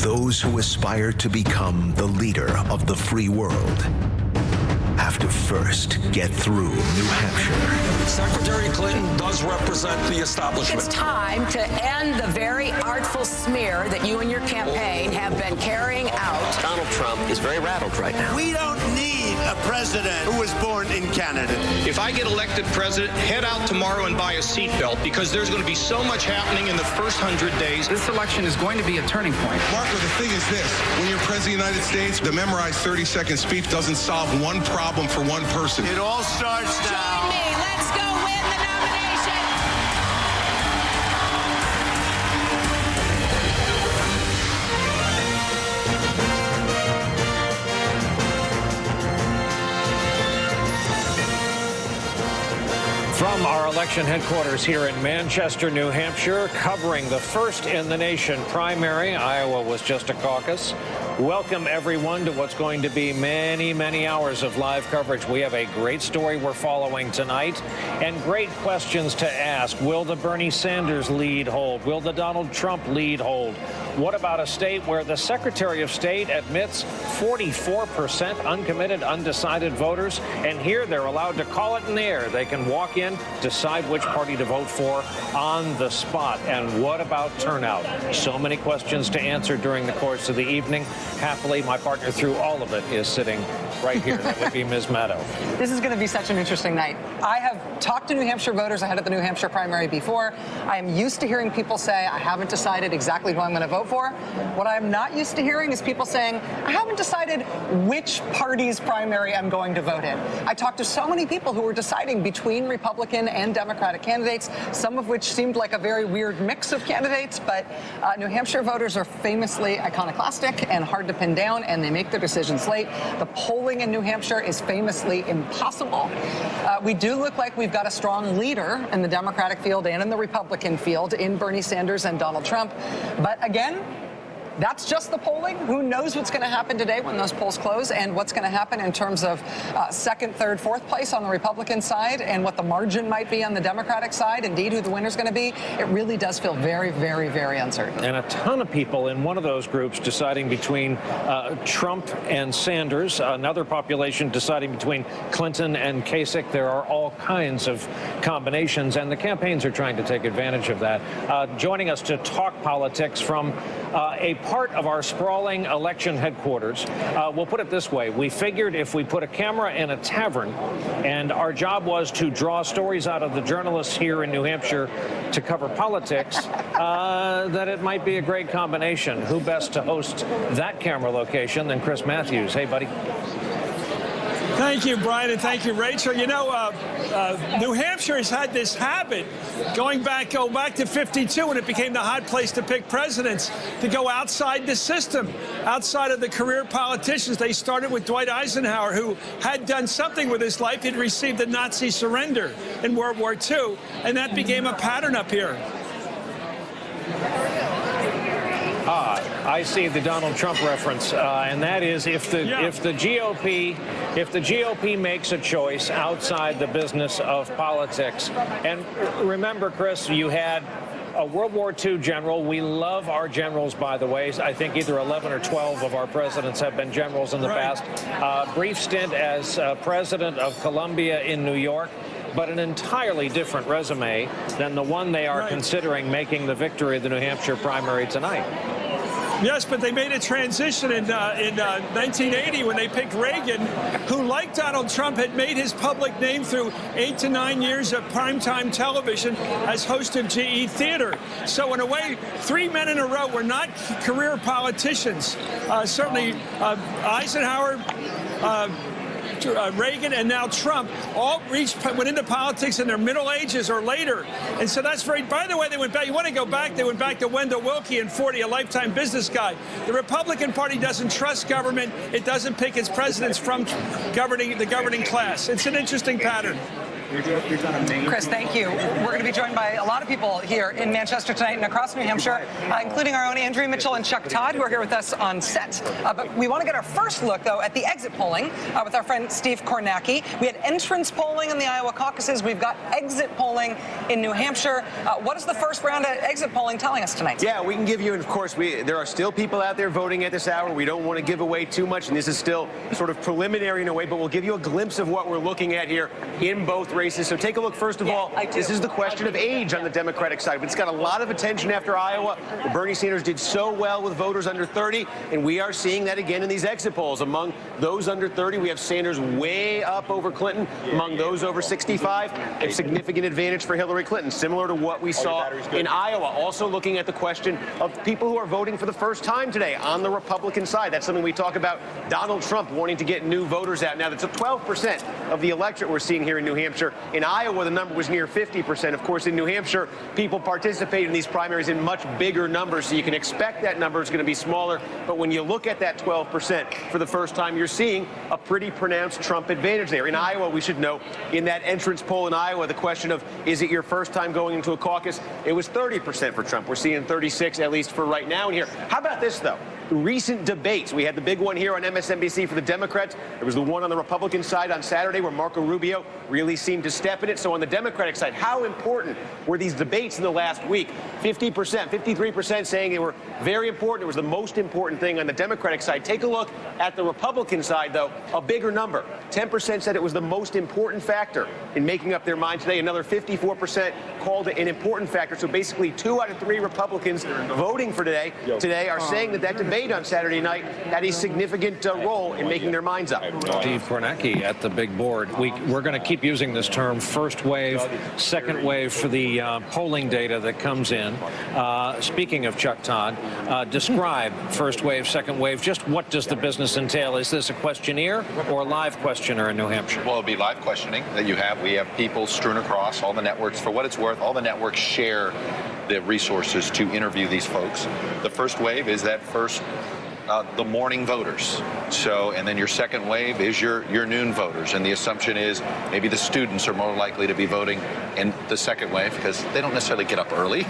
Those who aspire to become the leader of the free world have to first get through New Hampshire. Secretary Clinton does represent the establishment. It's time to end the very artful smear that you and your campaign have been carrying out. Donald Trump is very rattled right now. We don't need a president who was born in Canada. If I get elected president, head out tomorrow and buy a seatbelt, because there's going to be so much happening in the first 100 days. This election is going to be a turning point. Marco, the thing is this. When you're president of the United States, the memorized 30-second speech doesn't solve one problem for one person. It all starts now. Join me. Let's go win the nomination. From our election headquarters here in Manchester, New Hampshire, covering the first in the nation primary. Iowa was just a caucus. Welcome, everyone, to what's going to be many, many hours of live coverage. We have a great story we're following tonight and great questions to ask. Will the Bernie Sanders lead hold? Will the Donald Trump lead hold? What about a state where the Secretary of State admits 44% uncommitted, undecided voters? And here they're allowed to call it in the air. They can walk in, decide which party to vote for on the spot. And what about turnout? So many questions to answer during the course of the evening. Happily, my partner through all of it is sitting right here. That would be Ms. Maddow. This is going to be such an interesting night. I have talked to New Hampshire voters ahead of the New Hampshire primary before. I am used to hearing people say, I haven't decided exactly who I'm going to vote for. What I'm not used to hearing is people saying, I haven't decided which party's primary I'm going to vote in. I talked to so many people who were deciding between Republican and Democratic candidates, some of which seemed like a very weird mix of candidates, but New Hampshire voters are famously iconoclastic and hard to pin down, and they make their decisions late. The polling in New Hampshire is famously impossible. We do look like we've got a strong leader in the Democratic field and in the Republican field in Bernie Sanders and Donald Trump. But again, that's just the polling. Who knows what's going to happen today when those polls close, and what's going to happen in terms of second, third, fourth place on the Republican side, and what the margin might be on the Democratic side, indeed who the winner's going to be. It really does feel very, very, very uncertain. And a ton of people in one of those groups deciding between Trump and Sanders, another population deciding between Clinton and Kasich. There are all kinds of combinations, and the campaigns are trying to take advantage of that. Joining us to talk politics from a part of our sprawling election headquarters. We'll put it this way. We figured if we put a camera in a tavern and our job was to draw stories out of the journalists here in New Hampshire to cover politics, that it might be a great combination. Who best to host that camera location than Chris Matthews? Hey, buddy. Thank you, Brian, and thank you, Rachel. You know, New Hampshire has had this habit going back to 52 when it became the hot place to pick presidents, to go outside the system, outside of the career politicians. They started with Dwight Eisenhower, who had done something with his life. He'd received the Nazi surrender in World War II, and that became a pattern up here. I see the Donald Trump reference, and that is if the GOP makes a choice outside the business of politics. And remember, Chris, you had a World War II general. We love our generals, by the way. I think either 11 or 12 of our presidents have been generals in the past. Brief stint as president of Columbia in New York, but an entirely different resume than the one they are considering making the victory of the New Hampshire primary tonight. Yes, but they made a transition in 1980 when they picked Reagan, who, like Donald Trump, had made his public name through 8 to 9 years of primetime television as host of GE Theater. So in a way, 3 men in a row were not career politicians. Certainly Eisenhower, Reagan, and now Trump all went into politics in their middle ages or later. And so that's very, by the way, they went back, you want to go back, they went back to Wendell Willkie in 40, a lifetime business guy. The Republican Party doesn't trust government. It doesn't pick its presidents from the governing class. It's an interesting pattern. Chris, thank you. We're going to be joined by a lot of people here in Manchester tonight and across New Hampshire, including our own Andrea Mitchell and Chuck Todd, who are here with us on set. But we want to get our first look, though, at the exit polling with our friend Steve Kornacki. We had entrance polling in the Iowa caucuses. We've got exit polling in New Hampshire. What is the first round of exit polling telling us tonight? Yeah, we can give you, and of course, there are still people out there voting at this hour. We don't want to give away too much, and this is still sort of preliminary in a way, but we'll give you a glimpse of what we're looking at here in both races. So take a look, first of all. This is the question of age on the Democratic side. But it's got a lot of attention after Iowa. Bernie Sanders did so well with voters under 30, and we are seeing that again in these exit polls. Among those under 30, we have Sanders way up over Clinton. Among those over 65, a significant advantage for Hillary Clinton, similar to what we saw in Iowa. Also looking at the question of people who are voting for the first time today on the Republican side. That's something we talk about. Donald Trump wanting to get new voters out. Now, that's 12% of the electorate we're seeing here in New Hampshire. In Iowa, the number was near 50%. Of course, in New Hampshire, people participate in these primaries in much bigger numbers, so you can expect that number is going to be smaller. But when you look at that 12% for the first time, you're seeing a pretty pronounced Trump advantage there. In Iowa, we should know, in that entrance poll in Iowa, the question of, is it your first time going into a caucus? It was 30% for Trump. We're seeing 36, at least for right now in here. How about this, though? Recent debates. We had the big one here on MSNBC for the Democrats. There was the one on the Republican side on Saturday where Marco Rubio really seemed to step in it. So on the Democratic side, how important were these debates in the last week? 50%, 53% saying they were very important. It was the most important thing on the Democratic side. Take a look at the Republican side, though, a bigger number. 10% said it was the most important factor in making up their mind today. Another 54% called it an important factor. So basically 2 out of 3 Republicans voting for today are saying that debate on Saturday night had a significant role in making their minds up. Steve Kornacki at the big board. We're going to keep using this term, first wave, second wave, for the polling data that comes in. Speaking of Chuck Todd, describe first wave, second wave. Just what does the business entail? Is this a questionnaire or a live questionnaire in New Hampshire? Well, it'll be live questioning that you have. We have people strewn across all the networks. For what it's worth, all the networks share the resources to interview these folks. The first wave is that first the morning voters. So, and then your second wave is your noon voters. And the assumption is maybe the students are more likely to be voting in the second wave because they don't necessarily get up early.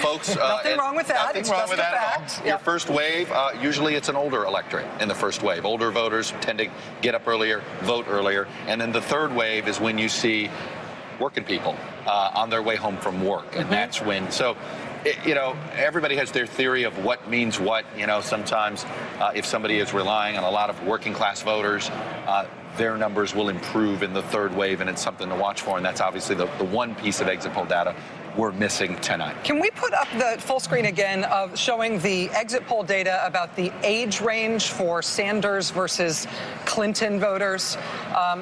Folks. Nothing wrong with that. Nothing wrong with that at all. Your first wave, usually it's an older electorate in the first wave. Older voters tend to get up earlier, vote earlier. And then the third wave is when you see working people on their way home from work. And that's when, everybody has their theory of what means what. Sometimes if somebody is relying on a lot of working class voters, their numbers will improve in the third wave, and it's something to watch for. And that's obviously the one piece of exit poll data we're missing tonight. Can we put up the full screen again of showing the exit poll data about the age range for Sanders versus Clinton voters?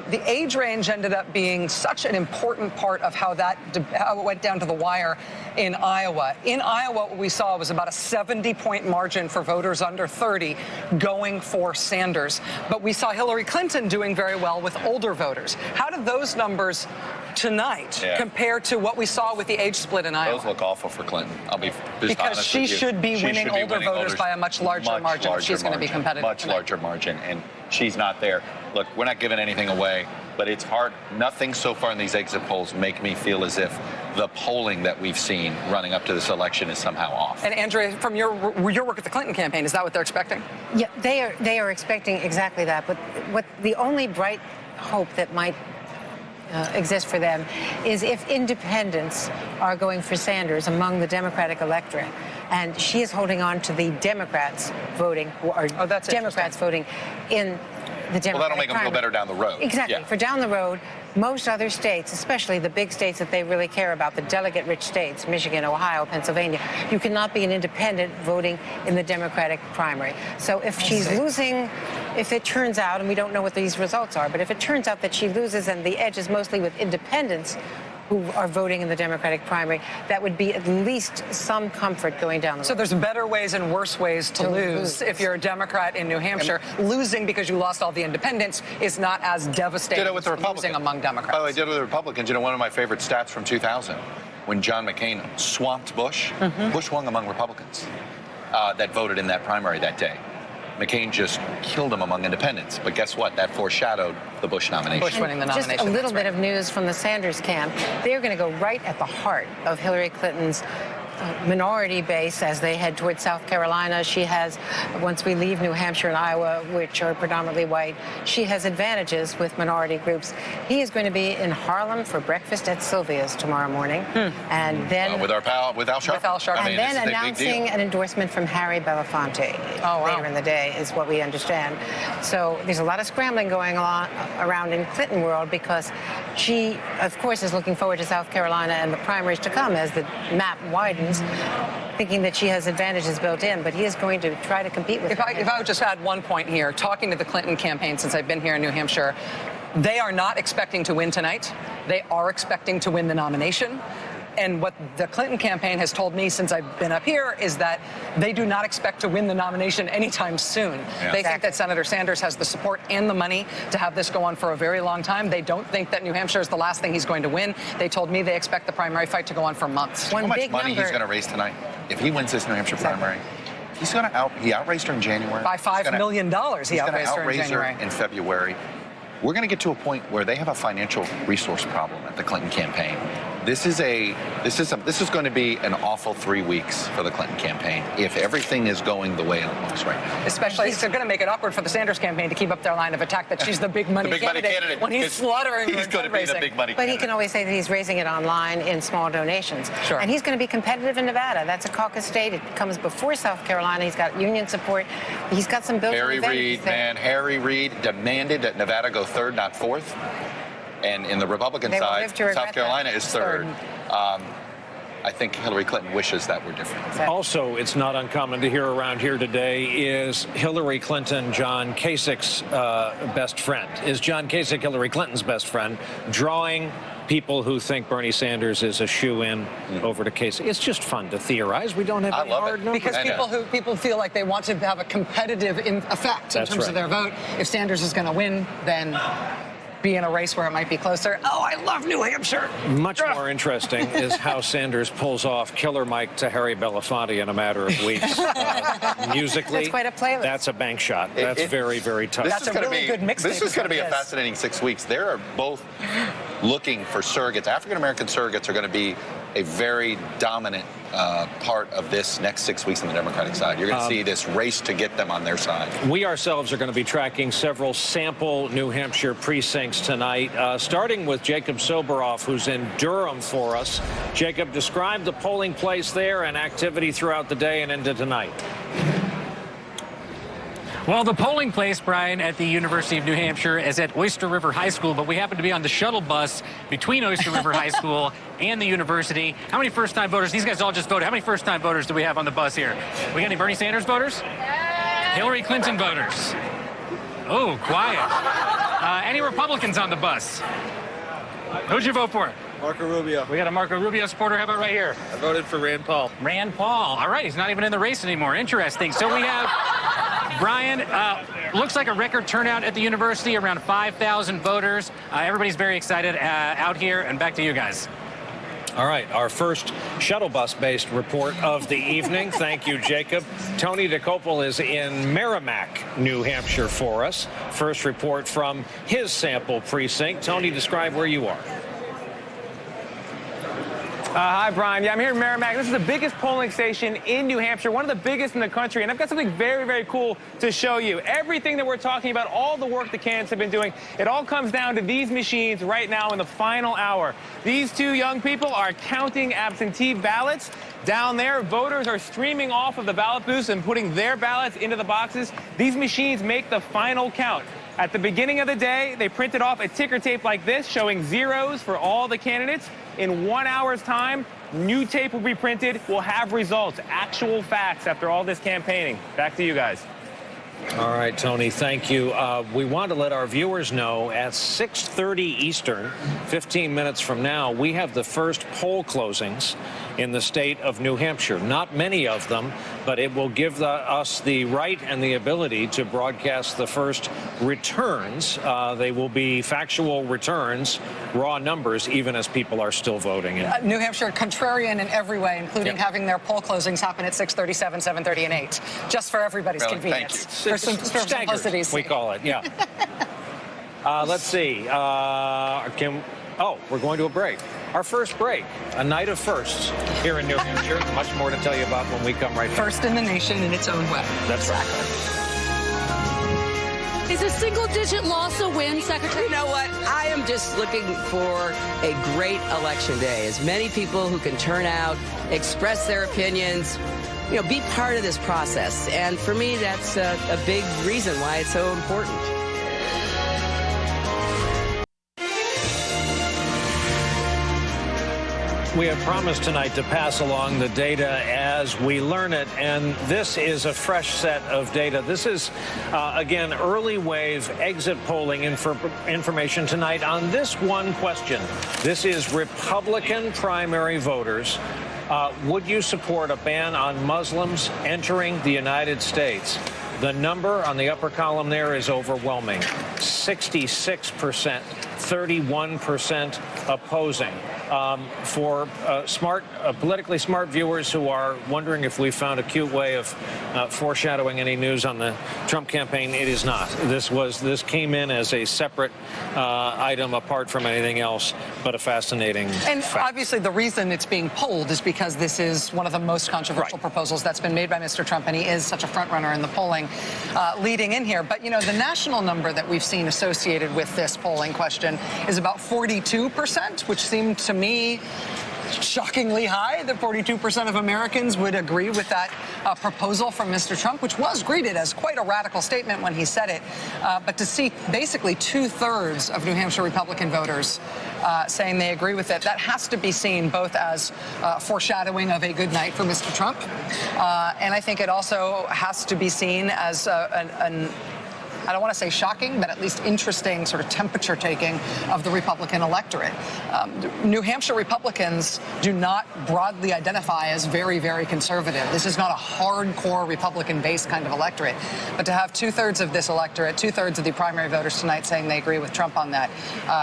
The age range ended up being such an important part of how it went down to the wire in Iowa. In Iowa, what we saw was about a 70-point margin for voters under 30 going for Sanders. But we saw Hillary Clinton doing very well with older voters. How did those numbers tonight compare to what we saw with the age split in Iowa? Those look awful for Clinton. I'll be because she should be winning older voters by a much larger margin if she's going to be competitive. Much larger margin, and she's not there. Look, we're not giving anything away, but it's hard. Nothing so far in these exit polls make me feel as if the polling that we've seen running up to this election is somehow off. And Andrea, from your work at the Clinton campaign, is that what they're expecting? Yeah, they are expecting exactly that. But what the only bright hope that might exist for them is if independents are going for Sanders among the Democratic electorate, and she is holding on to the Democrats voting, or Democrats voting in the Democratic Well, that'll make them primary. feel better down the road. Exactly. Yeah. For down the road, most other states, especially the big states that they really care about, the delegate-rich states, Michigan, Ohio, Pennsylvania, you cannot be an independent voting in the Democratic primary. So if she's losing, if it turns out, and we don't know what these results are, but if it turns out that she loses and the edge is mostly with independents who are voting in the Democratic primary, that would be at least some comfort going down the road. So there's better ways and worse ways to lose. If you're a Democrat in New Hampshire, losing because you lost all the independents is not as devastating Did it with the as losing among Democrats. By the way, did it with the Republicans. One of my favorite stats from 2000, when John McCain swamped Bush, Bush won among Republicans that voted in that primary that day. McCain just killed him among independents. But guess what? That foreshadowed the Bush nomination. Bush winning the nomination. Just a little bit of news from the Sanders camp. They're going to go right at the heart of Hillary Clinton's minority base as they head towards South Carolina. She has, once we leave New Hampshire and Iowa, which are predominantly white, she has advantages with minority groups. He is going to be in Harlem for breakfast at Sylvia's tomorrow morning. And then with our pal, with Al Sharpton. With Al Sharpton. I mean, and then announcing an endorsement from Harry Belafonte later in the day is what we understand. So there's a lot of scrambling going on around in Clinton world because she, of course, is looking forward to South Carolina and the primaries to come as the map widens, thinking that she has advantages built in, but he is going to try to compete with her. If I would just add one point here, talking to the Clinton campaign since I've been here in New Hampshire, they are not expecting to win tonight. They are expecting to win the nomination. And what the Clinton campaign has told me since I've been up here is that they do not expect to win the nomination anytime soon. Yeah. They think that Senator Sanders has the support and the money to have this go on for a very long time. They don't think that New Hampshire is the last thing he's going to win. They told me they expect the primary fight to go on for months. How much money he's going to raise tonight? If he wins this New Hampshire primary, he's going to he outraised her in January. By $5 million, he outraised her in January. In February. We're going to get to a point where they have a financial resource problem at the Clinton campaign. This is going to be an awful 3 weeks for the Clinton campaign if everything is going the way it looks right now. Especially, it's going to make it awkward for the Sanders campaign to keep up their line of attack that she's the big money, candidate when he's slaughtering He's going to be the big money But he can always say that he's raising it online in small donations. Sure. And he's going to be competitive in Nevada. That's a caucus state. It comes before South Carolina. He's got union support. He's got some built-in advantages there. Harry Reid demanded that Nevada go third, not fourth. And in the Republican side, South Carolina is third. I think Hillary Clinton wishes that were different. Also, it's not uncommon to hear around here today is Hillary Clinton John Kasich's best friend? Is John Kasich Hillary Clinton's best friend, drawing people who think Bernie Sanders is a shoo-in over to Kasich? It's just fun to theorize. We don't have any hard numbers. Because people feel like they want to have a competitive effect in terms of their vote. If Sanders is going to win, then be in a race where it might be closer. Oh, I love New Hampshire. Much more interesting is how Sanders pulls off Killer Mike to Harry Belafonte in a matter of weeks. Musically, that's quite a playlist. That's a bank shot. That's very, very tough. That's a really good mixtape. This is going to be a fascinating 6 weeks. They are both looking for surrogates. African-American surrogates are going to be a very dominant part of this next 6 weeks on the Democratic side. You're going to see this race to get them on their side. We ourselves are going to be tracking several sample New Hampshire precincts tonight, starting with Jacob Soboroff, who's in Durham for us. Jacob, describe the polling place there and activity throughout the day and into tonight. Well, the polling place, Brian, at the University of New Hampshire is at Oyster River High School, but we happen to be on the shuttle bus between Oyster River High School and the university. How many first-time voters? These guys all just voted. How many first-time voters do we have on the bus here? We got any Bernie Sanders voters? Hillary Clinton voters? Oh, quiet. Any Republicans on the bus? Who'd you vote for? Marco Rubio. We got a Marco Rubio supporter. How about right here? I voted for Rand Paul. Rand Paul. All right, he's not even in the race anymore. Interesting. So we have Brian. Looks like a record turnout at the university, around 5,000 voters. Everybody's very excited out here, and back to you guys. All right, our first shuttle bus-based report of the evening. Thank you, Jacob. Tony DeCopel is in Merrimack, New Hampshire for us. First report from his sample precinct. Tony, describe where you are. Hi, Brian. Yeah, I'm here in Merrimack. This is the biggest polling station in New Hampshire, one of the biggest in the country, and I've got something very, very cool to show you. Everything that we're talking about, all the work the candidates have been doing, it all comes down to these machines right now in the final hour. These two young people are counting absentee ballots. Down there, voters are streaming off of the ballot booths and putting their ballots into the boxes. These machines make the final count. At the beginning of the day, they printed off a ticker tape like this showing zeros for all the candidates. In 1 hour's time, new tape will be printed. We'll have results, actual facts after all this campaigning. Back to you guys. All right, Tony, thank you. We want to let our viewers know at 6:30 Eastern, 15 minutes from now, we have the first poll closings in the state of New Hampshire. Not many of them, but it will give us the right and the ability to broadcast the first returns. They will be factual returns, raw numbers, even as people are still voting. New Hampshire contrarian in every way, including having their poll closings happen at 6:37, 7:30, and 8, just for everybody's convenience. For simplicity's sake. We call it, yeah. Let's see. We're going to a break. Our first break, a night of firsts here in New Hampshire. Much more to tell you about when we come right back. First in the nation in its own way. That's right. Is a single-digit loss a win, Secretary? You know what? I am just looking for a great election day. As many people who can turn out, express their opinions, be part of this process. And for me, that's a big reason why it's so important. We have promised tonight to pass along the data as we learn it, and this is a fresh set of data. This is, again, early wave exit polling information tonight on this one question. This is Republican primary voters. Would you support a ban on Muslims entering the United States? The number on the upper column there is overwhelming. 66%, 31% opposing. For politically smart viewers who are wondering if we found a cute way of foreshadowing any news on the Trump campaign, it is not. This came in as a separate item apart from anything else, but a fascinating fact. Obviously the reason it's being polled is because this is one of the most controversial proposals that's been made by Mr. Trump, and he is such a front runner in the polling leading in here. But, the national number that we've seen associated with this polling question is about 42%, which seemed to me shockingly high, that 42% of Americans would agree with that proposal from Mr. Trump, which was greeted as quite a radical statement when he said it. But to see basically 2/3 of New Hampshire Republican voters saying they agree with it, that has to be seen both as foreshadowing of a good night for Mr. Trump. And I think it also has to be seen as I don't want to say shocking, but at least interesting sort of temperature taking of the Republican electorate. New Hampshire Republicans do not broadly identify as very, very conservative. This is not a hardcore Republican base kind of electorate. But to have 2/3 of this electorate, 2/3 of the primary voters tonight saying they agree with Trump on that,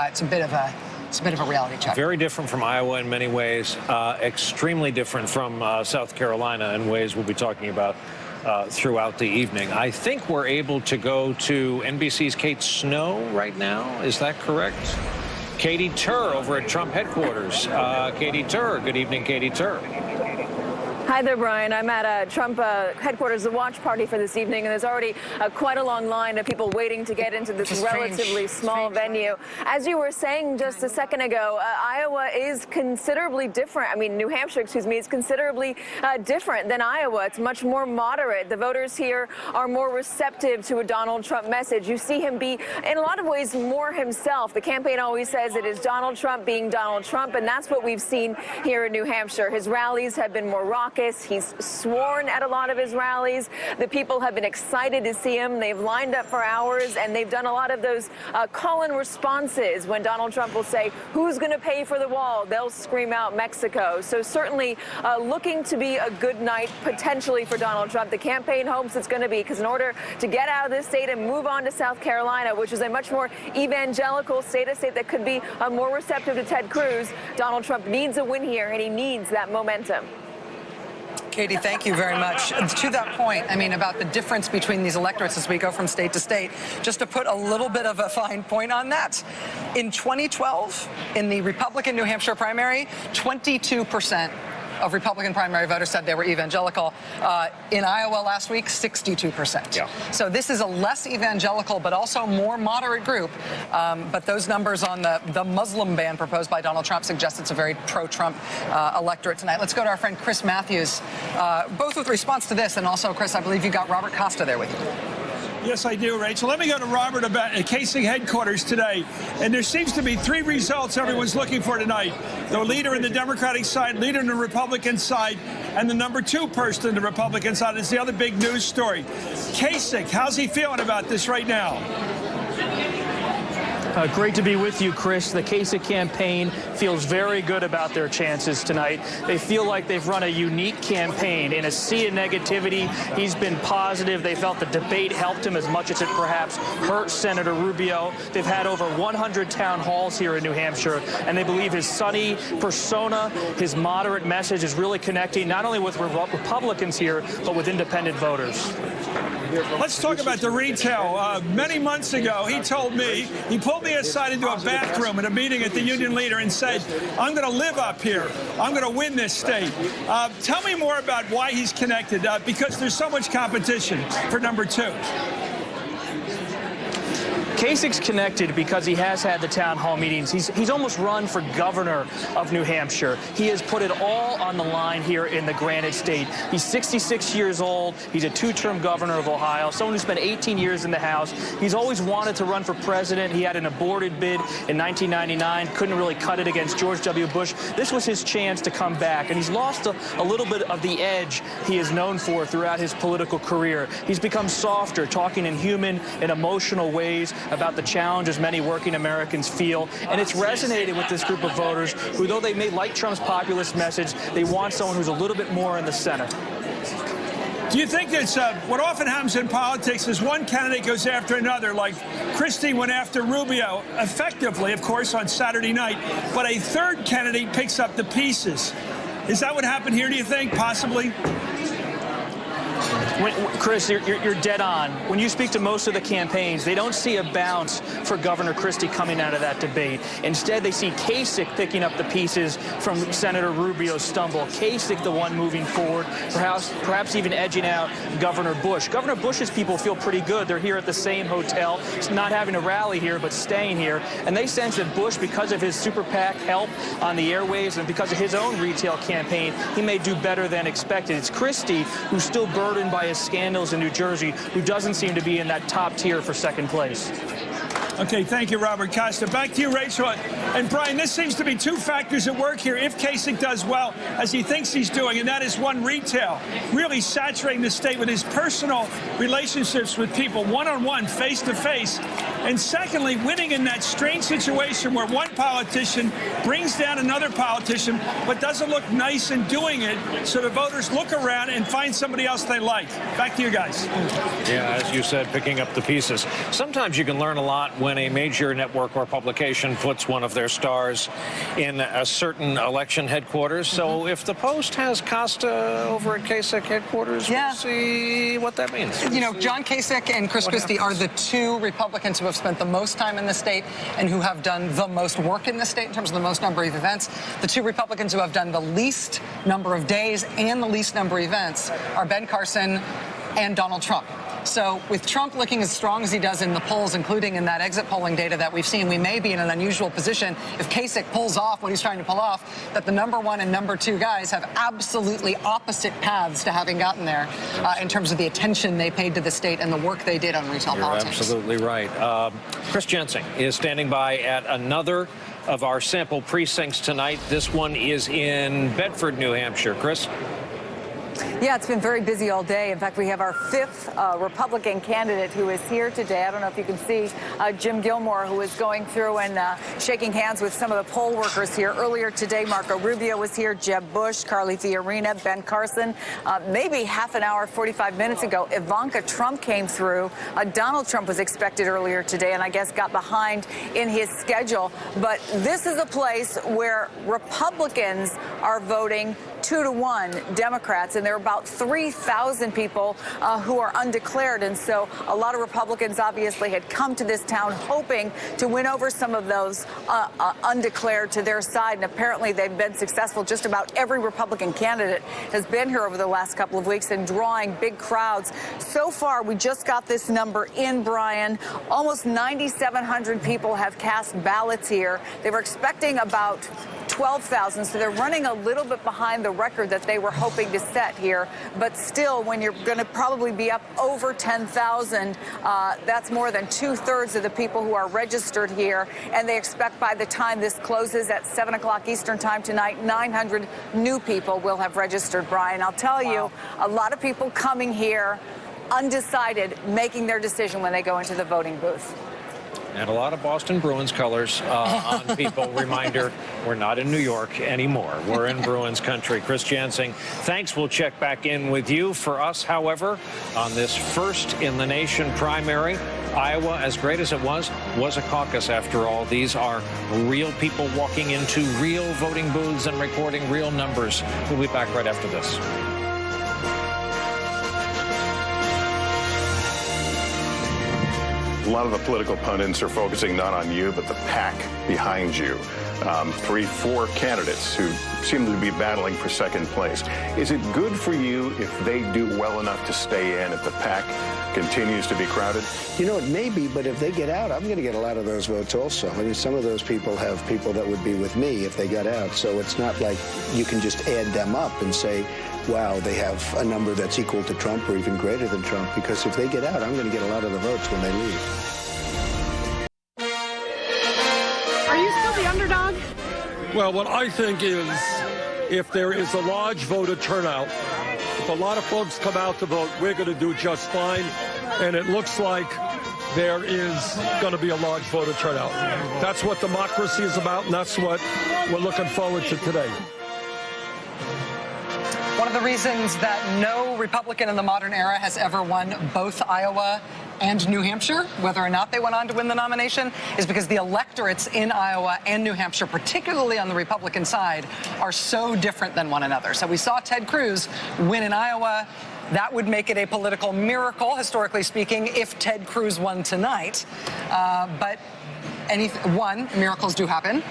it's a bit of a reality check. Very different from Iowa in many ways, extremely different from South Carolina in ways we'll be talking about throughout the evening. I think we're able to go to NBC's Kate Snow right now. Is that correct? Katie Tur over at Trump headquarters. Katie Tur. Good evening, Katie Tur. Hi there, Brian. I'm at Trump headquarters, the watch party for this evening, and there's already quite a long line of people waiting to get into this relatively small venue. As you were saying just a second ago, Iowa is considerably different. I mean, New Hampshire, excuse me, is considerably different than Iowa. It's much more moderate. The voters here are more receptive to a Donald Trump message. You see him be, in a lot of ways, more himself. The campaign always says it is Donald Trump being Donald Trump, and that's what we've seen here in New Hampshire. His rallies have been more raucous. He's sworn at a lot of his rallies. The people have been excited to see him. They've lined up for hours, and they've done a lot of those call-in responses. When Donald Trump will say, "Who's going to pay for the wall?" they'll scream out Mexico. So certainly looking to be a good night potentially for Donald Trump. The campaign hopes it's going to be, because in order to get out of this state and move on to South Carolina, which is a much more evangelical state, a state that could be more receptive to Ted Cruz, Donald Trump needs a win here, and he needs that momentum. Katie, thank you very much. To that point, I mean, about the difference between these electorates as we go from state to state, just to put a little bit of a fine point on that. In 2012, in the Republican New Hampshire primary, 22% of Republican primary voters said they were evangelical. In Iowa last week, 62%. Yeah. So this is a less evangelical but also more moderate group. But those numbers on the Muslim ban proposed by Donald Trump suggest it's a very pro-Trump electorate tonight. Let's go to our friend Chris Matthews, both with response to this, and also, Chris, I believe you got Robert Costa there with you. Yes, I do, Rachel. Let me go to Robert about Casey headquarters today. And there seems to be three results everyone's looking for tonight. The leader in the Democratic side, leader in the Republican side, and the number 2 person in the Republican side is the other big news story. Kasich, how's he feeling about this right now? Great to be with you, Chris. The Kasich campaign feels very good about their chances tonight. They feel like they've run a unique campaign. In a sea of negativity, he's been positive. They felt the debate helped him as much as it perhaps hurt Senator Rubio. They've had over 100 town halls here in New Hampshire, and they believe his sunny persona, his moderate message is really connecting not only with Republicans here, but with independent voters. Let's talk about the retail. Many months ago, he told me, he pulled me aside into a bathroom at a meeting at the Union Leader and said, I'm going to live up here. I'm going to win this state. Tell me more about why he's connected, because there's so much competition for number 2. Kasich's connected because he has had the town hall meetings. He's almost run for governor of New Hampshire. He has put it all on the line here in the Granite State. He's 66 years old. He's a 2-term governor of Ohio, someone who spent 18 years in the House. He's always wanted to run for president. He had an aborted bid in 1999, couldn't really cut it against George W. Bush. This was his chance to come back, and he's lost a little bit of the edge he is known for throughout his political career. He's become softer, talking in human and emotional ways about the challenges many working Americans feel, and it's resonated with this group of voters who, though they may like Trump's populist message, they want someone who's a little bit more in the center. Do you think it's what often happens in politics is one candidate goes after another, like Christie went after Rubio effectively, of course, on Saturday night, but a third candidate picks up the pieces? Is that what happened here, do you think, possibly? Chris, you're dead on. When you speak to most of the campaigns, they don't see a bounce for Governor Christie coming out of that debate. Instead, they see Kasich picking up the pieces from Senator Rubio's stumble. Kasich, the one moving forward, perhaps even edging out Governor Bush. Governor Bush's people feel pretty good. They're here at the same hotel, not having a rally here, but staying here. And they sense that Bush, because of his super PAC help on the airwaves and because of his own retail campaign, he may do better than expected. It's Christie who's still burdened by his scandals in New Jersey, who doesn't seem to be in that top tier for second place. Okay, thank you, Robert Costa. Back to you, Rachel. And Brian, this seems to be 2 factors at work here. If Kasich does well, as he thinks he's doing, and that is one, retail, really saturating the state with his personal relationships with people, one-on-one, face-to-face. And secondly, winning in that strange situation where one politician brings down another politician, but doesn't look nice in doing it, so the voters look around and find somebody else they like. Back to you guys. Yeah, as you said, picking up the pieces. Sometimes you can learn a lot when a major network or publication puts one of their stars in a certain election headquarters. So if the Post has Costa over at Kasich headquarters, we'll see what that means. You know, John Kasich and Chris Christie are the 2 Republicans who have spent the most time in the state and who have done the most work in the state in terms of the most number of events. The 2 Republicans who have done the least number of days and the least number of events are Ben Carson and Donald Trump. So with Trump looking as strong as he does in the polls, including in that exit polling data that we've seen, we may be in an unusual position if Kasich pulls off what he's trying to pull off, that the number 1 and number 2 guys have absolutely opposite paths to having gotten there in terms of the attention they paid to the state and the work they did on retail politics. You're absolutely right. Chris Jensen is standing by at another of our sample precincts tonight. This one is in Bedford, New Hampshire. Chris? Yeah, it's been very busy all day. In fact, we have our 5th Republican candidate who is here today. I don't know if you can see Jim Gilmore, who is going through and shaking hands with some of the poll workers here. Earlier today, Marco Rubio was here, Jeb Bush, Carly Fiorina, Ben Carson. Maybe half an hour, 45 minutes ago, Ivanka Trump came through. Donald Trump was expected earlier today and I guess got behind in his schedule. But this is a place where Republicans are voting 2-to-1 Democrats, and there are about 3,000 people who are undeclared. And so a lot of Republicans obviously had come to this town hoping to win over some of those undeclared to their side. And apparently they've been successful. Just about every Republican candidate has been here over the last couple of weeks and drawing big crowds. So far, we just got this number in, Brian. Almost 9,700 people have cast ballots here. They were expecting about 12,000, so they're running a little bit behind the record that they were hoping to set here. But still, when you're going to probably be up over 10,000, that's more than 2/3 of the people who are registered here. And they expect by the time this closes at 7 o'clock Eastern time tonight, 900 new people will have registered, Brian. I'll tell you, a lot of people coming here undecided, making their decision when they go into the voting booth. And a lot of Boston Bruins colors on people. Reminder, we're not in New York anymore. We're in Bruins country. Chris Jansing, thanks. We'll check back in with you. For us, however, on this first-in-the-nation primary, Iowa, as great as it was a caucus after all. These are real people walking into real voting booths and recording real numbers. We'll be back right after this. A lot of the political pundits are focusing not on you, but the pack behind you. 3-4 candidates who seem to be battling for second place. Is it good for you if they do well enough to stay in if the pack continues to be crowded? You know, it may be, but if they get out, I'm going to get a lot of those votes also. I mean, some of those people have people that would be with me if they got out. So it's not like you can just add them up and say, wow, they have a number that's equal to Trump or even greater than Trump. Because if they get out, I'm going to get a lot of the votes when they leave. Are you still the underdog? Well, what I think is if there is a large voter turnout, if a lot of folks come out to vote, we're going to do just fine. And it looks like there is going to be a large voter turnout. That's what democracy is about, and that's what we're looking forward to today. One of the reasons that no Republican in the modern era has ever won both Iowa and New Hampshire, whether or not they went on to win the nomination, is because the electorates in Iowa and New Hampshire, particularly on the Republican side, are so different than one another. So we saw Ted Cruz win in Iowa. That would make it a political miracle, historically speaking, if Ted Cruz won tonight. But one, miracles do happen.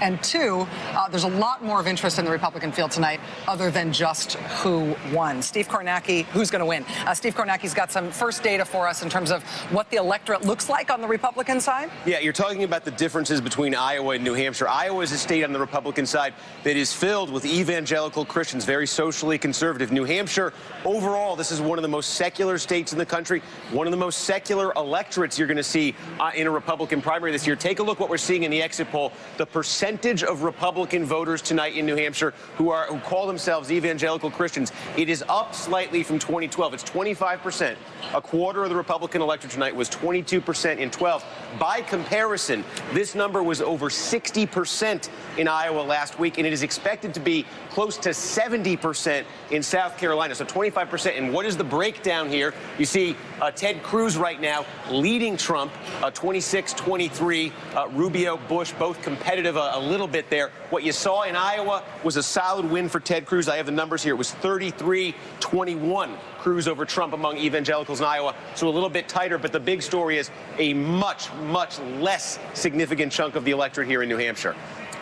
And two, there's a lot more of interest in the Republican field tonight other than just who won. Steve Kornacki, who's going to win? Steve Kornacki's got some first data for us in terms of what the electorate looks like on the Republican side. Yeah, you're talking about the differences between Iowa and New Hampshire. Iowa is a state on the Republican side that is filled with evangelical Christians, very socially conservative. New Hampshire, overall, this is one of the most secular states in the country, one of the most secular electorates you're going to see in a Republican primary this year. Take a look what we're seeing in the exit poll. The percentage of Republican voters tonight in New Hampshire who call themselves evangelical Christians, it is up slightly from 2012. It's 25%. A quarter of the Republican electorate tonight was 22% in 12. By comparison, this number was over 60% in Iowa last week, and it is expected to be close to 70% in South Carolina. So 25%. And what is the breakdown here? You see Ted Cruz right now leading Trump, 26-23. Rubio, Bush, both competitive a little bit there. What you saw in Iowa was a solid win for Ted Cruz. I have the numbers here. It was 33-21. Cruz over Trump among evangelicals in Iowa. So a little bit tighter, but the big story is a much, much less significant chunk of the electorate here in New Hampshire.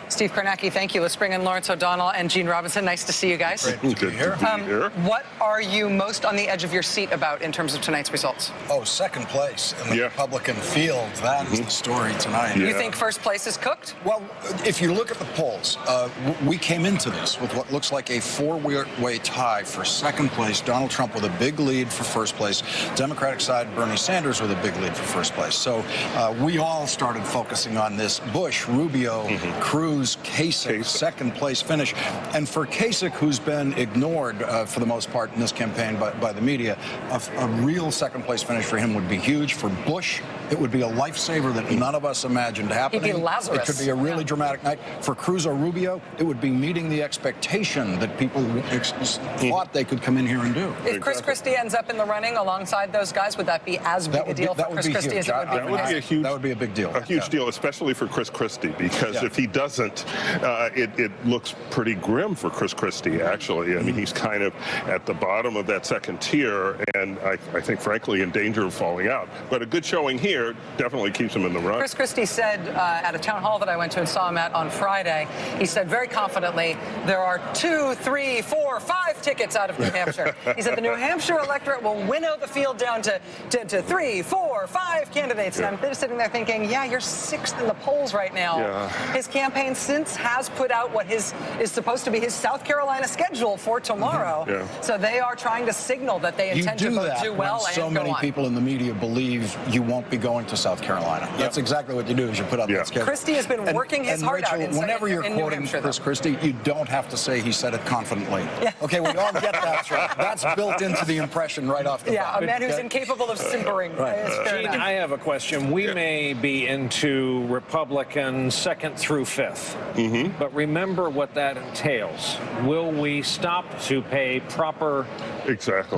Steve Kornacki, thank you. Let's bring in Lawrence O'Donnell and Gene Robinson. Nice to see you guys. Great to be here. What are you most on the edge of your seat about in terms of tonight's results? Oh, second place in the Republican field. That is the story tonight. You think first place is cooked? Well, if you look at the polls, we came into this with what looks like a four-way tie for second place. Donald Trump with a big lead for first place. Democratic side, Bernie Sanders with a big lead for first place. So we all started focusing on this. Bush, Rubio, Cruz, Kasich, second place finish. And for Kasich, who's been ignored for the most part in this campaign by the media, a real second place finish for him would be huge. For Bush, it would be a lifesaver that none of us imagined happening. He'd be Lazarus. It could be a really dramatic night. For Cruz or Rubio, it would be meeting the expectation that people thought they could come in here and do. If Chris Christie ends up in the running alongside those guys, would that be as big a deal for Chris Christie as it would be for him? That would be a big deal. A huge deal, especially for Chris Christie, because if he doesn't, it looks pretty grim for Chris Christie, actually. I mean, he's kind of at the bottom of that second tier, and I think, frankly, in danger of falling out. But a good showing here definitely keeps him in the run. Chris Christie said at a town hall that I went to and saw him at on Friday, he said very confidently, there are 2, 3, 4, 5 tickets out of New Hampshire. He said the New Hampshire electorate will winnow the field down to 3, 4, 5 candidates. And I'm sitting there thinking, yeah, you're 6th in the polls right now. His campaign Biden since has put out what is supposed to be his South Carolina schedule for tomorrow. So they are trying to signal that they intend to vote do well and so many people in the media believe you won't be going to South Carolina. That's exactly what you do is you put out that schedule. Christie has been working his heart out. Whenever you're quoting Chris Christie, you don't have to say he said it confidently. Okay, we all get that. That's built into the impression right off the bat. A man who's incapable of simpering. Gene, I have a question. We may be into Republican second through fifth, but remember what that entails. Will we stop to pay proper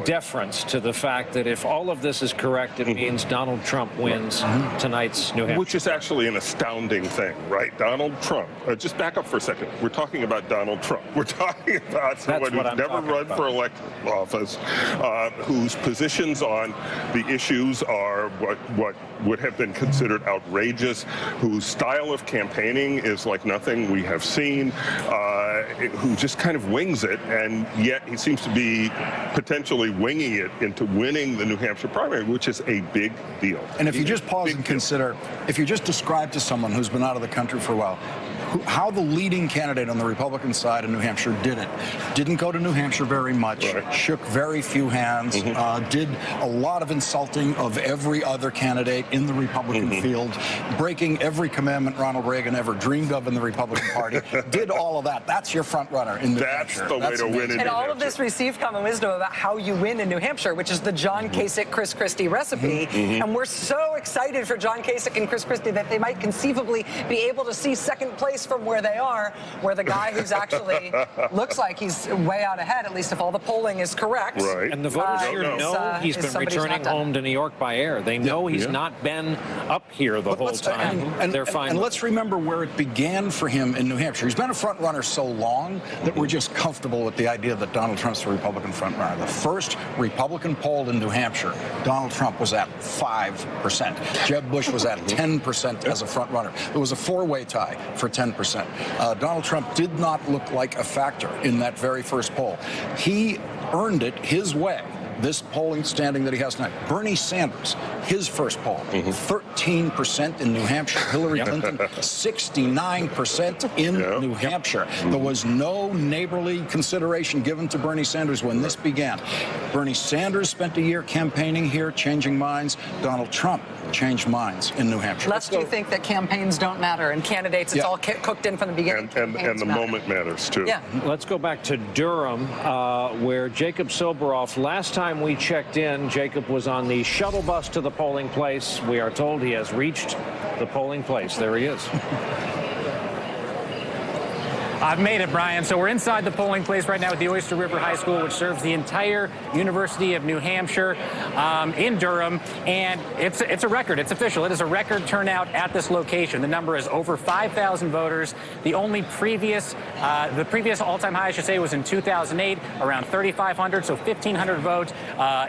deference to the fact that if all of this is correct, it means Donald Trump wins tonight's New Hampshire? Which is actually an astounding thing, right? Donald Trump. Just back up for a second. We're talking about Donald Trump. We're talking about someone who's never run for elected office, whose positions on the issues are what would have been considered outrageous, whose style of campaigning is like nothing we have seen, who just kind of wings it, and yet he seems to be potentially winging it into winning the New Hampshire primary, which is a big deal. And if you just pause and consider, if you just describe to someone who's been out of the country for a while, how the leading candidate on the Republican side in New Hampshire did it. Didn't go to New Hampshire very much, shook very few hands, did a lot of insulting of every other candidate in the Republican field, breaking every commandment Ronald Reagan ever dreamed of in the Republican Party, did all of that. That's your front runner in New Hampshire. That's the way to win in New Hampshire. And all of this received common wisdom about how you win in New Hampshire, which is the John Kasich, Chris Christie recipe. And we're so excited for John Kasich and Chris Christie that they might conceivably be able to see second place from where they are, where the guy who's actually looks like he's way out ahead, at least if all the polling is correct. And the voters here know he's been returning home to New York by air. They know he's not been up here the whole time. They're fine. And let's remember where it began for him in New Hampshire. He's been a front runner so long that we're just comfortable with the idea that Donald Trump's a Republican front runner. The first Republican poll in New Hampshire, Donald Trump was at 5%. Jeb Bush was at 10% as a front runner. It was a four-way tie for 10%. Donald Trump did not look like a factor in that very first poll. He earned it his way. This polling standing that he has tonight. Bernie Sanders, his first poll, 13% in New Hampshire. Hillary Clinton, 69% in New Hampshire. There was no neighborly consideration given to Bernie Sanders when this began. Bernie Sanders spent a year campaigning here, changing minds. Donald Trump changed minds in New Hampshire. Lest you think that campaigns don't matter and candidates, it's all cooked in from the beginning. And the moment matters, too. Let's go back to Durham, where Jacob Soboroff, last time we checked in, Jacob was on the shuttle bus to the polling place. We are told he has reached the polling place. There he is. I've made it, Brian. So we're inside the polling place right now at the Oyster River High School, which serves the entire University of New Hampshire in Durham. And it's a record. It's official. It is a record turnout at this location. The number is over 5,000 voters. The previous all-time high, I should say, was in 2008, around 3,500, so 1,500 votes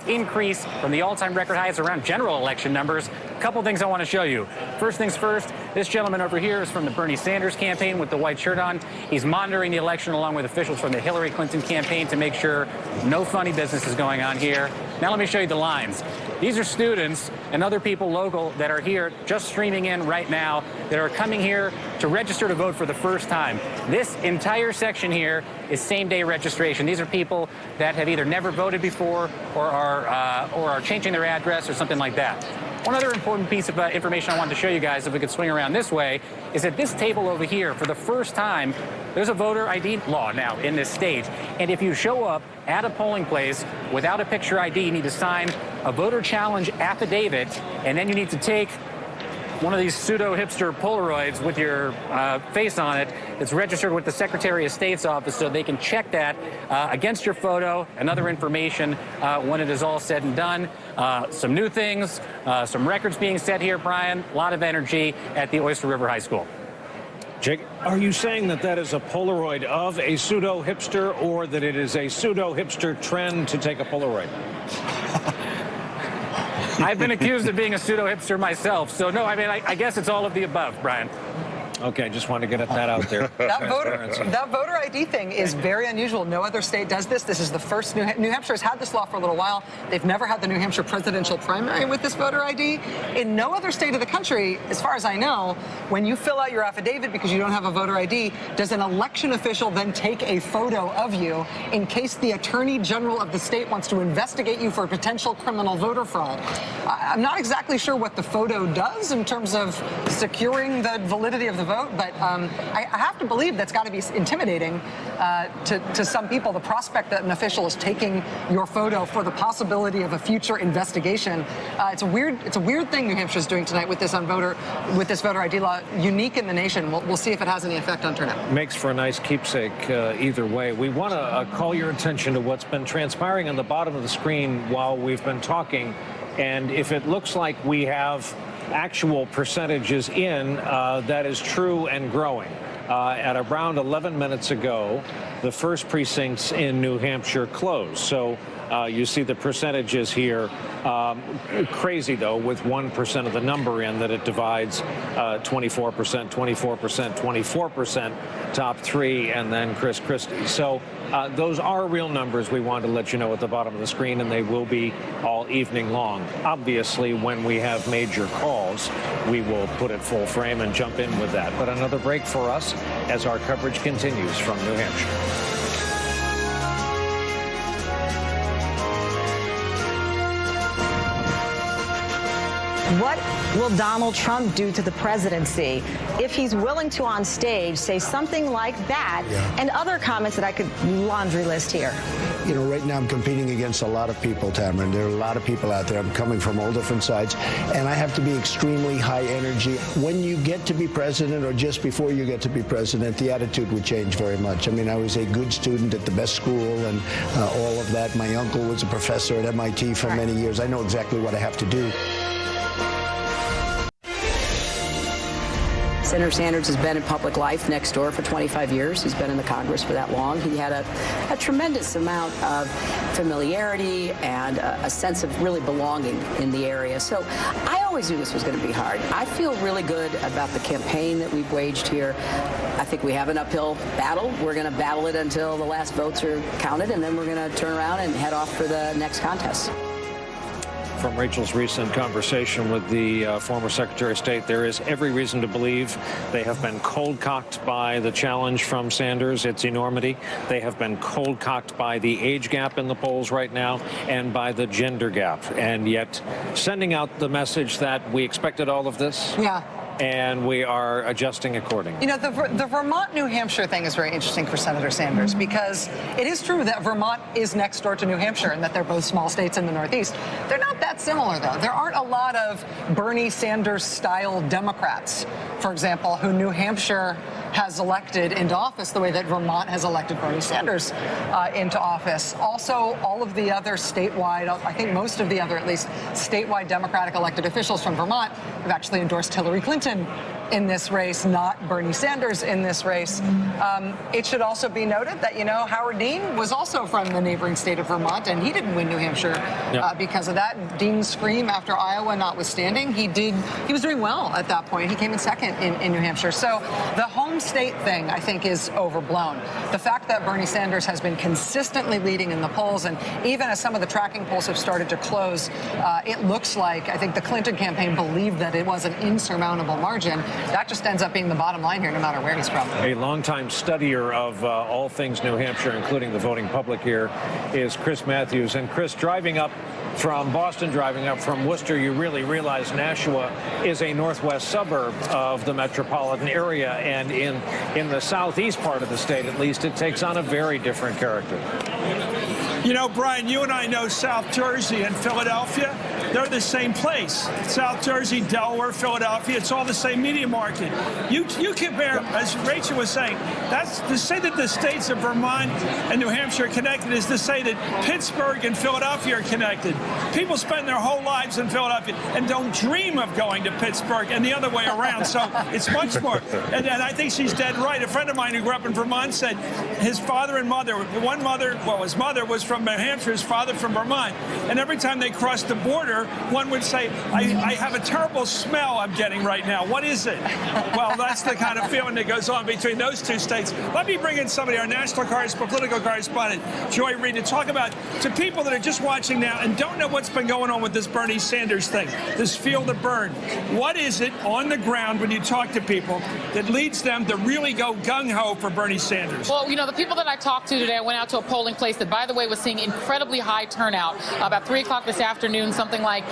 increase from the all-time record high. It's around general election numbers. A couple things I want to show you. First things first, this gentleman over here is from the Bernie Sanders campaign with the white shirt on. He's monitoring the election along with officials from the Hillary Clinton campaign to make sure no funny business is going on here. Now let me show you the lines. These are students and other people local that are here just streaming in right now that are coming here to register to vote for the first time. This entire section here is same-day registration. These are people that have either never voted before or are changing their address or something like that. One other important piece of information I wanted to show you guys, if we could swing around this way, is that this table over here, for the first time, there's a voter ID law now in this state. And if you show up at a polling place without a picture ID, you need to sign a voter challenge affidavit, and then you need to take one of these pseudo-hipster Polaroids with your face on it. It's registered with the Secretary of State's office so they can check that against your photo and other information when it is all said and done. Some new things, some records being set here, Brian. A lot of energy at the Oyster River High School. Jake, are you saying that that is a Polaroid of a pseudo-hipster or that it is a pseudo-hipster trend to take a Polaroid? I've been accused of being a pseudo-hipster myself, so no, I mean, I guess it's all of the above, Brian. Okay, just wanted to get that out there. That voter ID thing is very unusual. No other state does this. This is the first. New Hampshire has had this law for a little while. They've never had the New Hampshire presidential primary with this voter ID. In no other state of the country, as far as I know, when you fill out your affidavit because you don't have a voter ID, does an election official then take a photo of you in case the attorney general of the state wants to investigate you for potential criminal voter fraud. I'm not exactly sure what the photo does in terms of securing the validity of the vote, but I have to believe that's got to be intimidating to some people. The prospect that an official is taking your photo for the possibility of a future investigation. It's a weird thing New Hampshire's doing tonight with this voter ID law, unique in the nation. We'll see if it has any effect on turnout. Makes for a nice keepsake either way. We want to call your attention to what's been transpiring on the bottom of the screen while we've been talking. And if it looks like we have actual percentages in, that is true and growing. At around 11 minutes ago, the first precincts in New Hampshire closed. So you see the percentages here. Crazy, though, with 1% of the number in that it divides 24%, 24%, 24%, top three, and then Chris Christie. So those are real numbers we want to let you know at the bottom of the screen, and they will be all evening long. Obviously, when we have major calls, we will put it full frame and jump in with that. But another break for us as our coverage continues from New Hampshire. What will Donald Trump do to the presidency if he's willing to, on stage, say something like that and other comments that I could laundry list here? You know, right now I'm competing against a lot of people, Tamara. There are a lot of people out there. I'm coming from all different sides, and I have to be extremely high energy. When you get to be president, or just before you get to be president, the attitude would change very much. I mean, I was a good student at the best school and all of that. My uncle was a professor at MIT for many years. I know exactly what I have to do. Senator Sanders has been in public life next door for 25 years. He's been in the Congress for that long. He had a tremendous amount of familiarity and a sense of really belonging in the area. So I always knew this was going to be hard. I feel really good about the campaign that we've waged here. I think we have an uphill battle. We're going to battle it until the last votes are counted, and then we're going to turn around and head off for the next contest. From Rachel's recent conversation with the former Secretary of State, there is every reason to believe they have been cold-cocked by the challenge from Sanders, its enormity. They have been cold-cocked by the age gap in the polls right now and by the gender gap. And yet sending out the message that we expected all of this. Yeah. And we are adjusting accordingly. You know, the Vermont-New Hampshire thing is very interesting for Senator Sanders because it is true that Vermont is next door to New Hampshire and that they're both small states in the Northeast. They're not that similar, though. There aren't a lot of Bernie Sanders-style Democrats, for example, who New Hampshire has elected into office the way that Vermont has elected Bernie Sanders into office. Also, all of the other statewide, I think most of the other, at least, statewide Democratic elected officials from Vermont have actually endorsed Hillary Clinton in this race, not Bernie Sanders in this race. It should also be noted that, you know, Howard Dean was also from the neighboring state of Vermont, and he didn't win New Hampshire because of that. Dean's scream after Iowa notwithstanding, he was doing well at that point. He came in second in New Hampshire. So the home state thing, I think, is overblown. The fact that Bernie Sanders has been consistently leading in the polls, and even as some of the tracking polls have started to close, it looks like, I think the Clinton campaign believed that it was an insurmountable margin. That just ends up being the bottom line here, no matter where he's from. A longtime studier of all things New Hampshire, including the voting public here, is Chris Matthews. And Chris, driving up from Boston, driving up from Worcester, you really realize Nashua is a northwest suburb of the metropolitan area. And in the southeast part of the state, at least, it takes on a very different character. You know, Brian, you and I know South Jersey and Philadelphia. They're the same place. South Jersey, Delaware, Philadelphia, it's all the same media market. You compare, as Rachel was saying, that's to say that the states of Vermont and New Hampshire are connected is to say that Pittsburgh and Philadelphia are connected. People spend their whole lives in Philadelphia and don't dream of going to Pittsburgh and the other way around. So it's much more. And I think she's dead right. A friend of mine who grew up in Vermont said his father and mother, his mother was from from New Hampshire, his father from Vermont. And every time they crossed the border, one would say, I have a terrible smell I'm getting right now. What is it? Well, that's the kind of feeling that goes on between those two states. Let me bring in somebody, our national political correspondent, Joy Reid, to talk about, to people that are just watching now and don't know what's been going on with this Bernie Sanders thing, this feel the burn. What is it on the ground when you talk to people that leads them to really go gung-ho for Bernie Sanders? Well, you know, the people that I talked to today, I went out to a polling place that, by the way, was seeing incredibly high turnout. About 3 o'clock this afternoon, something like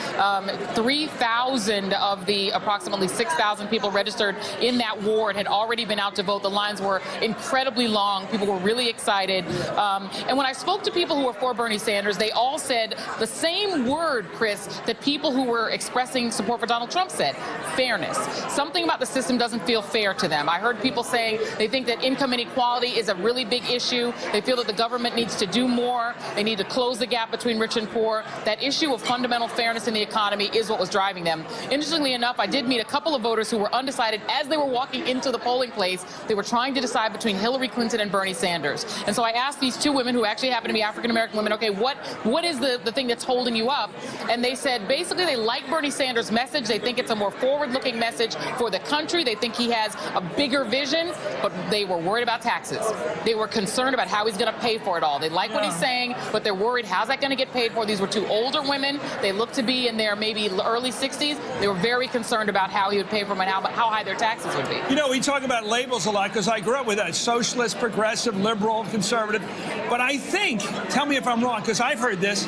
3,000 of the approximately 6,000 people registered in that ward had already been out to vote. The lines were incredibly long. People were really excited. And when I spoke to people who were for Bernie Sanders, they all said the same word, Chris, that people who were expressing support for Donald Trump said: fairness. Something about the system doesn't feel fair to them. I heard people saying they think that income inequality is a really big issue. They feel that the government needs to do more. They need to close the gap between rich and poor. That issue of fundamental fairness in the economy is what was driving them. Interestingly enough, I did meet a couple of voters who were undecided as they were walking into the polling place. They were trying to decide between Hillary Clinton and Bernie Sanders. And so I asked these two women, who actually happen to be African-American women, okay, what is the thing that's holding you up? And they said basically they like Bernie Sanders' message. They think it's a more forward-looking message for the country. They think he has a bigger vision, but they were worried about taxes. They were concerned about how he's going to pay for it all. They like what he's saying, but they're worried, how's that going to get paid for? These were two older women. They looked to be in their maybe early 60s. They were very concerned about how he would pay for them and how high their taxes would be. You know, we talk about labels a lot because I grew up with that: socialist, progressive, liberal, conservative. But I think, tell me if I'm wrong, because I've heard this,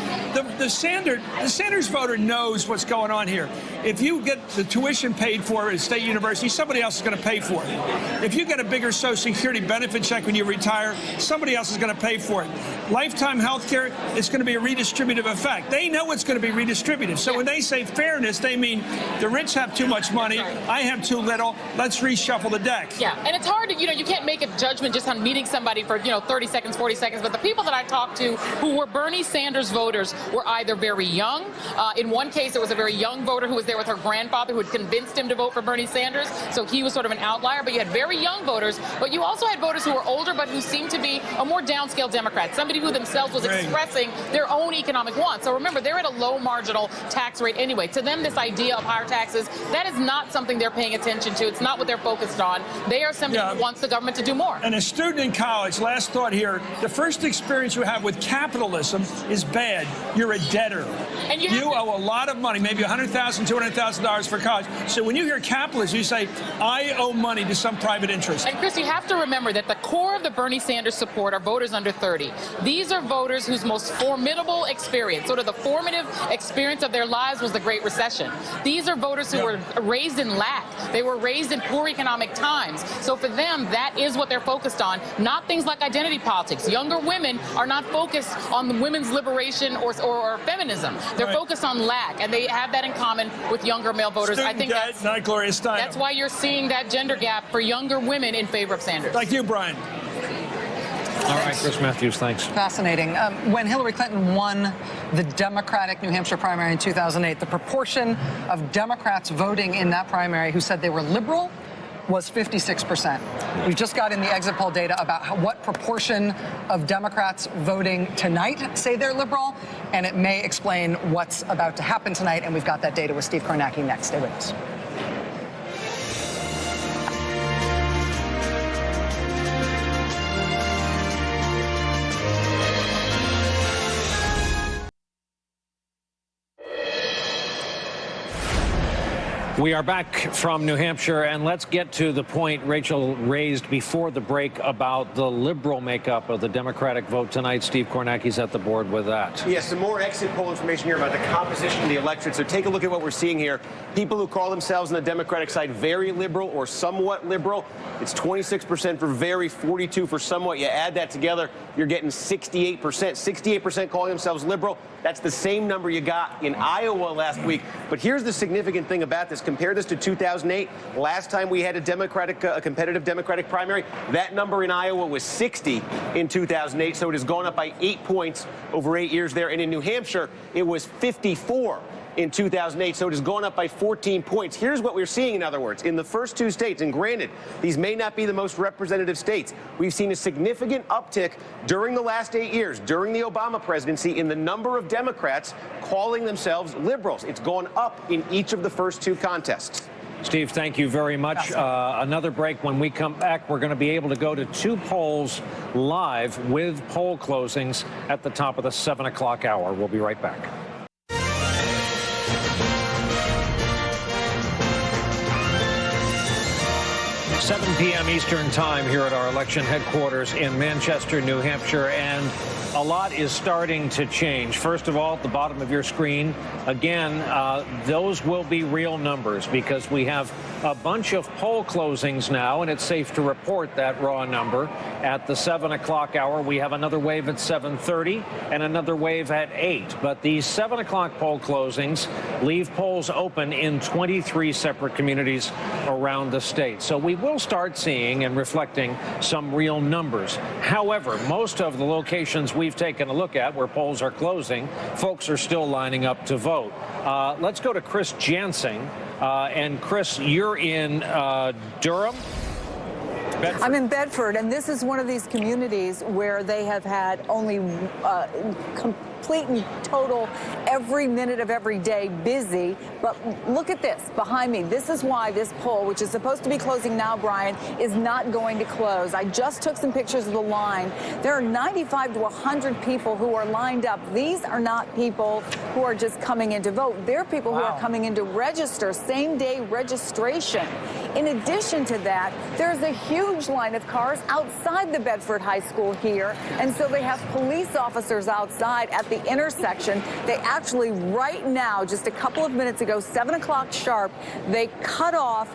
the Sanders voter knows what's going on here. If you get the tuition paid for at a state university, somebody else is going to pay for it. If you get a bigger Social Security benefit check when you retire, somebody else is going to pay for it. Lifetime health care, it's going to be a redistributive effect. They know it's going to be redistributive. So when they say fairness, they mean the rich have too much money, I have too little, let's reshuffle the deck. Yeah, and it's hard to, you can't make a judgment just on meeting somebody for, 30 seconds, 40 seconds, but the people that I talked to who were Bernie Sanders voters were either very young. In one case, it was a very young voter who was there with her grandfather who had convinced him to vote for Bernie Sanders, so he was sort of an outlier. But you had very young voters, but you also had voters who were older but who seemed to be a more downscale Democrat, somebody who themselves was expressing their own economic wants. So remember, they're at a low marginal tax rate anyway. To them, this idea of higher taxes, that is not something they're paying attention to. It's not what they're focused on. They are somebody who wants the government to do more. And a student in college, last thought here, the first experience you have with capitalism is bad. You're a debtor. And you owe a lot of money, maybe $100,000, $200,000 for college. So when you hear capitalism, you say, I owe money to some private interest. And Chris, you have to remember that the core of the Bernie Sanders support are voters under 30. These are voters whose most formidable experience, sort of the formative experience of their lives, was the Great Recession. These are voters who were raised in lack. They were raised in poor economic times. So for them, that is what they're focused on, not things like identity politics. Younger women are not focused on women's liberation or feminism. They're focused on lack, and they have that in common with younger male voters. Student I think debt, not Gloria Steinem. That's why you're seeing that gender gap for younger women in favor of Sanders. Like you, Brian. All right, Chris Matthews, thanks. Fascinating. When Hillary Clinton won the Democratic New Hampshire primary in 2008, the proportion of Democrats voting in that primary who said they were liberal was 56%. We've just got in the exit poll data about what proportion of Democrats voting tonight say they're liberal, and it may explain what's about to happen tonight, and we've got that data with Steve Kornacki next. Stay with us. We are back from New Hampshire, and let's get to the point Rachel raised before the break about the liberal makeup of the Democratic vote tonight. Steve Kornacki's at the board with that. Yes, some more exit poll information here about the composition of the electorate. So take a look at what we're seeing here. People who call themselves on the Democratic side very liberal or somewhat liberal, it's 26% for very, 42% for somewhat. You add that together, you're getting 68%. 68% calling themselves liberal. That's the same number you got in Iowa last week. But here's the significant thing about this. Compare this to 2008. Last time we had a competitive Democratic primary, that number in Iowa was 60 in 2008. So it has gone up by 8 points over 8 years there. And in New Hampshire, it was 54 in 2008. So it has gone up by 14 points. Here's what we're seeing, in other words. In the first 2 states, and granted, these may not be the most representative states, we've seen a significant uptick during the last 8 years, during the Obama presidency, in the number of Democrats calling themselves liberals. It's gone up in each of the first 2 contests. Steve, thank you very much. Another break. When we come back, we're going to be able to go to 2 polls live with poll closings at the top of the 7 o'clock hour. We'll be right back. 7 p.m. Eastern Time here at our election headquarters in Manchester, New Hampshire, and a lot is starting to change. First of all, at the bottom of your screen, again, those will be real numbers because we have a bunch of poll closings now, and it's safe to report that raw number. At the 7 o'clock hour, we have another wave at 7:30 and another wave at 8. But these 7 o'clock poll closings leave polls open in 23 separate communities around the state. So we will start seeing and reflecting some real numbers. However, most of the locations we've taken a look at where polls are closing, folks are still lining up to vote. Let's go to Chris Jansing. And Chris, you're in Durham? Bedford. I'm in Bedford, and this is one of these communities where they have had only complete and total every minute of every day busy. But look at this behind me. This is why this poll, which is supposed to be closing now, Brian, is not going to close. I just took some pictures of the line. There are 95 to 100 people who are lined up. These are not people who are just coming in to vote. They're people who are coming in to register, same-day registration. In addition to that, there's a huge line of cars outside the Bedford High School here, and so they have police officers outside at the intersection. They actually, right now, just a couple of minutes ago, 7 o'clock sharp, they cut off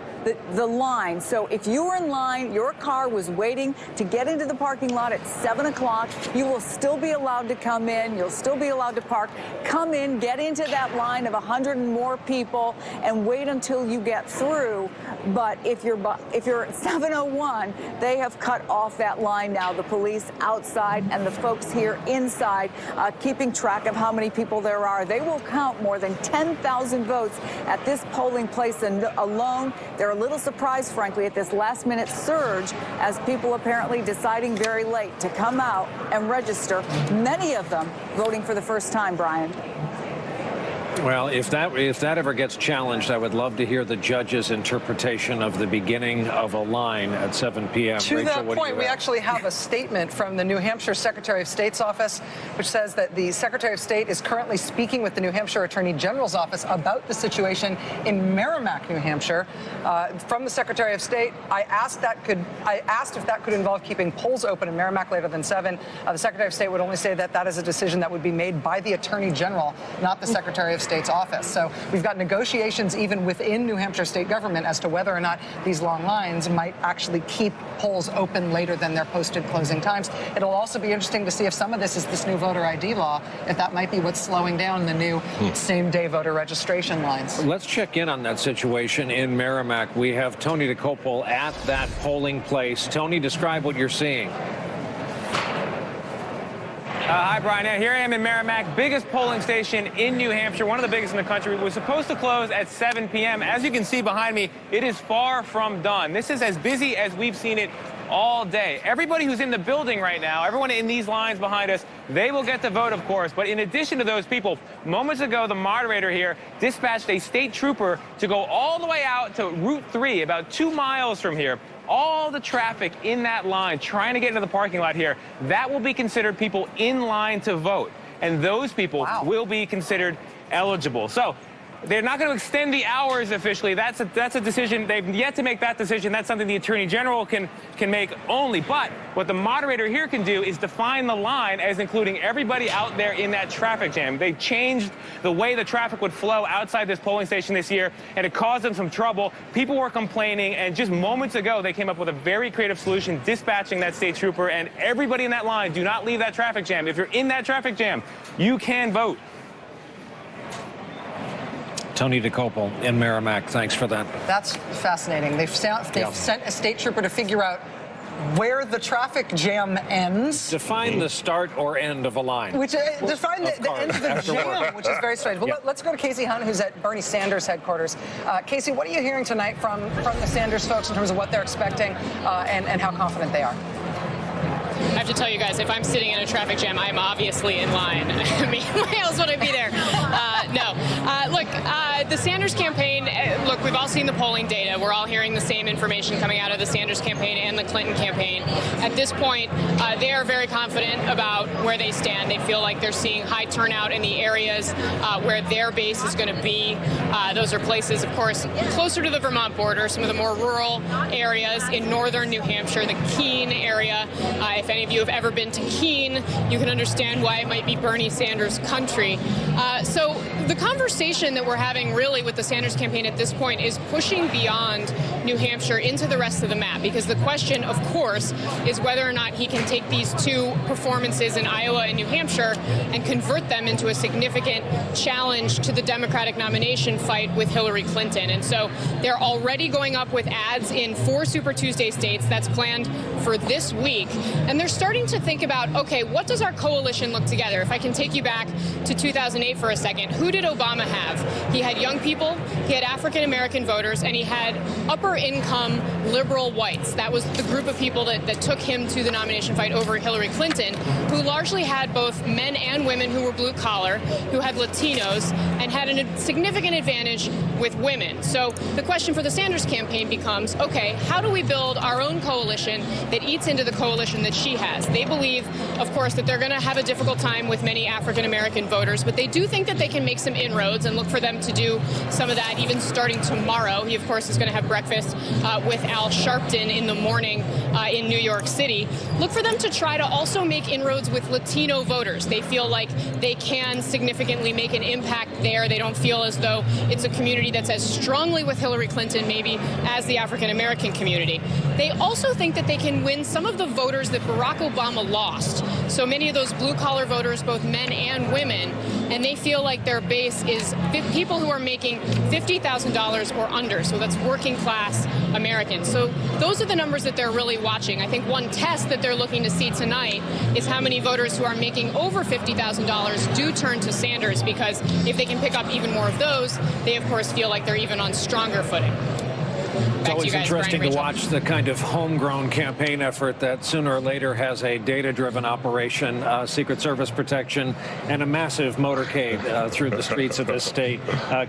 the line. So if you were in line, your car was waiting to get into the parking lot at 7 o'clock, you will still be allowed to come in. You'll still be allowed to park. Come in, get into that line of 100 and more people, and wait until you get through. But if you're at 7:01, they have cut off that line now. The police outside and the folks here inside keeping track of how many people there are. They will count more than 10,000 votes at this polling place alone. They're a little surprised, frankly, at this last-minute surge as people apparently deciding very late to come out and register, many of them voting for the first time, Brian. Well, if that ever gets challenged, I would love to hear the judge's interpretation of the beginning of a line at 7 p.m. To Rachel, that point, we actually have a statement from the New Hampshire Secretary of State's office, which says that the Secretary of State is currently speaking with the New Hampshire Attorney General's office about the situation in Merrimack, New Hampshire. From the Secretary of State, I asked if that could involve keeping polls open in Merrimack later than 7. The Secretary of State would only say that that is a decision that would be made by the Attorney General, not the Secretary of State's office. So we've got negotiations even within New Hampshire state government as to whether or not these long lines might actually keep polls open later than their posted closing times. It'll also be interesting to see if some of this is this new voter ID law, if that might be what's slowing down the new same-day voter registration lines. Let's check in on that situation in Merrimack. We have Tony DeCopel at that polling place. Tony, describe what you're seeing. Hi, Brian. Now, here I am in Merrimack, biggest polling station in New Hampshire, one of the biggest in the country. It was supposed to close at 7 p.m. As you can see behind me, it is far from done. This is as busy as we've seen it all day. Everybody who's in the building right now, everyone in these lines behind us, they will get to vote, of course. But in addition to those people, moments ago, the moderator here dispatched a state trooper to go all the way out to Route 3, about 2 miles from here. All the traffic in that line trying to get into the parking lot here, that will be considered people in line to vote. And those people will be considered eligible. So they're not going to extend the hours officially. That's a decision. They've yet to make that decision. That's something the Attorney General can make only. But what the moderator here can do is define the line as including everybody out there in that traffic jam. They changed the way the traffic would flow outside this polling station this year, and it caused them some trouble. People were complaining, and just moments ago, they came up with a very creative solution, dispatching that state trooper, and everybody in that line, do not leave that traffic jam. If you're in that traffic jam, you can vote. Tony DeCopel in Merrimack. Thanks for that. That's fascinating. They've sent a state trooper to figure out where the traffic jam ends. Define the start or end of a line. Which define the end of the jam, which is very strange. Well, let's go to Casey Hunt, who's at Bernie Sanders headquarters. Casey, what are you hearing tonight from the Sanders folks in terms of what they're expecting and how confident they are? I have to tell you guys, if I'm sitting in a traffic jam, I'm obviously in line. I mean, why else would I be there? Look, the Sanders campaign, look, we've all seen the polling data. We're all hearing the same information coming out of the Sanders campaign and the Clinton campaign. At this point, they are very confident about where they stand. They feel like they're seeing high turnout in the areas where their base is going to be. Those are places, of course, closer to the Vermont border, some of the more rural areas in northern New Hampshire, the Keene area. If any of you have ever been to Keene, you can understand why it might be Bernie Sanders country. So the conversation that we're having really with the Sanders campaign at this point is pushing beyond New Hampshire into the rest of the map, because the question, of course, is whether or not he can take these two performances in Iowa and New Hampshire and convert them into a significant challenge to the Democratic nomination fight with Hillary Clinton. And so they're already going up with ads in 4 Super Tuesday states. That's planned for this week. And they're starting to think about, okay, what does our coalition look together? If I can take you back to 2008 for a second, who did Obama have? He had young people, he had African-American voters, and he had upper-income liberal whites. That was the group of people that took him to the nomination fight over Hillary Clinton, who largely had both men and women who were blue-collar, who had Latinos, and had a significant advantage with women. So the question for the Sanders campaign becomes, okay, how do we build our own coalition that eats into the coalition that she has? They believe, of course, that they're going to have a difficult time with many African-American voters, but they do think that they can make some inroads and look for them to do some of that even starting tomorrow. He, of course, is going to have breakfast with Al Sharpton in the morning in New York City. Look for them to try to also make inroads with Latino voters. They feel like they can significantly make an impact there. They don't feel as though it's a community that's as strongly with Hillary Clinton maybe as the African-American community. They also think that they can win some of the voters that Barack Obama lost. So many of those blue-collar voters, both men and women, and they feel like their base is people who are making $50,000 or under. So that's working-class Americans. So those are the numbers that they're really watching. I think one test that they're looking to see tonight is how many voters who are making over $50,000 do turn to Sanders, because if they can pick up even more of those, they, of course, feel like they're even on stronger footing. It's always interesting to watch the kind of homegrown campaign effort that sooner or later has a data-driven operation, Secret Service protection, and a massive motorcade through the streets of this state.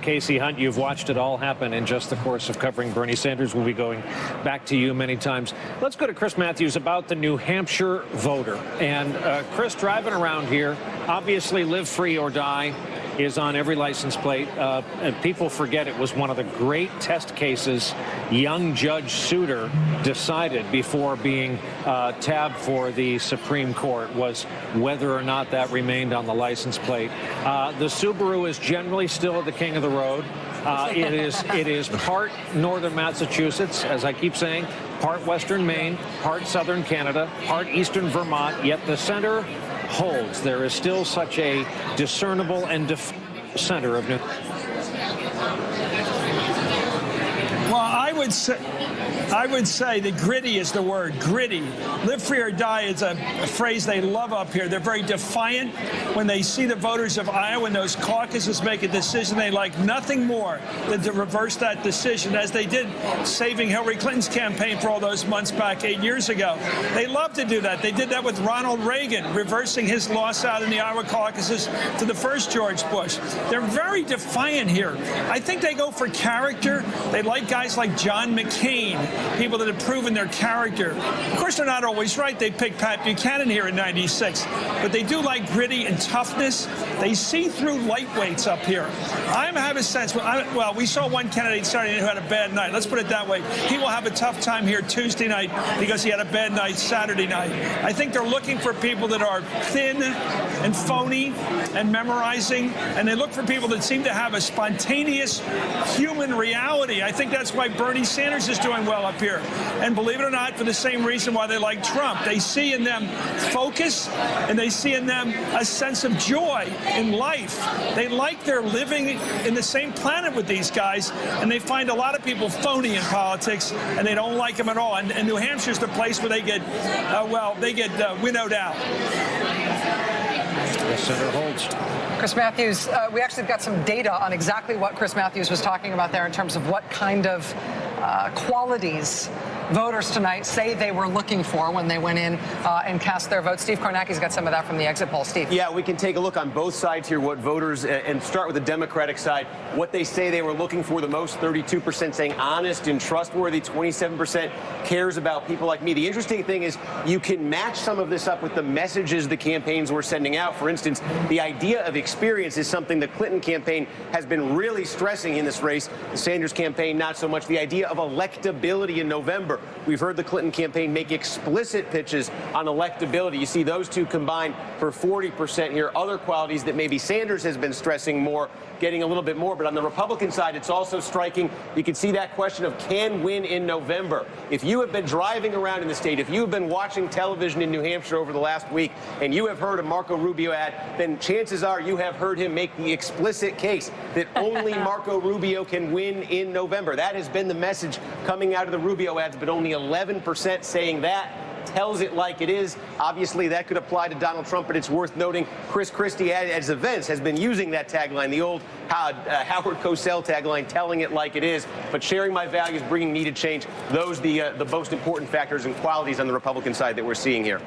Casey Hunt, you've watched it all happen in just the course of covering Bernie Sanders. We'll be going back to you many times. Let's go to Chris Matthews about the New Hampshire voter. And Chris, driving around here, obviously live free or die is on every license plate. And people forget it was one of the great test cases young Judge Souter decided before being tabbed for the Supreme Court, was whether or not that remained on the license plate. The Subaru is generally still the king of the road. It is part northern Massachusetts, as I keep saying, part western Maine, part southern Canada, part eastern Vermont, yet the center holds. There is still such a discernible and center of New. Well, I would say that gritty is the word. Gritty. Live free or die is a phrase they love up here. They're very defiant when they see the voters of Iowa and those caucuses make a decision. They like nothing more than to reverse that decision, as they did saving Hillary Clinton's campaign for all those months back 8 years ago. They love to do that. They did that with Ronald Reagan, reversing his loss out in the Iowa caucuses to the first George Bush. They're very defiant here. I think they go for character. They like guys like John McCain, people that have proven their character. Of course, they're not always right. They picked Pat Buchanan here in '96, but they do like gritty and toughness. They see through lightweights up here. I have a sense, well, we saw one candidate Saturday night who had a bad night. Let's put it that way. He will have a tough time here Tuesday night because he had a bad night Saturday night. I think they're looking for people that are thin, and phony and memorizing, and they look for people that seem to have a spontaneous human reality. I think that's why Bernie Sanders is doing well up here. And believe it or not, for the same reason why they like Trump. They see in them focus, and they see in them a sense of joy in life. They like they're living in the same planet with these guys, and they find a lot of people phony in politics, and they don't like them at all. And New Hampshire's the place where they get, winnowed out. The Senator holds. Chris Matthews, we actually got some data on exactly what Chris Matthews was talking about there in terms of what kind of qualities voters tonight say they were looking for when they went in and cast their vote. Steve Kornacki's got some of that from the exit poll. Steve. Yeah, we can take a look on both sides here, what voters, and start with the Democratic side, what they say they were looking for the most. 32% saying honest and trustworthy, 27% cares about people like me. The interesting thing is you can match some of this up with the messages the campaigns were sending out. For instance, the idea of experience is something the Clinton campaign has been really stressing in this race. The Sanders campaign, not so much. The idea of electability in November. We've heard the Clinton campaign make explicit pitches on electability. You see those two combined for 40% here. Other qualities that maybe Sanders has been stressing more, getting a little bit more. But on the Republican side, it's also striking. You can see that question of can win in November. If you have been driving around in the state, if you have been watching television in New Hampshire over the last week, and you have heard a Marco Rubio ad, then chances are you have heard him make the explicit case that only Marco Rubio can win in November. That has been the message coming out of the Rubio ads, but only 11% saying that. Tells it like it is. Obviously, that could apply to Donald Trump, but it's worth noting Chris Christie at his events has been using that tagline, the old Howard Cosell tagline, telling it like it is. But sharing my values, bringing needed change, those the most important factors and qualities on the Republican side that we're seeing here.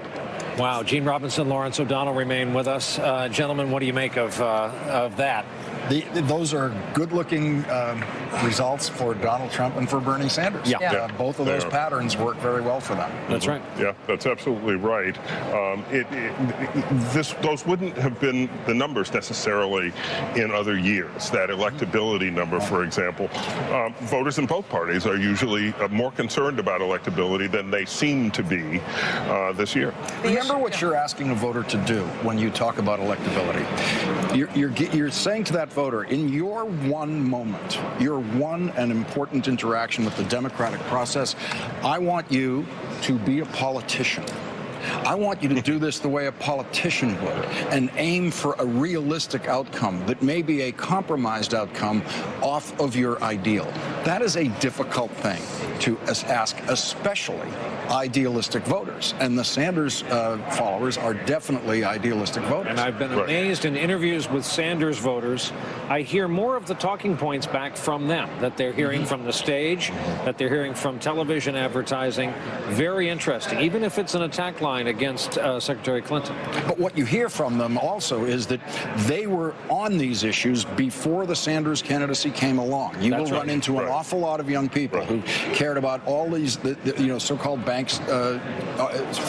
Wow. Gene Robinson, Lawrence O'Donnell remain with us. Gentlemen, what do you make of that? Those are good-looking results for Donald Trump and for Bernie Sanders. Yeah. Both of those patterns work very well for them. That's right. Yeah, that's absolutely right. Those wouldn't have been the numbers necessarily in other years. That electability number, for example, voters in both parties are usually more concerned about electability than they seem to be this year. Remember what you're asking a voter to do when you talk about electability. You're saying to that voter, in your one moment, your one and important interaction with the democratic process, I want you to be a politician. I want you to do this the way a politician would and aim for a realistic outcome that may be a compromised outcome off of your ideal. That is a difficult thing to ask, especially idealistic voters. And the Sanders followers are definitely idealistic voters. And I've been amazed in interviews with Sanders voters. I hear more of the talking points back from them, that they're hearing from the stage, that they're hearing from television advertising. Very interesting, even if it's an attack line against Secretary Clinton. But what you hear from them also is that they were on these issues before the Sanders candidacy came along. You will run into an awful lot of young people who cared about all these, so-called banks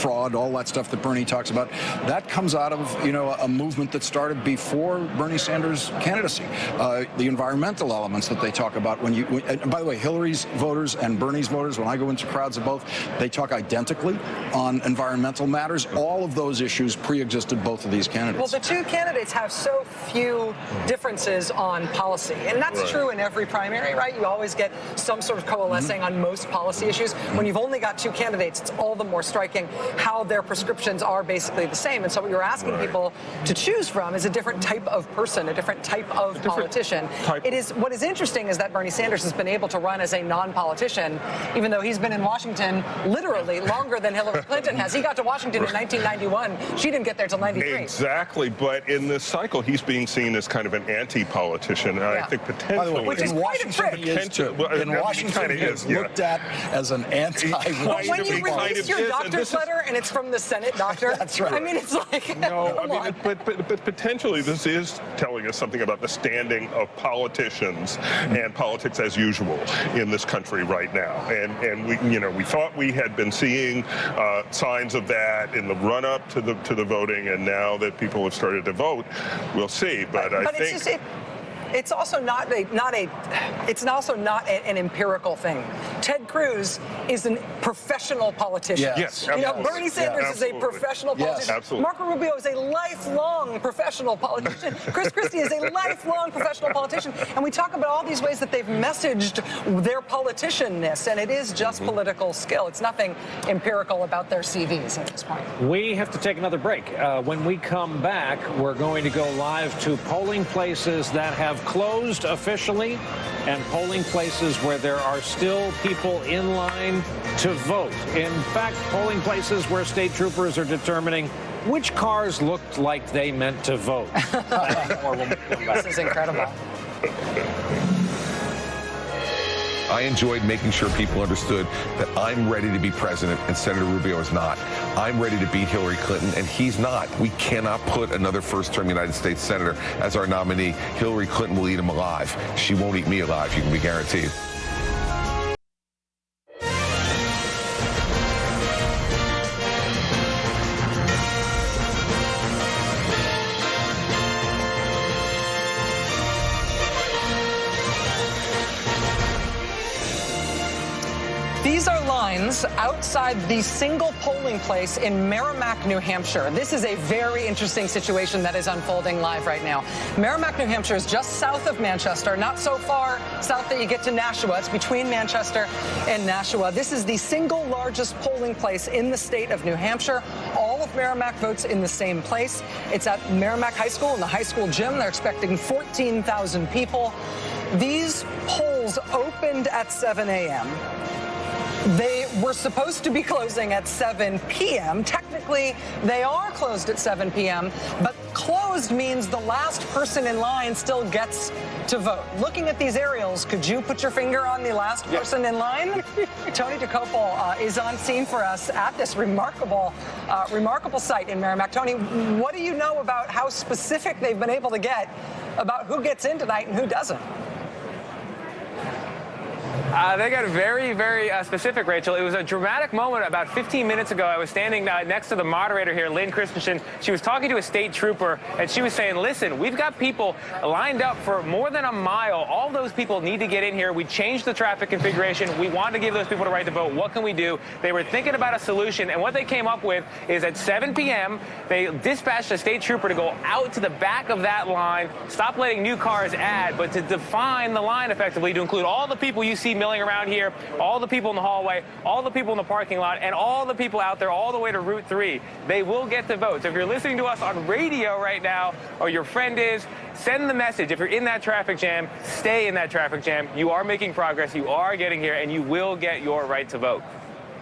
fraud, all that stuff that Bernie talks about. That comes out of, a movement that started before Bernie Sanders' candidacy. The environmental elements that they talk about and by the way, Hillary's voters and Bernie's voters, when I go into crowds of both, they talk identically on environmental matters. All of those issues pre-existed both of these candidates. Well, the two candidates have so few differences on policy, and that's true in every primary, right? You always get some sort of coalescing on most policy issues. When you've only got two candidates, it's all the more striking how their prescriptions are basically the same. And so what you're asking people to choose from is a different type of person, a different type of politician. What is interesting is that Bernie Sanders has been able to run as a non-politician, even though he's been in Washington literally longer than Hillary Clinton has. He got to Washington in 1991. She didn't get there till 93. Exactly. But in this cycle, he's being seen as kind of an anti-politician. I think potentially. By the way, in Washington, he is too. In Washington, he is looked at as an But when you release your doctor's letter and it's from the Senate doctor, that's right. I mean, it's like, but potentially this is telling us something about the standing of politicians and politics as usual in this country right now. And we thought we had been seeing signs of that in the run-up to the voting, and now that people have started to vote, we'll see. But I think. It's also not an empirical thing Ted Cruz is a professional politician. Yes, You know, absolutely. Bernie Sanders Yeah, is a absolutely. professional Yes, politician. absolutely. Marco Rubio is a lifelong professional politician. Chris Christie is a lifelong professional politician. And we talk about all these ways that they've messaged their politician-ness, and it is just political skill. It's nothing empirical about their CVs at this point. We have to take another break. When we come back, we're going to go live to polling places that have closed officially and polling places where there are still people in line to vote. In fact, polling places where state troopers are determining which cars looked like they meant to vote. This is incredible. I enjoyed making sure people understood that I'm ready to be president and Senator Rubio is not. I'm ready to beat Hillary Clinton and he's not. We cannot put another first-term United States senator as our nominee. Hillary Clinton will eat him alive. She won't eat me alive, you can be guaranteed. These are lines outside the single polling place in Merrimack, New Hampshire. This is a very interesting situation that is unfolding live right now. Merrimack, New Hampshire is just south of Manchester, not so far south that you get to Nashua. It's between Manchester and Nashua. This is the single largest polling place in the state of New Hampshire. All of Merrimack votes in the same place. It's at Merrimack High School in the high school gym. They're expecting 14,000 people. These polls opened at 7 a.m. They were supposed to be closing at 7 p.m. Technically, they are closed at 7 p.m., but closed means the last person in line still gets to vote. Looking at these aerials, could you put your finger on the last person in line? Tony DeCopel is on scene for us at this remarkable site in Merrimack. Tony, what do you know about how specific they've been able to get about who gets in tonight and who doesn't? They got very, very specific, Rachel. It was a dramatic moment about 15 minutes ago. I was standing next to the moderator here, Lynn Christensen. She was talking to a state trooper, and she was saying, listen, we've got people lined up for more than a mile. All those people need to get in here. We changed the traffic configuration. We want to give those people the right to vote. What can we do? They were thinking about a solution, and what they came up with is at 7 p.m., they dispatched a state trooper to go out to the back of that line, stop letting new cars add, but to define the line effectively to include all the people you see milling around here, all the people in the hallway, all the people in the parking lot, and all the people out there all the way to Route 3. They will get to vote. So if you're listening to us on radio right now, or your friend is, send the message. If you're in that traffic jam, stay in that traffic jam. You are making progress. You are getting here, and you will get your right to vote.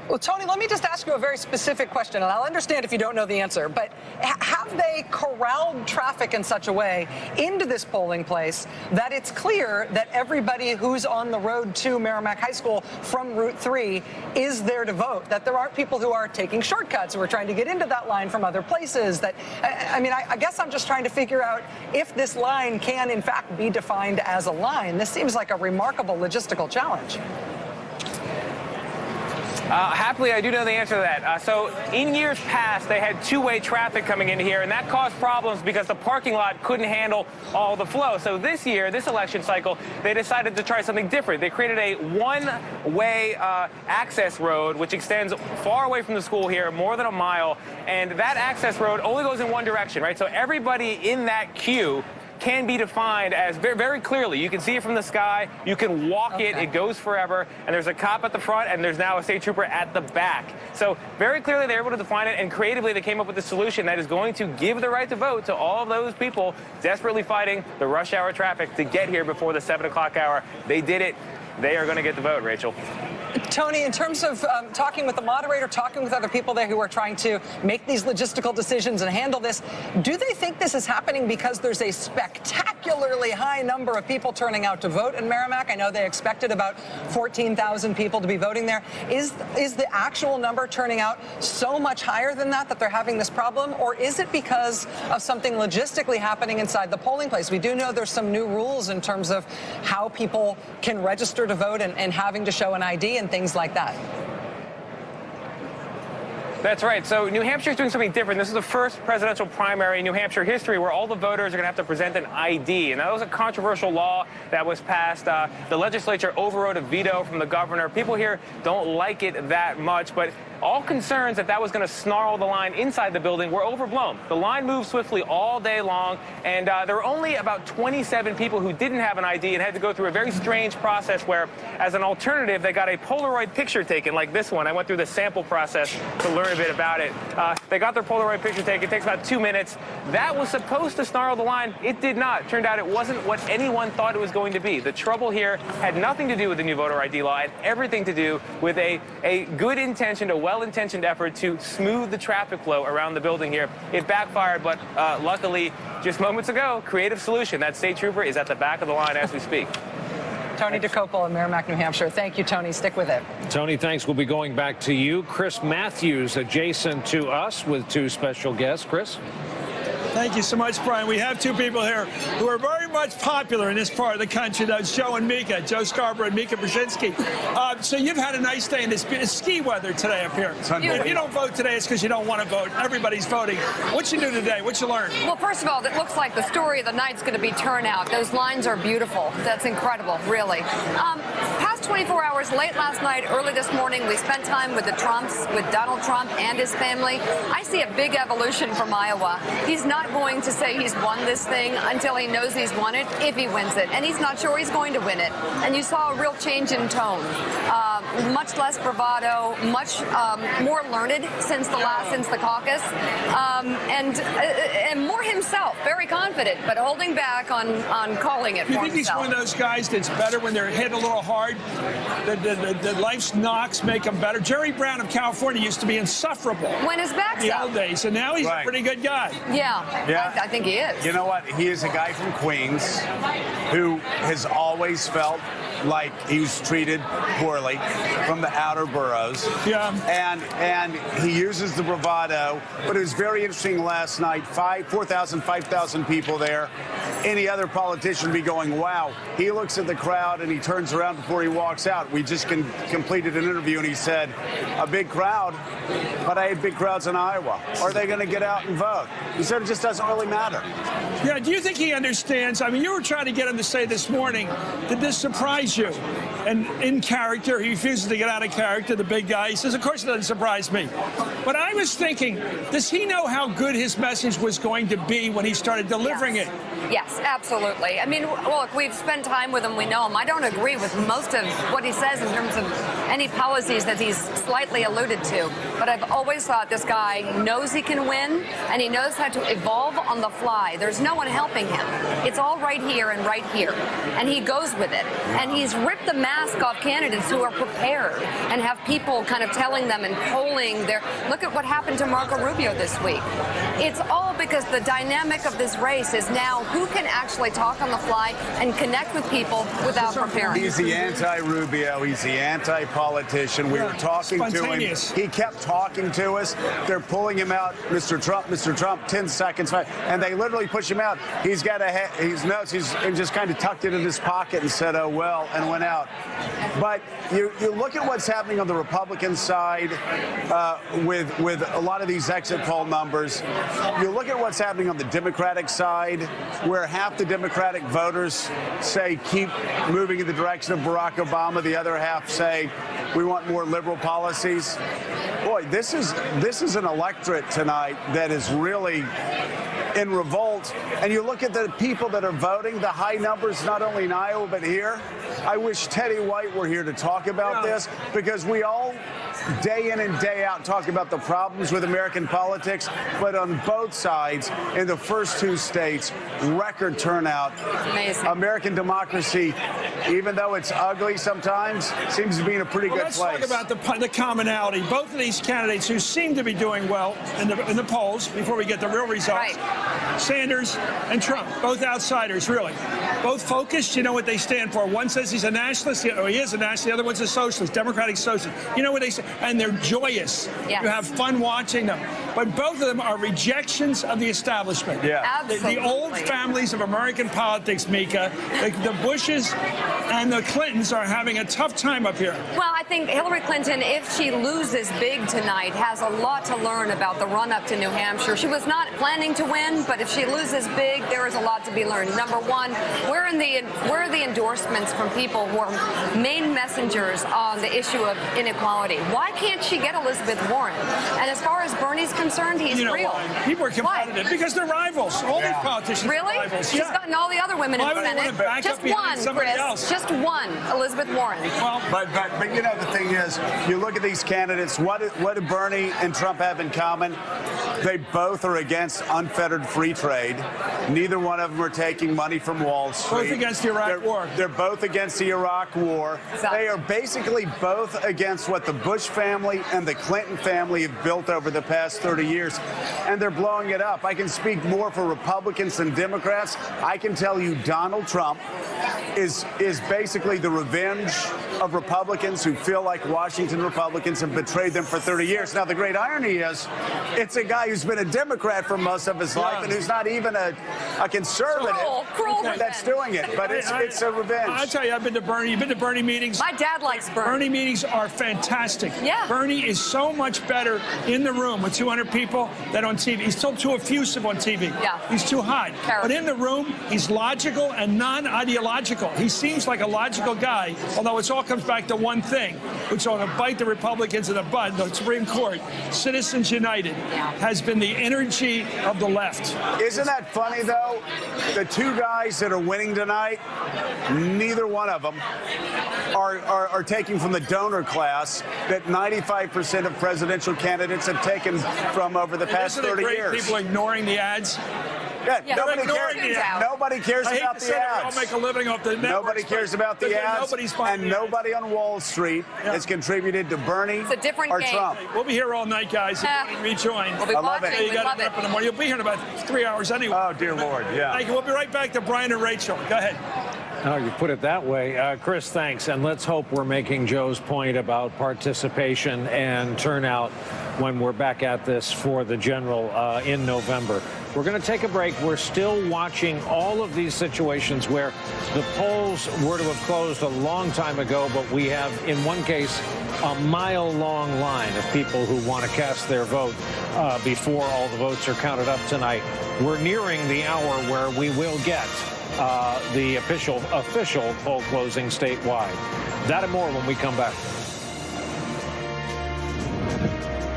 Well, Tony, let me just ask you a very specific question, and I'll understand if you don't know the answer, but have they corralled traffic in such a way into this polling place that it's clear that everybody who's on the road to Merrimack High School from Route 3 is there to vote, that there aren't people who are taking shortcuts, who are trying to get into that line from other places? That I guess I'm just trying to figure out if this line can, in fact, be defined as a line. This seems like a remarkable logistical challenge. Happily, I do know the answer to that. So in years past, they had two-way traffic coming into here, and that caused problems because the parking lot couldn't handle all the flow. So this year, this election cycle, they decided to try something different. They created a one-way access road, which extends far away from the school here, more than a mile, and that access road only goes in one direction, right? So everybody in that queue can be defined as very, very clearly. You can see it from the sky. You can walk it. It goes forever. And there's a cop at the front, and there's now a state trooper at the back. So very clearly, they're able to define it, and creatively, they came up with a solution that is going to give the right to vote to all of those people desperately fighting the rush hour traffic to get here before the 7 o'clock hour. They did it. They are going to get the vote, Rachel. Tony, in terms of talking with the moderator, talking with other people there who are trying to make these logistical decisions and handle this, do they think this is happening because there's a spectacularly high number of people turning out to vote in Merrimack? I know they expected about 14,000 people to be voting there. Is the actual number turning out so much higher than that they're having this problem? Or is it because of something logistically happening inside the polling place? We do know there's some new rules in terms of how people can register to vote and having to show an ID and things like that. That's right. So New Hampshire is doing something different. This is the first presidential primary in New Hampshire history where all the voters are going to have to present an ID. And that was a controversial law that was passed. The legislature overrode a veto from the governor. People here don't like it that much, but all concerns that was going to snarl the line inside the building were overblown. The line moved swiftly all day long, and there were only about 27 people who didn't have an ID and had to go through a very strange process where, as an alternative, they got a Polaroid picture taken like this one. I went through the sample process to learn a bit about it. They got their Polaroid picture taken. It takes about 2 minutes. That was supposed to snarl the line. It did not. Turned out it wasn't what anyone thought it was going to be. The trouble here had nothing to do with the new voter ID law. It had everything to do with a good intentioned, a well-intentioned effort to smooth the traffic flow around the building here. It backfired, but luckily, just moments ago, creative solution. That state trooper is at the back of the line as we speak. Tony DeCopel in Merrimack, New Hampshire. Thank you, Tony. Stick with it. Tony, thanks. We'll be going back to you. Chris Matthews, adjacent to us with two special guests. Chris? Thank you so much, Brian. We have two people here who are very much popular in this part of the country. That's Joe and Mika, Joe Scarborough and Mika Brzezinski. So you've had a nice day in this ski weather today up here. If you don't vote today, it's because you don't want to vote. Everybody's voting. What you do today? What you learn? Well, first of all, it looks like the story of the night's going to be turnout. Those lines are beautiful. That's incredible, really. Past 24 hours, late last night, early this morning, we spent time with the Trumps, with Donald Trump and his family. I see a big evolution from Iowa. He's not going to say he's won this thing until he knows he's won it, if he wins it. And he's not sure he's going to win it. And you saw a real change in tone. Much less bravado, much more learned since the caucus, and more himself, very confident, but holding back on calling it for himself. You think he's one of those guys that's better when they're hit a little hard? The life's knocks make him better. Jerry Brown of California used to be insufferable. When his back's the up. old days, and now he's a pretty good guy. Yeah, I think he is. You know what? He is a guy from Queens who has always felt like he was treated poorly from the outer boroughs. Yeah. And he uses the bravado. But it was very interesting last night. 4,000, 5,000 people there. Any other politician would be going, wow. He looks at the crowd and he turns around before he walks out. We just completed an interview and he said, a big crowd, but I had big crowds in Iowa. Are they going to get out and vote? He said it just doesn't really matter. Yeah, do you think he understands? I mean, you were trying to get him to say this morning, did this surprise you? And in character, he refuses to get out of character, the big guy. He says, of course it doesn't surprise me. But I was thinking, does he know how good his message was going to be when he started delivering it? Yes, absolutely. I mean, look, we've spent time with him. We know him. I don't agree with most of what he says in terms of any policies that he's slightly alluded to. But I've always thought this guy knows he can win, and he knows how to evolve on the fly. There's no one helping him. It's all right here and right here. And he goes with it. And he's ripped the mask off candidates who are prepared and have people kind of telling them and polling their... Look at what happened to Marco Rubio this week. It's all because the dynamic of this race is now who can actually talk on the fly and connect with people without preparing. He's the anti-Rubio. He's the anti-politician. We were talking to him. He kept talking to us. They're pulling him out. Mr. Trump, 10 seconds. And they literally push him out. He's got his notes. He's just kind of tucked it in his pocket and said, oh, well, and went out. But you look at what's happening on the Republican side with a lot of these exit poll numbers. You look at what's happening on the Democratic side, where half the Democratic voters say keep moving in the direction of Barack Obama. The other half say we want more liberal policies. Boy, this is an electorate tonight that is really in revolt. And you look at the people that are voting, the high numbers, not only in Iowa, but here. I wish Teddy White were here to talk about this, because we all, day in and day out, talk about the problems with American politics, but on both sides, in the first two states, record turnout. Amazing. American democracy, even though it's ugly sometimes, seems to be in a pretty good place. Let's talk about the commonality. Both of these candidates who seem to be doing well in the polls, before we get the real results, Sanders and Trump, both outsiders, really. Both focused, you know what they stand for. One says he's a nationalist, or he is a nationalist, the other one's a socialist, Democratic socialist. You know what they say? and they're joyous. Yes. You have fun watching them. But both of them are rejections of the establishment. Yeah. Absolutely. The old families of American politics, Mika, the Bushes and the Clintons are having a tough time up here. Well, I think Hillary Clinton, if she loses big tonight, has a lot to learn about the run-up to New Hampshire. She was not planning to win, but if she loses big, there is a lot to be learned. Number one, where are the endorsements from people who are main messengers on the issue of inequality? Why can't she get Elizabeth Warren? And as far as Bernie's concerned, he's real. Why? People are competitive because they're rivals. All these politicians Really? are rivals. She's gotten all the other women in the Senate. Just one, Chris. Just one, Elizabeth Warren. Well, but you know, the thing is, you look at these candidates, what do Bernie and Trump have in common? They both are against unfettered free trade. Neither one of them are taking money from Wall Street. Both against the Iraq War. They're both against the Iraq War. Exactly. They are basically both against what the Bush family and the Clinton family have built over the past 30 years, and they're blowing it up. I can speak more for Republicans than Democrats. I can tell you Donald Trump is basically the revenge of Republicans who feel like Washington Republicans have betrayed them for 30 years. Now, the great irony is it's a guy who's been a Democrat for most of his life and who's not even a conservative Cruel that's doing it. But it's a revenge. I tell you, I've been to Bernie. You've been to Bernie meetings? My dad likes Bernie. Bernie meetings are fantastic. Yeah. Bernie is so much better in the room with 200 people than on TV. He's still too effusive on TV. Yeah. He's too hot. But in the room, he's logical and non-ideological. He seems like a logical guy, although it all comes back to one thing, which is going to bite the Republicans in the butt, the Supreme Court. Citizens United has been the energy of the left. Isn't that funny, though? The two guys that are winning tonight, neither one of them are taking from the donor class that 95% of presidential candidates have taken from over the past 30 years. People ignoring the ads. Yeah, nobody cares about the ads. I'll make a living off the networks, Nobody cares about the ads. And nobody on Wall Street has contributed to Bernie or Trump. We'll be here all night, guys. Rejoin. We'll be watching. We love it. You'll be here in about 3 hours anyway. Oh, dear Lord, yeah. Thank you. We'll be right back to Brian and Rachel. Go ahead. Oh, you put it that way. Chris, thanks. And let's hope we're making Joe's point about participation and turnout when we're back at this for the general in November. We're going to take a break. We're still watching all of these situations where the polls were to have closed a long time ago, but we have, in one case, a mile-long line of people who want to cast their vote before all the votes are counted up tonight. We're nearing the hour where we will get the official poll closing statewide. That and more when we come back.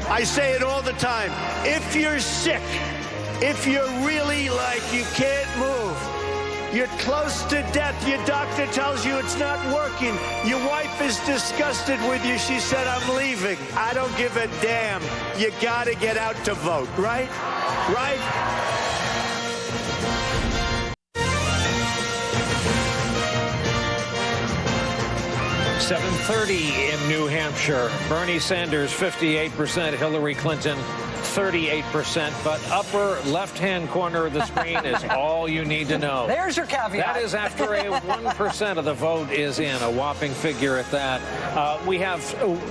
I say it all the time. If you're sick, if you're really like you can't move, you're close to death, your doctor tells you it's not working, your wife is disgusted with you, she said, I'm leaving. I don't give a damn. You gotta get out to vote, right? Right? 7:30 in New Hampshire. Bernie Sanders, 58%. Hillary Clinton, 38%. But upper left-hand corner of the screen is all you need to know. There's your caveat. That is after a 1% of the vote is in, a whopping figure at that. We have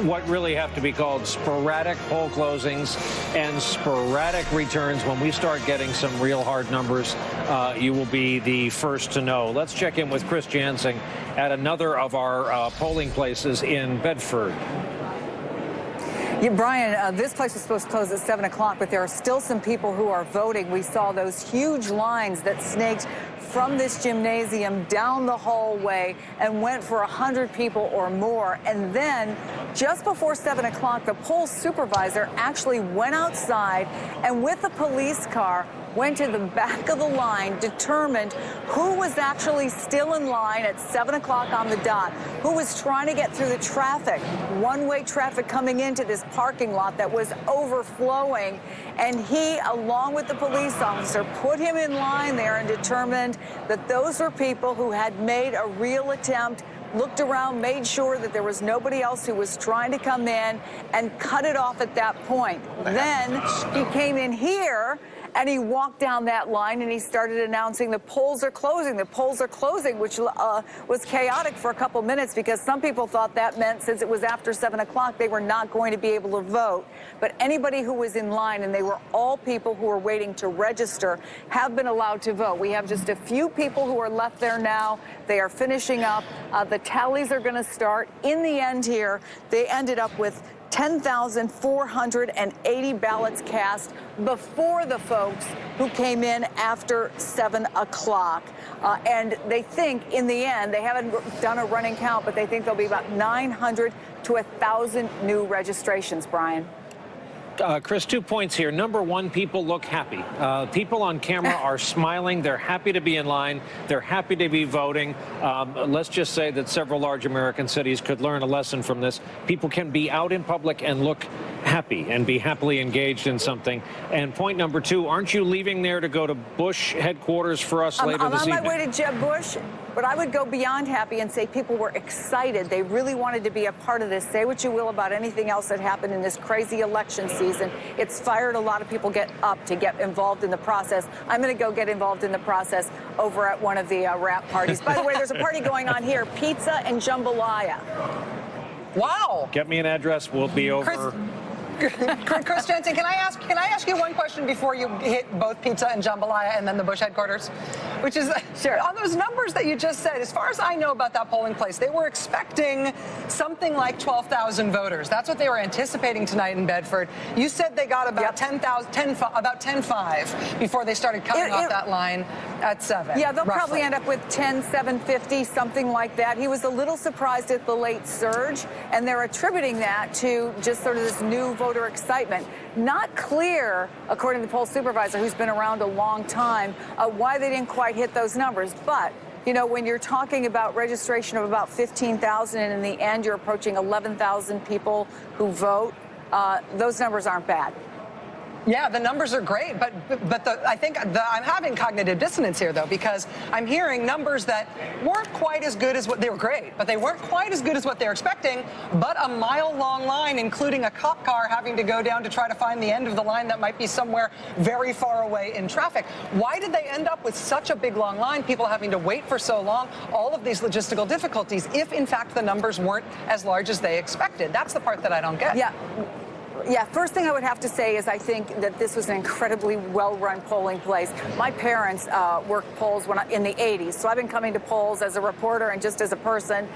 what really have to be called sporadic poll closings and sporadic returns. When we start getting some real hard numbers, you will be the first to know. Let's check in with Chris Jansing at another of our polling places in Bedford. Yeah, Brian, this place was supposed to close at 7 o'clock, but there are still some people who are voting. We saw those huge lines that snaked from this gymnasium down the hallway and went for 100 people or more. And then just before 7 o'clock, the poll supervisor actually went outside and with a police car went to the back of the line, determined who was actually still in line at 7 o'clock on the dot, who was trying to get through the traffic, one-way traffic coming into this parking lot that was overflowing. And he, along with the police officer, put him in line there and determined that those were people who had made a real attempt, looked around, made sure that there was nobody else who was trying to come in, and cut it off at that point. Then he came in here And he walked down that line and he started announcing the polls are closing, which was chaotic for a couple minutes because some people thought that meant since it was after 7 o'clock, they were not going to be able to vote. But anybody who was in line, and they were all people who were waiting to register, have been allowed to vote. We have just a few people who are left there now. They are finishing up. The tallies are going to start. In the end here, they ended up with 10,480 ballots cast before the folks who came in after 7 o'clock. And they think in the end, they haven't done a running count, but they think there'll be about 900 to 1,000 new registrations, Brian. Chris, 2 points here. Number one, people look happy. People on camera are smiling. They're happy to be in line. They're happy to be voting. Let's just say that several large American cities could learn a lesson from this. People can be out in public and look happy and be happily engaged in something. And point number two, aren't you leaving there to go to Bush headquarters for us later this evening? I'm on my way to Jeb Bush, but I would go beyond happy and say people were excited. They really wanted to be a part of this. Say what you will about anything else that happened in this crazy election season. It's fired a lot of people get up to get involved in the process. I'm going to go get involved in the process over at one of the wrap parties. By the way, there's a party going on here, pizza and jambalaya. Wow. Get me an address. We'll be over. Chris Jensen, can I ask you one question before you hit both pizza and jambalaya and then the Bush headquarters? Which is, sure, on those numbers that you just said, as far as I know about that polling place, they were expecting something like 12,000 voters. That's what they were anticipating tonight in Bedford. You said they got about 10,500 before they started cutting off that line at 7. Yeah, they'll roughly probably end up with 10,750, something like that. He was a little surprised at the late surge, and they're attributing that to just sort of this new voter excitement. Not clear, according to the poll supervisor, who's been around a long time, why they didn't quite hit those numbers. But, you know, when you're talking about registration of about 15,000 and in the end you're approaching 11,000 people who vote, those numbers aren't bad. Yeah, the numbers are great, but I think I'm having cognitive dissonance here, though, because I'm hearing numbers that weren't quite as good as what they were great, but they weren't quite as good as what they're expecting, but a mile-long line, including a cop car having to go down to try to find the end of the line that might be somewhere very far away in traffic. Why did they end up with such a big, long line, people having to wait for so long, all of these logistical difficulties, if, in fact, the numbers weren't as large as they expected? That's the part that I don't get. Yeah, first thing I would have to say is I think that this was an incredibly well-run polling place. My parents worked polls in the 80s, so I've been coming to polls as a reporter and just as a person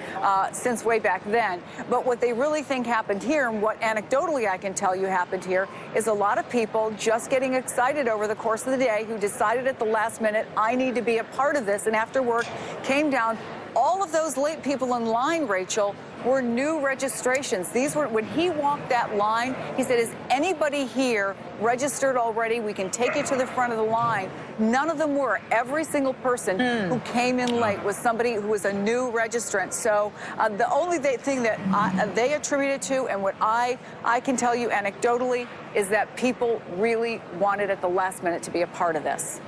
since way back then. But what they really think happened here, and what anecdotally I can tell you happened here, is a lot of people just getting excited over the course of the day who decided at the last minute, I need to be a part of this, and after work came down. All of those late people in line, Rachel, were new registrations. These were, when he walked that line, he said, is anybody here registered already? We can take you to the front of the line. None of them were. Every single person who came in late was somebody who was a new registrant. So the only thing that they attribute it to, and what I can tell you anecdotally, is that people really wanted at the last minute to be a part of this.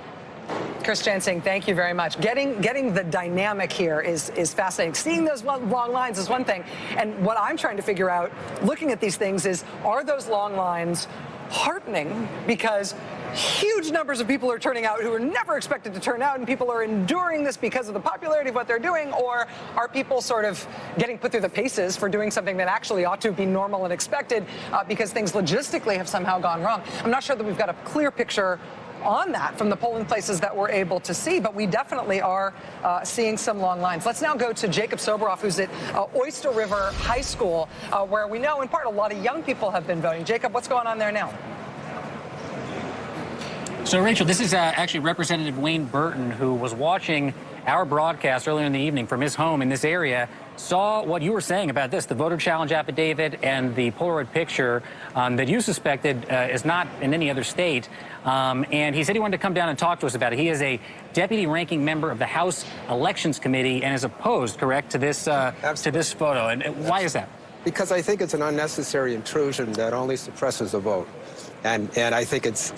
Chris Jensen, thank you very much. Getting the dynamic here is fascinating. Seeing those long lines is one thing. And what I'm trying to figure out, looking at these things, is are those long lines heartening? Because huge numbers of people are turning out who were never expected to turn out, and people are enduring this because of the popularity of what they're doing, or are people sort of getting put through the paces for doing something that actually ought to be normal and expected because things logistically have somehow gone wrong? I'm not sure that we've got a clear picture on that from the polling places that we're able to see, but we definitely are seeing some long lines. Let's now go to Jacob Soboroff, who's at Oyster River High School, where we know in part a lot of young people have been voting. Jacob, what's going on there now? So, Rachel, this is actually Representative Wayne Burton, who was watching our broadcast earlier in the evening from his home in this area, saw what you were saying about this, the voter challenge affidavit and the Polaroid picture that you suspected is not in any other state. And he said he wanted to come down and talk to us about it. He is a deputy ranking member of the House Elections Committee and is opposed, correct, to this photo. And why is that? Because I think it's an unnecessary intrusion that only suppresses the vote. And I think it's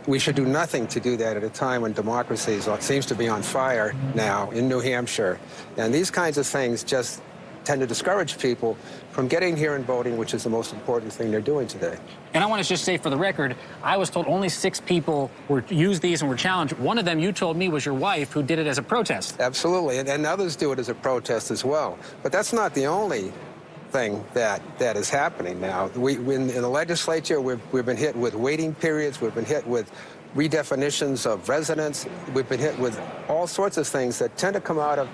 we should do nothing to do that at a time when democracy seems to be on fire now in New Hampshire. And these kinds of things just tend to discourage people from getting here and voting, which is the most important thing they're doing today. And I want to just say for the record, I was told only 6 people used these and were challenged. One of them, you told me, was your wife, who did it as a protest. Absolutely, and others do it as a protest as well. But that's not the only thing that is happening now. In the legislature, we've been hit with waiting periods. We've been hit with redefinitions of residence. We've been hit with all sorts of things that tend to come out of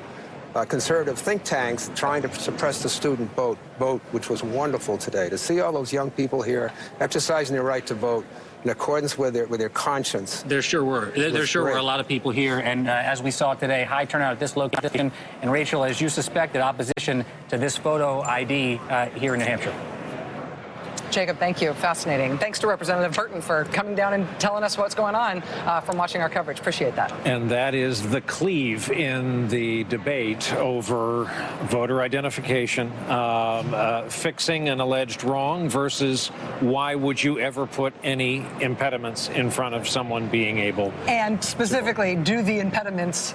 conservative think tanks trying to suppress the student vote, which was wonderful today. To see all those young people here exercising their right to vote in accordance with their conscience. There sure were. There sure were a lot of people here. And as we saw today, high turnout at this location. And Rachel, as you suspected, opposition to this photo ID here in New Hampshire. Jacob, thank you. Fascinating. Thanks to Representative Burton for coming down and telling us what's going on from watching our coverage. Appreciate that. And that is the cleave in the debate over voter identification, fixing an alleged wrong versus why would you ever put any impediments in front of someone being able. And specifically, do the impediments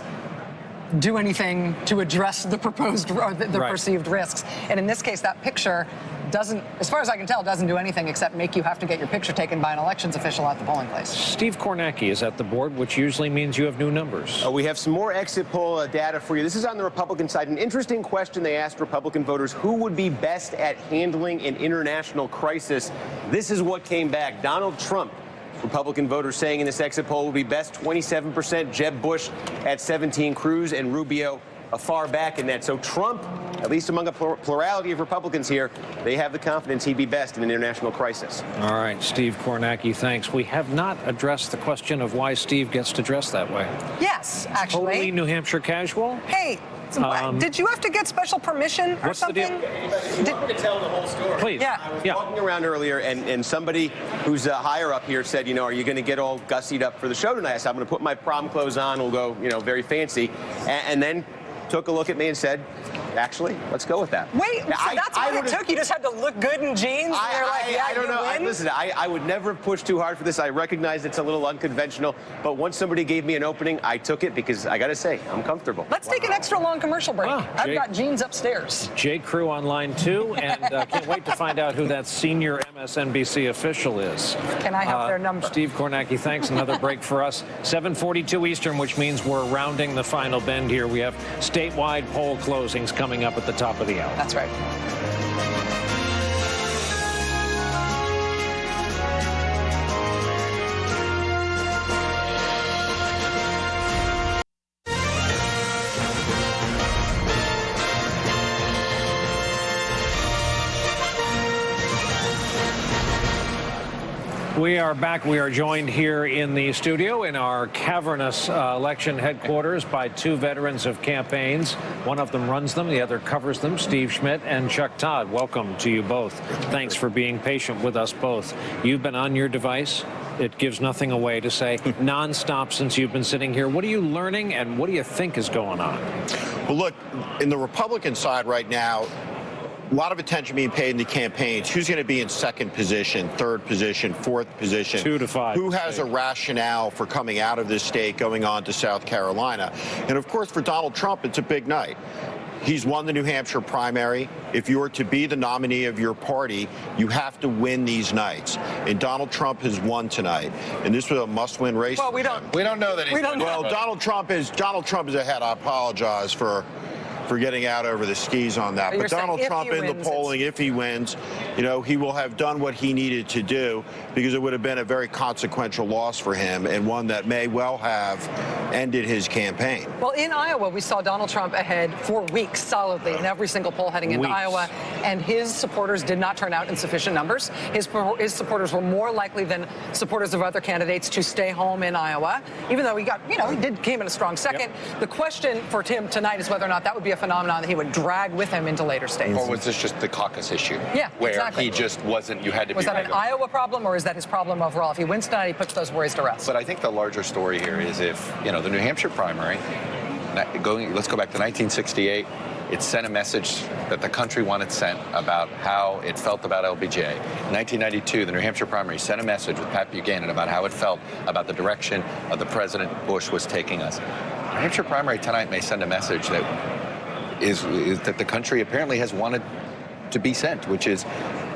do anything to address the proposed or the perceived risks? And in this case, that picture doesn't, as far as I can tell, doesn't do anything except make you have to get your picture taken by an elections official at the polling place. Steve Kornacki is at the board, which usually means you have new numbers. We have some more exit poll data for you. This is on the Republican side. An interesting question they asked Republican voters: who would be best at handling an international crisis? This is what came back. Donald Trump, Republican voters saying in this exit poll, would be best, 27%. Jeb Bush at 17%. Cruz and Rubio far back in that. So Trump, at least among a plurality of Republicans here, they have the confidence he'd be best in an international crisis. All right, Steve Kornacki, thanks. We have not addressed the question of why Steve gets to dress that way. Yes, actually. Totally New Hampshire casual? Hey, did you have to get special permission or what's something? I'm going to tell the whole story. Please. Yeah. I was walking around earlier, and somebody who's higher up here said, are you going to get all gussied up for the show tonight? I said, I'm going to put my prom clothes on. We'll go, very fancy. And then took a look at me and said, actually, let's go with that. Wait, so that's what it took? You just had to look good in jeans? I don't know. Listen, I would never push too hard for this. I recognize it's a little unconventional, but once somebody gave me an opening, I took it because I got to say, I'm comfortable. Let's take an extra long commercial break. I've got jeans upstairs. J. Crew on line 2, and can't wait to find out who that senior MSNBC official is. Can I have their number? Steve Kornacki, thanks. Another break for us. 7:42 Eastern, which means we're rounding the final bend here. We have statewide poll closings coming up at the top of the hour. That's right. We are back. We are joined here in the studio in our cavernous election headquarters by 2 veterans of campaigns. One of them runs them, the other covers them, Steve Schmidt and Chuck Todd. Welcome to you both. Thanks for being patient with us both. You've been on your device. It gives nothing away to say nonstop since you've been sitting here. What are you learning and what do you think is going on? Well, look, in the Republican side right now, a lot of attention being paid in the campaigns. Who's going to be in second position, third position, fourth position? 2 to 5. Who has a rationale for coming out of this state, going on to South Carolina? And of course, for Donald Trump, it's a big night. He's won the New Hampshire primary. If you are to be the nominee of your party, you have to win these nights. And Donald Trump has won tonight. And this was a must-win race. Well, we don't know that he's well, Donald Trump is ahead. I apologize for getting out over the skis on that. But Donald Trump in the polling, if he wins, he will have done what he needed to do, because it would have been a very consequential loss for him and one that may well have ended his campaign. Well, in Iowa, we saw Donald Trump ahead for weeks solidly in every single poll heading into Iowa, and his supporters did not turn out in sufficient numbers. His supporters were more likely than supporters of other candidates to stay home in Iowa, even though he got, came in a strong second. Yep. The question for Tim tonight is whether or not that would be a phenomenon that he would drag with him into later states. Or was this just the caucus issue? Yeah, where exactly. He just wasn't, you had to was be that an Iowa problem, or is that his problem overall? If he wins tonight, he puts those worries to rest. But I think the larger story here is if, the New Hampshire primary, let's go back to 1968, it sent a message that the country wanted sent about how it felt about LBJ. In 1992, the New Hampshire primary sent a message with Pat Buchanan about how it felt about the direction of the President Bush was taking us. The New Hampshire primary tonight may send a message that is that the country apparently has wanted to be sent, which is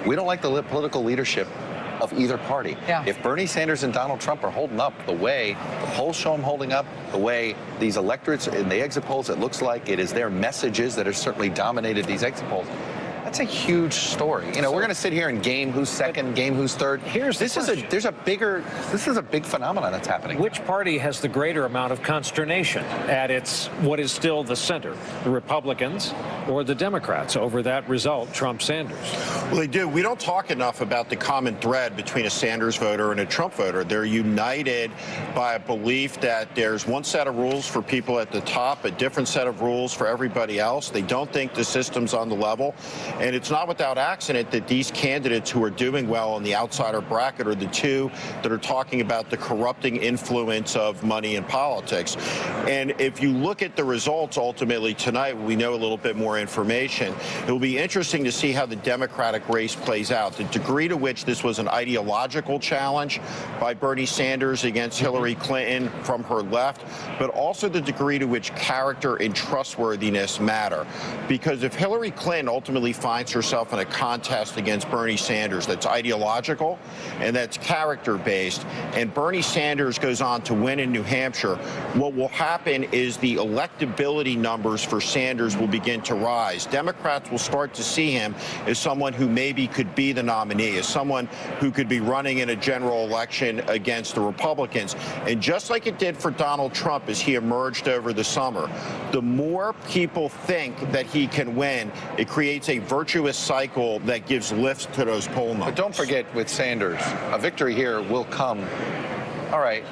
we don't like the political leadership of either party. Yeah. If Bernie Sanders and Donald Trump are holding up the way the polls show them holding up, the way these electorates in the exit polls, it looks like it is their messages that have certainly dominated these exit polls. That's a huge story. You know, we're going to sit here and game who's second, game who's third. This is a big phenomenon that's happening. Which party has the greater amount of consternation at what is still the center, the Republicans or the Democrats, over that result, Trump-Sanders? Well, they do. We don't talk enough about the common thread between a Sanders voter and a Trump voter. They're united by a belief that there's one set of rules for people at the top, a different set of rules for everybody else. They don't think the system's on the level. And it's not without accident that these candidates who are doing well in the outsider bracket are the two that are talking about the corrupting influence of money in politics. And if you look at the results ultimately tonight, we know a little bit more information. It will be interesting to see how the Democratic race plays out. The degree to which this was an ideological challenge by Bernie Sanders against Hillary Clinton from her left, but also the degree to which character and trustworthiness matter. Because if Hillary Clinton ultimately finds herself in a contest against Bernie Sanders that's ideological and that's character-based, and Bernie Sanders goes on to win in New Hampshire, what will happen is the electability numbers for Sanders will begin to rise. Democrats will start to see him as someone who maybe could be the nominee, as someone who could be running in a general election against the Republicans. And just like it did for Donald Trump as he emerged over the summer, the more people think that he can win, it creates a virtuous cycle that gives lift to those poll numbers. But don't forget, with Sanders, a victory here will come. All right,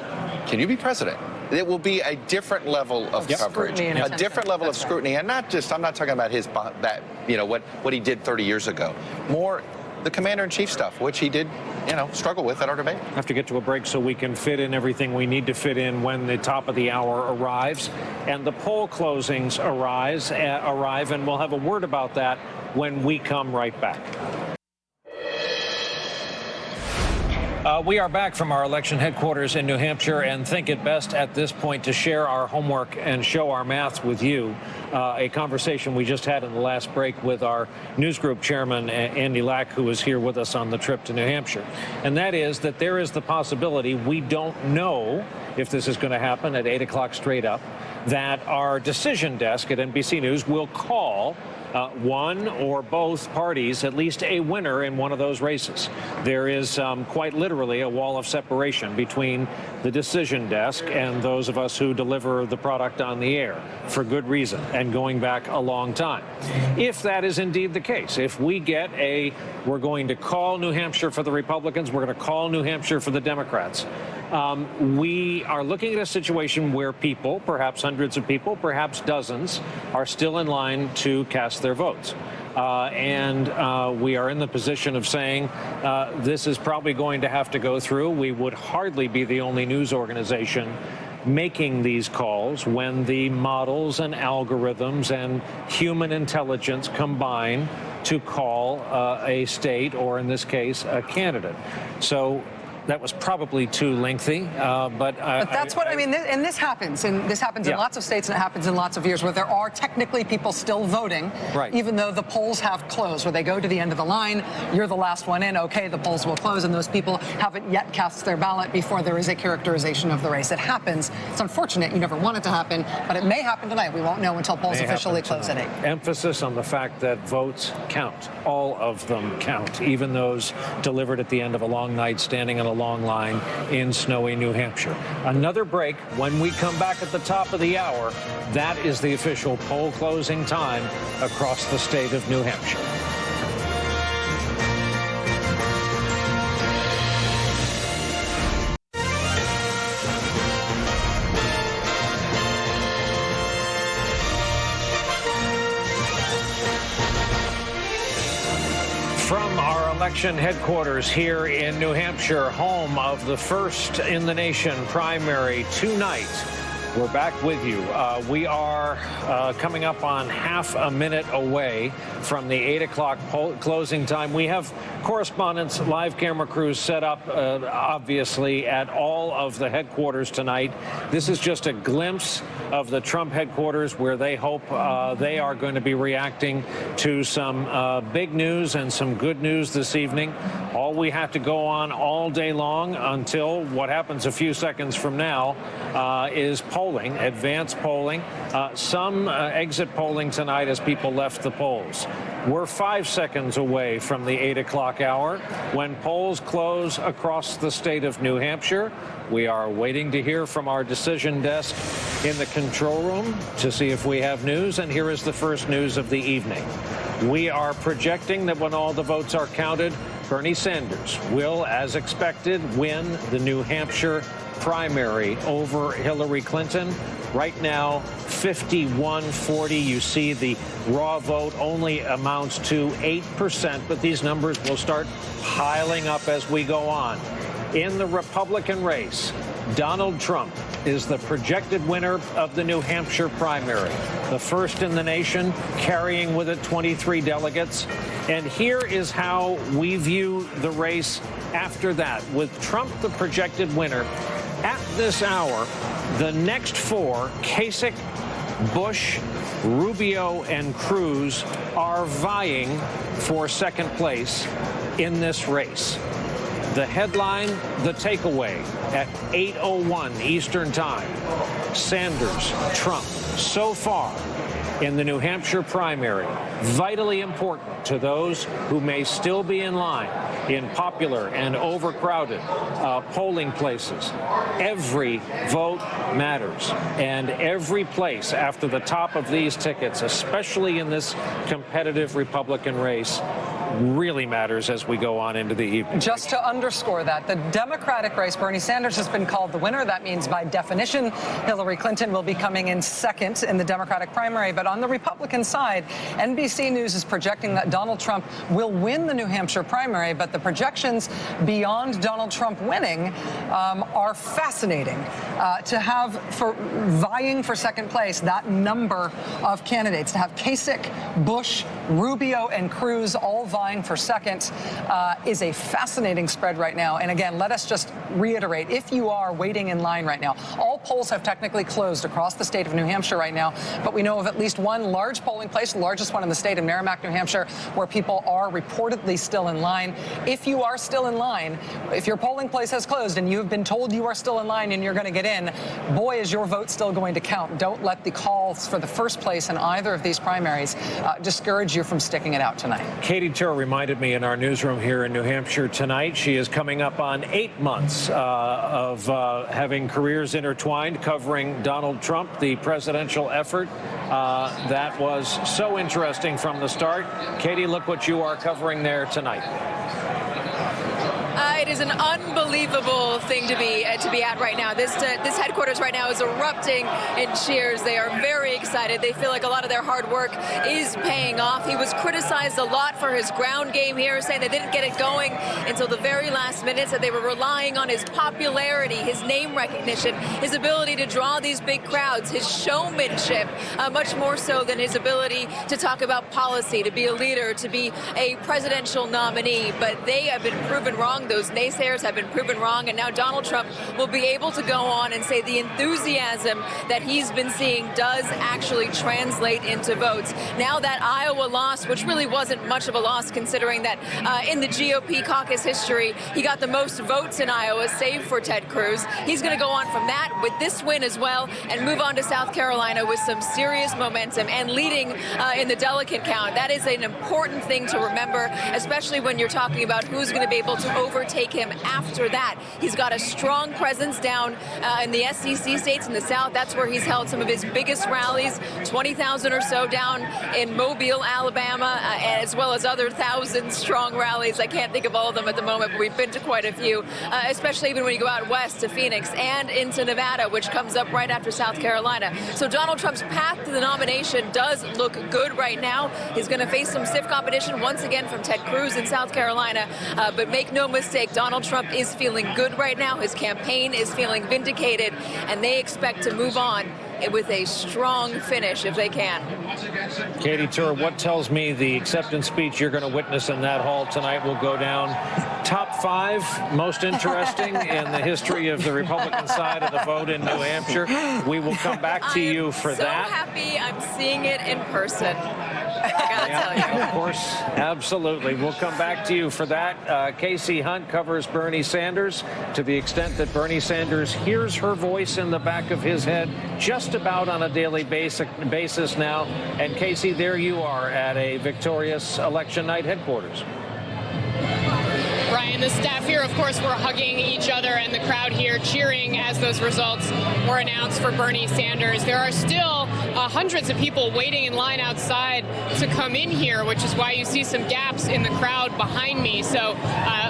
can you be president? It will be a different level of coverage, a different level of scrutiny, and not just. I'm not talking about what he did 30 years ago. More the commander-in-chief stuff, which he did, struggle with at our debate. Have to get to a break so we can fit in everything we need to fit in when the top of the hour arrives and the poll closings arrive, and we'll have a word about that when we come right back. We are back from our election headquarters in New Hampshire and think it best at this point to share our homework and show our math with you. A conversation we just had in the last break with our newsgroup chairman, Andy Lack, who was here with us on the trip to New Hampshire. And that is that there is the possibility, we don't know if this is going to happen at 8 o'clock straight up, that our decision desk at NBC News will call one or both parties at least a winner in one of those races. There is quite literally a wall of separation between the decision desk and those of us who deliver the product on the air, for good reason, and going back a long time. If that is indeed the case, if we get we're going to call New Hampshire for the Republicans, we're going to call New Hampshire for the Democrats, we are looking at a situation where people, perhaps hundreds of people, perhaps dozens, are still in line to cast their votes. And we are in the position of saying this is probably going to have to go through. We would hardly be the only news organization making these calls when the models and algorithms and human intelligence combine to call a state, or in this case, a candidate. So that was probably too lengthy, but that's what I mean. And this happens, in lots of states, and it happens in lots of years where there are technically people still voting, right, even though the polls have closed. Where they go to the end of the line, you're the last one in. Okay, the polls will close, and those people haven't yet cast their ballot before there is a characterization of the race. It happens. It's unfortunate. You never want it to happen, but it may happen tonight. We won't know until polls officially close at 8. Emphasis on the fact that votes count. All of them count, even those delivered at the end of a long night standing in a long line in snowy New Hampshire. Another break. When we come back at the top of the hour, that is the official poll closing time across the state of New Hampshire. From our election headquarters here in New Hampshire, home of the first in the nation primary tonight, we're back with you. We are coming up on half a minute away from the 8 o'clock closing time. We have correspondents, live camera crews set up, obviously, at all of the headquarters tonight. This is just a glimpse of the Trump headquarters, where they hope they are going to be reacting to some big news and some good news this evening. All we have to go on all day long until what happens a few seconds from now is polling, advanced polling, some exit polling tonight as people left the polls. We're 5 seconds away from the 8 o'clock hour when polls close across the state of New Hampshire. We are waiting to hear from our decision desk in the control room to see if we have news. And here is the first news of the evening. We are projecting that when all the votes are counted, Bernie Sanders will, as expected, win the New Hampshire primary over Hillary Clinton. Right now, 51-40. You see the raw vote only amounts to 8%, but these numbers will start piling up as we go on. In the Republican race, Donald Trump is the projected winner of the New Hampshire primary, the first in the nation, carrying with it 23 delegates. And here is how we view the race after that. With Trump the projected winner, at this hour, the next four, Kasich, Bush, Rubio, and Cruz, are vying for second place in this race. The headline, the takeaway, at 8:01 Eastern Time. Sanders, Trump, so far in the New Hampshire primary, vitally important to those who may still be in line in popular and overcrowded polling places. Every vote matters, and every place after the top of these tickets, especially in this competitive Republican race, really matters as we go on into the evening. Just to underscore that, the Democratic race, Bernie Sanders has been called the winner. That means, by definition, Hillary Clinton will be coming in second in the Democratic primary. But on the Republican side, NBC News is projecting that Donald Trump will win the New Hampshire primary, but the projections beyond Donald Trump winning are fascinating. To have, for vying for second place, that number of candidates, to have Kasich, Bush, Rubio, and Cruz all vying for second is a fascinating spread right now. And again, let us just reiterate, if you are waiting in line right now, all polls have technically closed across the state of New Hampshire right now, but we know of at least one large polling place, the largest one in the state, in Merrimack, New Hampshire, where people are reportedly still in line. If you are still in line, if your polling place has closed and you have been told you are still in line and you're going to get in, boy, is your vote still going to count. Don't let the calls for the first place in either of these primaries discourage you from sticking it out tonight. Katie Tur reminded me in our newsroom here in New Hampshire tonight, she is coming up on 8 months of having careers intertwined, covering Donald Trump, the presidential effort. That was so interesting from the start. Katie, look what you are covering there tonight. It is an unbelievable thing to be at right now. This headquarters right now is erupting in cheers. They are very excited. They feel like a lot of their hard work is paying off. He was criticized a lot for his ground game here, saying they didn't get it going until the very last minutes, that they were relying on his popularity, his name recognition, his ability to draw these big crowds, his showmanship, much more so than his ability to talk about policy, to be a leader, to be a presidential nominee. But they have been proven wrong. Those naysayers have been proven wrong, and now Donald Trump will be able to go on and say the enthusiasm that he's been seeing does actually translate into votes. Now that Iowa loss, which really wasn't much of a loss considering that in the GOP caucus history, he got the most votes in Iowa, save for Ted Cruz. He's going to go on from that with this win as well and move on to South Carolina with some serious momentum and leading in the delegate count. That is an important thing to remember, especially when you're talking about who's going to be able to overtake him after that. He's got a strong presence down in the SEC states in the South. That's where he's held some of his biggest rallies, 20,000 or so down in Mobile, Alabama, as well as other 1,000-strong rallies. I can't think of all of them at the moment, but we've been to quite a few, especially even when you go out west to Phoenix and into Nevada, which comes up right after South Carolina. So Donald Trump's path to the nomination does look good right now. He's going to face some stiff competition once again from Ted Cruz in South Carolina, but make no mistake, Donald Trump is feeling good right now. His campaign is feeling vindicated, and they expect to move on with a strong finish if they can. Katie Tur, what tells me the acceptance speech you're going to witness in that hall tonight will go down top 5 most interesting in the history of the Republican side of the vote in New Hampshire? We will come back to you for that. I'm so happy I'm seeing it in person. I gotta tell you. Of course, absolutely. We'll come back to you for that. Casey Hunt covers Bernie Sanders to the extent that Bernie Sanders hears her voice in the back of his head just about on a daily basis now. And Casey, there you are at a victorious election night headquarters. Brian, the staff here, of course, were hugging each other, and the crowd here cheering as those results were announced for Bernie Sanders. There are still hundreds of people waiting in line outside to come in here, which is why you see some gaps in the crowd behind me. So,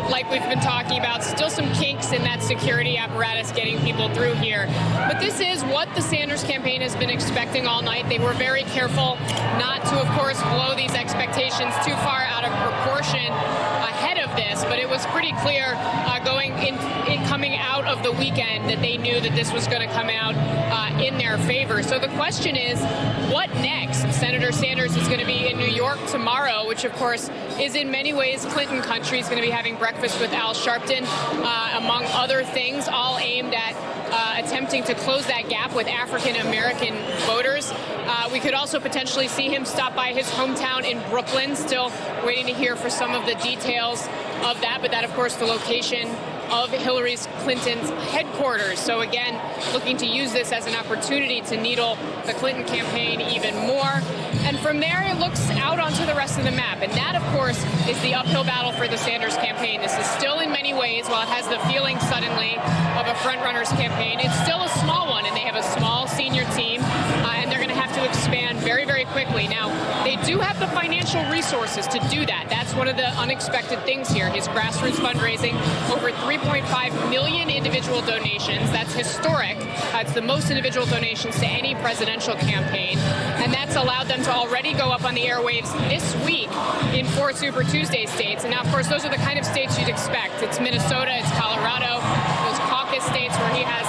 like we've been talking about, still some kinks in that security apparatus getting people through here. But this is what the Sanders campaign has been expecting all night. They were very careful not to, of course, blow these expectations too far out of proportion ahead of this, but it was pretty clear coming out of the weekend that they knew that this was going to come out in their favor. So the question is, what next? Senator Sanders is going to be in New York tomorrow, which of course is in many ways Clinton country. He's going to be having breakfast with Al Sharpton, among other things, all aimed at attempting to close that gap with African-American voters. We could also potentially see him stop by his hometown in Brooklyn, still waiting to hear for some of the details of that, but that, of course, the location of Hillary Clinton's headquarters. So again, looking to use this as an opportunity to needle the Clinton campaign even more. And from there, it looks out onto the rest of the map. And that, of course, is the uphill battle for the Sanders campaign. This is still in many ways, while it has the feeling suddenly of a frontrunner's campaign, it's still a small one, and they have a small senior team, and they're going to have to expand very, very quickly. Now, they do have the financial resources to do that. That's one of the unexpected things here. His grassroots fundraising, over 3.5 million individual donations. That's historic. It's the most individual donations to any presidential campaign. And that's allowed them to already go up on the airwaves this week in 4 Super Tuesday states. And now, of course, those are the kind of states you'd expect. It's Minnesota, it's Colorado, those caucus states where he has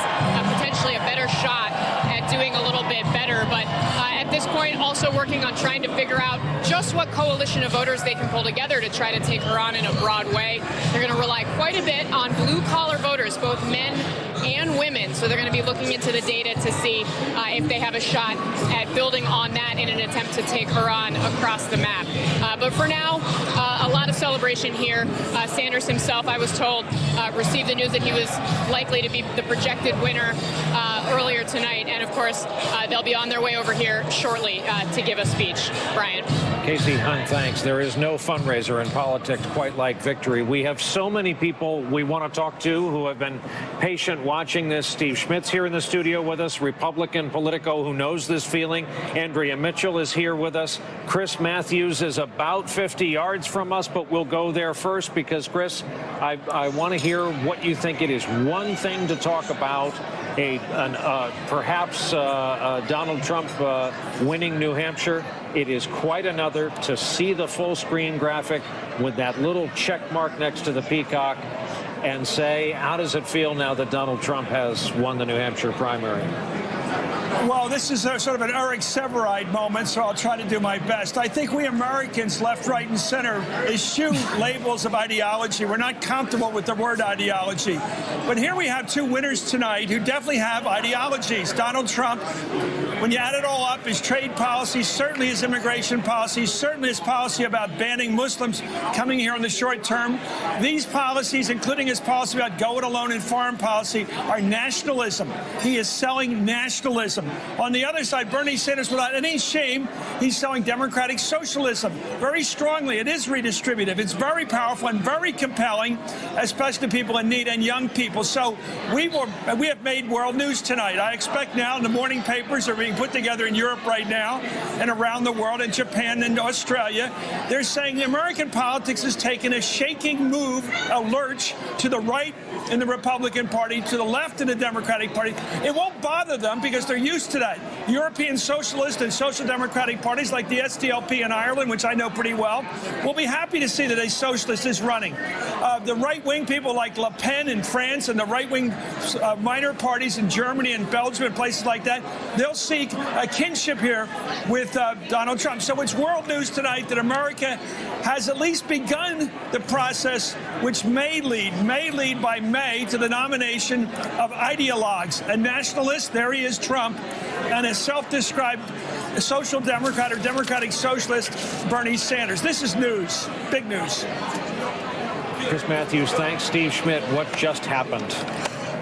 potentially a better shot at doing a little bit better. But at this point, also working on trying to figure out just what coalition of voters they can pull together to try to take her on in a broad way. They're going to rely quite a bit on blue-collar voters, both men and women. So they're going to be looking into the data to see if they have a shot at building on that in an attempt to take her on across the map. But for now, a lot of celebration here. Sanders himself, I was told, received the news that he was likely to be the projected winner earlier tonight. And of course, they'll be on their way over here shortly to give a speech. Brian. Casey Hunt, thanks. There is no fundraiser in politics quite like victory. We have so many people we want to talk to who have been patient watching this. Steve Schmidt's here in the studio with us, Republican Politico who knows this feeling. Andrea Mitchell is here with us. Chris Matthews is about 50 yards from us, but we'll go there first because, Chris, I want to hear what you think it is. One thing to talk about, perhaps Donald Trump winning New Hampshire. It is quite another to see the full screen graphic with that little check mark next to the peacock and say, how does it feel now that Donald Trump has won the New Hampshire primary? Well, this is sort of an Eric Severide moment, so I'll try to do my best. I think we Americans, left, right, and center, eschew labels of ideology. We're not comfortable with the word ideology. But here we have 2 winners tonight who definitely have ideologies. Donald Trump, when you add it all up, his trade policy, certainly his immigration policy, certainly his policy about banning Muslims coming here in the short term. These policies, including his policy about go it alone in foreign policy, are nationalism. He is selling nationalism. On the other side, Bernie Sanders, without any shame, he's selling democratic socialism very strongly. It is redistributive. It's very powerful and very compelling, especially to people in need and young people. So we have made world news tonight. I expect now the morning papers are being put together in Europe right now and around the world, in Japan and Australia. They're saying American politics has taken a shaking move, a lurch to the right in the Republican Party, to the left in the Democratic Party. It won't bother them because they're used to that. European socialist and social democratic parties like the SDLP in Ireland, which I know pretty well, will be happy to see that a socialist is running. The right-wing people like Le Pen in France and the right-wing minor parties in Germany and Belgium and places like that, they'll seek a kinship here with Donald Trump. So it's world news tonight that America has at least begun the process, which may lead by May to the nomination of ideologues, a nationalist, there he is, Trump, and a self-described social democrat or democratic socialist, Bernie Sanders. This is news, big news. Chris Matthews, thanks. Steve Schmidt, what just happened?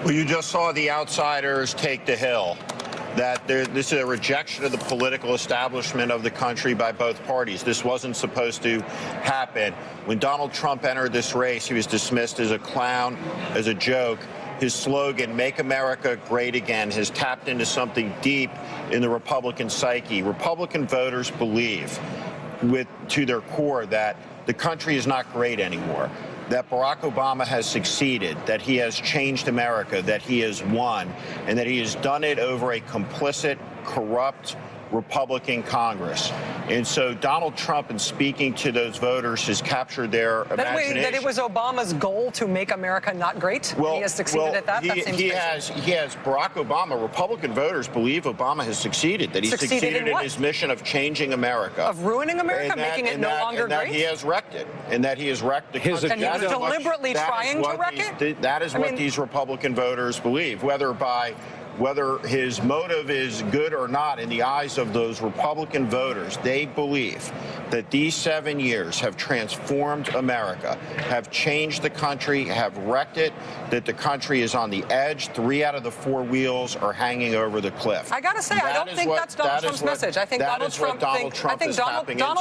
Well, you just saw the outsiders take the hill. This is a rejection of the political establishment of the country by both parties. This wasn't supposed to happen. When Donald Trump entered this race, he was dismissed as a clown, as a joke. His slogan, "Make America Great Again," has tapped into something deep in the Republican psyche. Republican voters believe to their core that the country is not great anymore, that Barack Obama has succeeded, that he has changed America, that he has won, and that he has done it over a complicit, corrupt Republican Congress. And so Donald Trump, in speaking to those voters, has captured their imagination. That it was Obama's goal to make America not great? Well, he has succeeded at that? That seems he crazy. has Barack Obama. Republican voters believe Obama has succeeded, that he succeeded in his mission of changing America. Of ruining America, making it no longer great? And that he has wrecked it. And that he has wrecked the country. And he was deliberately trying to wreck it? That is what these Republican voters believe, whether his motive is good or not in the eyes of those Republican voters. They believe that these 7 years have transformed America, have changed the country, have wrecked it, that the country is on the edge. 3 out of the 4 wheels are hanging over the cliff. I got to say, I don't think that's Donald Trump's message. I think Donald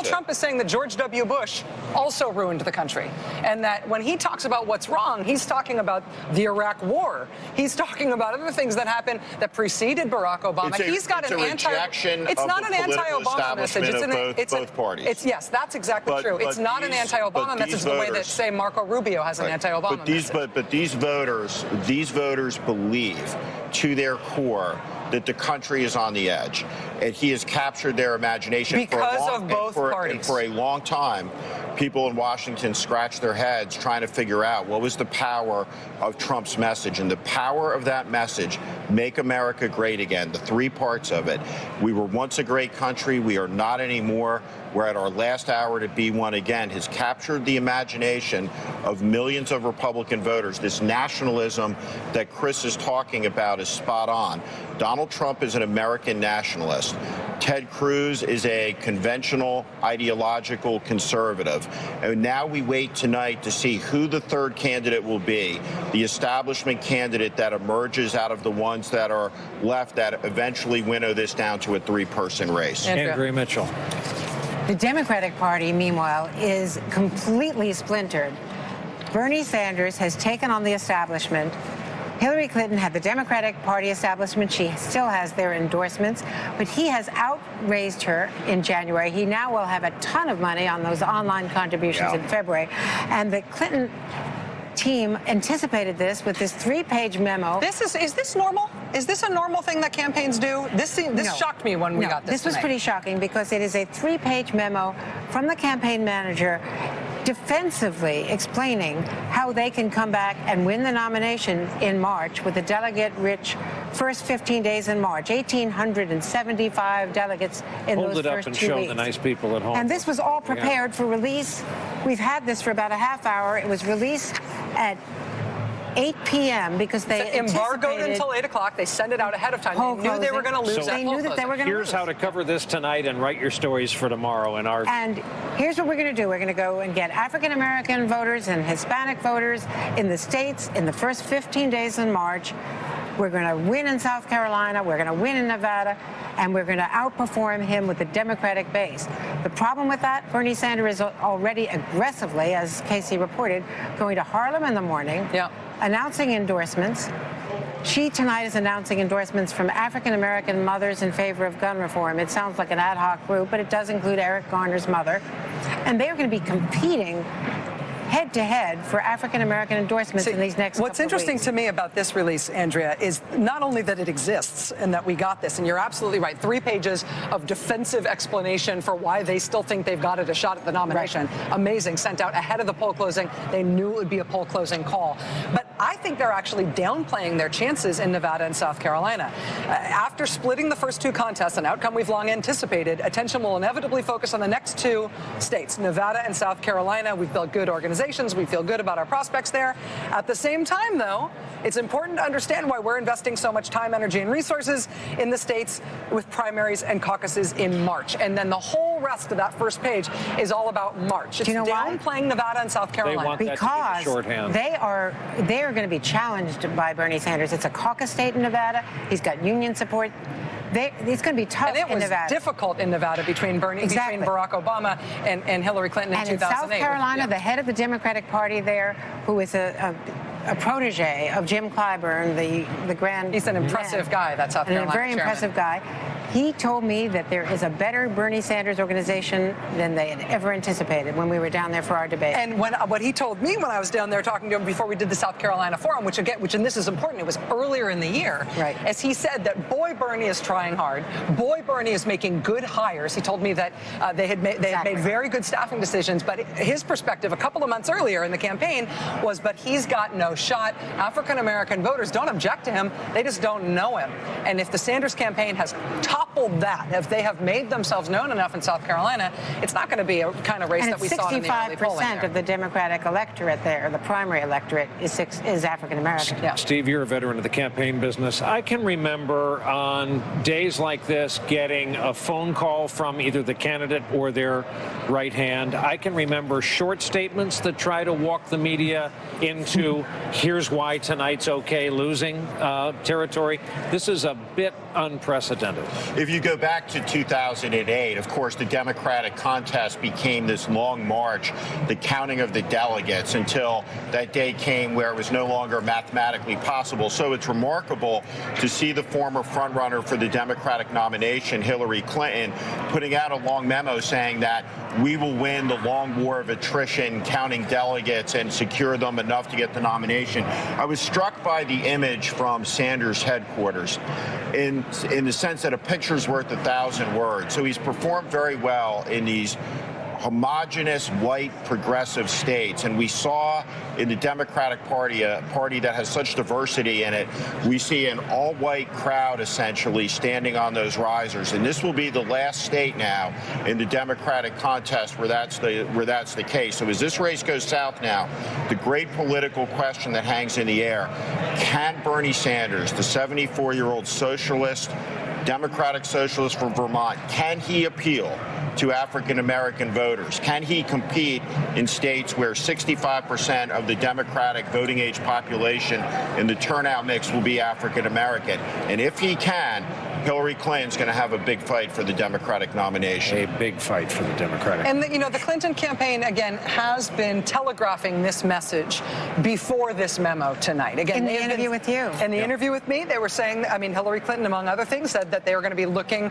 Trump is saying that George W. Bush also ruined the country, and that when he talks about what's wrong, he's talking about the Iraq War. He's talking about other things that happened that preceded Barack Obama. He's got an It's not an anti-Obama message. It's both parties. Yes, that's exactly true. It's not an anti-Obama message the way that, say, Marco Rubio has an anti-Obama message. But these voters believe to their core that the country is on the edge, and he has captured their imagination because of both parties. And for a long time, people in Washington scratched their heads trying to figure out what was the power of Trump's message. And the power of that message, make America great again, the 3 parts of it. We were once a great country. We are not anymore. We're at our last hour to be one again, has captured the imagination of millions of Republican voters. This nationalism that Chris is talking about is spot on. Donald Trump is an American nationalist. Ted Cruz is a conventional ideological conservative. And now we wait tonight to see who the third candidate will be, the establishment candidate that emerges out of the ones that are left that eventually winnow this down to a 3-person race. Andrea Mitchell. The Democratic Party, meanwhile, is completely splintered. Bernie Sanders has taken on the establishment. Hillary Clinton had the Democratic Party establishment. She still has their endorsements, but he has outraised her in January. He now will have a ton of money on those online contributions in February. And the Clinton team anticipated this with this 3-page memo. Is this normal? Is this a normal thing that campaigns do? This shocked me when we got this. This was pretty shocking because it is a 3-page memo from the campaign manager defensively explaining how they can come back and win the nomination in March with a delegate-rich first 15 days in March. 1,875 delegates in those first 2 weeks. Hold it up and show the nice people at home. And this was all prepared for release. We've had this for about a half hour. It was released at 8 p.m. because they embargoed until 8 o'clock. They sent it out ahead of time. They knew they were going to lose. They knew that they were going to lose. Here's how to cover this tonight and write your stories for tomorrow. And here's what we're going to do. We're going to go and get African-American voters and Hispanic voters in the states in the first 15 days in March. We're going to win in South Carolina. We're going to win in Nevada. And we're going to outperform him with the Democratic base. The problem with that, Bernie Sanders is already aggressively, as Casey reported, going to Harlem in the morning, announcing endorsements. She tonight is announcing endorsements from African-American mothers in favor of gun reform. It sounds like an ad hoc group, but it does include Eric Garner's mother. And they're going to be competing head-to-head for African-American endorsements in these next What's interesting to me about this release, Andrea, is not only that it exists and that we got this, and you're absolutely right, 3 pages of defensive explanation for why they still think they've got it a shot at the nomination. Right. Amazing. Sent out ahead of the poll closing. They knew it would be a poll closing call. But I think they're actually downplaying their chances in Nevada and South Carolina. After splitting the first 2 contests, an outcome we've long anticipated, attention will inevitably focus on the next 2 states, Nevada and South Carolina. We've built good organizations. We feel good about our prospects there. At the same time, though, it's important to understand why we're investing so much time, energy, and resources in the states with primaries and caucuses in March. And then the whole rest of that first page is all about March. It's downplaying Nevada and South Carolina. Because they are going to be challenged by Bernie Sanders. It's a caucus state in Nevada. He's got union support. It's going to be tough in Nevada. And it was difficult in Nevada between Barack Obama and Hillary Clinton in 2008. And in South Carolina, the head of the Democratic Party there, who is a protege of Jim Clyburn, the grand... He's an impressive guy, that South Carolina chairman. A very impressive guy. He told me that there is a better Bernie Sanders organization than they had ever anticipated when we were down there for our debate. And what he told me when I was down there talking to him before we did the South Carolina forum, which and this is important, it was earlier in the year, right? As he said that boy Bernie is trying hard, boy Bernie is making good hires. He told me that they had made very good staffing decisions, but his perspective a couple of months earlier in the campaign was, but he's got no shot. African American voters don't object to him; they just don't know him. And if the Sanders campaign has toppled that, if they have made themselves known enough in South Carolina, it's not going to be a kind of race that we saw in the early polling. 65% of the Democratic electorate there, the primary electorate, is African American. Yeah. Steve, you're a veteran of the campaign business. I can remember on days like this getting a phone call from either the candidate or their right hand. I can remember short statements that try to walk the media into here's why tonight's okay losing territory. This is a bit unprecedented. If you go back to 2008, of course, the Democratic contest became this long march, the counting of the delegates, until that day came where it was no longer mathematically possible. So it's remarkable to see the former frontrunner for the Democratic nomination, Hillary Clinton, putting out a long memo saying that we will win the long war of attrition, counting delegates and secure them enough to get the nomination. I was struck by the image from Sanders' headquarters in the sense that a picture's worth 1,000 words. So he's performed very well in these homogenous white progressive states, and we saw in the Democratic Party, a party that has such diversity in it, we see an all-white crowd essentially standing on those risers, and this will be the last state now in the Democratic contest where that's the case. So as this race goes south now, the great political question that hangs in the air: can Bernie Sanders, the 74-year-old socialist, Democratic socialist from Vermont, can he appeal to African-American voters? Can he compete in states where 65% of the Democratic voting age population in the turnout mix will be African-American? And if he can, Hillary Clinton's going to have a big fight for the Democratic nomination. A big fight for the Democratic. And the Clinton campaign, again, has been telegraphing this message before this memo tonight. Again, in the interview with you. In the interview with me, they were saying, Hillary Clinton, among other things, said that they were going to be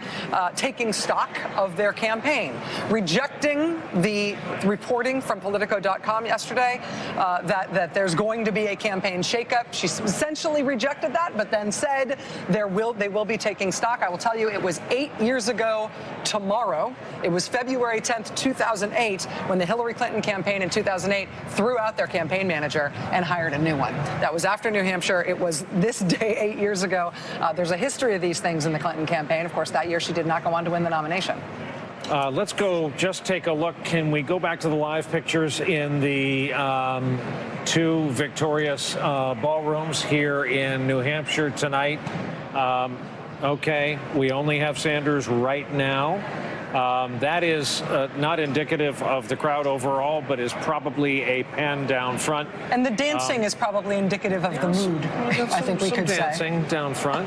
taking stock of their campaign, rejecting the reporting from Politico.com yesterday that there's going to be a campaign shakeup. She essentially rejected that, but then said they will be taking stock. I will tell you, it was 8 years ago tomorrow. It was February 10th, 2008, when the Hillary Clinton campaign in 2008 threw out their campaign manager and hired a new one. That was after New Hampshire. It was this day 8 years ago. There's a history of these things in the Clinton campaign. Of course, that year she did not go on to win the nomination. Let's go just take a look. Can we go back to the live pictures in the 2 victorious ballrooms here in New Hampshire tonight? Okay, we only have Sanders right now. That is not indicative of the crowd overall, but is probably a pan down front. And the dancing is probably indicative of the mood, I think we could say. Dancing down front.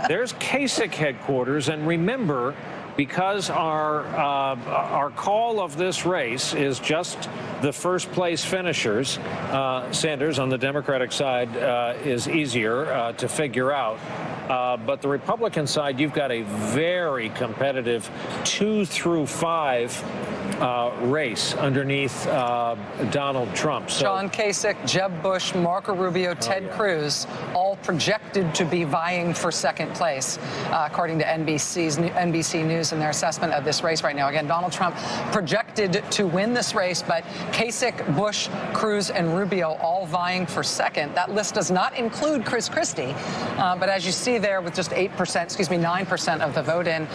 There's Kasich headquarters, and remember, because our call of this race is just the first place finishers, Sanders on the Democratic side is easier to figure out. But the Republican side, you've got a very competitive 2 through 5 race underneath Donald Trump. So, John Kasich, Jeb Bush, Marco Rubio, Ted Cruz, all projected to be vying for second place, according to NBC News in their assessment of this race right now. Again, Donald Trump projected to win this race, but Kasich, Bush, Cruz, and Rubio all vying for second. That list does not include Chris Christie, but as you see there, with just 9% of the vote in,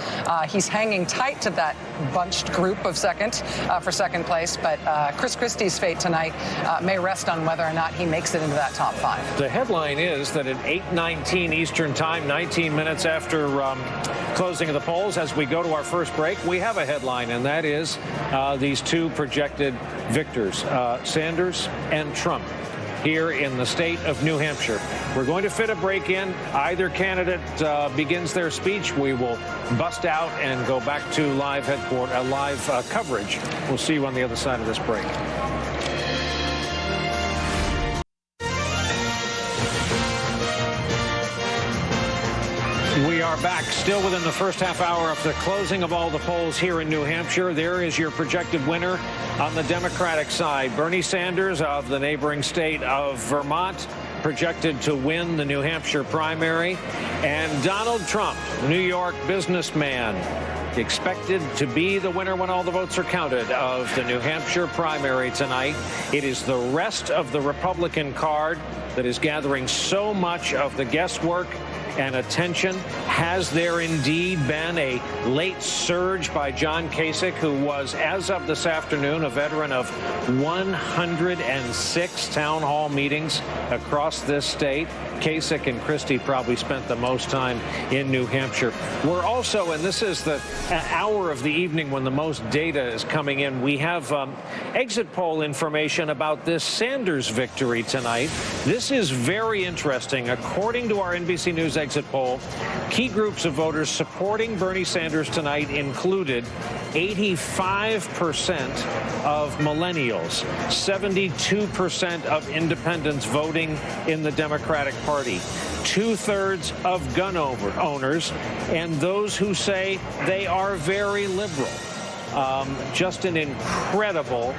he's hanging tight to that bunched group of second for second place. But Chris Christie's fate tonight may rest on whether or not he makes it into that top 5. The headline is that at 8:19 Eastern Time, 19 minutes after closing of the polls, as we go to our first break, we have a headline, and that is these two projected victors, Sanders and Trump, here in the state of New Hampshire. We're going to fit a break in. Either candidate begins their speech, we will bust out and go back to live coverage. We'll see you on the other side of this break. We are back, still within the first half hour of the closing of all the polls here in New Hampshire. There is your projected winner on the Democratic side. Bernie Sanders of the neighboring state of Vermont, projected to win the New Hampshire primary. And Donald Trump, New York businessman, expected to be the winner when all the votes are counted of the New Hampshire primary tonight. It is the rest of the Republican card that is gathering so much of the guesswork and attention. Has there indeed been a late surge by John Kasich, who was, as of this afternoon, a veteran of 106 town hall meetings across this state? Kasich and Christie probably spent the most time in New Hampshire. We're also, and this is the hour of the evening when the most data is coming in, we have exit poll information about this Sanders victory tonight. This is very interesting. According to our NBC News exit poll, key groups of voters supporting Bernie Sanders tonight included 85% of millennials, 72% of independents voting in the Democratic Party, 2/3 of gun owners, and those who say they are very liberal. Just an incredible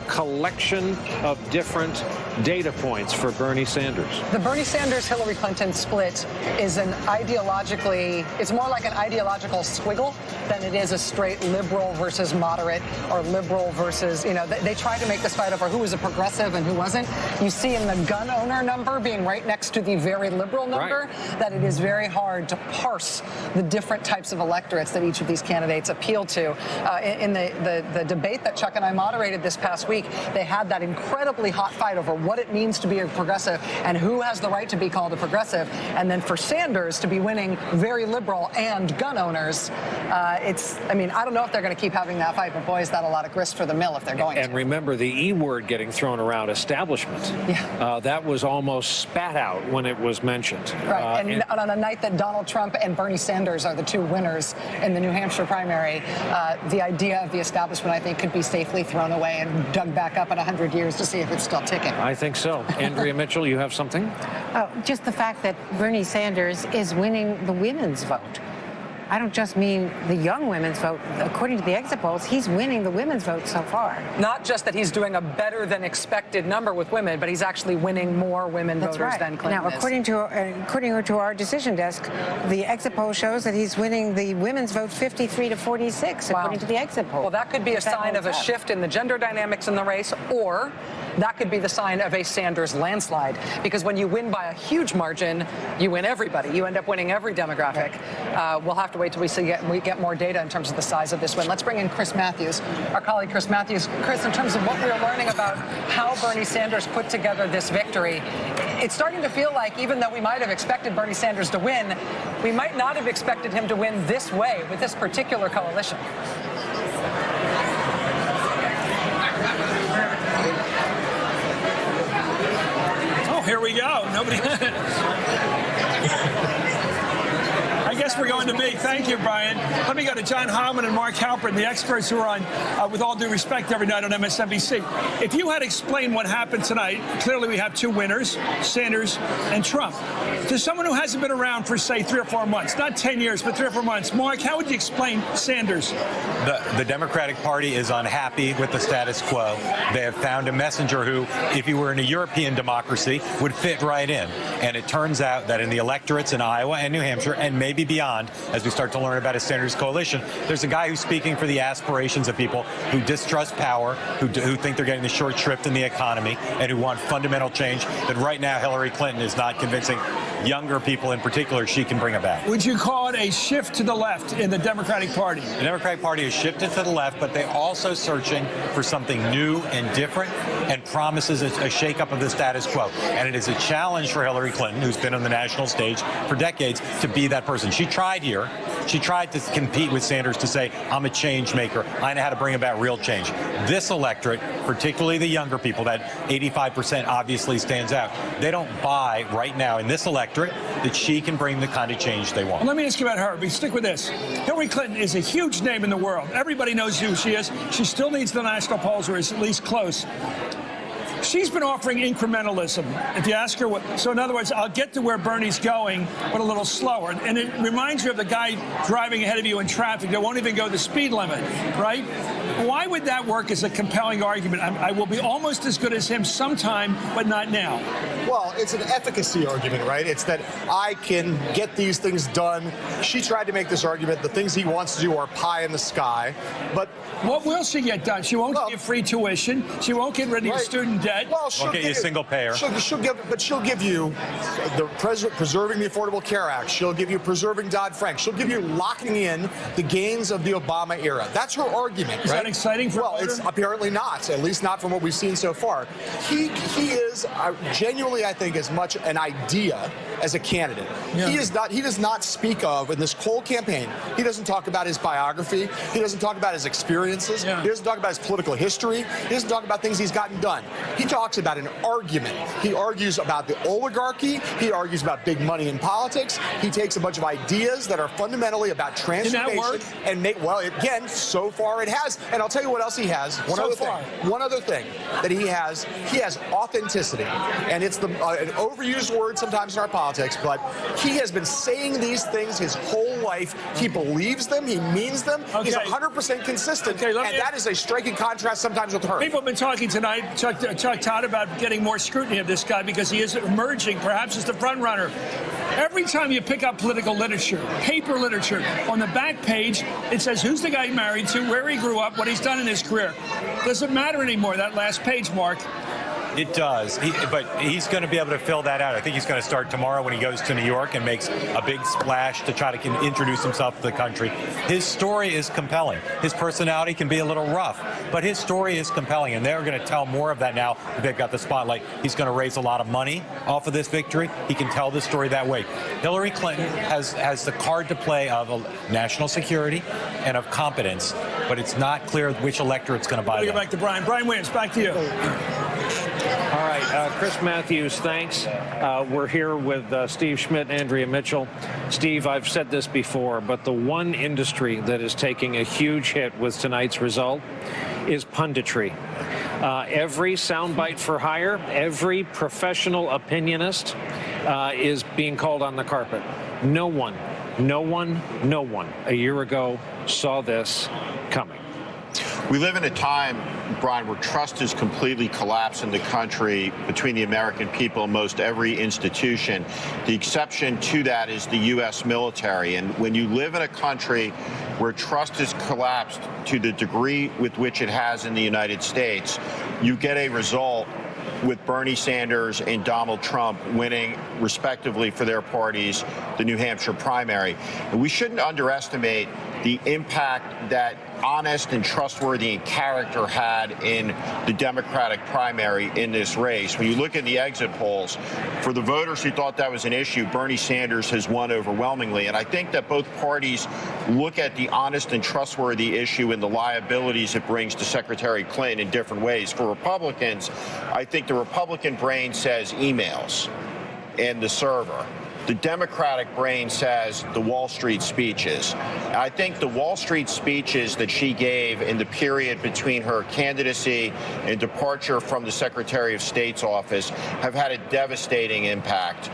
collection of different data points for Bernie Sanders. The Bernie Sanders-Hillary Clinton split is it's more like an ideological squiggle than it is a straight liberal versus moderate or liberal versus, they tried to make this fight over who was a progressive and who wasn't. You see in the gun owner number being right next to the very liberal number, that it is very hard to parse the different types of electorates that each of these candidates appeal to. In the debate that Chuck and I moderated this past week, they had that incredibly hot fight over what it means to be a progressive and who has the right to be called a progressive. And then for Sanders to be winning very liberal and gun owners, I don't know if they're going to keep having that fight, but boy, is that a lot of grist for the mill if they're going to. And remember the E word getting thrown around, establishment. Yeah. That was almost spat out when it was mentioned. Right, and on a night that Donald Trump and Bernie Sanders are the two winners in the New Hampshire primary, the idea of the establishment, I think, could be safely thrown away and dug back up in 100 years to see if it's still ticking. I think so. Andrea Mitchell, you have something? Just the fact that Bernie Sanders is winning the women's vote. I don't just mean the young women's vote. According to the exit polls, he's winning the women's vote so far. Not just that he's doing a better than expected number with women, but he's actually winning more women voters than Clinton Now, is. according to our decision desk, the exit poll shows that he's winning the women's vote 53-46, according to the exit poll. Well, that could be a sign of a shift in the gender dynamics in the race, or that could be the sign of a Sanders landslide. Because when you win by a huge margin, you win everybody. You end up winning every demographic. We'll have to wait till we get more data in terms of the size of this win. Let's bring in Chris Matthews, our colleague Chris Matthews. Chris, in terms of what we're learning about how Bernie Sanders put together this victory, it's starting to feel like even though we might have expected Bernie Sanders to win, we might not have expected him to win this way with this particular coalition. Oh, here we go. Nobody. I guess for going to me. Thank you, Brian. Let me go to John Howman and Mark Halpern, the experts who are on, with all due respect, every night on MSNBC. If you had to explain what happened tonight, clearly we have two winners, Sanders and Trump. To someone who hasn't been around for, say, 3 or 4 months, not 10 years, but 3 or 4 months, Mark, how would you explain Sanders? The Democratic Party is unhappy with the status quo. They have found a messenger who, if he were in a European democracy, would fit right in. And it turns out that in the electorates in Iowa and New Hampshire, and maybe beyond, as we start to learn about a Sanders coalition, there's a guy who's speaking for the aspirations of people who distrust power, who think they're getting the short shrift in the economy, and who want fundamental change that right now Hillary Clinton is not convincing younger people in particular she can bring about. Would you call it a shift to the left in the Democratic Party? The Democratic Party has shifted to the left, but they're also searching for something new and different and promises a shakeup of the status quo. And it is a challenge for Hillary Clinton, who's been on the national stage for decades, to be that person. She tried here. She tried to compete with Sanders to say, I'm a change maker. I know how to bring about real change. This electorate, particularly the younger people, that 85% obviously stands out. They don't buy right now in this electorate that she can bring the kind of change they want. Well, let me ask you about her. We stick with this. Hillary Clinton is a huge name in the world. Everybody knows who she is. She still needs the national polls, or is at least close. She's been offering incrementalism. If you ask her what, so in other words, I'll get to where Bernie's going, but a little slower. And it reminds you of the guy driving ahead of you in traffic that won't even go the speed limit, right? Why would that work as a compelling argument? I will be almost as good as him sometime, but not now. Well, it's an efficacy argument, right? It's that I can get these things done. She tried to make this argument. The things he wants to do are pie in the sky. But what will she get done? She won't give free tuition. She won't get rid of your student debt. Well, she'll get you a single payer. She'll give you the preserving the Affordable Care Act. She'll give you preserving Dodd-Frank. She'll give you locking in the gains of the Obama era. That's her argument, Is right? that exciting for a voter? It's apparently not, at least not from what we've seen so far. He is genuinely, I think, as much an idea as a candidate. Yeah. He does not speak of, in this whole campaign, he doesn't talk about his biography. He doesn't talk about his experiences. Yeah. He doesn't talk about his political history. He doesn't talk about things he's gotten done. He talks about an argument. He argues about the oligarchy. He argues about big money in politics. He takes a bunch of ideas that are fundamentally about transformation and make, well, again, so far it has. And I'll tell you what else he has. One other thing that he has authenticity. And it's an overused word sometimes in our politics, but he has been saying these things his whole life. He believes them. He means them. Okay. He's 100% consistent. And that is a striking contrast sometimes with her. People have been talking tonight, Chuck Todd, about getting more scrutiny of this guy because he is emerging, perhaps as the front runner. Every time you pick up political literature, paper literature, on the back page, it says who's the guy he married to, where he grew up, what he's done in his career. Does it matter anymore, that last page, Mark? It does, but he's going to be able to fill that out. I think he's going to start tomorrow when he goes to New York and makes a big splash to try to introduce himself to the country. His story is compelling. His personality can be a little rough, but his story is compelling, and they're going to tell more of that now that they've got the spotlight. He's going to raise a lot of money off of this victory. He can tell the story that way. Hillary Clinton has the card to play of national security and of competence, but it's not clear which electorate's going to buy that. We'll get back to Brian. Brian Williams, back to you. All right, Chris Matthews, thanks. We're here with Steve Schmidt and Andrea Mitchell. Steve, I've said this before, but the one industry that is taking a huge hit with tonight's result is punditry. Every soundbite for hire, every professional opinionist is being called on the carpet. No one a year ago saw this coming. We live in a time, Brian, where trust has completely collapsed in the country between the American people and most every institution. The exception to that is the U.S. military. And when you live in a country where trust has collapsed to the degree with which it has in the United States, you get a result with Bernie Sanders and Donald Trump winning, respectively, for their parties, the New Hampshire primary. And we shouldn't underestimate the impact that honest and trustworthy and character had in the Democratic primary in this race. When you look at the exit polls, for the voters who thought that was an issue, Bernie Sanders has won overwhelmingly. And I think that both parties look at the honest and trustworthy issue and the liabilities it brings to Secretary Clinton in different ways. For Republicans, I think the Republican brain says emails and the server. the Democratic brain says the Wall Street speeches. I think the Wall Street speeches that she gave in the period between her candidacy and departure from the Secretary of State's office have had a devastating impact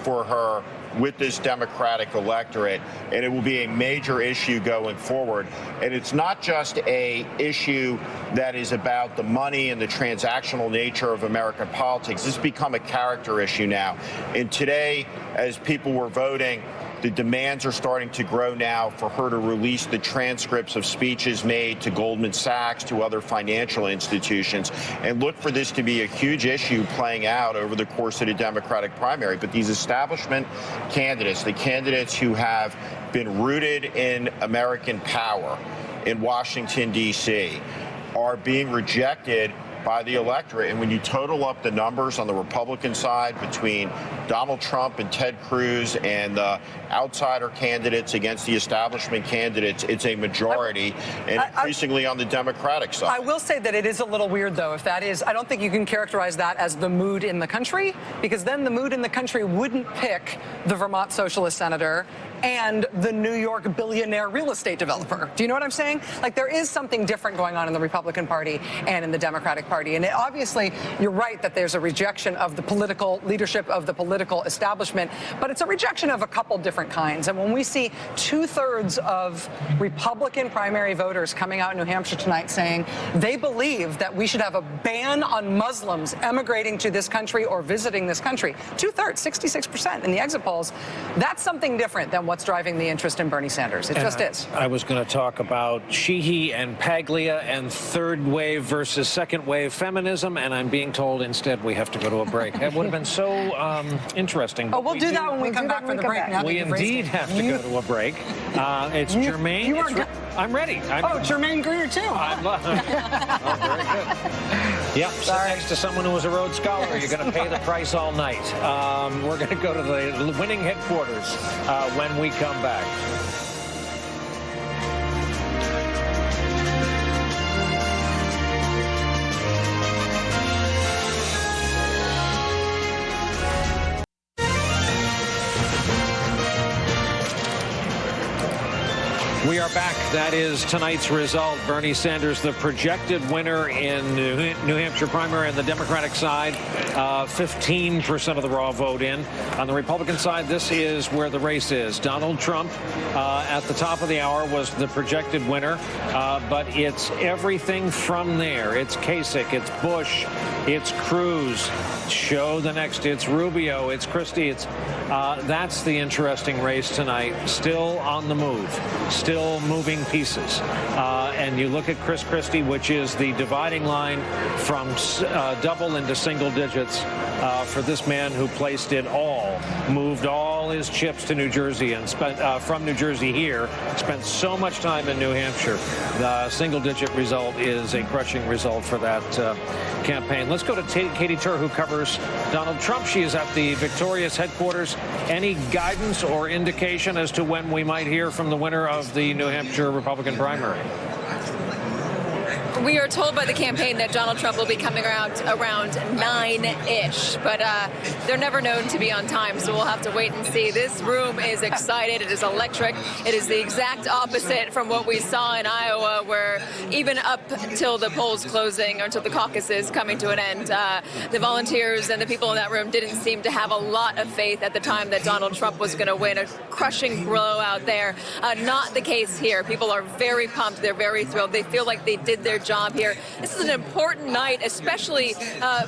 for her with this Democratic electorate, and it will be a major issue going forward. And it's not just a issue that is about the money and the transactional nature of American politics. This has become a character issue now. And today, as people were voting, the demands are starting to grow now for her to release the transcripts of speeches made to Goldman Sachs, to other financial institutions, and look for this to be a huge issue playing out over the course of the Democratic primary. But these establishment candidates, the candidates who have been rooted in American power in Washington, D.C., are being rejected by the electorate. And when you total up the numbers on the Republican side between Donald Trump and Ted Cruz and the outsider candidates against the establishment candidates, it's a majority, and increasingly on the Democratic side. I will say that it is a little weird, though, if that is, I don't think you can characterize that as the mood in the country, because then the mood in the country wouldn't pick the Vermont socialist senator and the New York billionaire real estate developer. Do you know what I'm saying? Like, there is something different going on in the Republican Party and in the Democratic Party. And obviously, you're right that there's a rejection of the political leadership of the political establishment, but it's a rejection of a couple different kinds. And when we see 2/3 of Republican primary voters coming out in New Hampshire tonight saying they believe that we should have a ban on Muslims emigrating to this country or visiting this country, 2/3, 66% in the exit polls, that's something different than what's driving the interest in Bernie Sanders. It just is. I was going to talk about Sheehy and Paglia and third wave versus second wave feminism, and I'm being told instead we have to go to a break. It would have been so interesting. Oh, we'll do that when we come back from the break. We indeed have to go to a break. It's Jermaine. I'm ready. Jermaine Greer, too. Very good. Yep, sit next to someone who was a Rhodes Scholar. You're going to pay the price all night. We're going to go to the winning headquarters when we come back. We are back. That is tonight's result. Bernie Sanders, the projected winner in New Hampshire primary on the Democratic side, 15% of the raw vote in. On the Republican side, this is where the race is. Donald Trump at the top of the hour was the projected winner, but it's everything from there. It's Kasich, it's Bush, it's Cruz. Show the next. It's Rubio, it's Christie. That's the interesting race tonight. Still on the move. Still moving pieces. And you look at Chris Christie, which is the dividing line from double into single digits for this man who placed it all, moved all his chips to New Jersey and spent from New Jersey here, spent so much time in New Hampshire. The single-digit result is a crushing result for that campaign. Let's go to Katie Tur, who covers Donald Trump. She is at the Victorious headquarters. Any guidance or indication as to when we might hear from the winner of the New Hampshire Republican primary? We are told by the campaign that Donald Trump will be coming around 9-ish, but they're never known to be on time, so we'll have to wait and see. This room is excited. It is electric. It is the exact opposite from what we saw in Iowa, where even up until the polls closing, or until the caucuses coming to an end, the volunteers and the people in that room didn't seem to have a lot of faith at the time that Donald Trump was going to win. A crushing blow out there. Not the case here. People are very pumped. They're very thrilled. They feel like they did their job here. This is an important night, especially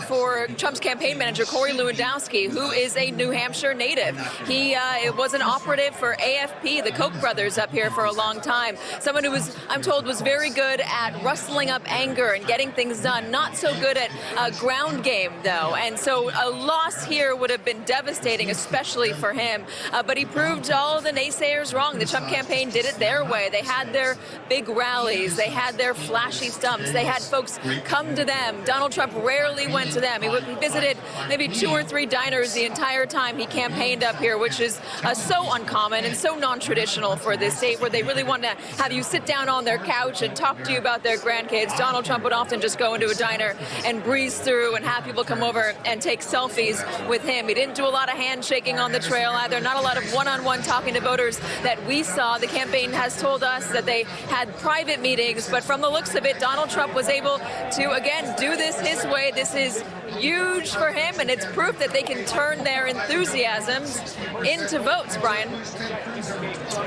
for Trump's campaign manager, Corey Lewandowski, who is a New Hampshire native. He was an operative for AFP, the Koch brothers, up here for a long time. Someone who was, I'm told, was very good at rustling up anger and getting things done. Not so good at ground game, though. And so a loss here would have been devastating, especially for him. But he proved all the naysayers wrong. The Trump campaign did it their way. They had their big rallies. They had their flashy stuff stumps. They had folks come to them. Donald Trump rarely went to them. He visited maybe 2 or 3 diners the entire time he campaigned up here, which is so uncommon and so non-traditional for this state, where they really want to have you sit down on their couch and talk to you about their grandkids. Donald Trump would often just go into a diner and breeze through and have people come over and take selfies with him. He didn't do a lot of handshaking on the trail either, not a lot of one-on-one talking to voters that we saw. The campaign has told us that they had private meetings, but from the looks of it, Donald Trump was able to, again, do this his way. This is huge for him, and it's proof that they can turn their enthusiasms into votes, Brian.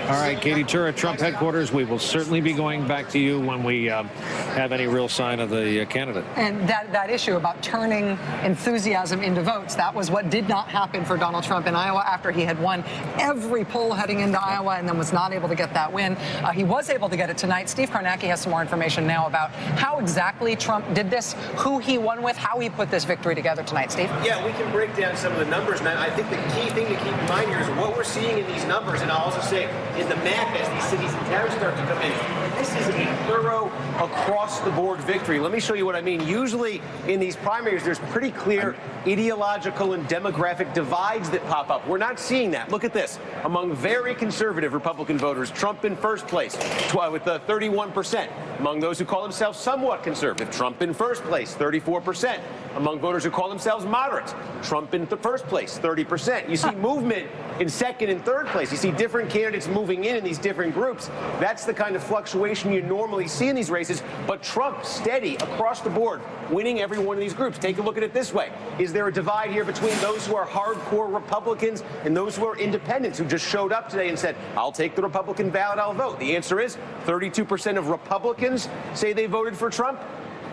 All right, Katie Tur at Trump headquarters. We will certainly be going back to you when we have any real sign of the candidate. And that issue about turning enthusiasm into votes, that was what did not happen for Donald Trump in Iowa after he had won every poll heading into Iowa and then was not able to get that win. He was able to get it tonight. Steve Kornacki has some more information now about how exactly Trump did this, who he won with, how he put this victory together tonight. Steve? Yeah, we can break down some of the numbers, and I think the key thing to keep in mind here is what we're seeing in these numbers, and I'll also say in the map as these cities and towns start to come in. This is a thorough, across-the-board victory. Let me show you what I mean. Usually in these primaries, there's pretty clear ideological and demographic divides that pop up. We're not seeing that. Look at this. Among very conservative Republican voters, Trump in first place with 31%. Among those who call themselves somewhat conservative, Trump in first place, 34%. Among voters who call themselves moderates, Trump in the first place, 30%. You see movement in second and third place. You see different candidates moving in these different groups. That's the kind of fluctuation you normally see in these races. But Trump steady across the board, winning every one of these groups. Take a look at it this way. Is there a divide here between those who are hardcore Republicans and those who are independents who just showed up today and said, I'll take the Republican ballot, I'll vote? The answer is 32% of Republicans say they voted for Trump.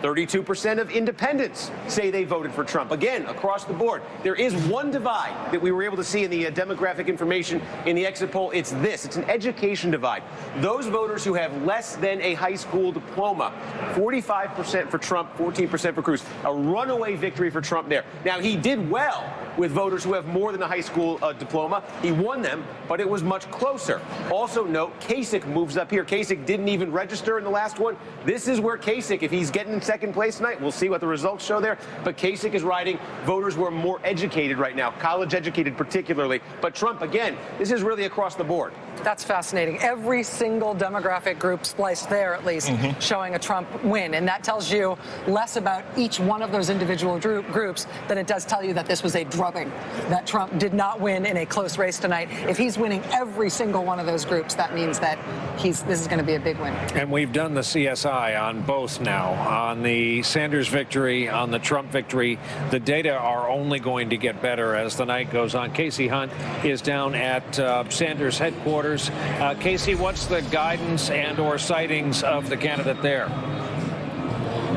32% of independents say they voted for Trump. Again, across the board, there is one divide that we were able to see in the demographic information in the exit poll. It's this. It's an education divide. Those voters who have less than a high school diploma, 45% for Trump, 14% for Cruz. A runaway victory for Trump there. Now, he did well with voters who have more than a high school diploma. He won them, but it was much closer. Also note, Kasich moves up here. Kasich didn't even register in the last one. This is where Kasich, if he's getting in second place tonight, we'll see what the results show there. But Kasich is riding voters who are more educated right now, college educated particularly. But Trump, again, this is really across the board. That's fascinating. Every single demographic group spliced there, at least, showing a Trump win. And that tells you less about each one of those individual groups than it does tell you that this was a drubbing, that Trump did not win in a close race tonight. If he's winning every single one of those groups, that means that this is going to be a big win. And we've done the CSI on both now, on the Sanders victory, on the Trump victory. The data are only going to get better as the night goes on. Casey Hunt is down at Sanders headquarters. Casey, what's the guidance and or sightings of the candidate there?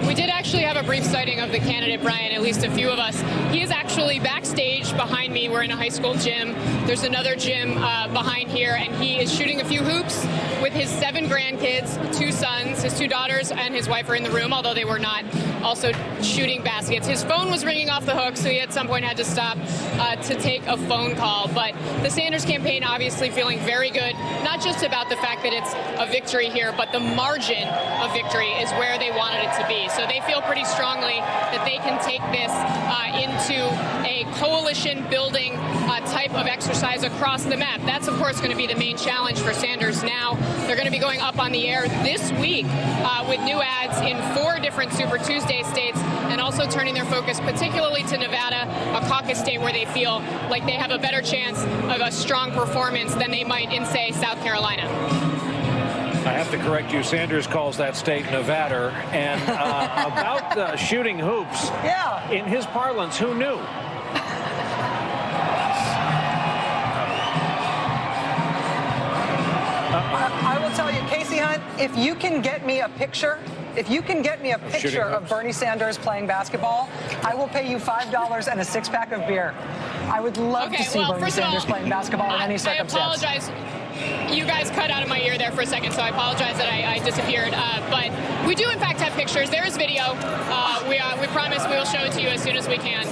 We did actually have a brief sighting of the candidate, Brian, at least a few of us. He is actually backstage behind me. We're in a high school gym. There's another gym behind here, and he is shooting a few hoops with his 7 grandkids, 2 sons. His 2 daughters and his wife are in the room, although they were not also shooting baskets. His phone was ringing off the hook, so he at some point had to stop to take a phone call. But the Sanders campaign obviously feeling very good, not just about the fact that it's a victory here, but the margin of victory is where they wanted it to be. So they feel pretty strongly that they can take this into a coalition building type of exercise across the map. That's, of course, going to be the main challenge for Sanders now. They're going to be going up on the air this week with new ads in 4 different Super Tuesday states, and also turning their focus particularly to Nevada, a caucus state where they feel like they have a better chance of a strong performance than they might in, say, South Carolina. I have to correct you. Sanders calls that state Nevada. And about shooting hoops, in his parlance, who knew? I will tell you, Casey Hunt, if you can get me a picture of Bernie Sanders playing basketball, I will pay you $5 and a 6-pack of beer. I would love to see Bernie Sanders playing basketball in any circumstance. I apologize. You guys cut out of my ear there for a second, so I apologize that I disappeared. But we do, in fact, have pictures. There is video. We promise we will show it to you as soon as we can.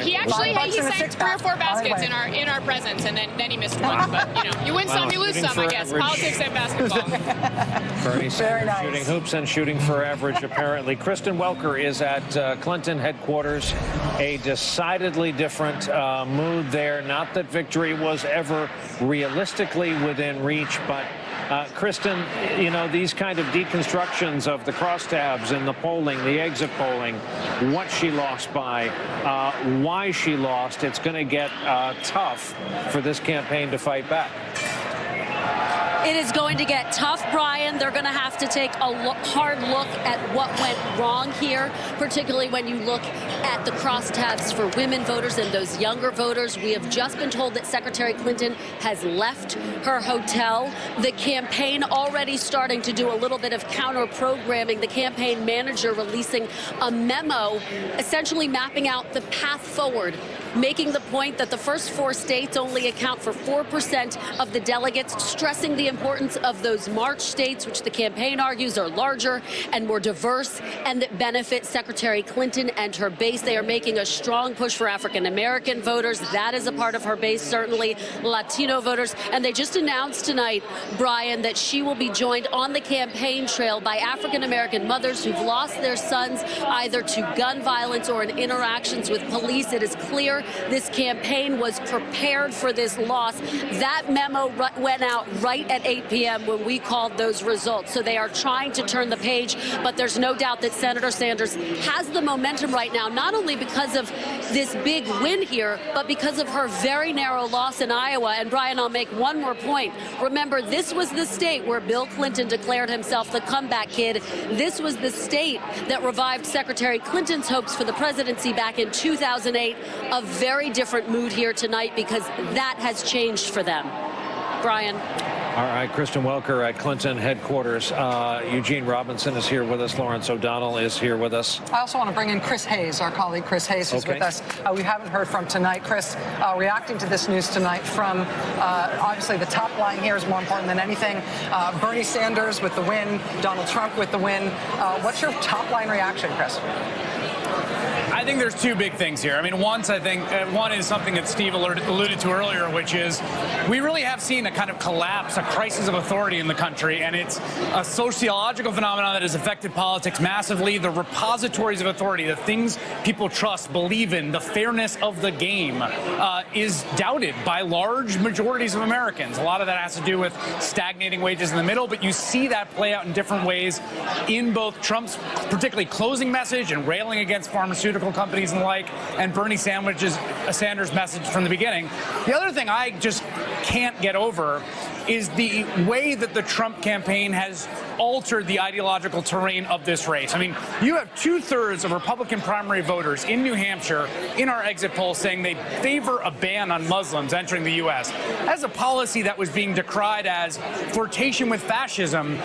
He actually he sank 3 or 4 baskets in our presence, and then he missed one. But you win some, you lose some, I guess. Politics and basketball. Bernie Sanders shooting hoops and shooting for average, apparently. Kristen Welker is at Clinton headquarters. A decidedly different mood there. Not that victory was ever realistically within reach, but Kristen, you know, these kind of deconstructions of the crosstabs in the polling, the exit polling, what she lost by, why she lost, it's going to get tough for this campaign to fight back. It is going to get tough, Brian. They're going to have to take a hard look at what went wrong here, particularly when you look at the crosstabs for women voters and those younger voters. We have just been told that Secretary Clinton has left her hotel. The campaign already starting to do a little bit of counter-programming. The campaign manager releasing a memo essentially mapping out the path forward, making the point that the first 4 states only account for 4% of the delegates, stressing the importance of those March states, which the campaign argues are larger and more diverse and that benefit Secretary Clinton and her base. They are making a strong push for African-American voters. That is a part of her base, certainly Latino voters. And they just announced tonight, Brian, that she will be joined on the campaign trail by African-American mothers who've lost their sons either to gun violence or in interactions with police. It is clear this campaign was prepared for this loss. That memo went out right at 8 p.m. when we called those results. So they are trying to turn the page, but there's no doubt that Senator Sanders has the momentum right now, not only because of this big win here, but because of her very narrow loss in Iowa. And Brian, I'll make one more point. Remember, this was the state where Bill Clinton declared himself the comeback kid. This was the state that revived Secretary Clinton's hopes for the presidency back in 2008. A very different mood here tonight because that has changed for them. Brian. All right, Kristen Welker at Clinton headquarters. Eugene Robinson is here with us. Lawrence O'Donnell is here with us. I also want to bring in Chris Hayes, our colleague Chris Hayes, who's with us. We haven't heard from tonight. Chris, reacting to this news tonight from, obviously, the top line here is more important than anything. Bernie Sanders with the win, Donald Trump with the win. What's your top line reaction, Chris? I think there's 2 big things here. I mean, one is something that Steve alluded to earlier, which is we really have seen a kind of collapse, a crisis of authority in the country, and it's a sociological phenomenon that has affected politics massively. The repositories of authority, the things people trust, believe in, the fairness of the game is doubted by large majorities of Americans. A lot of that has to do with stagnating wages in the middle, but you see that play out in different ways in both Trump's particularly closing message and railing against pharmaceutical companies and the like, and Bernie Sanders' message from the beginning. The other thing I just can't get over is the way that the Trump campaign has altered the ideological terrain of this race. I mean, you have 2/3 of Republican primary voters in New Hampshire in our exit poll saying they favor a ban on Muslims entering the U.S. That's a policy that was being decried as flirtation with fascism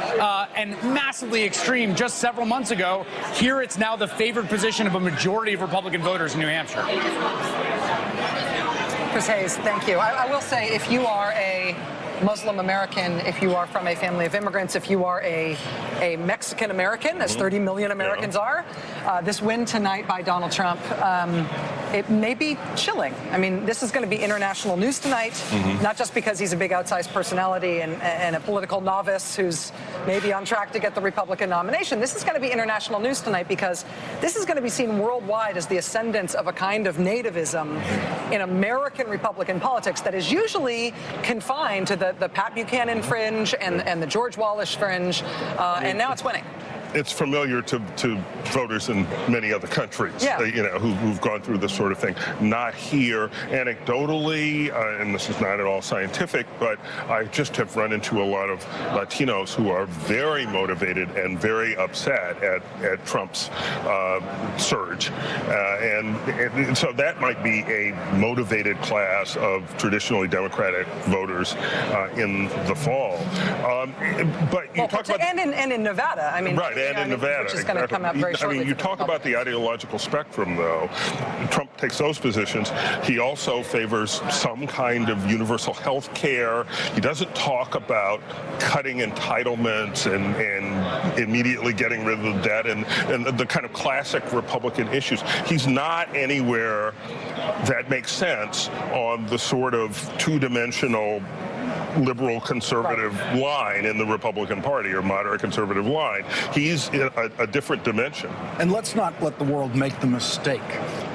and massively extreme just several months ago. Here it's now the favored position of a majority of Republican voters in New Hampshire. Chris Hayes, thank you. I will say, if you are a Muslim American, if you are from a family of immigrants, if you are a Mexican American, as 30 million Americans are, this win tonight by Donald Trump, it may be chilling. I mean, this is going to be international news tonight, not just because he's a big outsized personality and a political novice who's maybe on track to get the Republican nomination. This is going to be international news tonight because this is going to be seen worldwide as the ascendance of a kind of nativism in American Republican politics that is usually confined to the Pat Buchanan fringe and the George Wallace fringe, and now it's winning. It's familiar to voters in many other countries, you know, who've gone through this sort of thing. Not here. Anecdotally, and this is not at all scientific, but I just have run into a lot of Latinos who are very motivated and very upset at Trump's surge. And so that might be a motivated class of traditionally Democratic voters in the fall. But you talk about... And in Nevada, I mean, right. and in Nevada. Which is going to come up very shortly. I mean, you talk about the ideological spectrum, though. Trump takes those positions. He also favors some kind of universal health care. He doesn't talk about cutting entitlements and immediately getting rid of the debt and the kind of classic Republican issues. He's not anywhere that makes sense on the sort of two-dimensional liberal conservative line in the Republican Party, or moderate conservative line. He's in a different dimension. And let's not let the world make the mistake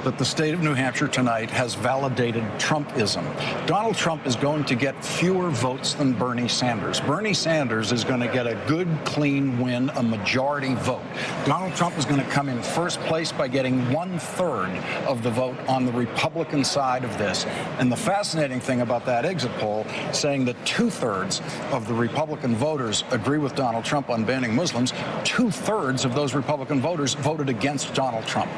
that the state of New Hampshire tonight has validated Trumpism. Donald Trump is going to get fewer votes than Bernie Sanders. Bernie Sanders is going to get a good, clean win, a majority vote. Donald Trump is going to come in first place by getting 1/3 of the vote on the Republican side of this. And the fascinating thing about that exit poll, saying that 2/3 of the Republican voters agree with Donald Trump on banning Muslims, 2/3 of those Republican voters voted against Donald Trump.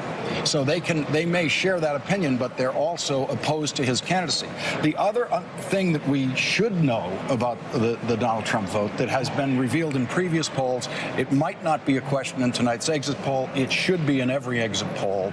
So they may share that opinion, but they're also opposed to his candidacy. The other thing that we should know about the Donald Trump vote that has been revealed in previous polls, it might not be a question in tonight's exit poll, it should be in every exit poll.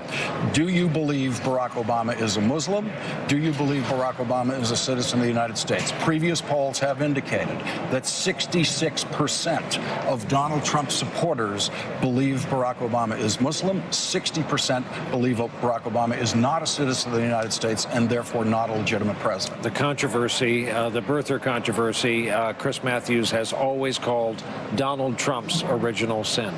Do you believe Barack Obama is a Muslim? Do you believe Barack Obama is a citizen of the United States? Previous polls have indicated that 66% of Donald Trump supporters believe Barack Obama is Muslim, 60% believe Barack Obama is not a citizen of the United States and therefore not a legitimate president. The controversy, the birther controversy, Chris Matthews has always called Donald Trump's original sin,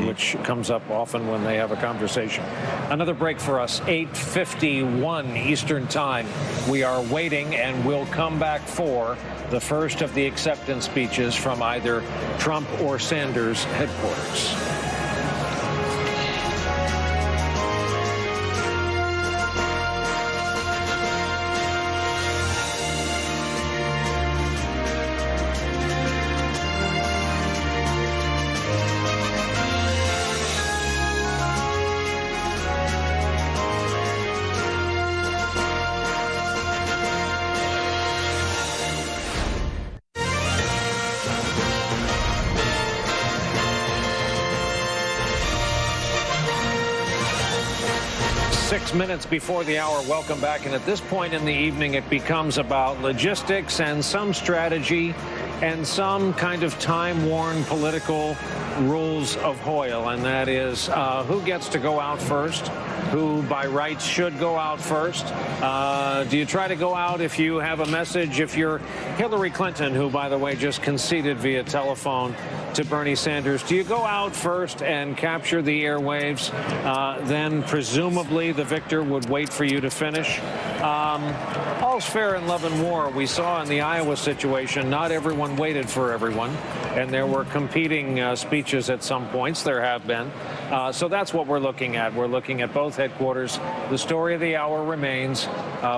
which comes up often when they have a conversation. Another break for us, 8:51 Eastern Time. We are waiting and we'll come back for the first of the acceptance speeches from either Trump or Sanders headquarters. 6 minutes before the hour, welcome back. And at this point in the evening, it becomes about logistics and some strategy and some kind of time-worn political rules of Hoyle. And that is who gets to go out first, who by rights should go out first. Do you try to go out if you have a message? If you're Hillary Clinton, who, by the way, just conceded via telephone to Bernie Sanders, do you go out first and capture the airwaves? Then presumably the victor would wait for you to finish. All's fair in love and war. We saw in the Iowa situation, not everyone waited for everyone, and there were competing speeches at some points. There have been. So that's what we're looking at. We're looking at both headquarters. The story of the hour remains.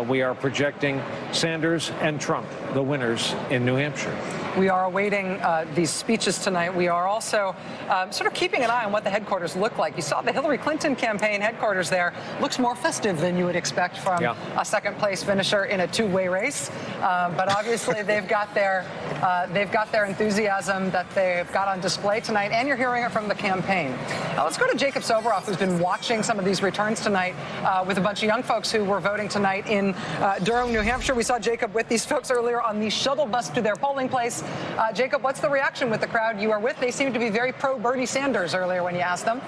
We are projecting Sanders and Trump, the winners in New Hampshire. We are awaiting these speeches tonight. We are also sort of keeping an eye on what the headquarters look like. You saw the Hillary Clinton campaign headquarters there. Looks more festive than you would expect from a second-place finisher in a two-way race. But obviously, they've got their enthusiasm that they've got on display tonight, and you're hearing it from the campaign. Now, let's go to Jacob Soboroff, who's been watching some of these returns tonight with a bunch of young folks who were voting tonight in Durham, New Hampshire. We saw Jacob with these folks earlier on the shuttle bus to their polling place. Jacob, what's the reaction with the crowd you are with? They seem to be very pro-Bernie Sanders earlier when you asked them.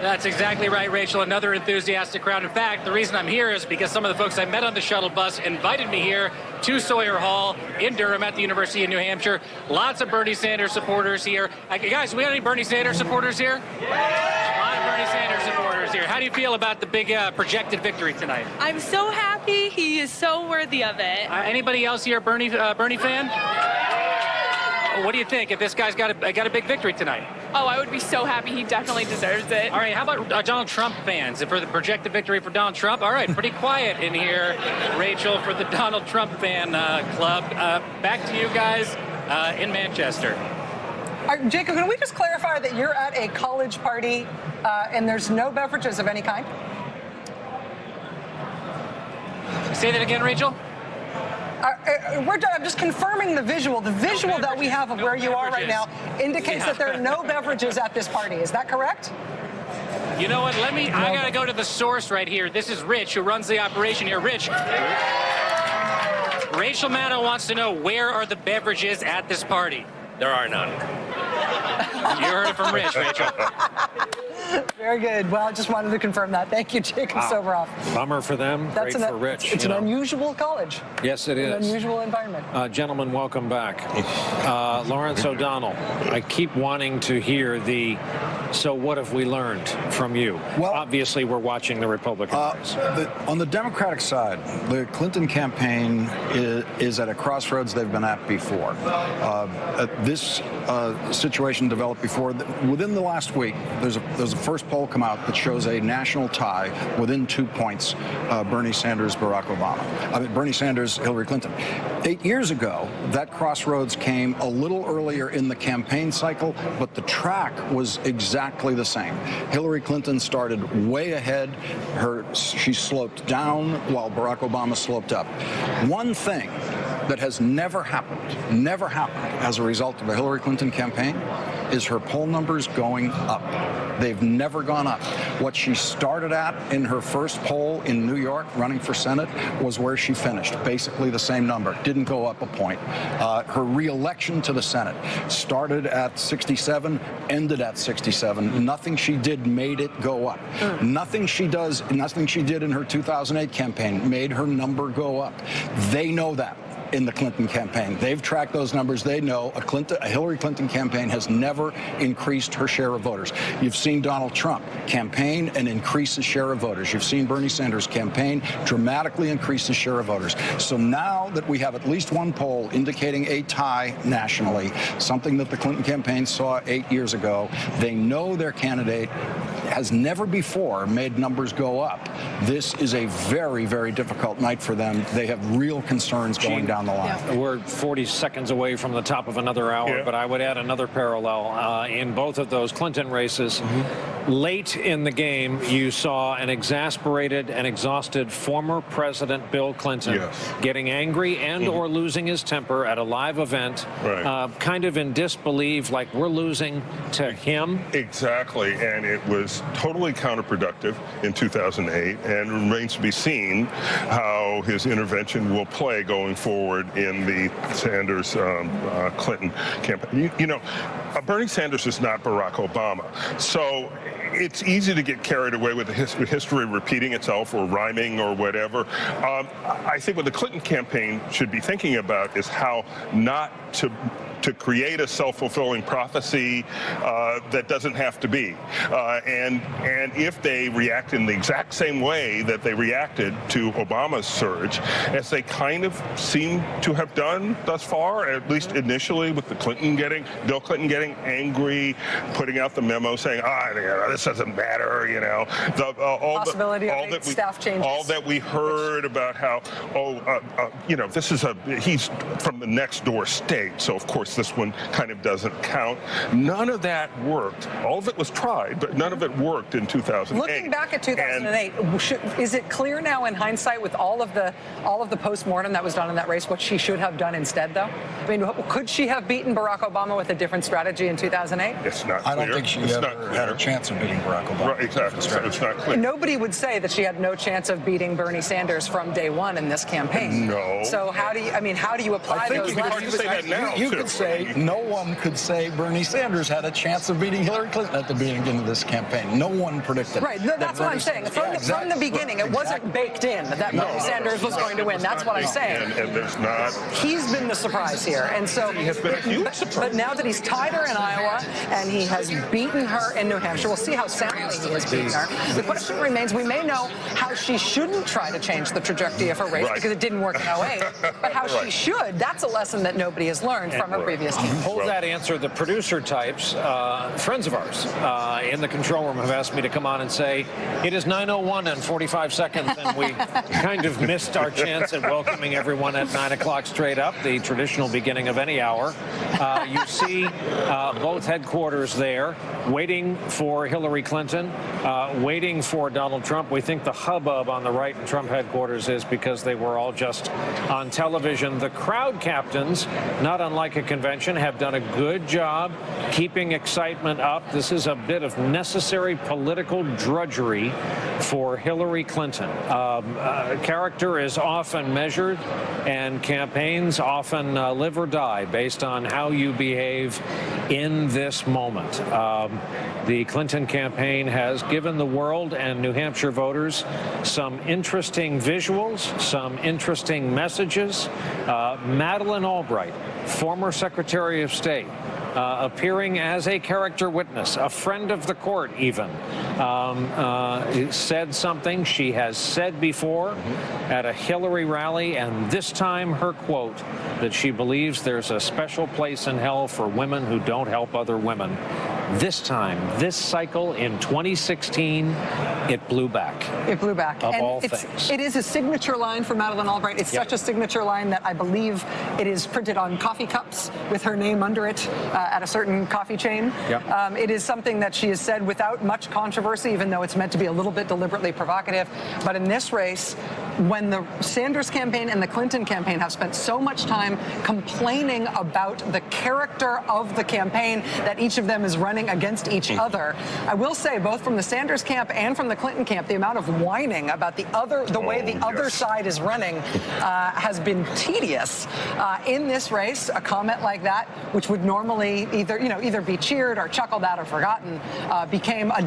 That's exactly right, Rachel. Another enthusiastic crowd. In fact, the reason I'm here is because some of the folks I met on the shuttle bus invited me here to Sawyer Hall in Durham at the University of New Hampshire. Lots of Bernie Sanders supporters here. Guys, we got any Bernie Sanders supporters here? A lot of Bernie Sanders supporters here. How do you feel about the big projected victory tonight? I'm so happy. He is so worthy of it. Anybody else here Bernie fan? What do you think if this guy's got a big victory tonight? Oh, I would be so happy. He definitely deserves it. All right, how about Donald Trump fans? For the projected victory for Donald Trump? All right, pretty quiet in here, Rachel, for the Donald Trump fan club. Back to you guys in Manchester. Jacob, can we just clarify that you're at a college party and there's no beverages of any kind? Say that again, Rachel? I'm just confirming the visual. The visual that we have of where you are right now indicates that there are no beverages at this party. Is that correct? You know what? I got to go to the source right here. This is Rich, who runs the operation here. Rich. Rachel Maddow wants to know, where are the beverages at this party? There are none. You heard it from Rich, Rachel. Very good. Well, I just wanted to confirm that. Thank you, Jacob Soboroff. Bummer for them, great for Rich. It's an unusual college. Yes, it is. An unusual environment. Gentlemen, welcome back. Lawrence O'Donnell, I keep wanting to hear so what have we learned from you? Well, obviously, we're watching the Republican race. On the Democratic side, the Clinton campaign is at a crossroads they've been at before. This situation developed before. Within the last week, there's a first poll come out that shows a national tie within 2 points, Bernie Sanders, Barack Obama. Bernie Sanders, Hillary Clinton. 8 years ago, that crossroads came a little earlier in the campaign cycle, but the track was exactly the same. Hillary Clinton started way ahead. She sloped down while Barack Obama sloped up. One thing that has never happened as a result of a Hillary Clinton campaign is her poll numbers going up. They've never gone up. What she started at in her first poll in New York running for Senate was where she finished, basically the same number, didn't go up a point. Her re-election to the Senate started at 67, ended at 67. Nothing she did made it go up. Nothing she did in her 2008 campaign made her number go up. They know that. In the Clinton campaign, they've tracked those numbers. They know a Hillary Clinton campaign has never increased her share of voters. You've seen Donald Trump campaign and increase his share of voters. You've seen Bernie Sanders campaign dramatically increase his share of voters. So now that we have at least one poll indicating a tie nationally, something that the Clinton campaign saw 8 years ago, they know their candidate has never before made numbers go up. This is a very, very difficult night for them. They have real concerns going down the line. Yeah. We're 40 seconds away from the top of another hour, but I would add another parallel in both of those Clinton races. Late in the game, you saw an exasperated and exhausted former President Bill Clinton getting angry and or losing his temper at a live event, kind of in disbelief, like we're losing to him. Exactly, and it was totally counterproductive in 2008, and remains to be seen how his intervention will play going forward in the Sanders-Clinton campaign. You know, Bernie Sanders is not Barack Obama, so it's easy to get carried away with history repeating itself or rhyming or whatever. I think what the Clinton campaign should be thinking about is how not to create a self-fulfilling prophecy that doesn't have to be. And if they react in the exact same way that they reacted to Obama's surge, as they kind of seem to have done thus far, at least initially, with Bill Clinton getting angry, putting out the memo saying, this doesn't matter, you know. Possibility of staff changes. All that we heard about how, you know, he's from the next door state, so of course this one kind of doesn't count. None of that worked. All of it was tried, but none of it worked in 2008. Looking back at 2008, is it clear now in hindsight with all of the post-mortem that was done in that race what she should have done instead, though? I mean, could she have beaten Barack Obama with a different strategy in 2008? It's not clear. I don't think she ever had a chance of beating Barack Obama. Right, exactly. It's not clear. Nobody would say that she had no chance of beating Bernie Sanders from day one in this campaign. No. So how do you apply those lessons? You could say no one could say Bernie Sanders had a chance of beating Hillary Clinton at the beginning of this campaign. No one predicted. Right, that's what I'm saying. From the beginning, it wasn't baked in that Bernie Sanders was going to win. That's what I'm saying. And there's not. He's been the surprise here, and so. He has been a huge surprise. But now that he's tied her in Iowa and he has beaten her in New Hampshire, we'll see how soundly he has beaten her. The question remains: we may know how she shouldn't try to change the trajectory of her race because it didn't work in 08, but how she should. That's a lesson that nobody has learned from her previous teams. Hold that answer. The producer types, friends of ours in the control room have asked me to come on and say, it is 9:01 and 45 seconds, and we kind of missed our chance at welcoming everyone at 9 o'clock straight up, the traditional beginning of any hour. You see both headquarters there, waiting for Hillary Clinton, waiting for Donald Trump. We think the hubbub on the right in Trump headquarters is because they were all just on television. The crowd captains, not unlike a convention, have done a good job keeping excitement up. This is a bit of necessary political drudgery for Hillary Clinton. Character is often measured, and campaigns often live or die based on how you behave in this moment. The Clinton campaign has given the world and New Hampshire voters some interesting visuals, some interesting messages. Madeleine Albright, former Secretary of State, appearing as a character witness, a friend of the court even, said something she has said before at a Hillary rally, and this time her quote, that she believes there's a special place in hell for women who don't help other women. This time, this cycle in 2016, it blew back. It blew back. Of and all things. It is a signature line for Madeleine Albright. It's such a signature line that I believe it is printed on coffee cups with her name under it at a certain coffee chain. It is something that she has said without much controversy, even though it's meant to be a little bit deliberately provocative. But in this race, when the Sanders campaign and the Clinton campaign have spent so much time complaining about the character of the campaign that each of them is running against each other, I will say both from the Sanders camp and from the Clinton camp, the amount of whining about the way the other side is running has been tedious. In this race, a comment like that, which would normally either be cheered or chuckled at or forgotten, became a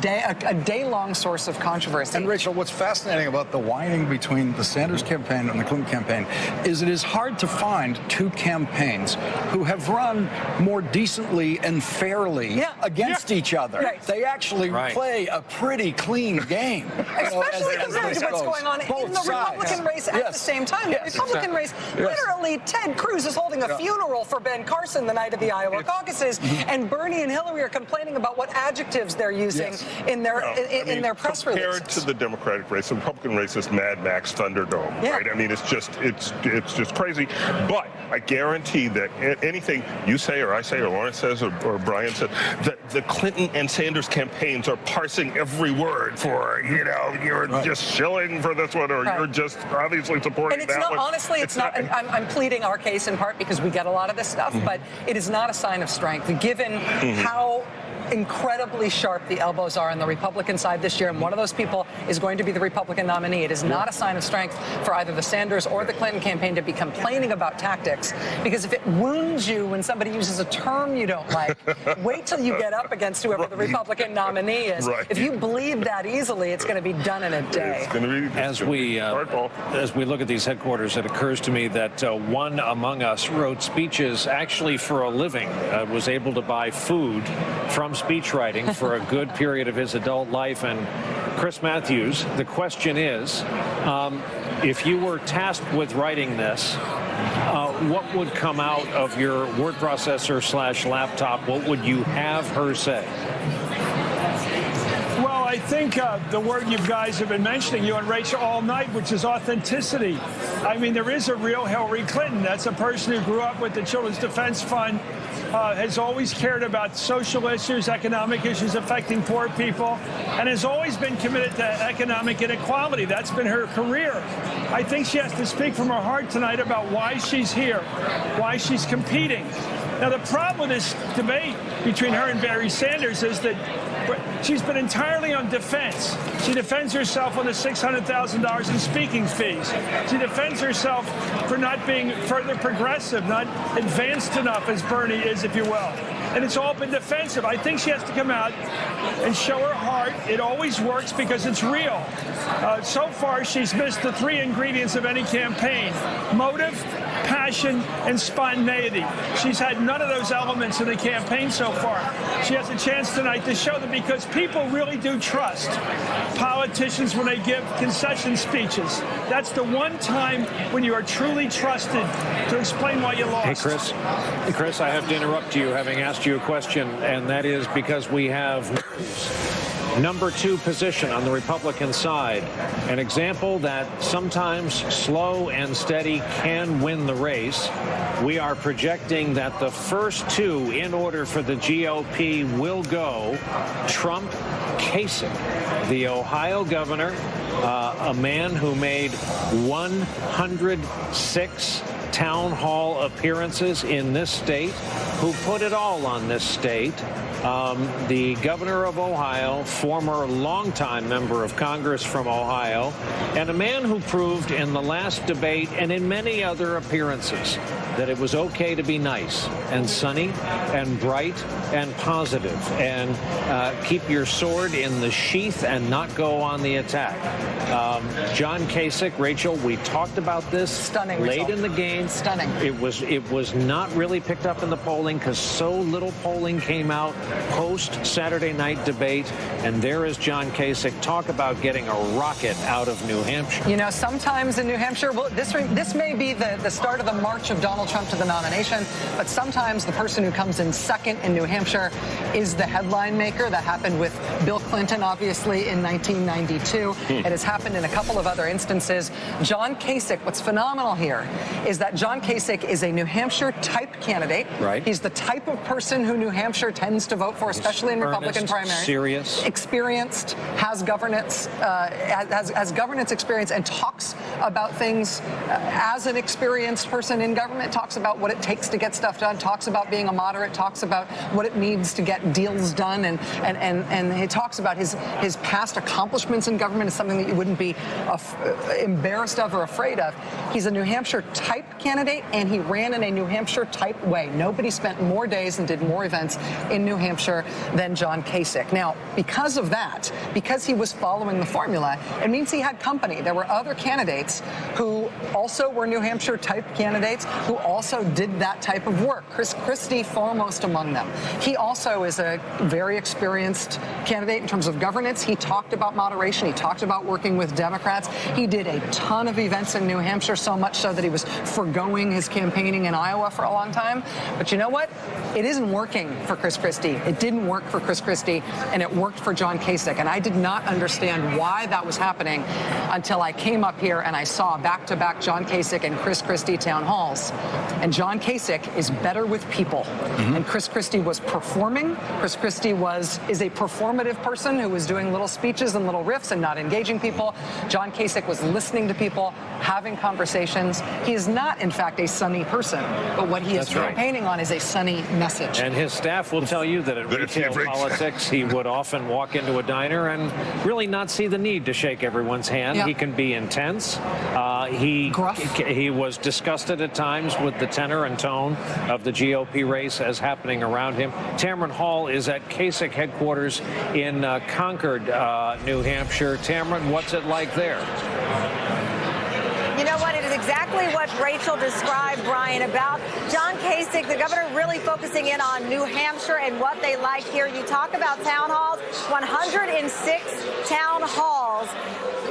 day-long source of controversy. And Rachel, what's fascinating about the whining between the Sanders campaign and the Clinton campaign is it is hard to find two campaigns who have run more decently and fairly against each other. Right. They actually play a pretty clean game. Especially compared to what's going on in the Republican race at the same time. The Republican race, literally, Ted Cruz is holding a funeral for Ben Carson the night of the Iowa caucuses, and Bernie and Hillary are complaining about what adjectives they're using in their their press releases. Compared to the Democratic race, the Republican race is Mad Max Thunderdome, right? I mean, it's just crazy. But I guarantee that anything you say or I say or Lawrence says or Brian said, that the Clinton and Sanders campaigns are parsing every word for, you're just shilling for this one or you're just obviously supporting and it's that not, one. honestly, it's not, I'm pleading our case in part because we get a lot of this stuff, but it is not a sign of strength, given how incredibly sharp the elbows are on the Republican side this year, and one of those people is going to be the Republican nominee. It is not a sign of strength for either the Sanders or the Clinton campaign to be complaining about tactics, because if it wounds you when somebody uses a term you don't like, wait till you get up against whoever the Republican nominee is. If you bleed that easily, it's going to be done in a day. As we look at these headquarters, it occurs to me that one among us wrote speeches actually for a living, was able to buy food from speech writing for a good period of his adult life. And Chris Matthews, the question is, if you were tasked with writing this, what would come out of your word processor / laptop? What would you have her say? Well, I think the word you guys have been mentioning, you and Rachel, all night, which is authenticity. I mean, there is a real Hillary Clinton. That's a person who grew up with the Children's Defense Fund, has always cared about social issues, economic issues affecting poor people, and has always been committed to economic inequality. That's been her career. I think she has to speak from her heart tonight about why she's here, why she's competing. Now, the problem with this debate between her and Barry Sanders is that she's been entirely on defense. She defends herself on the $600,000 in speaking fees. She defends herself for not being further progressive, not advanced enough as Bernie is, if you will. And it's all been defensive. I think she has to come out and show her heart. It always works because it's real. So far, she's missed the three ingredients of any campaign: motive, passion, and spontaneity. She's had none of those elements in the campaign so far. She has a chance tonight to show them, because people really do trust politicians when they give concession speeches. That's the one time when you are truly trusted to explain why you lost. Hey, Chris, I have to interrupt you, having asked you a question, and that is because we have number 2 position on the Republican side, an example that sometimes slow and steady can win the race. We are projecting that the first 2 in order for the GOP will go Trump, Kasich, the Ohio governor, a man who made 106 town hall appearances in this state, who put it all on this state. The governor of Ohio, former longtime member of Congress from Ohio, and a man who proved in the last debate and in many other appearances that it was okay to be nice and sunny and bright and positive and keep your sword in the sheath and not go on the attack. John Kasich, Rachel, we talked about this late in the game. Stunning. It was not really picked up in the polling because so little polling came out post Saturday night debate, and there is John Kasich. Talk about getting a rocket out of New Hampshire. You know, sometimes in New Hampshire, well, this may be the start of the march of Donald Trump to the nomination, but sometimes the person who comes in second in New Hampshire is the headline maker. That happened with Bill Clinton, obviously, in 1992. It has happened in a couple of other instances. John Kasich, what's phenomenal here is that John Kasich is a New Hampshire type candidate. Right. He's the type of person who New Hampshire tends to vote for, especially in Republican primaries. Serious. Experienced, has governance, has governance experience, and talks about things as an experienced person in government, talks about what it takes to get stuff done, talks about being a moderate, talks about what it needs to get deals done, and he talks about his past accomplishments in government as something that you wouldn't be embarrassed of or afraid of. He's a New Hampshire type candidate, and he ran in a New Hampshire type way. Nobody spent more days and did more events in New Hampshire than John Kasich. Now, because of that, because he was following the formula, it means he had company. There were other candidates who also were New Hampshire type candidates who also did that type of work. Chris Christie foremost among them. He also is a very experienced candidate in terms of governance. He talked about moderation. He talked about working with Democrats. He did a ton of events in New Hampshire, so much so that he was foregoing his campaigning in Iowa for a long time. But you know what? It isn't working for Chris Christie. It didn't work for Chris Christie, and it worked for John Kasich. And I did not understand why that was happening until I came up here and I saw back-to-back John Kasich and Chris Christie town halls. And John Kasich is better with people. And Chris Christie was performing. Chris Christie is a performative person who was doing little speeches and little riffs and not engaging people. John Kasich was listening to people, having conversations. He is not, in fact, a sunny person, but what he is campaigning on is a sunny message. And his staff will tell you that in retail politics, he would often walk into a diner and really not see the need to shake everyone's hand. He can be intense. He was disgusted at times with the tenor and tone of the GOP race as happening around him. Tamron Hall is at Kasich headquarters in Concord, New Hampshire. Tamron, what's it like there? You know what? It is exactly what Rachel described, Brian, about John Kasich, the governor, really focusing in on New Hampshire and what they like here. You talk about town halls, 106 town halls.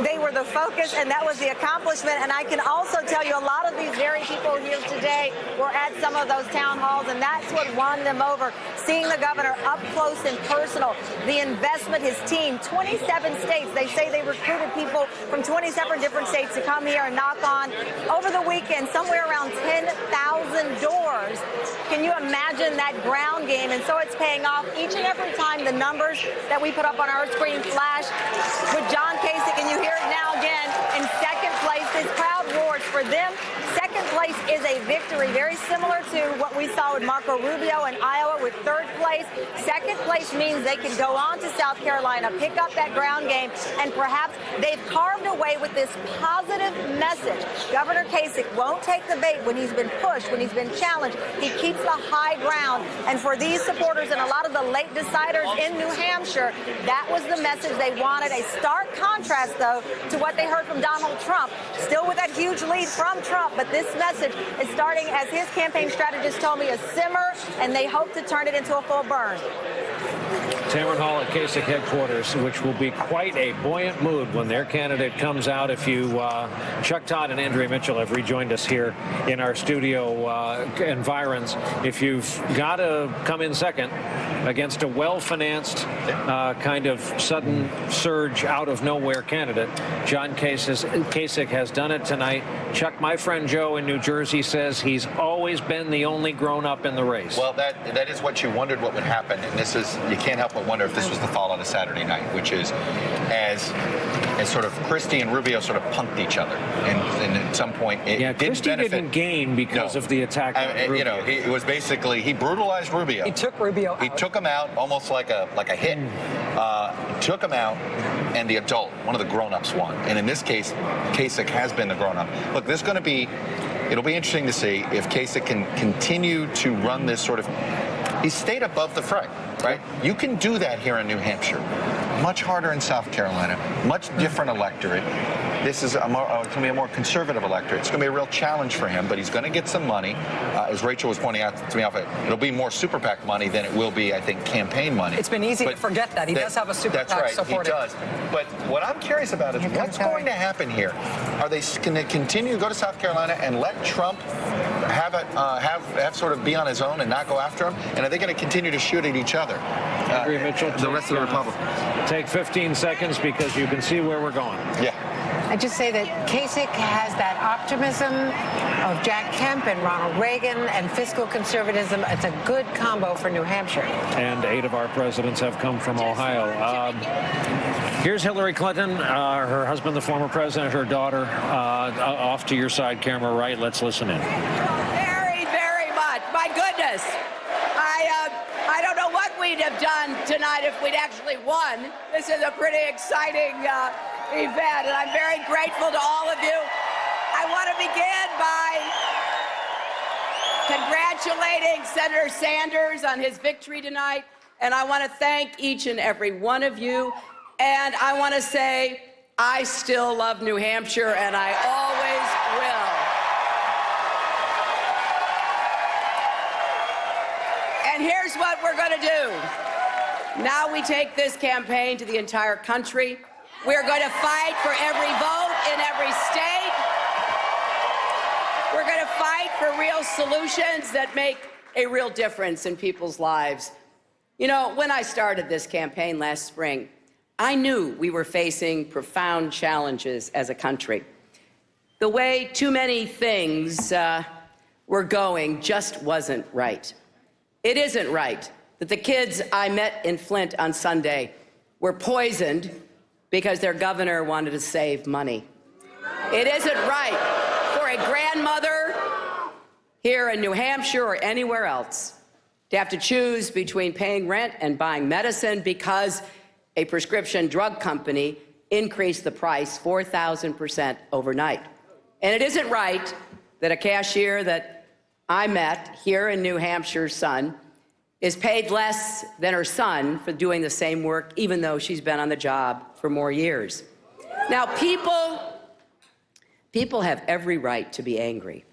They were the focus, and that was the accomplishment. And I can also tell you a lot of these very people here today were at some of those town halls, and that's what won them over. Seeing the governor up close and personal, the investment, his team, 27 states. They say they recruited people from 27 different states to come here and knock on, over the weekend, somewhere around 10,000 doors. Can you imagine that ground game? And so it's paying off each and every time. The numbers that we put up on our screen flash with John Kasich, and you hear it now again, in second place. This crowd roars for them. Second place is a victory, very similar to what we saw with Marco Rubio in Iowa with third place. Second place means they can go on to South Carolina, pick up that ground game, and perhaps they've carved away with this positive message. Governor Kasich won't take the bait when he's been pushed, when he's been challenged. He keeps the high ground. And for these supporters and a lot of the late deciders in New Hampshire, that was the message they wanted. A stark contrast, though, to what they heard from Donald Trump, still with that huge lead from Trump. But this message is starting, as his campaign strategist told me, a simmer, and they hope to turn it into a full burn. Town Hall at Kasich headquarters, which will be quite a buoyant mood when their candidate comes out. If you, Chuck Todd and Andrea Mitchell have rejoined us here in our studio environs. If you've got to come in second against a well-financed kind of sudden surge out of nowhere candidate, John Kasich has done it tonight. Chuck, my friend Joe in New Jersey says he's always been the only grown-up in the race. Well, that is what you wondered what would happen, and this is, you can't help but wonder if this was the fallout of Saturday night, which is as sort of Christie and Rubio sort of punked each other, and at some point it didn't Christie benefit. didn't gain because of the attack on Rubio. You know, it was basically, he brutalized Rubio. He took Rubio out. He took him out almost like a hit. Took him out, and the adult, one of the grown-ups, won. And in this case, Kasich has been the grown-up. Look, there's going to be, it'll be interesting to see if Kasich can continue to run this sort of, he stayed above the fray, right? You can do that here in New Hampshire. Much harder in South Carolina, much different electorate. This is going to be a more conservative electorate. It's going to be a real challenge for him, but he's going to get some money. As Rachel was pointing out to me, it'll be more super PAC money than it will be, I think, campaign money. It's been easy to forget that. He does have a super PAC supporter. That's right, he does. But what I'm curious about is what's going to happen here? Are they going to continue to go to South Carolina and let Trump have sort of be on his own and not go after him? And are they going to continue to shoot at each other? Andrea Mitchell, the rest of the Republicans. Take 15 seconds because you can see where we're going. Yeah. I just say that Kasich has that optimism of Jack Kemp and Ronald Reagan and fiscal conservatism. It's a good combo for New Hampshire. And 8 of our presidents have come from Ohio. Here's Hillary Clinton, her husband, the former president, her daughter, off to your side, camera right. Let's listen in. Very, very much. My goodness. I don't know what we'd have done tonight if we'd actually won. This is a pretty exciting event, and I'm very grateful to all of you. I want to begin by congratulating Senator Sanders on his victory tonight, and I want to thank each and every one of you, and I want to say I still love New Hampshire, and I always will. And here's what we're going to do. Now we take this campaign to the entire country. We're going to fight for every vote in every state. We're going to fight for real solutions that make a real difference in people's lives. You know, when I started this campaign last spring, I knew we were facing profound challenges as a country. The way too many things were going just wasn't right. It isn't right that the kids I met in Flint on Sunday were poisoned because their governor wanted to save money. It isn't right for a grandmother here in New Hampshire or anywhere else to have to choose between paying rent and buying medicine because a prescription drug company increased the price 4,000% overnight. And it isn't right that a cashier that I met here in New Hampshire's son is paid less than her son for doing the same work, even though she's been on the job for more years. Now, people have every right to be angry,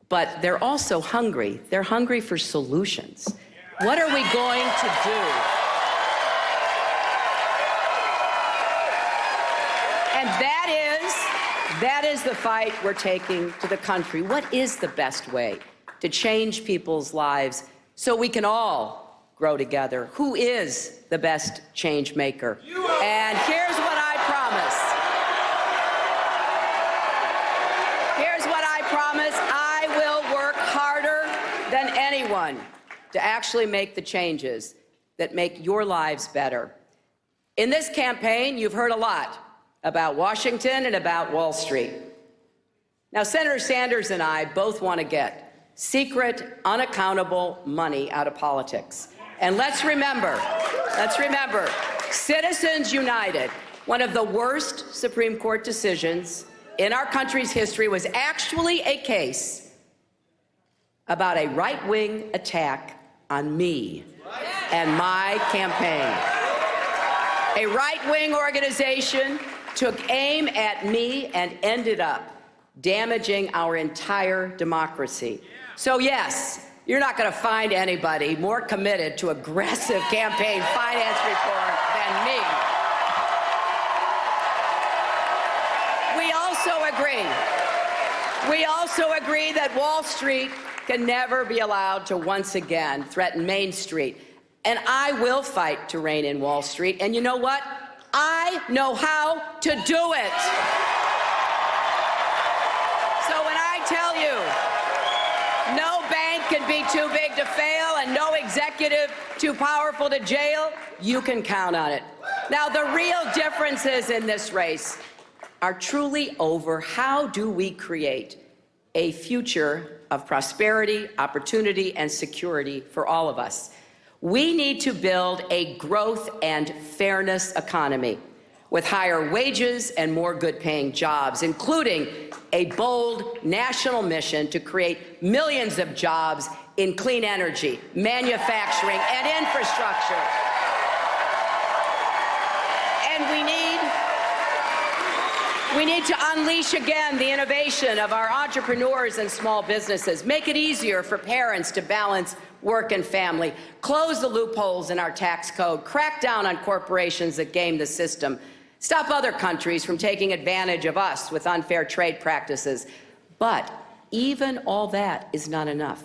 but they're also hungry. They're hungry for solutions. What are we going to do? And that is the fight we're taking to the country. What is the best way to change people's lives so we can all grow together? Who is the best change maker? And here's what I promise. Here's what I promise. I will work harder than anyone to actually make the changes that make your lives better. In this campaign, you've heard a lot about Washington and about Wall Street. Now, Senator Sanders and I both want to get secret, unaccountable money out of politics. And let's remember, Citizens United, one of the worst Supreme Court decisions in our country's history, was actually a case about a right-wing attack on me and my campaign. A right-wing organization took aim at me and ended up damaging our entire democracy. So yes, you're not going to find anybody more committed to aggressive campaign finance reform than me. We also agree that Wall Street can never be allowed to once again threaten Main Street. And I will fight to rein in Wall Street. And you know what? I know how to do it. So when I tell you, no bank can be too big to fail and no executive too powerful to jail, you can count on it. Now, the real differences in this race are truly over how do we create a future of prosperity, opportunity, and security for all of us. We need to build a growth and fairness economy with higher wages and more good-paying jobs, including a bold national mission to create millions of jobs in clean energy, manufacturing, and infrastructure. And we need to unleash again the innovation of our entrepreneurs and small businesses, make it easier for parents to balance work and family, close the loopholes in our tax code, crack down on corporations that game the system, stop other countries from taking advantage of us with unfair trade practices. But even all that is not enough.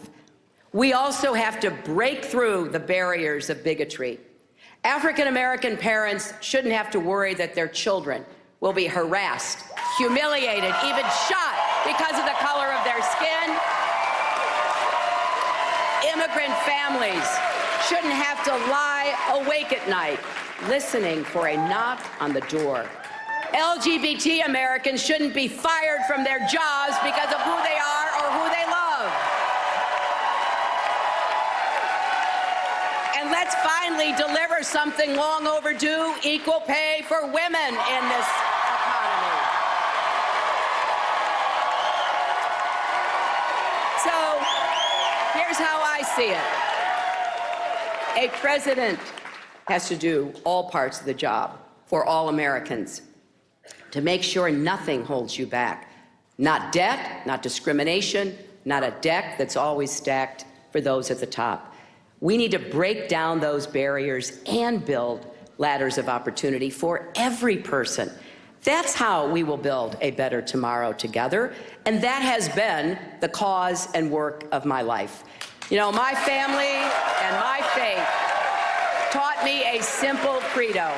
We also have to break through the barriers of bigotry. African American parents shouldn't have to worry that their children will be harassed, humiliated, even shot because of the color of their skin. Immigrant families shouldn't have to lie awake at night, listening for a knock on the door. LGBT Americans shouldn't be fired from their jobs because of who they are or who they love. And let's finally deliver something long overdue, equal pay for women in this economy. So here's how I see it. A president has to do all parts of the job for all Americans to make sure nothing holds you back. Not debt, not discrimination, not a deck that's always stacked for those at the top. We need to break down those barriers and build ladders of opportunity for every person. That's how we will build a better tomorrow together, and that has been the cause and work of my life. You know, my family and my faith taught me a simple credo.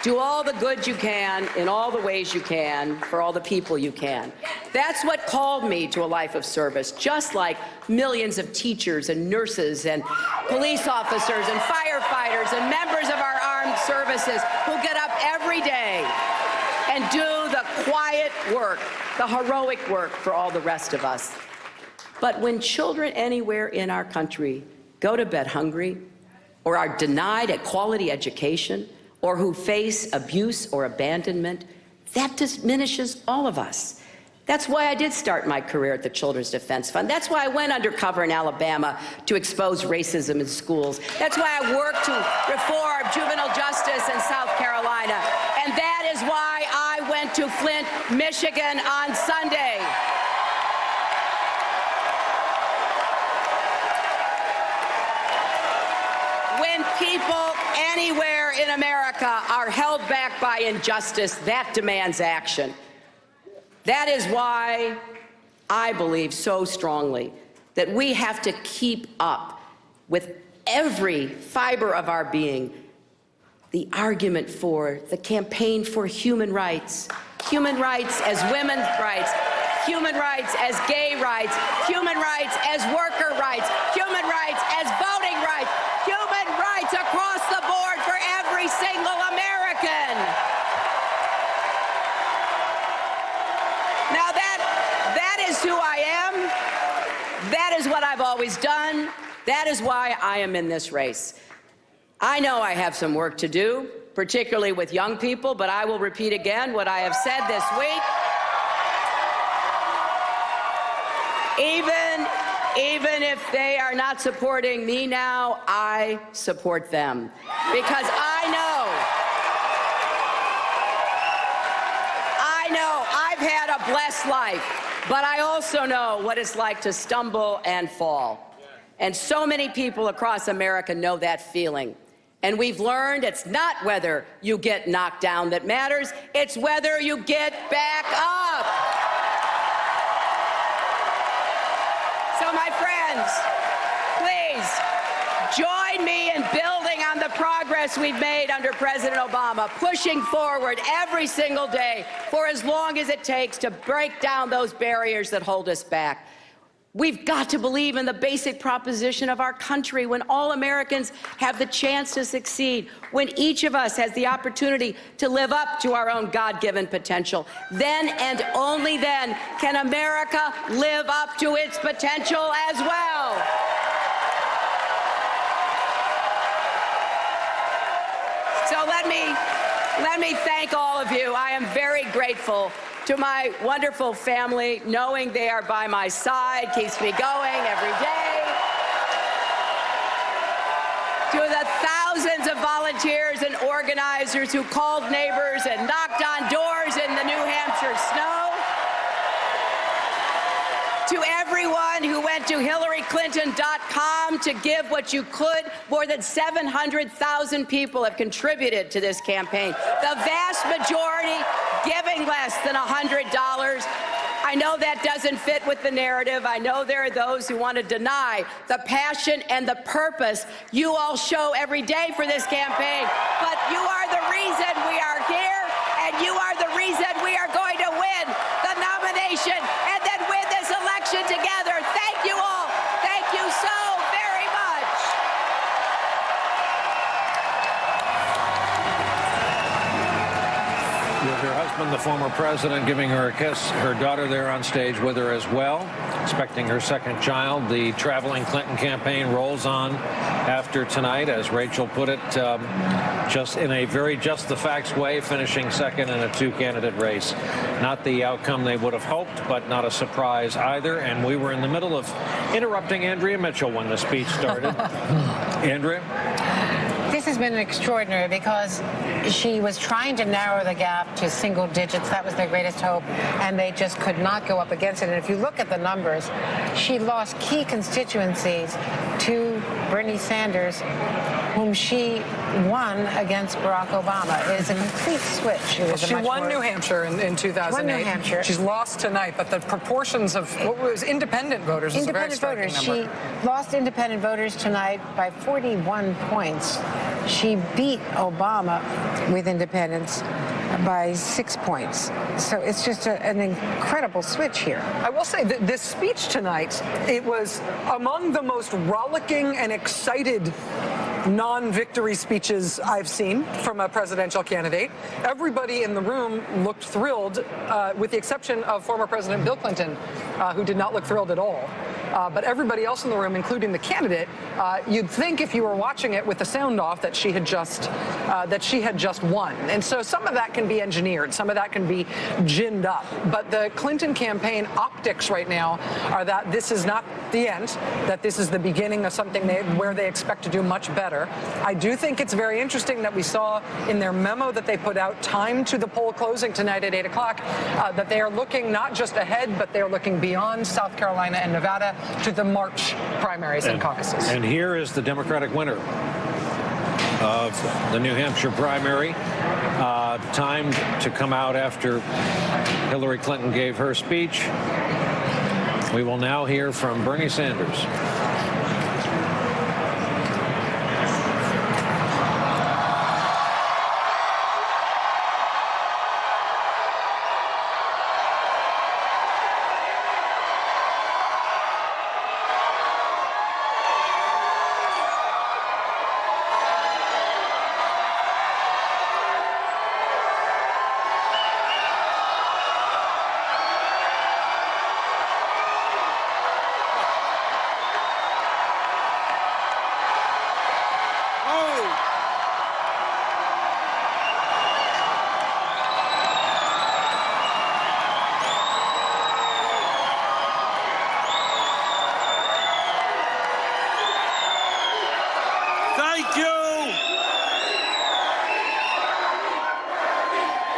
Do all the good you can in all the ways you can for all the people you can. That's what called me to a life of service, just like millions of teachers and nurses and police officers and firefighters and members of our armed services who get up every day and do the quiet work, the heroic work for all the rest of us. But when children anywhere in our country go to bed hungry or are denied a quality education, or who face abuse or abandonment, that diminishes all of us. That's why I did start my career at the Children's Defense Fund. That's why I went undercover in Alabama to expose racism in schools. That's why I worked to reform juvenile justice in South Carolina. And that is why I went to Flint, Michigan on Sunday. When people anywhere in America are held back by injustice, that demands action. That is why I believe so strongly that we have to keep up with every fiber of our being the argument for, the campaign for human rights as women's rights, human rights as gay rights, human rights as worker rights, human rights as voting rights, human rights across the board for every single American. Now that is who I am. That is what I've always done. That is why I am in this race. I know I have some work to do, particularly with young people, but I will repeat again what I have said this week. Even if they are not supporting me now, I support them. Because I know I've had a blessed life. But I also know what it's like to stumble and fall. And so many people across America know that feeling. And we've learned it's not whether you get knocked down that matters, it's whether you get back up. So my friends, please join me in building on the progress we've made under President Obama, pushing forward every single day for as long as it takes to break down those barriers that hold us back. We've got to believe in the basic proposition of our country when all Americans have the chance to succeed, when each of us has the opportunity to live up to our own God-given potential. Then and only then can America live up to its potential as well. So let me thank all of you. I am very grateful to my wonderful family. Knowing they are by my side keeps me going every day. To the thousands of volunteers and organizers who called neighbors and knocked on doors in the New Hampshire snow. To everyone who went to HillaryClinton.com to give what you could, more than 700,000 people have contributed to this campaign. The vast majority giving less than $100. I know that doesn't fit with the narrative. I know there are those who want to deny the passion and the purpose you all show every day for this campaign. But you are the reason we are here, and you are the reason we are going to win the nomination and then win this election together. Thank you all. Thank you so very much. With her husband, the former president, giving her a kiss, her daughter there on stage with her as well, expecting her second child. The traveling Clinton campaign rolls on after tonight, as Rachel put it, just in a very just the facts way, finishing second in a two-candidate race. Not the outcome they would have hoped, but not a surprise either. And we were in the middle of interrupting Andrea Mitchell when the speech started. Andrea? This has been extraordinary because she was trying to narrow the gap to single digits. That was their greatest hope, and they just could not go up against it. And if you look at the numbers, she lost key constituencies to Bernie Sanders, whom she won against Barack Obama. It is a complete switch. She won New Hampshire in 2008. Won New Hampshire. She's lost tonight, but the proportions of what was independent voters is a very striking number. She lost independent voters tonight by 41 points. She beat Obama with independents by 6 points. So it's just an incredible switch here. I will say that this speech tonight, it was among the most rollicking and excited non-victory speeches I've seen from a presidential candidate. Everybody in the room looked thrilled, with the exception of former President Bill Clinton, who did not look thrilled at all. But everybody else in the room, including the candidate, you'd think if you were watching it with the sound off that she had just won. And so some of that can be engineered, some of that can be ginned up. But the Clinton campaign optics right now are that this is not the end, that this is the beginning of something where they expect to do much better. I do think it's very interesting that we saw in their memo that they put out, timed to the poll closing tonight at 8 o'clock, that they are looking not just ahead, but they are looking beyond South Carolina and Nevada to the March primaries and caucuses. And here is the Democratic winner of the New Hampshire primary, timed to come out after Hillary Clinton gave her speech. We will now hear from Bernie Sanders.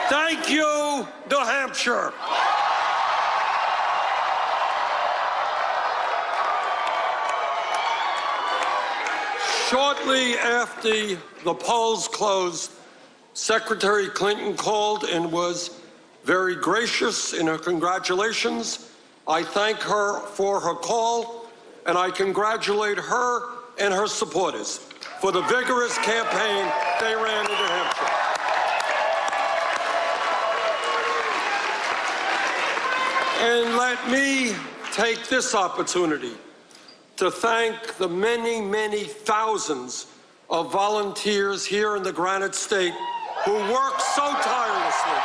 Thank you, New Hampshire. Shortly after the polls closed, Secretary Clinton called and was very gracious in her congratulations. I thank her for her call, and I congratulate her and her supporters for the vigorous campaign they ran in New Hampshire. And let me take this opportunity to thank the many, many thousands of volunteers here in the Granite State who work so tirelessly.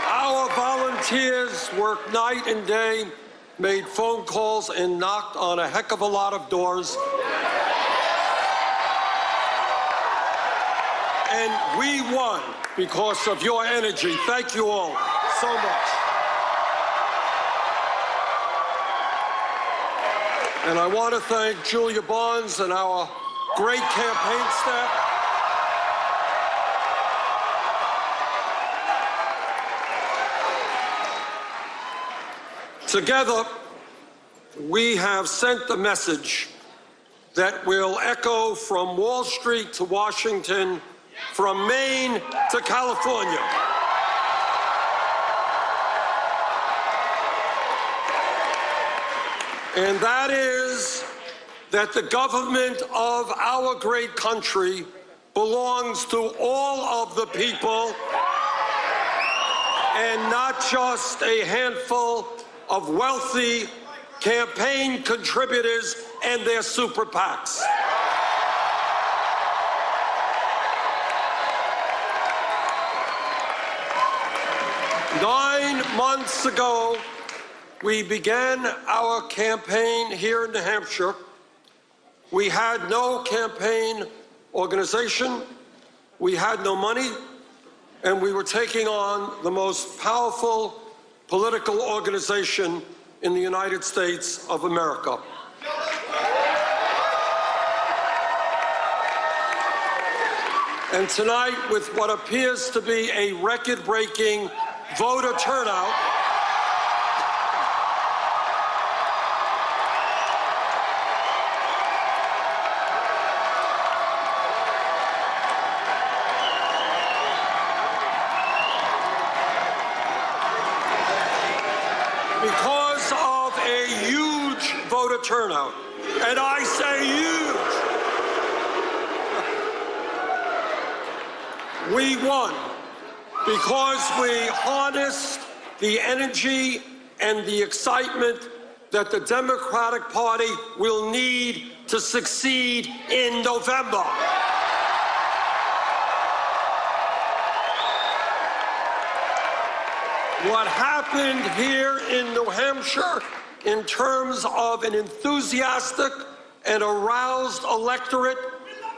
Our volunteers worked night and day, made phone calls, and knocked on a heck of a lot of doors. And we won because of your energy. Thank you all so much. And I want to thank Julia Barnes and our great campaign staff. Together, we have sent the message that will echo from Wall Street to Washington, from Maine to California. And that is that the government of our great country belongs to all of the people and not just a handful of wealthy campaign contributors and their super PACs. Nine months ago, we began our campaign here in New Hampshire. We had no campaign organization, we had no money, and we were taking on the most powerful political organization in the United States of America. And tonight, with what appears to be a record-breaking voter turnout, because of a huge voter turnout, and I say huge, we won because we harnessed the energy and the excitement that the Democratic Party will need to succeed in November. What happened here in New Hampshire in terms of an enthusiastic and aroused electorate,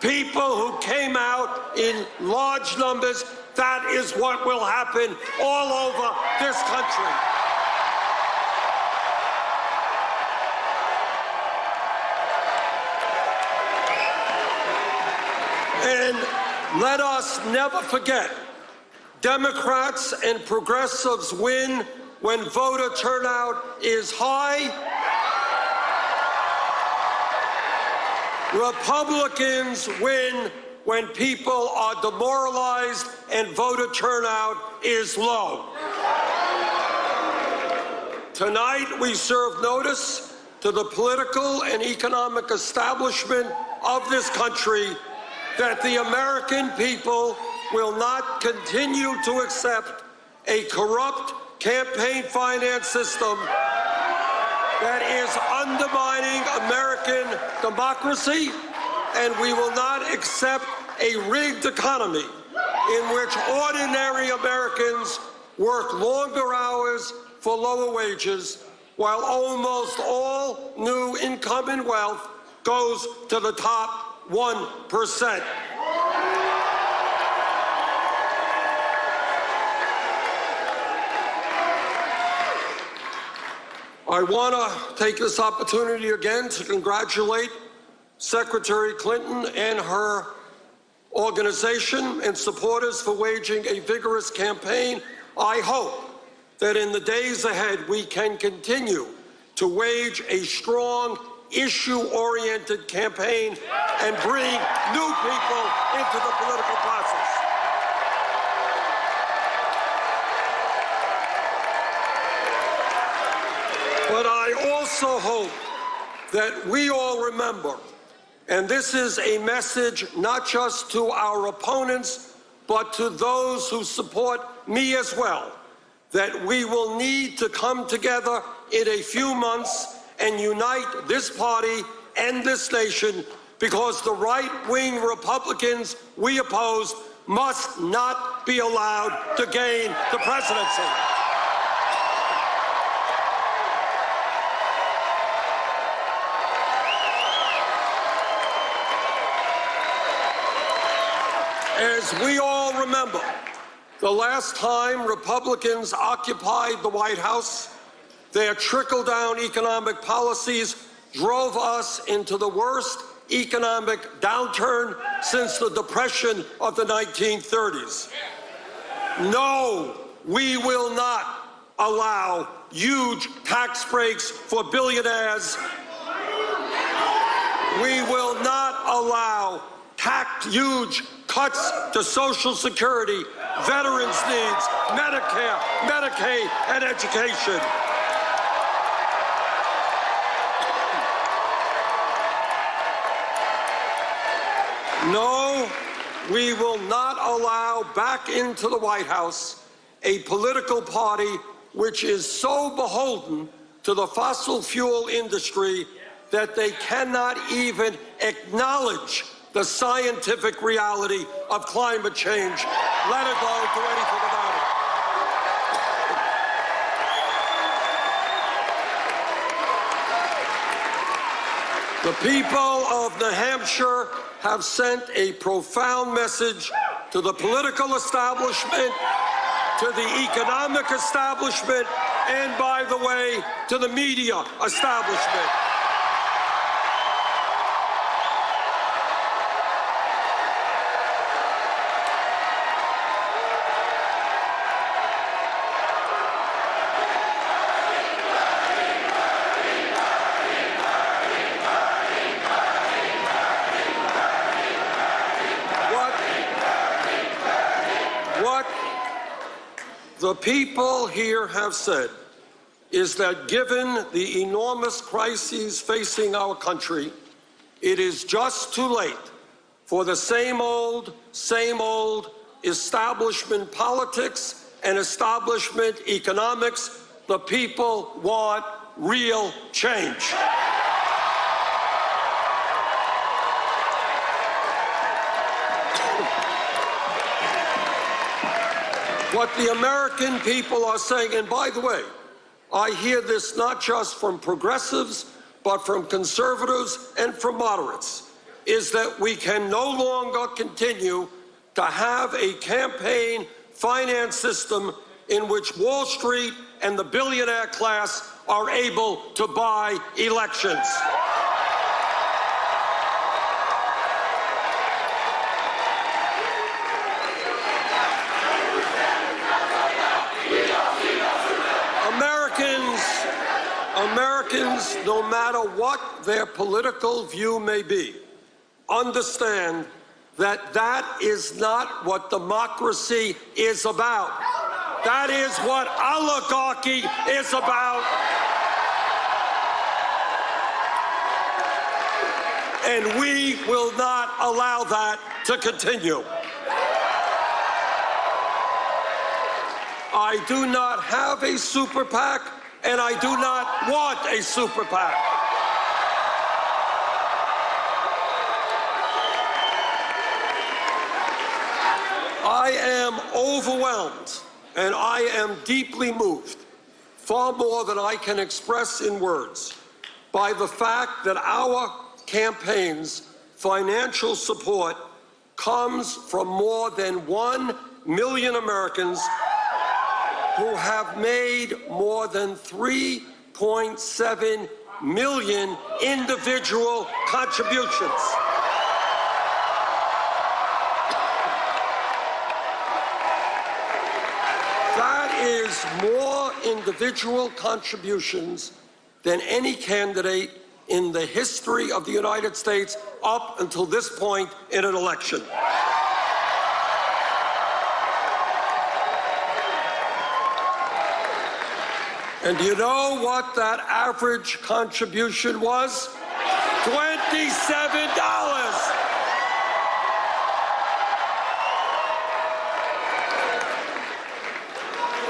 people who came out in large numbers, that is what will happen all over this country. And let us never forget, Democrats and progressives win when voter turnout is high. Republicans win when people are demoralized and voter turnout is low. Tonight, we serve notice to the political and economic establishment of this country that the American people will not continue to accept a corrupt campaign finance system that is undermining American democracy, and we will not accept a rigged economy in which ordinary Americans work longer hours for lower wages, while almost all new income and wealth goes to the top 1%. I want to take this opportunity again to congratulate Secretary Clinton and her organization and supporters for waging a vigorous campaign. I hope that in the days ahead we can continue to wage a strong, issue-oriented campaign and bring new people into the political process. But I also hope that we all remember, and this is a message not just to our opponents, but to those who support me as well, that we will need to come together in a few months and unite this party and this nation, because the right-wing Republicans we oppose must not be allowed to gain the presidency. As we all remember, the last time Republicans occupied the White House, their trickle-down economic policies drove us into the worst economic downturn since the Depression of the 1930s. No, we will not allow huge tax breaks for billionaires. We will not allow huge cuts to Social Security, veterans' needs, Medicare, Medicaid, and education. No, we will not allow back into the White House a political party which is so beholden to the fossil fuel industry that they cannot even acknowledge the scientific reality of climate change, let alone do anything about it. The people of New Hampshire have sent a profound message to the political establishment, to the economic establishment, and, by the way, to the media establishment. What the people here have said is that given the enormous crises facing our country, it is just too late for the same old establishment politics and establishment economics. The people want real change. What the American people are saying, and by the way, I hear this not just from progressives, but from conservatives and from moderates, is that we can no longer continue to have a campaign finance system in which Wall Street and the billionaire class are able to buy elections. Americans, no matter what their political view may be, understand that that is not what democracy is about. That is what oligarchy is about. And we will not allow that to continue. I do not have a super PAC, and I do not want a super PAC. I am overwhelmed and I am deeply moved, far more than I can express in words, by the fact that our campaign's financial support comes from more than 1 million Americans who have made more than 3.7 million individual contributions. That is raised more individual contributions than any candidate in the history of the United States up until this point in an election. And do you know what that average contribution was? $27.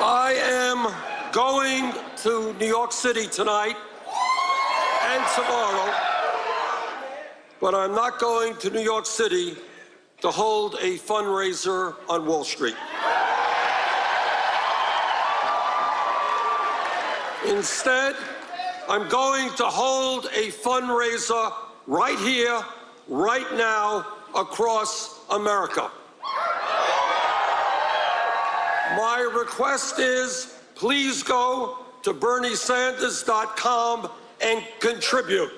I am going to New York City tonight and tomorrow, but I'm not going to New York City to hold a fundraiser on Wall Street. Instead, I'm going to hold a fundraiser right here, right now, across America. My request is, please go to BernieSanders.com and contribute.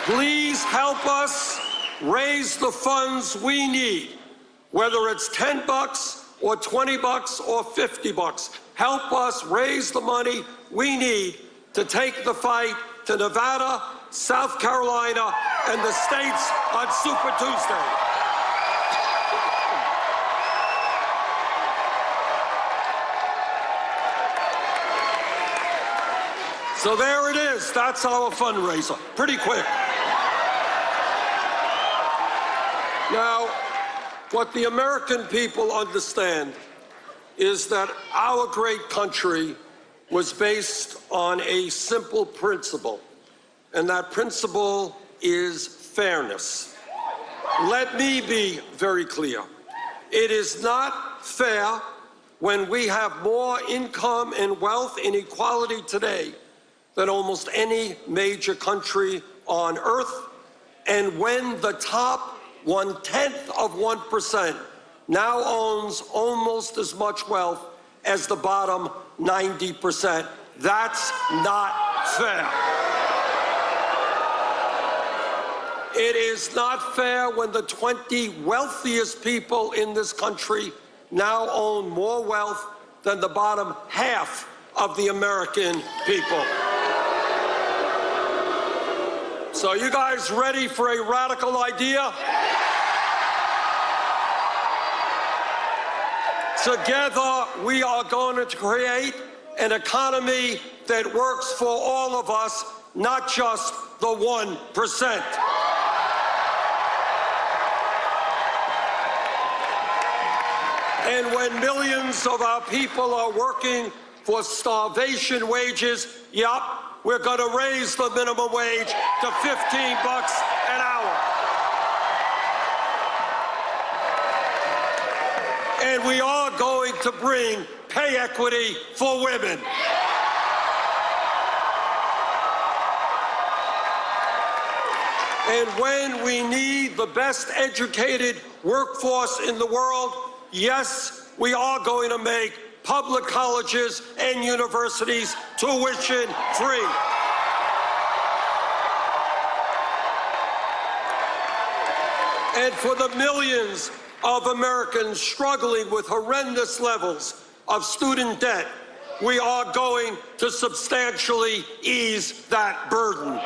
Please help us raise the funds we need, whether it's $10 or $20 or $50. Help us raise the money we need to take the fight to Nevada, South Carolina, and the states on Super Tuesday. So there it is. That's our fundraiser. Pretty quick. Now, what the American people understand is that our great country was based on a simple principle, and that principle is fairness. Let me be very clear. It is not fair when we have more income and wealth inequality today than almost any major country on earth, and when the top 0.1% now owns almost as much wealth as the bottom 90%. That's not fair. It is not fair when the 20 wealthiest people in this country now own more wealth than the bottom half of the American people. So you guys ready for a radical idea? Together, we are going to create an economy that works for all of us, not just the 1%. And when millions of our people are working for starvation wages, yep, we're going to raise the minimum wage to $15 an hour. And we are going to bring pay equity for women. And when we need the best educated workforce in the world, yes, we are going to make public colleges and universities tuition free. And for the millions of Americans struggling with horrendous levels of student debt, we are going to substantially ease that burden.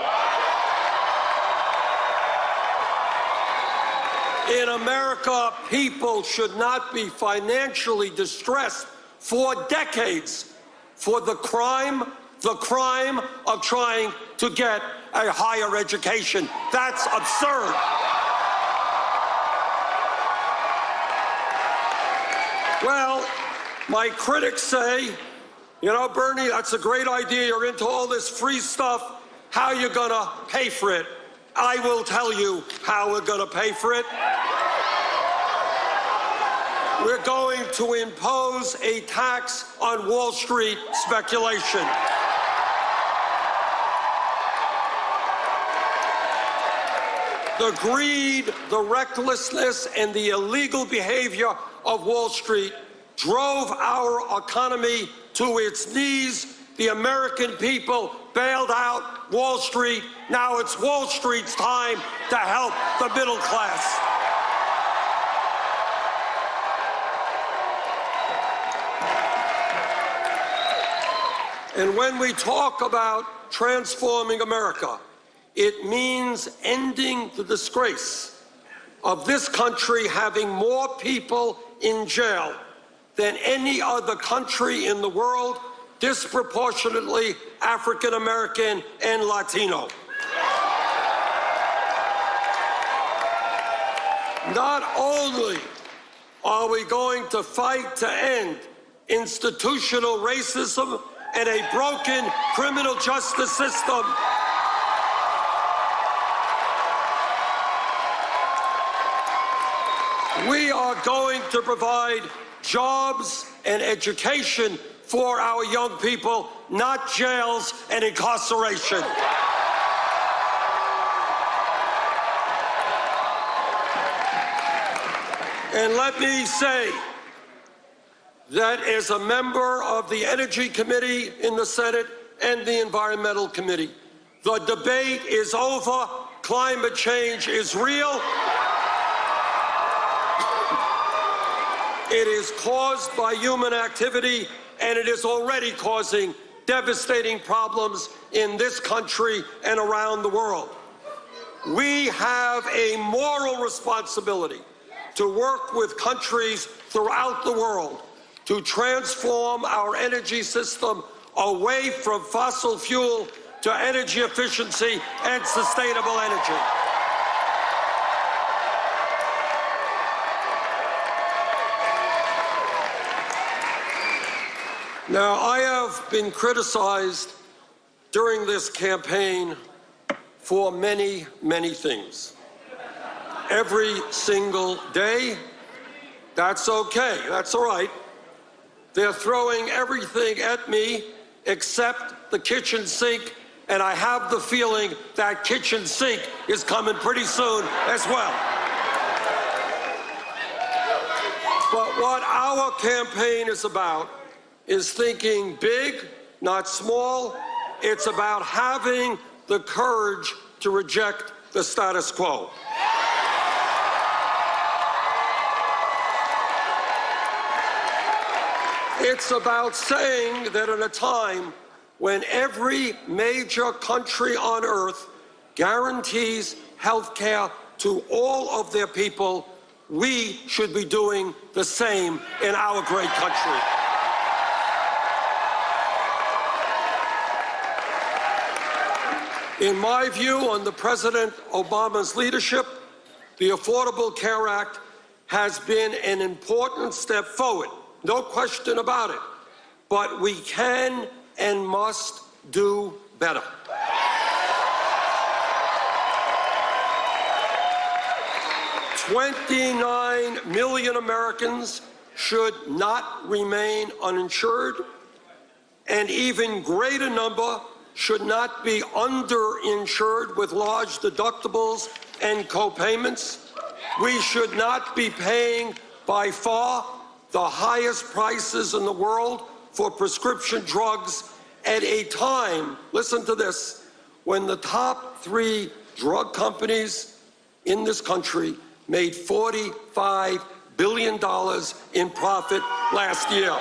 In America, people should not be financially distressed for decades for the crime of trying to get a higher education. That's absurd. Well, my critics say, you know, Bernie, that's a great idea. You're into all this free stuff. How are you going to pay for it? I will tell you how we're going to pay for it. We're going to impose a tax on Wall Street speculation. The greed, the recklessness, and the illegal behavior of Wall Street drove our economy to its knees. The American people bailed out Wall Street. Now it's Wall Street's time to help the middle class. And when we talk about transforming America, it means ending the disgrace of this country having more people in jail than any other country in the world, disproportionately African American and Latino. Not only are we going to fight to end institutional racism and a broken criminal justice system, we are going to provide jobs and education for our young people, not jails and incarceration. And let me say that as a member of the Energy Committee in the Senate and the Environmental Committee, the debate is over. Climate change is real. It is caused by human activity, and it is already causing devastating problems in this country and around the world. We have a moral responsibility to work with countries throughout the world to transform our energy system away from fossil fuel to energy efficiency and sustainable energy. Now, I have been criticized during this campaign for many, many things. Every single day, that's okay, that's all right. They're throwing everything at me except the kitchen sink, and I have the feeling that kitchen sink is coming pretty soon as well. But what our campaign is about is thinking big, not small. It's about having the courage to reject the status quo. It's about saying that in a time when every major country on earth guarantees health care to all of their people, we should be doing the same in our great country. In my view, under President Obama's leadership, the Affordable Care Act has been an important step forward, no question about it. But we can and must do better. $29 million Americans should not remain uninsured. An even greater number should not be underinsured with large deductibles and co-payments. We should not be paying by far the highest prices in the world for prescription drugs at a time, listen to this, when the top 3 drug companies in this country made $45 billion in profit last year.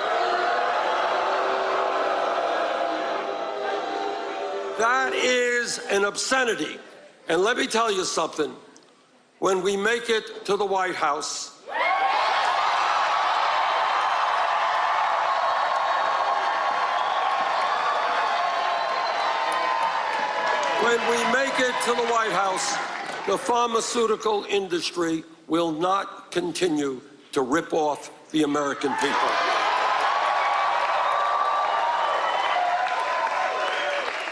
That is an obscenity. And let me tell you something. When we make it to the White House, the pharmaceutical industry will not continue to rip off the American people.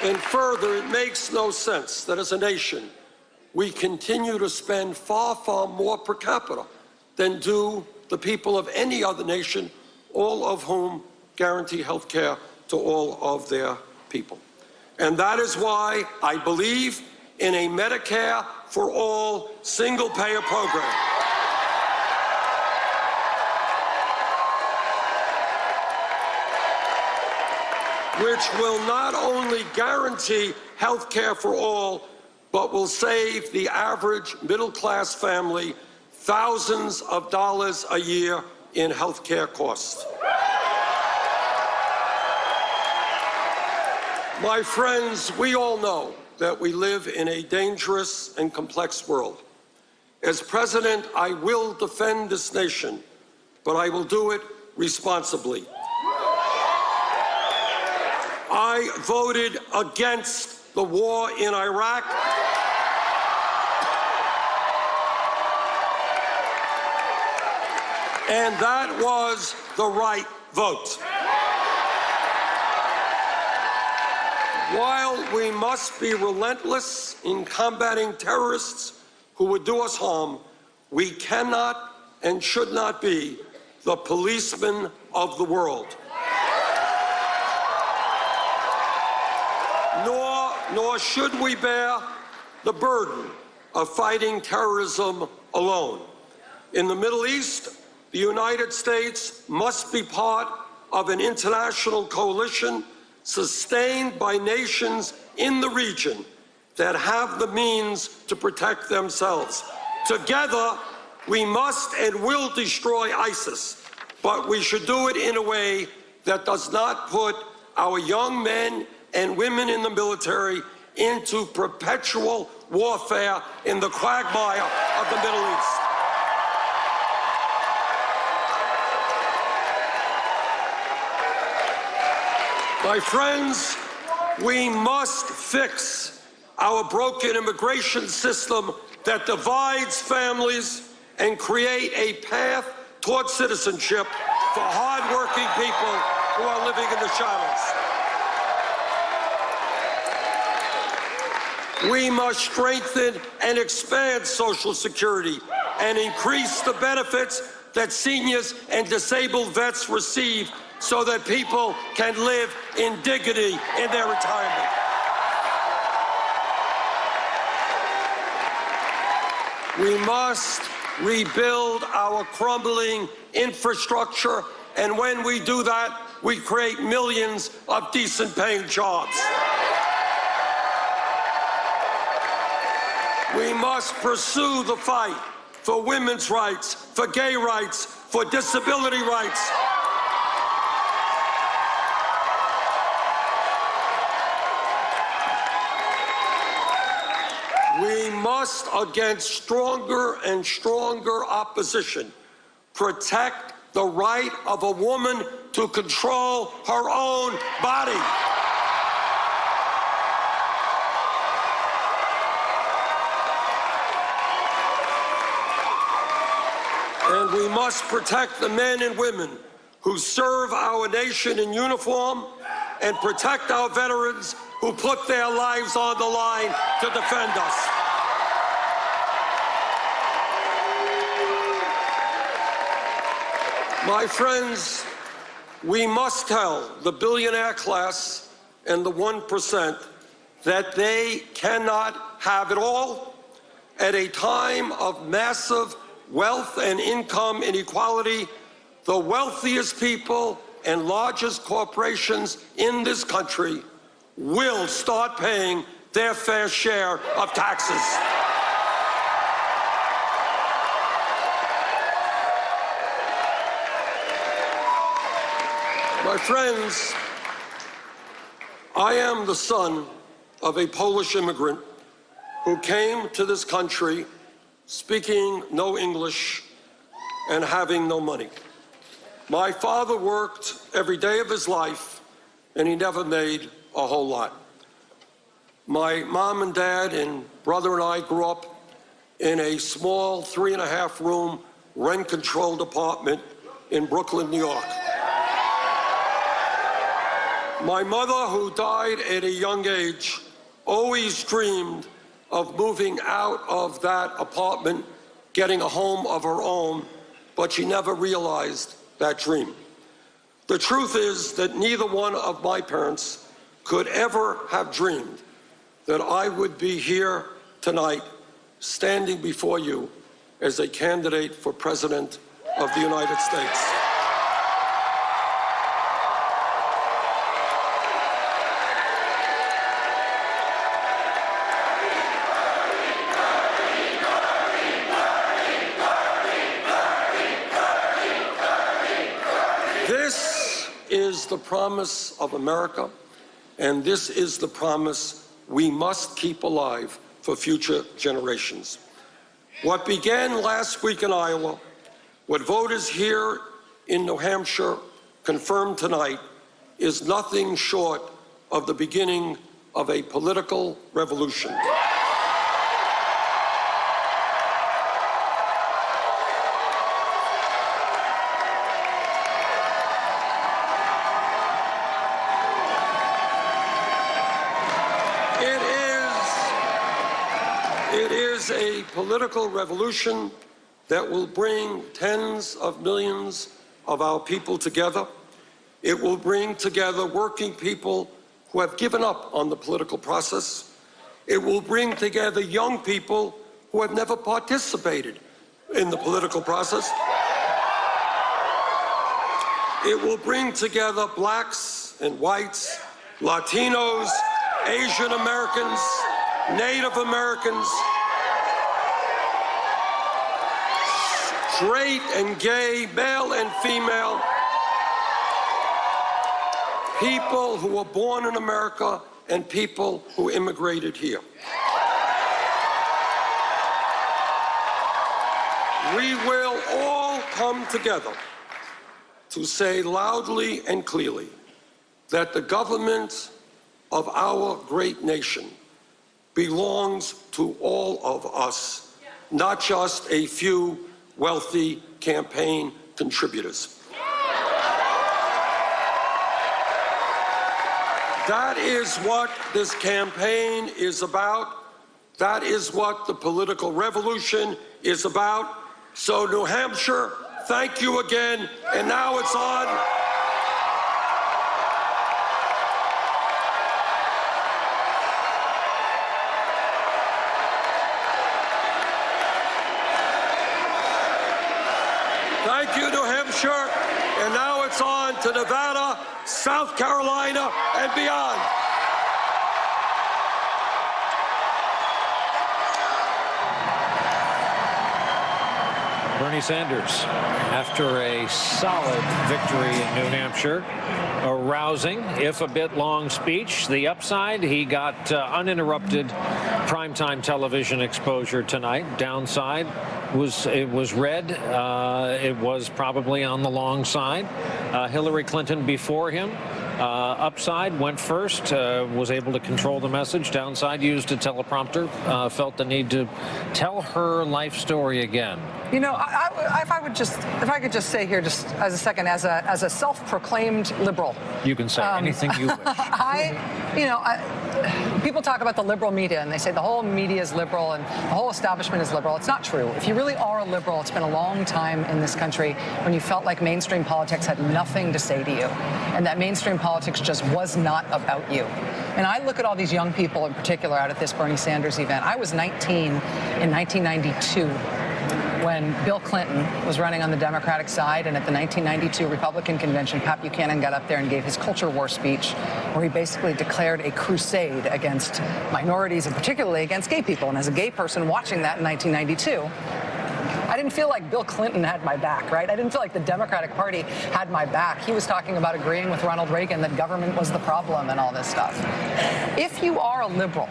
And further, it makes no sense that as a nation, we continue to spend far, far more per capita than do the people of any other nation, all of whom guarantee health care to all of their people. And that is why I believe in a Medicare for all single-payer program. which will not only guarantee health care for all, but will save the average middle-class family thousands of dollars a year in health care costs. My friends, we all know that we live in a dangerous and complex world. As president, I will defend this nation, but I will do it responsibly. I voted against the war in Iraq. And that was the right vote. While we must be relentless in combating terrorists who would do us harm, we cannot and should not be the policemen of the world. Nor should we bear the burden of fighting terrorism alone. In the Middle East, the United States must be part of an international coalition sustained by nations in the region that have the means to protect themselves. Together, we must and will destroy ISIS, but we should do it in a way that does not put our young men and women in the military into perpetual warfare in the quagmire of the Middle East. My friends, we must fix our broken immigration system that divides families and create a path toward citizenship for hard-working people who are living in the shadows. We must strengthen and expand Social Security and increase the benefits that seniors and disabled vets receive so that people can live in dignity in their retirement. We must rebuild our crumbling infrastructure, and when we do that, we create millions of decent-paying jobs. We must pursue the fight for women's rights, for gay rights, for disability rights. We must, against stronger and stronger opposition, protect the right of a woman to control her own body. And we must protect the men and women who serve our nation in uniform and protect our veterans who put their lives on the line to defend us. My friends, we must tell the billionaire class and the 1% that they cannot have it all at a time of massive wealth and income inequality. The wealthiest people and largest corporations in this country will start paying their fair share of taxes. My friends, I am the son of a Polish immigrant who came to this country speaking no English and having no money. My father worked every day of his life, and he never made a whole lot. My mom and dad and brother and I grew up in a small 3.5-room rent-controlled apartment in Brooklyn, New York. My mother, who died at a young age, always dreamed of moving out of that apartment, getting a home of her own, but she never realized that dream. The truth is that neither one of my parents could ever have dreamed that I would be here tonight standing before you as a candidate for President of the United States. This is the promise of America, and this is the promise we must keep alive for future generations. What began last week in Iowa, what voters here in New Hampshire confirmed tonight, is nothing short of the beginning of a political revolution. It is a political revolution that will bring tens of millions of our people together. It will bring together working people who have given up on the political process. It will bring together young people who have never participated in the political process. It will bring together blacks and whites, Latinos, Asian Americans, Native Americans, straight and gay, male and female, people who were born in America and people who immigrated here. We will all come together to say loudly and clearly that the government of our great nation belongs to all of us, not just a few wealthy campaign contributors. That is what this campaign is about. That is what the political revolution is about. So, New Hampshire, thank you again. And now it's on. Thank you, New Hampshire. And now it's on to Nevada, South Carolina, and beyond. Bernie Sanders, after a solid victory in New Hampshire, a rousing, if a bit long speech. The upside, he got uninterrupted primetime television exposure tonight. Downside it was red. It was probably on the long side. Hillary Clinton before him. Upside went first, was able to control the message. Downside used a teleprompter, felt the need to tell her life story again. You know, if I could just say here, just as a second, as a self-proclaimed liberal, you can say anything you wish. People talk about the liberal media, and they say the whole media is liberal and the whole establishment is liberal. It's not true. If you really are a liberal, it's been a long time in this country when you felt like mainstream politics had nothing to say to you, and that mainstream politics just was not about you. And I look at all these young people in particular out at this Bernie Sanders event. I was 19 in 1992. When Bill Clinton was running on the Democratic side, and at the 1992 Republican convention, Pat Buchanan got up there and gave his culture war speech, where he basically declared a crusade against minorities and particularly against gay people. And as a gay person watching that in 1992, I didn't feel like Bill Clinton had my back, right? I didn't feel like the Democratic Party had my back. He was talking about agreeing with Ronald Reagan that government was the problem and all this stuff. If you are a liberal,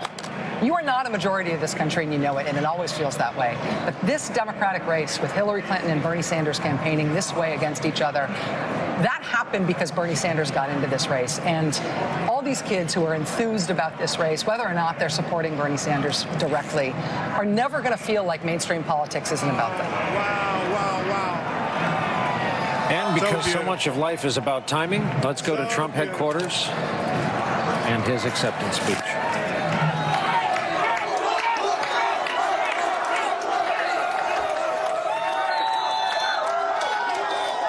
you are not a majority of this country, and you know it, and it always feels that way. But this Democratic race with Hillary Clinton and Bernie Sanders campaigning this way against each other, that happened because Bernie Sanders got into this race. And all these kids who are enthused about this race, whether or not they're supporting Bernie Sanders directly, are never going to feel like mainstream politics isn't about them. Wow. And because so much of life is about timing, let's go to Trump headquarters and his acceptance speech.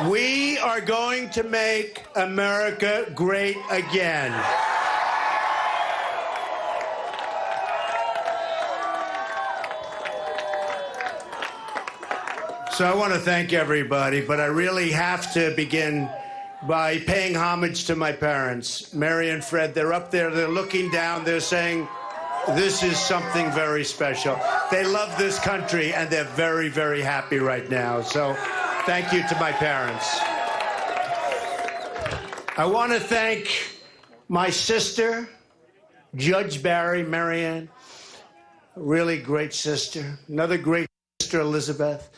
We are going to make America great again. So I want to thank everybody, but I really have to begin by paying homage to my parents. Mary and Fred, they're up there, they're looking down, they're saying, this is something very special. They love this country, and they're very, very happy right now. So thank you to my parents. I want to thank my sister, Judge Barry, Marianne, a really great sister. Another great sister, Elizabeth.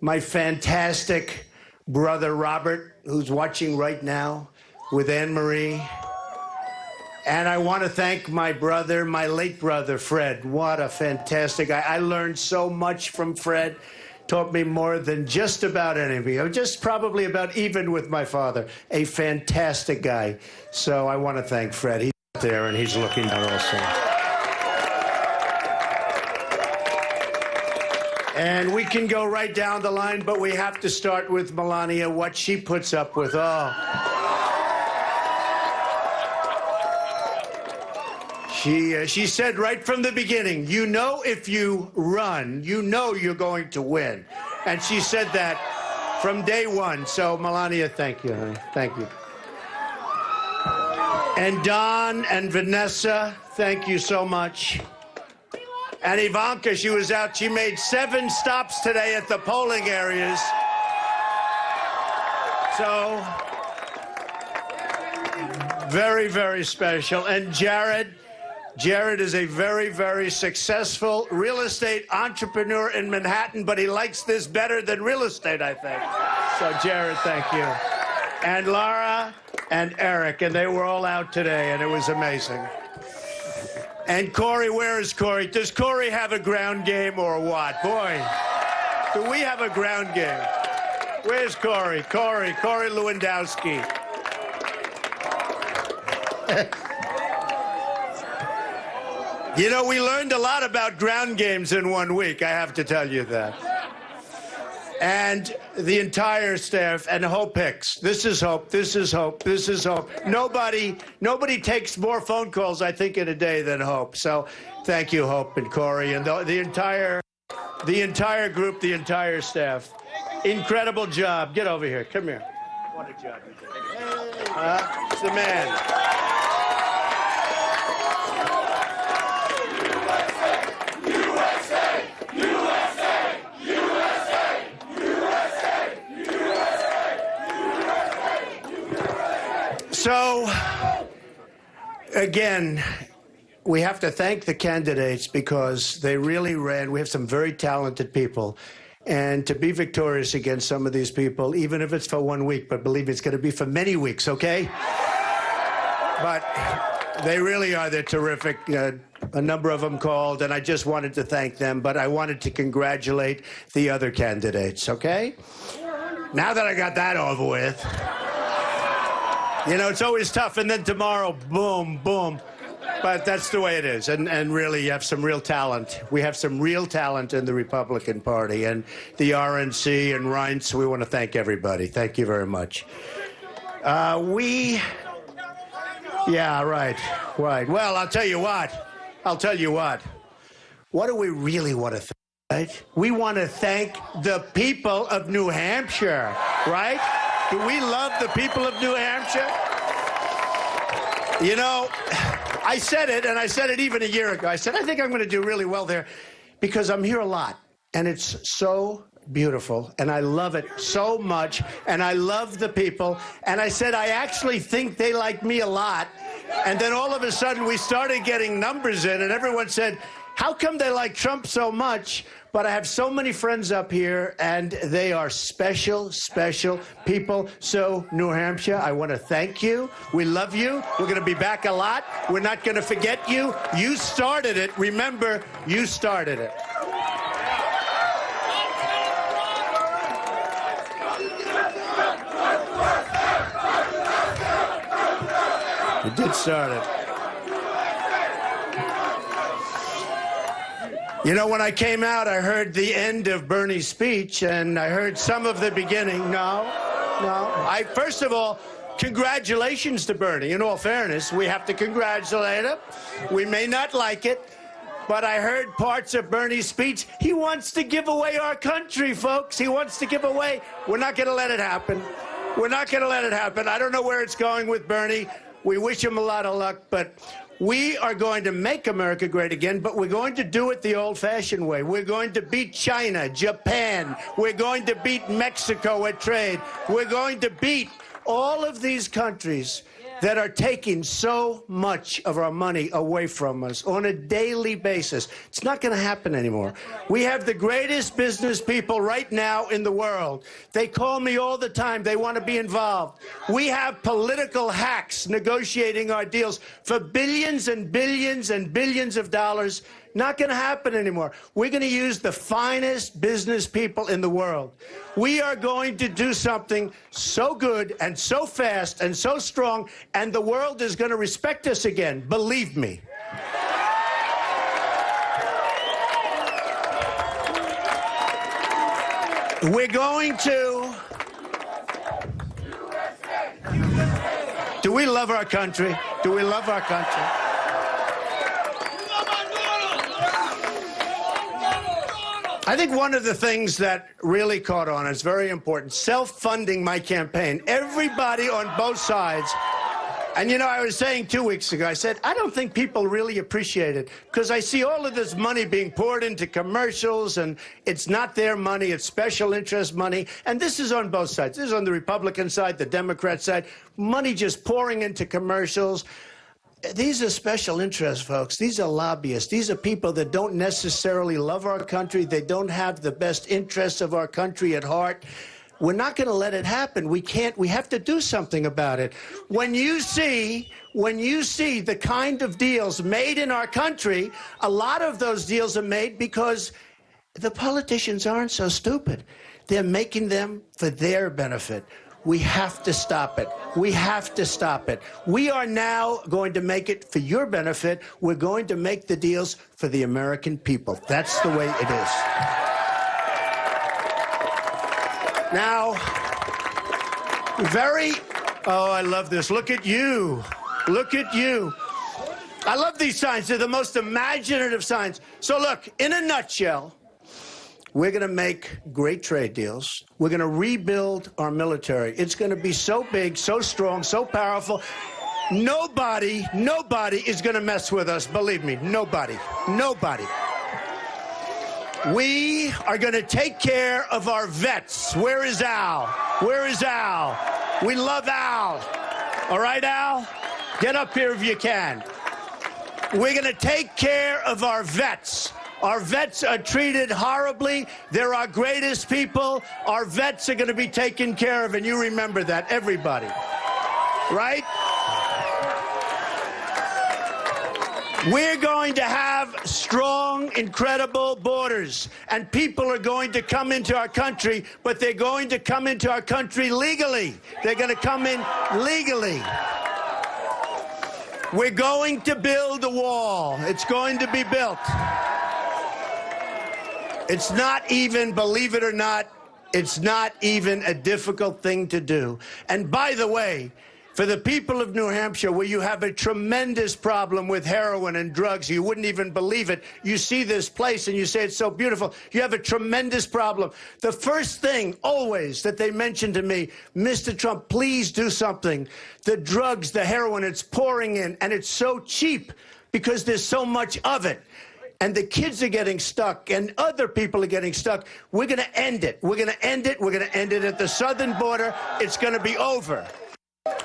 My fantastic brother, Robert, who's watching right now with Anne-Marie. And I want to thank my brother, my late brother, Fred. What a fantastic guy. I learned so much from Fred. Taught me more than just about anything. I'm just probably about even with my father. A fantastic guy. So I want to thank Fred. He's up there and he's looking down also. And we can go right down the line, but we have to start with Melania, what she puts up with. Oh. She said right from the beginning, you know if you run, you know you're going to win. And she said that from day one. So, Melania, thank you, honey. Thank you. And Don and Vanessa, thank you so much. And Ivanka, she was out. She made 7 stops today at the polling areas. So, very, very special. And Jared is a very, very successful real estate entrepreneur in Manhattan, but he likes this better than real estate, I think. So, Jared, thank you. And Laura and Eric, and they were all out today, and it was amazing. And Corey, where is Corey? Does Corey have a ground game or what? Boy, do we have a ground game? Where's Corey? Corey Lewandowski. You know, we learned a lot about ground games in 1 week, I have to tell you that. And the entire staff, and Hope Hicks. This is Hope, this is Hope, this is Hope. Nobody takes more phone calls, I think, in a day than Hope. So thank you, Hope and Corey, and the entire group, the entire staff. Incredible job. Get over here. Come here. What a job you did. It's the man. So, again, we have to thank the candidates because they really ran. We have some very talented people. And to be victorious against some of these people, even if it's for 1 week, but believe me, it's going to be for many weeks, okay? But they really are. They're terrific. A number of them called, and I just wanted to thank them. But I wanted to congratulate the other candidates, okay? Now that I got that over with. You know, it's always tough, and then tomorrow, boom, boom. But that's the way it is, and really, you have some real talent. We have some real talent in the Republican Party, and the RNC and Reince, we want to thank everybody. Thank you very much. Yeah, right. Well, I'll tell you what. What do we really want to thank, right? We want to thank the people of New Hampshire, right? Do we love the people of New Hampshire? You know, I said it, and I said it even a year ago. I said, I think I'm going to do really well there because I'm here a lot, and it's so beautiful, and I love it so much, and I love the people. And I said, I actually think they like me a lot. And then all of a sudden, we started getting numbers in, and everyone said, how come they like Trump so much? But I have so many friends up here, and they are special, special people. So, New Hampshire, I want to thank you. We love you. We're going to be back a lot. We're not going to forget you. You started it. Remember, you started it. You did start it. You know, when I came out, I heard the end of Bernie's speech, and I heard some of the beginning. No. First of all, congratulations to Bernie. In all fairness, we have to congratulate him. We may not like it, but I heard parts of Bernie's speech. He wants to give away our country, folks. He wants to give away. We're not going to let it happen. We're not going to let it happen. I don't know where it's going with Bernie. We wish him a lot of luck, but we are going to make America great again, but we're going to do it the old-fashioned way. We're going to beat China, Japan. We're going to beat Mexico at trade. We're going to beat all of these countries that are taking so much of our money away from us on a daily basis. It's not going to happen anymore. We have the greatest business people right now in the world. They call me all the time. They want to be involved. We have political hacks negotiating our deals for billions and billions and billions of dollars. Not going to happen anymore. We're going to use the finest business people in the world. We are going to do something so good and so fast and so strong, and the world is going to respect us again. Believe me. We're going to... Do we love our country? Do we love our country? I think one of the things that really caught on, is very important, self-funding my campaign. Everybody on both sides. And, you know, I was saying 2 weeks ago, I said, I don't think people really appreciate it because I see all of this money being poured into commercials, and it's not their money, it's special interest money. And this is on both sides. This is on the Republican side, the Democrat side, money just pouring into commercials. These are special interests, folks. These are lobbyists. These are people that don't necessarily love our country. They don't have the best interests of our country at heart. We're not going to let it happen. We can't. We have to do something about it. When you see the kind of deals made in our country, a lot of those deals are made because the politicians aren't so stupid. They're making them for their benefit. We have to stop it. We have to stop it. We are now going to make it for your benefit. We're going to make the deals for the American people. That's the way it is. Now, oh, I love this. Look at you. Look at you. I love these signs. They're the most imaginative signs. So look, in a nutshell, we're going to make great trade deals. We're going to rebuild our military. It's going to be so big, so strong, so powerful. Nobody is going to mess with us. Believe me, nobody. We are going to take care of our vets. Where is Al? Where is Al? We love Al. All right, Al? Get up here if you can. We're going to take care of our vets. Our vets are treated horribly. They're our greatest people. Our vets are going to be taken care of, and you remember that, everybody. Right? We're going to have strong, incredible borders, and people are going to come into our country, but they're going to come into our country legally. They're going to come in legally. We're going to build a wall. It's going to be built. It's not even, believe it or not, it's not even a difficult thing to do. And by the way, for the people of New Hampshire, where you have a tremendous problem with heroin and drugs, you wouldn't even believe it. You see this place and you say it's so beautiful. You have a tremendous problem. The first thing always that they mention to me, Mr. Trump, please do something. The drugs, the heroin, it's pouring in, and it's so cheap because there's so much of it. And the kids are getting stuck, and other people are getting stuck. We're going to end it. We're going to end it. We're going to end it at the southern border. It's going to be over.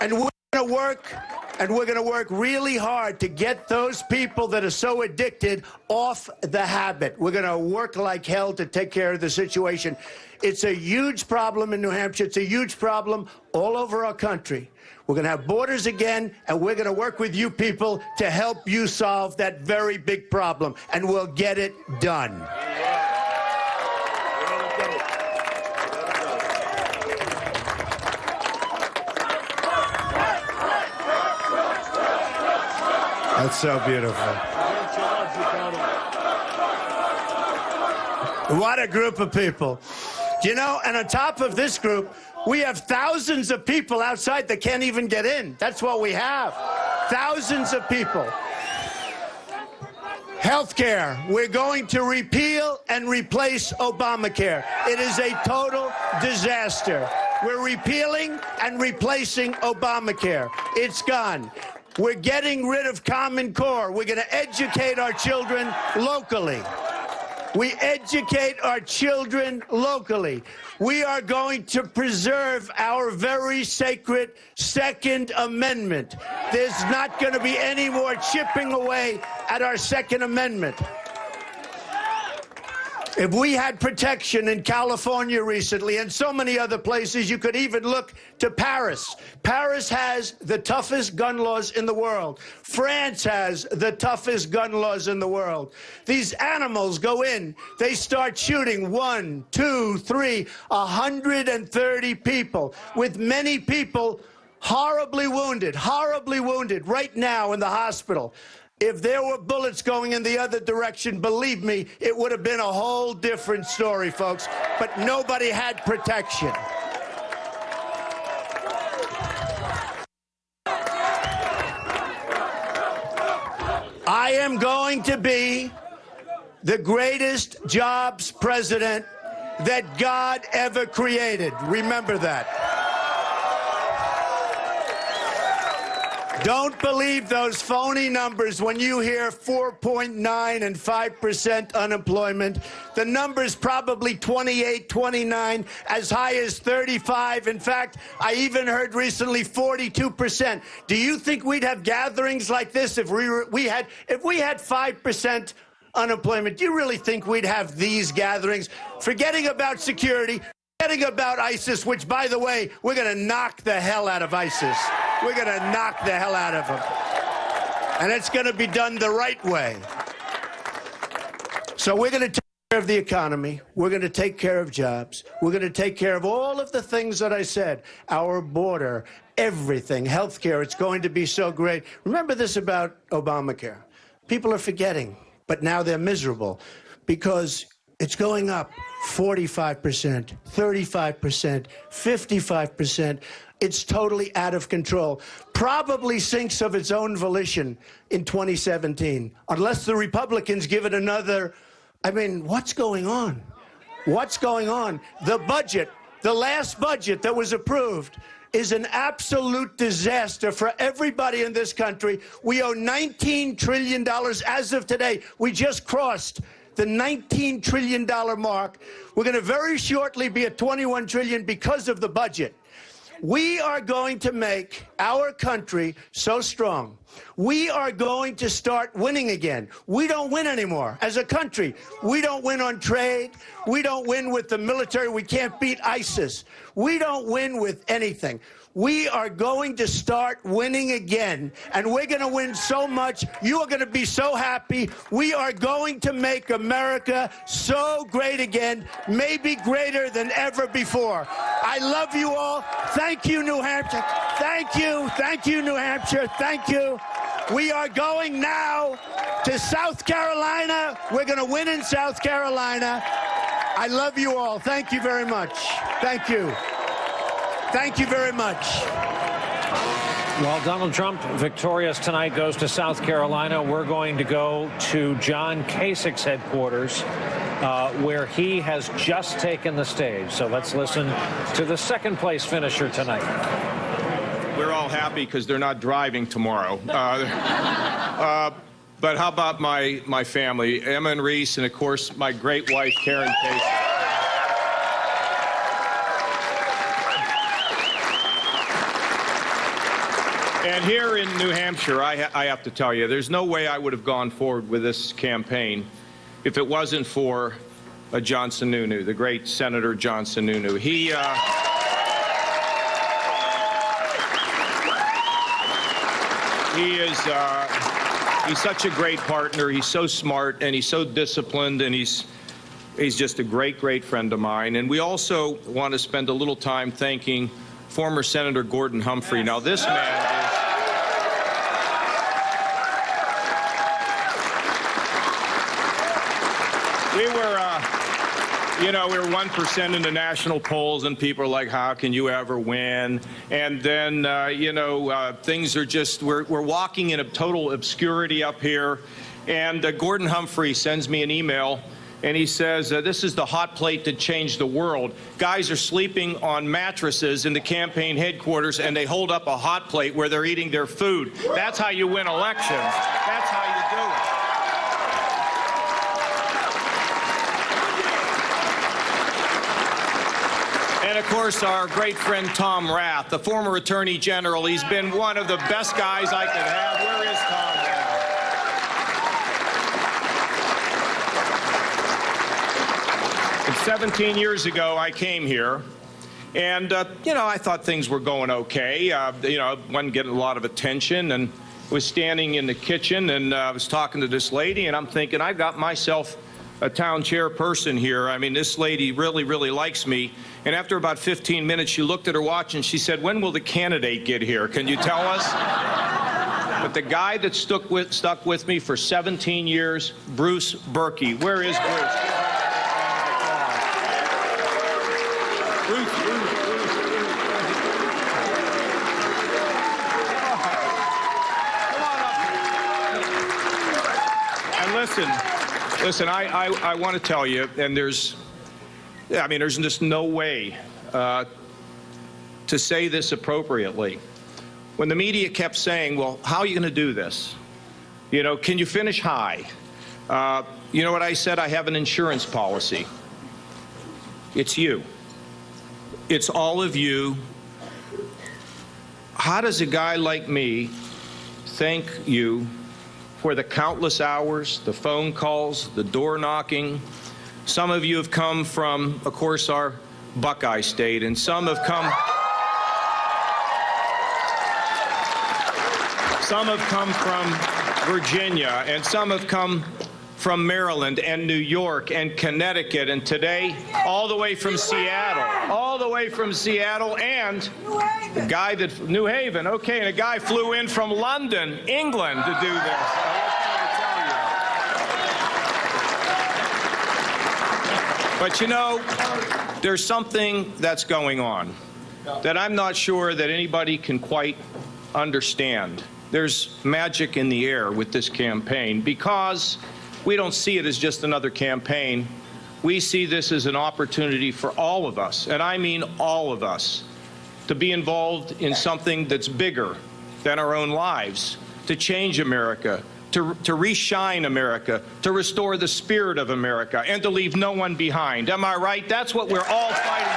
And we're going to work really hard to get those people that are so addicted off the habit. We're going to work like hell to take care of the situation. It's a huge problem in New Hampshire. It's a huge problem all over our country. We're going to have borders again, and we're going to work with you people to help you solve that very big problem, and we'll get it done. That's so beautiful. What a group of people. You know, and on top of this group, we have thousands of people outside that can't even get in. That's what we have. Thousands of people. Healthcare. We're going to repeal and replace Obamacare. It is a total disaster. We're repealing and replacing Obamacare. It's gone. We're getting rid of Common Core. We're going to educate our children locally. We educate our children locally. We are going to preserve our very sacred Second Amendment. There's not going to be any more chipping away at our Second Amendment. If we had protection in California recently and so many other places, you could even look to Paris. Paris has the toughest gun laws in the world. France has the toughest gun laws in the world. These animals go in, they start shooting 1, 2, 3, 130 people, with many people horribly wounded right now in the hospital. If there were bullets going in the other direction, believe me, it would have been a whole different story, folks. But nobody had protection. I am going to be the greatest jobs president that God ever created. Remember that. Don't believe those phony numbers when you hear 4.9 and 5% unemployment. The number's probably 28, 29, as high as 35. In fact, I even heard recently 42%. Do you think we'd have gatherings like this if we had 5% unemployment? Do you really think we'd have these gatherings? Forgetting about security, forgetting about ISIS, which, by the way, we're going to knock the hell out of ISIS. We're going to knock the hell out of them. And it's going to be done the right way. So we're going to take care of the economy. We're going to take care of jobs. We're going to take care of all of the things that I said. Our border, everything, health care. It's going to be so great. Remember this about Obamacare. People are forgetting, but now they're miserable because it's going up 45%, 35%, 55%. It's totally out of control. Probably sinks of its own volition in 2017, unless the Republicans give it another. I mean, what's going on? What's going on? The budget, the last budget that was approved, is an absolute disaster for everybody in this country. We owe $19 trillion as of today. We just crossed the $19 trillion mark. We're going to very shortly be at $21 trillion because of the budget. We are going to make our country so strong. We are going to start winning again. We don't win anymore as a country. We don't win on trade. We don't win with the military. We can't beat ISIS. We don't win with anything. We are going to start winning again, and we're going to win so much. You are going to be so happy. We are going to make America so great again, maybe greater than ever before. I love you all. Thank you, New Hampshire. Thank you. Thank you, New Hampshire. Thank you. We are going now to South Carolina. We're going to win in South Carolina. I love you all. Thank you very much. Thank you. Thank you very much. While Donald Trump, victorious tonight, goes to South Carolina, we're going to go to John Kasich's headquarters, where he has just taken the stage. So let's listen to the second-place finisher tonight. We're all happy because they're not driving tomorrow. But how about my family, Emma and Reese, and, of course, my great wife, Karen Kasich. And here in New Hampshire, I have to tell you, there's no way I would have gone forward with this campaign if it wasn't for John Sununu, the great Senator John Sununu. He's such a great partner. He's so smart, and he's so disciplined, and he's just a great, great friend of mine. And we also want to spend a little time thanking former Senator Gordon Humphrey. Now, this man is... We were 1% in the national polls, and people are like, how can you ever win? And then, things are just, we're walking in a total obscurity up here. And Gordon Humphrey sends me an email, and he says, this is the hot plate that changed the world. Guys are sleeping on mattresses in the campaign headquarters, and they hold up a hot plate where they're eating their food. That's how you win elections. That's how you do it. And, of course, our great friend Tom Rath, the former Attorney General. He's been one of the best guys I could have. Where is Tom Rath? And 17 years ago, I came here. And, you know, I thought things were going okay. You know, I wasn't getting a lot of attention, and was standing in the kitchen, and I was talking to this lady, and I'm thinking, I got myself a town chairperson here. I mean, this lady really, really likes me. And after about 15 minutes, she looked at her watch, and she said, when will the candidate get here? Can you tell us? But the guy that stuck with me for 17 years, Bruce Berkey. Where is Bruce? Listen, I want to tell you, and there's just no way to say this appropriately. When the media kept saying, well, how are you going to do this? You know, can you finish high? You know what I said? I have an insurance policy. It's you. It's all of you. How does a guy like me thank you for the countless hours, the phone calls, the door knocking? Some of you have come from, of course, our Buckeye State, and some have come from Virginia, and some have come from Maryland and New York and Connecticut, and today all the way from Seattle, and a guy that New Haven, okay, and a guy flew in from London, England, to do this. But you know, there's something that's going on that I'm not sure that anybody can quite understand. There's magic in the air with this campaign because we don't see it as just another campaign. We see this as an opportunity for all of us, and I mean all of us, to be involved in something that's bigger than our own lives, to change America, to reshine America, to restore the spirit of America, and to leave no one behind. Am I right? That's what we're all fighting for.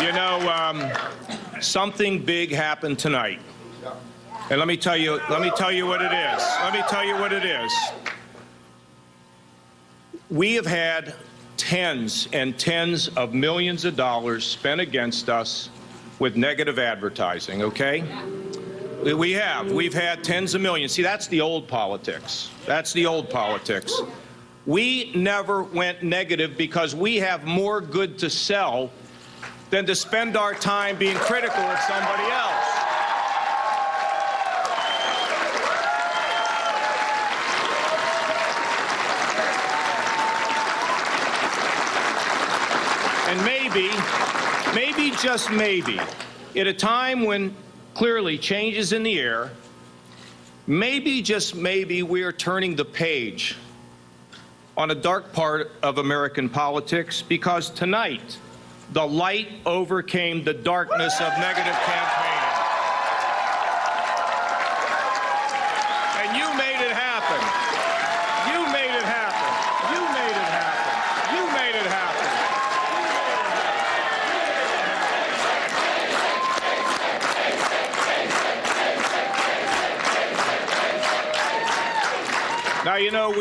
You know, something big happened tonight. And let me tell you what it is. We have had tens and tens of millions of dollars spent against us with negative advertising, okay? We've had tens of millions. See, that's the old politics. We never went negative because we have more good to sell than to spend our time being critical of somebody else. And maybe, just maybe, at a time when clearly change is in the air, maybe, just maybe, we are turning the page on a dark part of American politics, because tonight, the light overcame the darkness of negative campaigning. And you made it happen. You made it happen. You made it happen. You made it happen. Now, you know,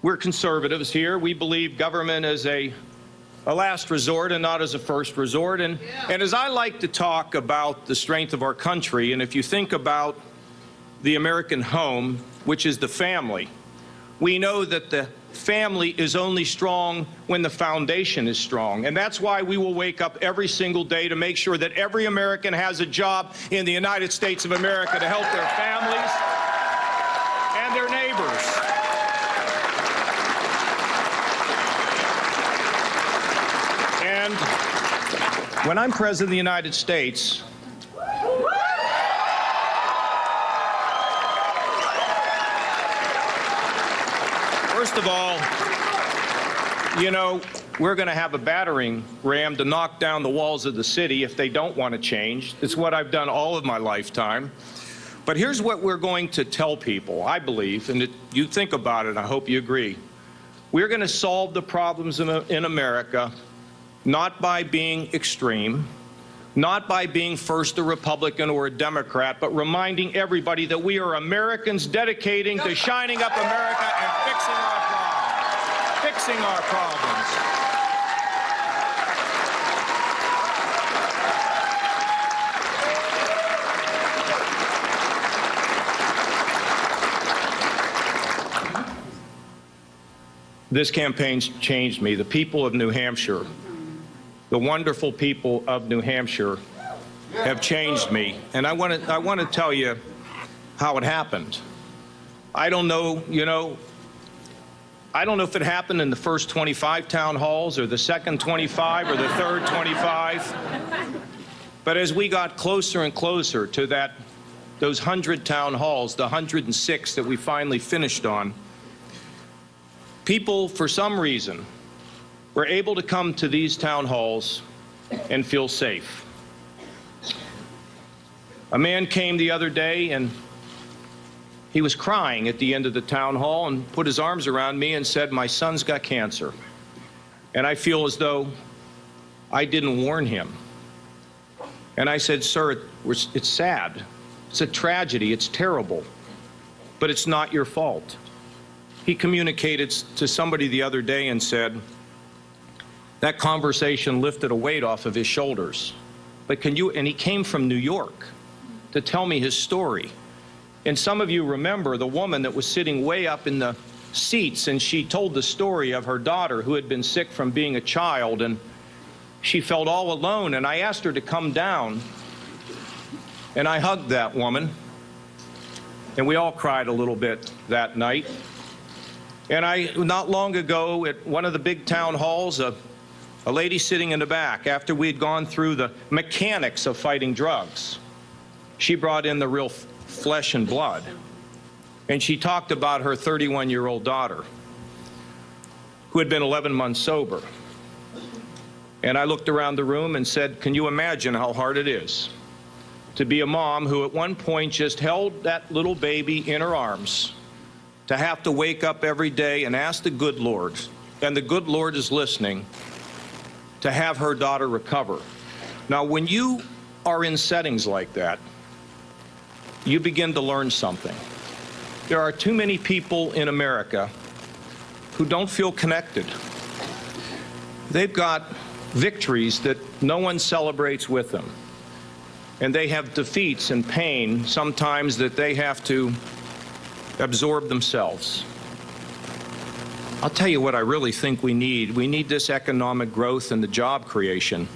we're conservatives here. We believe government is a last resort and not as a first resort. And as I like to talk about the strength of our country, and if you think about the American home, which is the family, we know that the family is only strong when the foundation is strong. And that's why we will wake up every single day to make sure that every American has a job in the United States of America to help their families and their neighbors. And when I'm President of the United States, first of all, you know, we're going to have a battering ram to knock down the walls of the city if they don't want to change. It's what I've done all of my lifetime. But here's what we're going to tell people, I believe, and you think about it, I hope you agree. We're going to solve the problems in America not by being extreme, not by being first a Republican or a Democrat, but reminding everybody that we are Americans dedicating to shining up America and fixing our problems. Fixing our problems. This campaign's changed me. The people of New Hampshire, the wonderful people of New Hampshire have changed me. And I want to tell you how it happened. I don't know, I don't know if it happened in the first 25 town halls or the second 25 or the third 25. But as we got closer and closer to those 100 town halls, the 106 that we finally finished on, people, for some reason, were able to come to these town halls and feel safe. A man came the other day and he was crying at the end of the town hall and put his arms around me and said, "My son's got cancer." And I feel as though I didn't warn him. And I said, "Sir, it's sad. It's a tragedy. It's terrible. But it's not your fault." He communicated to somebody the other day and said, that conversation lifted a weight off of his shoulders. But and he came from New York to tell me his story. And some of you remember the woman that was sitting way up in the seats, and she told the story of her daughter who had been sick from being a child, and she felt all alone. And I asked her to come down, and I hugged that woman, and we all cried a little bit that night. And not long ago, at one of the big town halls, a lady sitting in the back, after we had gone through the mechanics of fighting drugs, she brought in the real flesh and blood. And she talked about her 31-year-old daughter, who had been 11 months sober. And I looked around the room and said, can you imagine how hard it is to be a mom who at one point just held that little baby in her arms, to have to wake up every day and ask the good Lord, and the good Lord is listening, to have her daughter recover. Now, when you are in settings like that, you begin to learn something. There are too many people in America who don't feel connected. They've got victories that no one celebrates with them. And they have defeats and pain sometimes that they have to absorb themselves. I'll tell you what I really think we need. We need this economic growth and the job creation.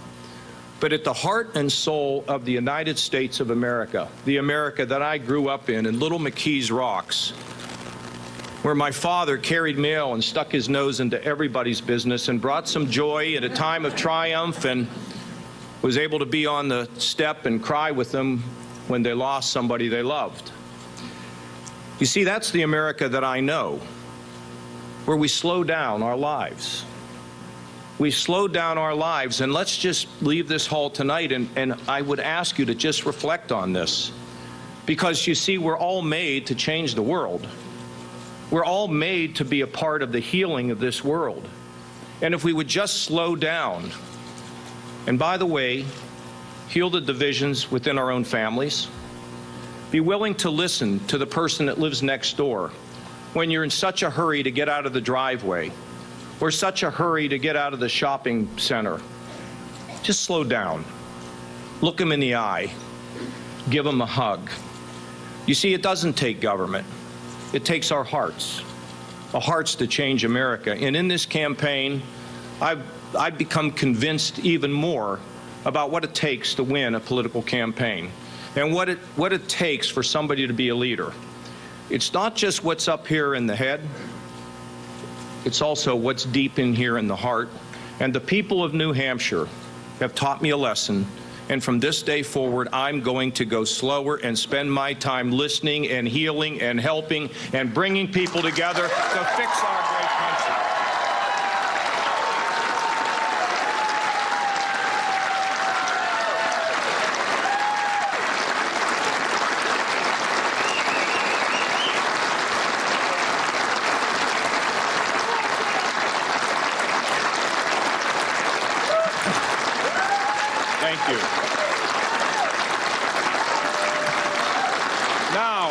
But at the heart and soul of the United States of America, the America that I grew up in Little McKee's Rocks, where my father carried mail and stuck his nose into everybody's business and brought some joy at a time of triumph, and was able to be on the step and cry with them when they lost somebody they loved. You see, that's the America that I know, where we slow down our lives. We slowed down our lives, and let's just leave this hall tonight, and I would ask you to just reflect on this. Because you see, we're all made to change the world. We're all made to be a part of the healing of this world. And if we would just slow down, and by the way, heal the divisions within our own families, be willing to listen to the person that lives next door when you're in such a hurry to get out of the driveway, or such a hurry to get out of the shopping center. Just slow down. Look them in the eye. Give them a hug. You see, it doesn't take government. It takes our hearts to change America. And in this campaign, I've become convinced even more about what it takes to win a political campaign, and what it takes for somebody to be a leader. It's not just what's up here in the head. It's also what's deep in here in the heart. And the people of New Hampshire have taught me a lesson. And from this day forward, I'm going to go slower and spend my time listening and healing and helping and bringing people together to fix our great country. Now,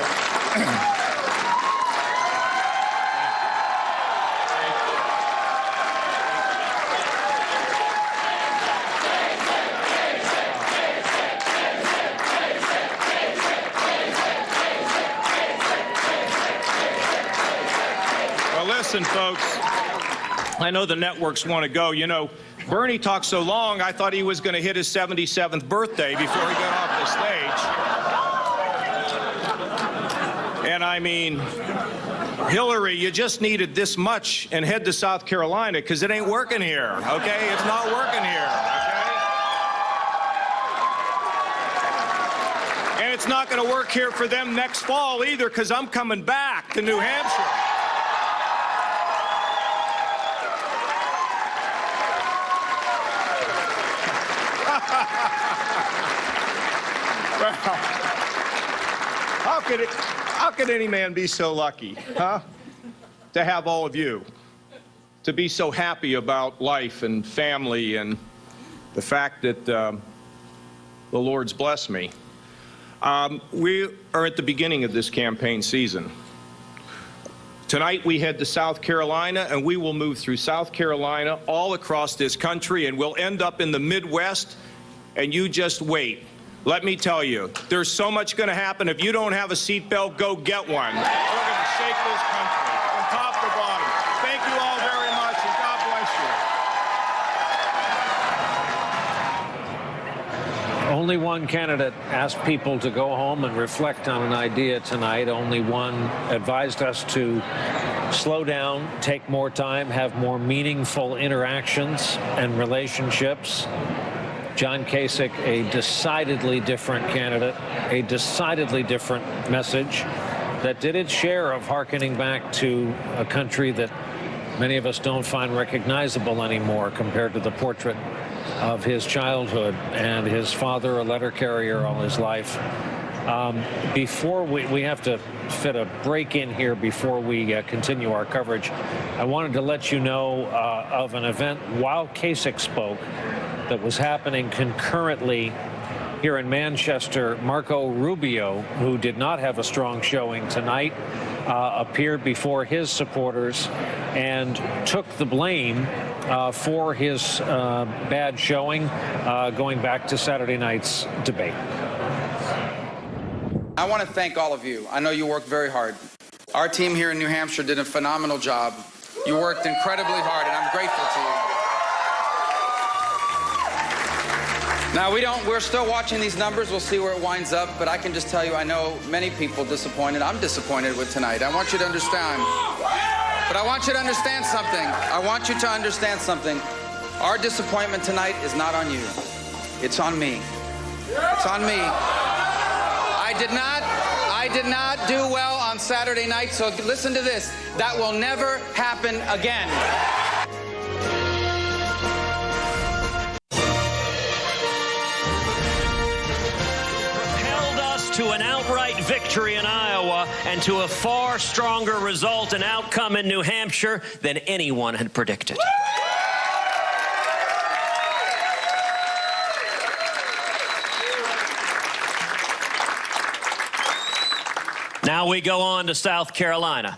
well, listen, folks, I know the networks want to go. You know, Bernie talked so long, I thought he was going to hit his 77th birthday before he got off the stage. And I mean, Hillary, you just needed this much and head to South Carolina because it ain't working here, okay? It's not working here, okay? And it's not going to work here for them next fall either because I'm coming back to New Hampshire. Well, how could any man be so lucky, huh? To have all of you, to be so happy about life and family and the fact that the Lord's blessed me. We are at the beginning of this campaign season. Tonight we head to South Carolina, and we will move through South Carolina all across this country, and we'll end up in the Midwest, and you just wait. Let me tell you, there's so much going to happen. If you don't have a seatbelt, go get one. We're going to shake this country from top to bottom. Thank you all very much, and God bless you. Only one candidate asked people to go home and reflect on an idea tonight. Only one advised us to slow down, take more time, have more meaningful interactions and relationships. John Kasich, a decidedly different candidate, a decidedly different message that did its share of hearkening back to a country that many of us don't find recognizable anymore compared to the portrait of his childhood and his father, a letter carrier all his life. Before we have to fit a break in here before we continue our coverage, I wanted to let you know of an event while Kasich spoke that was happening concurrently here in Manchester. Marco Rubio, who did not have a strong showing tonight, appeared before his supporters and took the blame for his bad showing going back to Saturday night's debate. I want to thank all of you. I know you worked very hard. Our team here in New Hampshire did a phenomenal job. You worked incredibly hard, and I'm grateful to you. Now, we're still watching these numbers. We'll see where it winds up, but I can just tell you, I know many people disappointed. I'm disappointed with tonight. I want you to understand. But I want you to understand something. I want you to understand something. Our disappointment tonight is not on you. It's on me. It's on me. I did not do well on Saturday night, so listen to this. That will never happen again. To an outright victory in Iowa and to a far stronger result and outcome in New Hampshire than anyone had predicted. Now we go on to South Carolina.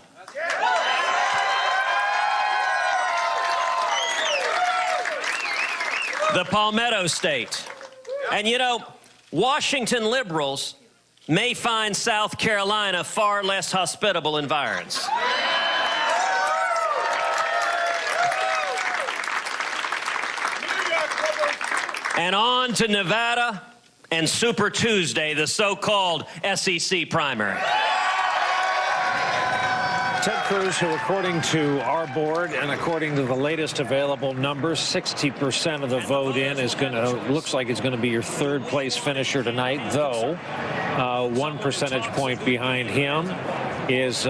The Palmetto State. And you know, Washington liberals may find South Carolina far less hospitable environs. And on to Nevada and Super Tuesday, the so-called SEC primary. Ted Cruz, who according to our board and according to the latest available numbers, 60% of the vote in is looks like it's going to be your third place finisher tonight, though 1 percentage point behind him is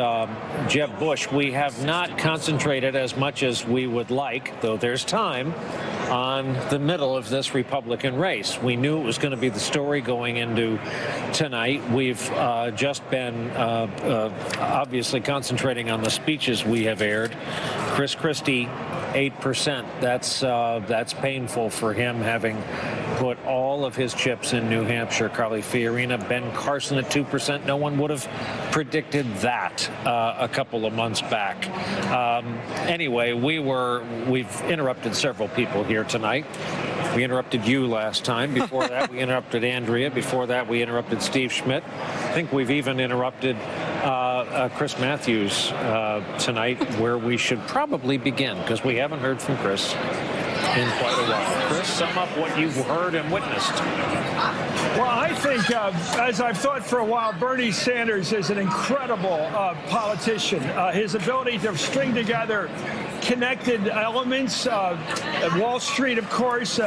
Jeb Bush. We have not concentrated as much as we would like, though there's time, on the middle of this Republican race. We knew it was going to be the story going into tonight. We've just been obviously concentrating on the speeches we have aired. Chris Christie, 8%. That's painful for him, having put all of his chips in New Hampshire. Carly Fiorina, Ben Carson at 2%. No one would have predicted that a couple of months back. Anyway, we've interrupted several people here tonight. We interrupted you last time. Before that, we interrupted Andrea. Before that, we interrupted Steve Schmidt. I think we've even interrupted Chris Matthews tonight, where we should probably begin, because we haven't heard from Chris in quite a while. Chris, sum up what you've heard and witnessed. Well, I think, as I've thought for a while, Bernie Sanders is an incredible politician. His ability to string together connected elements, Wall Street, of course,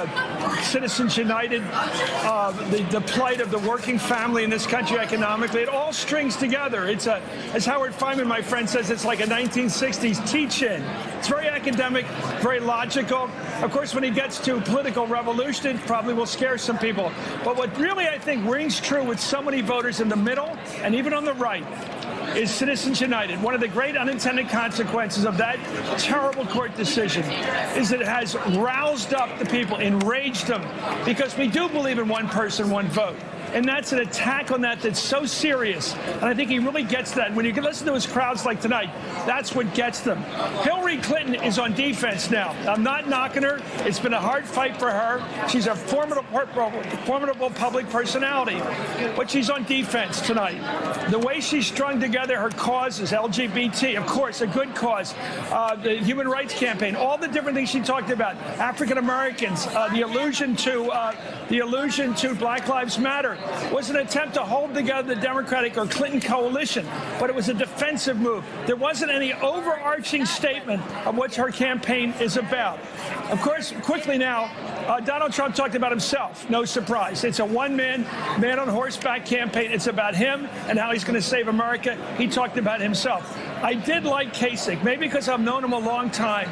Citizens United, the plight of the working family in this country economically, it all strings together. It's as Howard Feynman, my friend, says, it's like a 1960s teach-in. It's very academic, very logical. Of course, when he gets to political revolution, it probably will scare some people. But what really, I think, rings true with so many voters in the middle and even on the right is Citizens United. One of the great unintended consequences of that terrible court decision is that it has roused up the people, enraged them, because we do believe in one person, one vote. And that's an attack on that's so serious. And I think he really gets that. When you can listen to his crowds like tonight, that's what gets them. Hillary Clinton is on defense now. I'm not knocking her. It's been a hard fight for her. She's a formidable public personality. But she's on defense tonight. The way she's strung together her causes, LGBT, of course, a good cause, the Human Rights Campaign, all the different things she talked about, African Americans, the allusion to Black Lives Matter, was an attempt to hold together the Democratic or Clinton coalition, but it was a defensive move. There wasn't any overarching statement of what her campaign is about. Of course, quickly now, Donald Trump talked about himself. No surprise. It's a one-man, man-on-horseback campaign. It's about him and how he's going to save America. He talked about himself. I did like Kasich, maybe because I've known him a long time.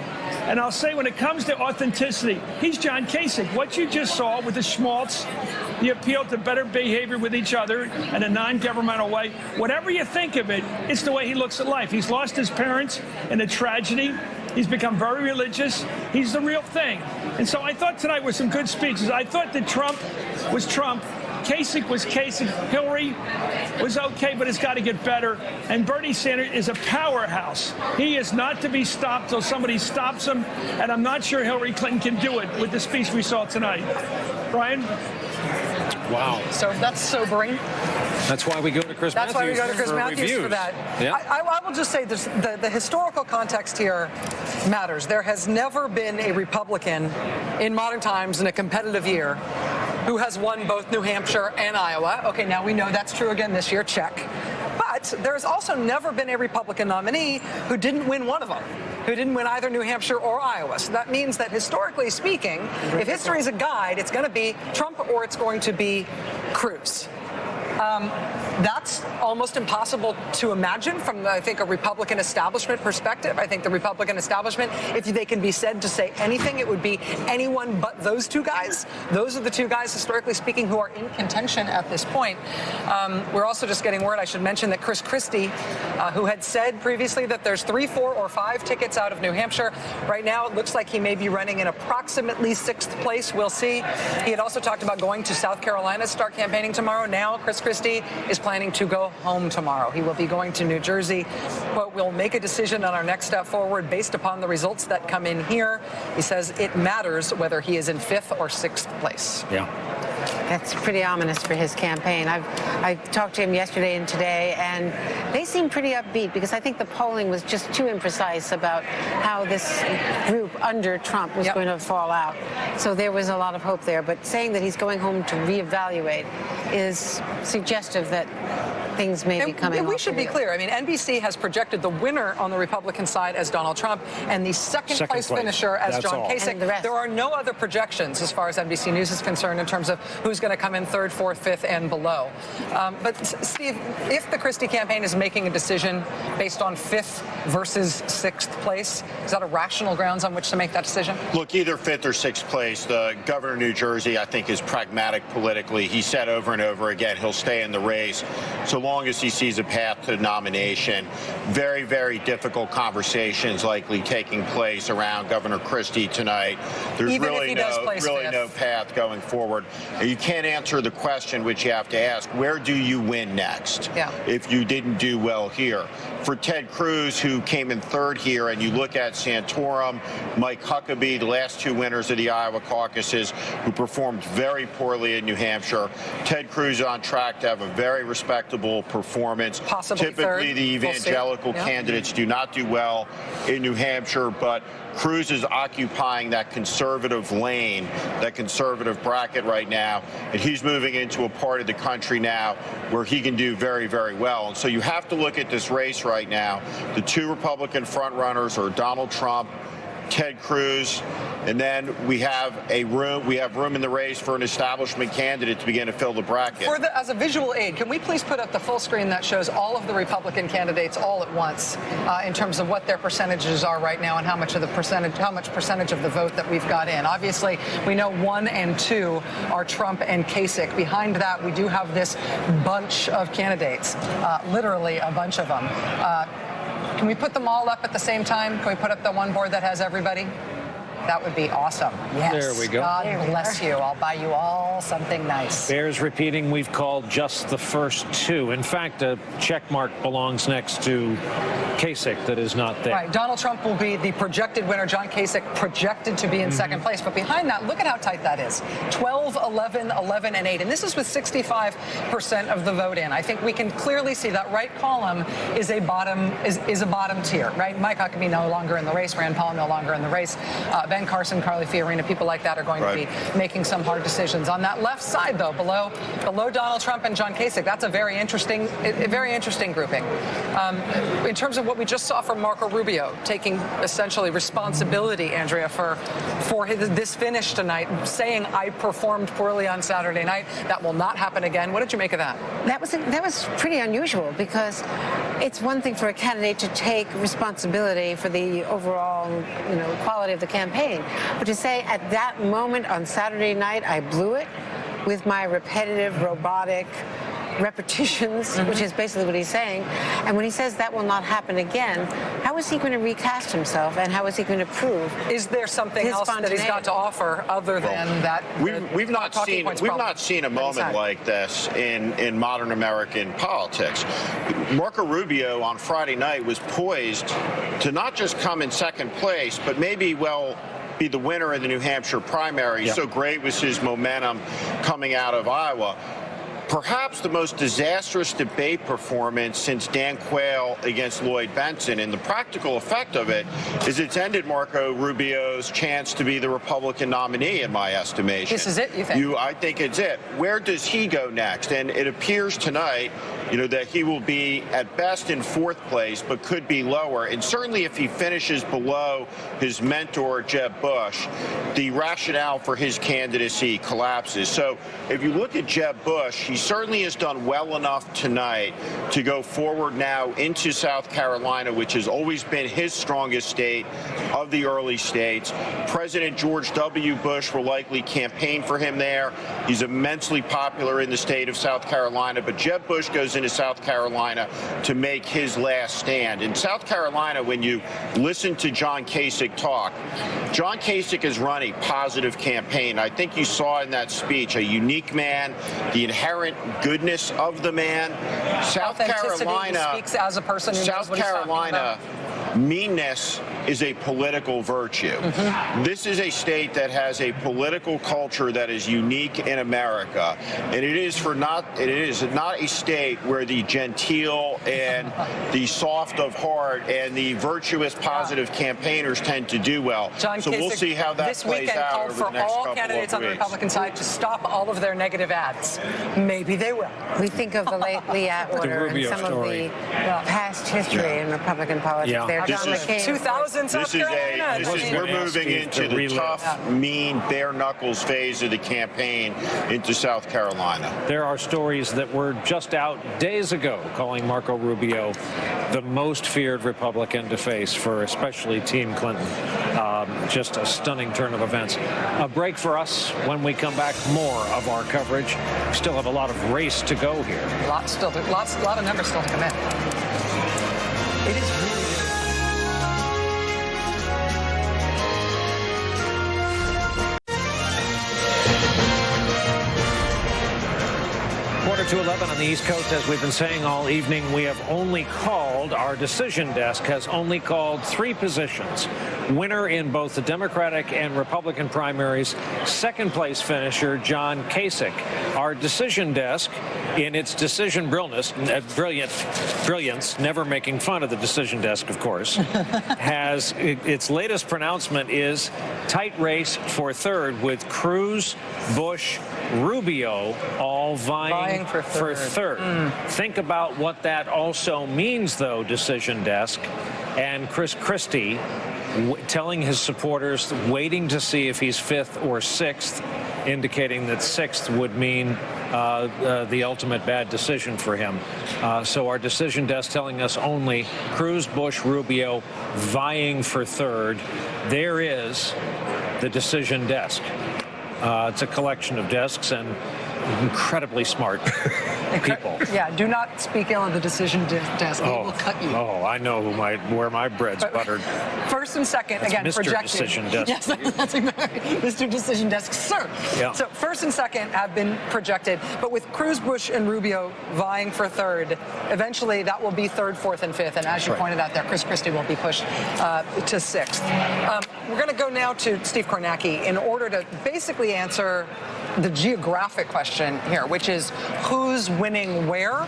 And I'll say, when it comes to authenticity, he's John Kasich. What you just saw with the schmaltz, the appeal to better behavior with each other in a non-governmental way, whatever you think of it, it's the way he looks at life. He's lost his parents in a tragedy. He's become very religious. He's the real thing. And so I thought tonight was some good speeches. I thought that Trump was Trump. Kasich was Kasich. Hillary was okay, but it's got to get better. And Bernie Sanders is a powerhouse. He is not to be stopped till somebody stops him. And I'm not sure Hillary Clinton can do it with the speech we saw tonight. Brian? Wow. So that's sobering. That's why we go to Chris Matthews. That's why we go to Chris Matthews reviews. for that. Yeah. I will just say this, the historical context here matters. There has never been a Republican in modern times in a competitive year who has won both New Hampshire and Iowa. Okay, now we know that's true again this year, check. But there's also never been a Republican nominee who didn't win one of them, who didn't win either New Hampshire or Iowa. So that means that historically speaking, if history is a guide, it's going to be Trump or it's going to be Cruz. That's almost impossible to imagine from, I think, a Republican establishment perspective. I think the Republican establishment, if they can be said to say anything, it would be anyone but those two guys. Those are the two guys, historically speaking, who are in contention at this point. We're also just getting word, I should mention, that Chris Christie, who had said previously that there's 3, 4, or 5 tickets out of New Hampshire, right now it looks like he may be running in approximately 6th place. We'll see. He had also talked about going to South Carolina to start campaigning tomorrow. Now Chris Christie is planning to go home tomorrow. He will be going to New Jersey. Quote, we'll make a decision on our next step forward based upon the results that come in here. He says it matters whether he is in 5th or 6th place. Yeah. That's pretty ominous for his campaign. I talked to him yesterday and today, and they seem pretty upbeat because I think the polling was just too imprecise about how this group under Trump was going to fall out. So there was a lot of hope there. But saying that he's going home to reevaluate is suggestive that things may be coming. And we should be clear. I mean, NBC has projected the winner on the Republican side as Donald Trump and the second place finisher as John Kasich. There are no other projections as far as NBC News is concerned in terms of who's going to come in 3rd, 4th, 5th, and below. But Steve, if the Christie campaign is making a decision based on 5th versus 6th place, is that a rational grounds on which to make that decision? Look, either 5th or 6th place, the governor of New Jersey, I think, is pragmatic politically. He said over and over again he'll stay in the race so long long as he sees a path to nomination. Very, very difficult conversations likely taking place around Governor Christie tonight. There's really no path going forward. And you can't answer the question which you have to ask, where do you win next if you didn't do well here? For Ted Cruz, who came in third here, and you look at Santorum, Mike Huckabee, the last two winners of the Iowa caucuses, who performed very poorly in New Hampshire. Ted Cruz is on track to have a very respectable performance. Possibly Typically, third. the evangelical candidates do not do well in New Hampshire, but Cruz is occupying that conservative lane, that conservative bracket right now, and he's moving into a part of the country now where he can do very, very well. And so you have to look at this race right now. The two Republican frontrunners are Donald Trump, Ted Cruz, and then we have room in the race for an establishment candidate to begin to fill the bracket. As a visual aid, can we please put up the full screen that shows all of the Republican candidates all at once in terms of what their percentages are right now and how much percentage of the vote that we've got in? Obviously, we know 1 and 2 are Trump and Kasich. Behind that, we do have this bunch of candidates, literally a bunch of them. Can we put them all up at the same time? Can we put up the one board that has everybody? That would be awesome. Yes. There we go. God bless you. I'll buy you all something nice. Bears repeating, we've called just the first two. In fact, a check mark belongs next to Kasich that is not there. Right. Donald Trump will be the projected winner. John Kasich projected to be in second place. But behind that, look at how tight that is. 12, 11, 11, and 8. And this is with 65% of the vote in. I think we can clearly see that right column is a bottom tier, right? Mike Huckabee no longer in the race. Rand Paul no longer in the race. Ben Carson, Carly Fiorina, people like that are going to be making some hard decisions. On that left side, though, below Donald Trump and John Kasich, that's a very interesting grouping. In terms of what we just saw from Marco Rubio, taking essentially responsibility, Andrea, for this finish tonight, saying I performed poorly on Saturday night. That will not happen again. What did you make of that? That was pretty unusual, because it's one thing for a candidate to take responsibility for the overall, quality of the campaign. But to say at that moment on Saturday night, I blew it with my repetitive, robotic repetitions, which is basically what he's saying. And when he says that will not happen again, how is he going to recast himself, and how is he going to prove? Is there something else that he's got to offer other than that? We've not seen a moment like this in modern American politics. Marco Rubio on Friday night was poised to not just come in second place, but maybe be the winner in the New Hampshire primary. So great was his momentum coming out of Iowa. Perhaps the most disastrous debate performance since Dan Quayle against Lloyd Benson. And the practical effect of it is it's ended Marco Rubio's chance to be the Republican nominee, in my estimation. This is it, you think? I think it's it. Where does he go next? And it appears tonight, that he will be at best in fourth place, but could be lower. And certainly if he finishes below his mentor, Jeb Bush, the rationale for his candidacy collapses. So if you look at Jeb Bush, he certainly has done well enough tonight to go forward now into South Carolina, which has always been his strongest state of the early states. President George W. Bush will likely campaign for him there. He's immensely popular in the state of South Carolina, but Jeb Bush goes into South Carolina to make his last stand. In South Carolina, when you listen to John Kasich talk, John Kasich has run a positive campaign. I think you saw in that speech a unique man, the inherent goodness of the man. South Carolina speaks as a person who knows what he's talking about. Meanness is a political virtue. This is a state that has a political culture that is unique in America, and it is not a state where the genteel and the soft of heart and the virtuous, positive campaigners tend to do well. John so Kasich, we'll see how that plays out over the next couple of weeks. This weekend called for all candidates on the Republican side to stop all of their negative ads. Maybe they will. We think of the late Leah order and some of the past history in Republican politics. Yeah. John McCain. 2000 was in South Carolina. We're moving into the tough, mean, bare knuckles phase of the campaign into South Carolina. There are stories that were just out days ago calling Marco Rubio the most feared Republican to face for especially Team Clinton. Just a stunning turn of events. A break for us. When we come back, more of our coverage. We still have a lot of race to go here. A lot of numbers still to come in. It is really Quarter to 11 on the East Coast. As we've been saying all evening, we have only called, our decision desk has only called 3 positions. Winner in both the Democratic and Republican primaries, second place finisher John Kasich. Our decision desk, in its decision brilliance, never making fun of the decision desk, of course, has its latest pronouncement is tight race for third with Cruz, Bush, Rubio all vying for third. Think about what that also means, though, decision desk, and Chris Christie telling his supporters, waiting to see if he's 5th or 6th, indicating that 6th would mean the ultimate bad decision for him. So our decision desk telling us only Cruz, Bush, Rubio vying for third. There is the decision desk. It's a collection of desks and incredibly smart people. Yeah, do not speak ill of the decision desk. They will cut you. Oh, I know where my bread's buttered. First and second, That's again, Mr. projected. Decision desk. Yes, that's exactly. Mr. Decision Desk, sir. Yeah. So first and second have been projected, but with Cruz, Bush, and Rubio vying for third, eventually that will be 3rd, 4th, and 5th. And as you pointed out there, Chris Christie will be pushed to 6th. We're going to go now to Steve Kornacki in order to basically answer the geographic question here, which is who's winning where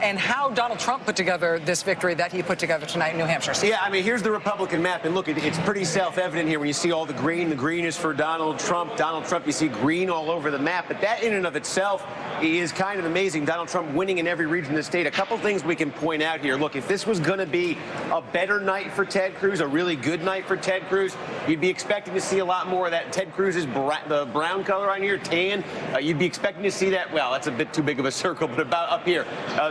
and how Donald Trump put together this victory that he put together tonight in New Hampshire. Yeah, I mean, here's the Republican map. And look, it's pretty self-evident here when you see all the green. The green is for Donald Trump. Donald Trump, you see green all over the map. But that in and of itself is kind of amazing. Donald Trump winning in every region of the state. A couple things we can point out here. Look, if this was going to be a better night for Ted Cruz, a really good night for Ted Cruz, you'd be expecting to see a lot more of that. Ted Cruz's the brown color on here, tan. You'd be expecting to see that. Well, that's a bit too big of a circle, but about up here,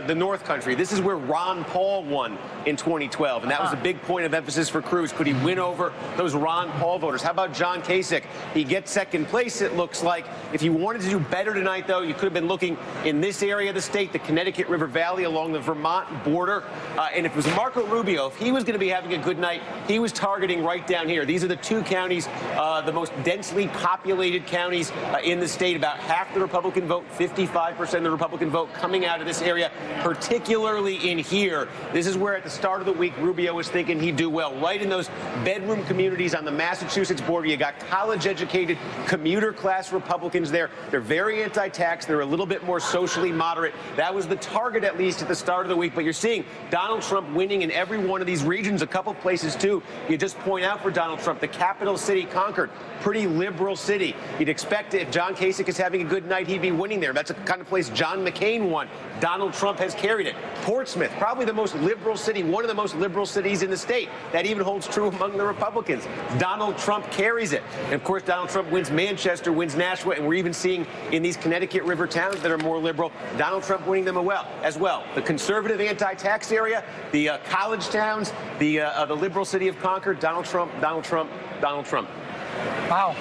the North Country. This is where Ron Paul won in 2012, and that was a big point of emphasis for Cruz. Could he win over those Ron Paul voters? How about John Kasich? He gets second place, it looks like. If you wanted to do better tonight, though, you could have been looking in this area of the state, the Connecticut River Valley along the Vermont border. And if it was Marco Rubio, if he was going to be having a good night, he was targeting right down here. These are the 2 counties, the most densely populated counties in the state. About half the Republican vote, 55% of the Republican vote coming out of this area, particularly in here. This is where at the start of the week, Rubio was thinking he'd do well. Right in those bedroom communities on the Massachusetts border, you got college-educated, commuter-class Republicans there. They're very anti-tax. They're a little bit more socially moderate. That was the target, at least, at the start of the week. But you're seeing Donald Trump winning in every one of these regions, a couple places, too. You just point out for Donald Trump, the capital city, Concord, pretty liberal city. You'd expect if John Kasich is having a good night, he'd be winning there. That's the kind of place John McCain won. Donald Trump has carried it. Portsmouth, probably the most liberal city, one of the most liberal cities in the state. That even holds true among the Republicans. Donald Trump carries it. And, of course, Donald Trump wins Manchester, wins Nashua, and we're even seeing in these Connecticut River towns that are more liberal, Donald Trump winning them as well. The conservative anti-tax area, the college towns, the liberal city of Concord, Donald Trump, Donald Trump, Donald Trump. Wow.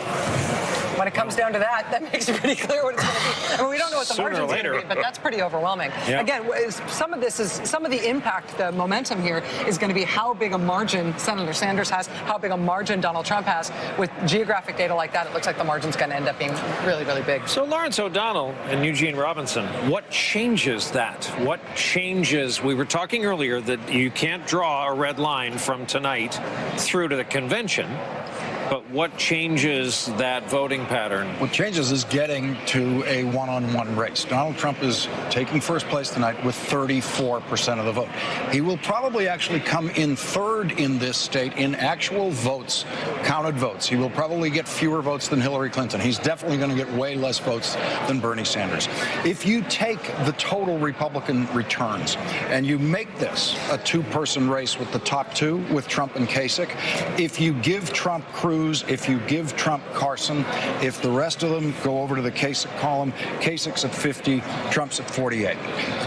When it comes down to that, that makes it pretty clear what it's going to be. I mean, we don't know what the margin's going to be, but that's pretty overwhelming. Yeah. Again, some of the impact, the momentum here is going to be how big a margin Senator Sanders has, how big a margin Donald Trump has. With geographic data like that, it looks like the margin's going to end up being really, really big. So Lawrence O'Donnell and Eugene Robinson, what changes that? What changes? We were talking earlier that you can't draw a red line from tonight through to the convention. But what changes that voting pattern? What changes is getting to a one-on-one race. Donald Trump is taking first place tonight with 34% of the vote. He will probably actually come in third in this state in actual votes, counted votes. He will probably get fewer votes than Hillary Clinton. He's definitely going to get way less votes than Bernie Sanders. If you take the total Republican returns and you make this a two-person race with the top two, with Trump and Kasich, if you give Trump Cruz, if you give Trump Carson, if the rest of them go over to the Kasich column, Kasich's at 50, Trump's at 48.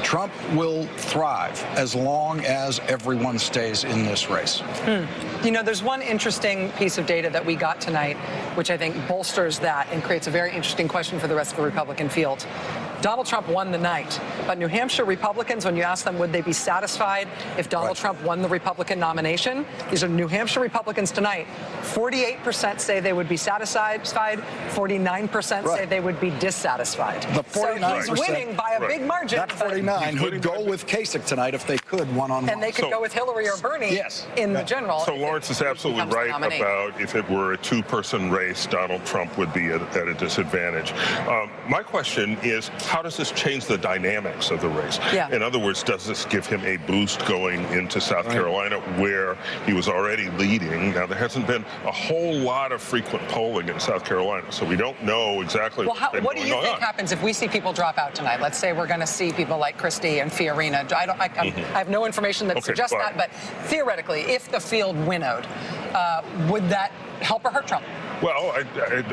Trump will thrive as long as everyone stays in this race. You know, there's one interesting piece of data that we got tonight, which I think bolsters that and creates a very interesting question for the rest of the Republican field. Donald Trump won the night, but New Hampshire Republicans, when you ask them would they be satisfied if Donald Trump won the Republican nomination, these are New Hampshire Republicans tonight, 48% say they would be satisfied, 49% say they would be dissatisfied. The 49%, so he's winning by a big margin. That 49 would go with Kasich tonight if they could one-on-one. And they could go with Hillary or Bernie in the general. So Lawrence is absolutely right about if it were a two-person race, Donald Trump would be at a disadvantage. My question is, how does this change the dynamics of the race? In other words, does this give him a boost going into South Carolina where he was already leading? Now, there hasn't been a whole lot of frequent polling in South Carolina, so we don't know exactly what's been what do you think happens if we see people drop out tonight? Let's say we're going to see people like Christie and Fiorina. I have no information that suggests that, but theoretically, if the field winnowed, would that help or hurt Trump? Well,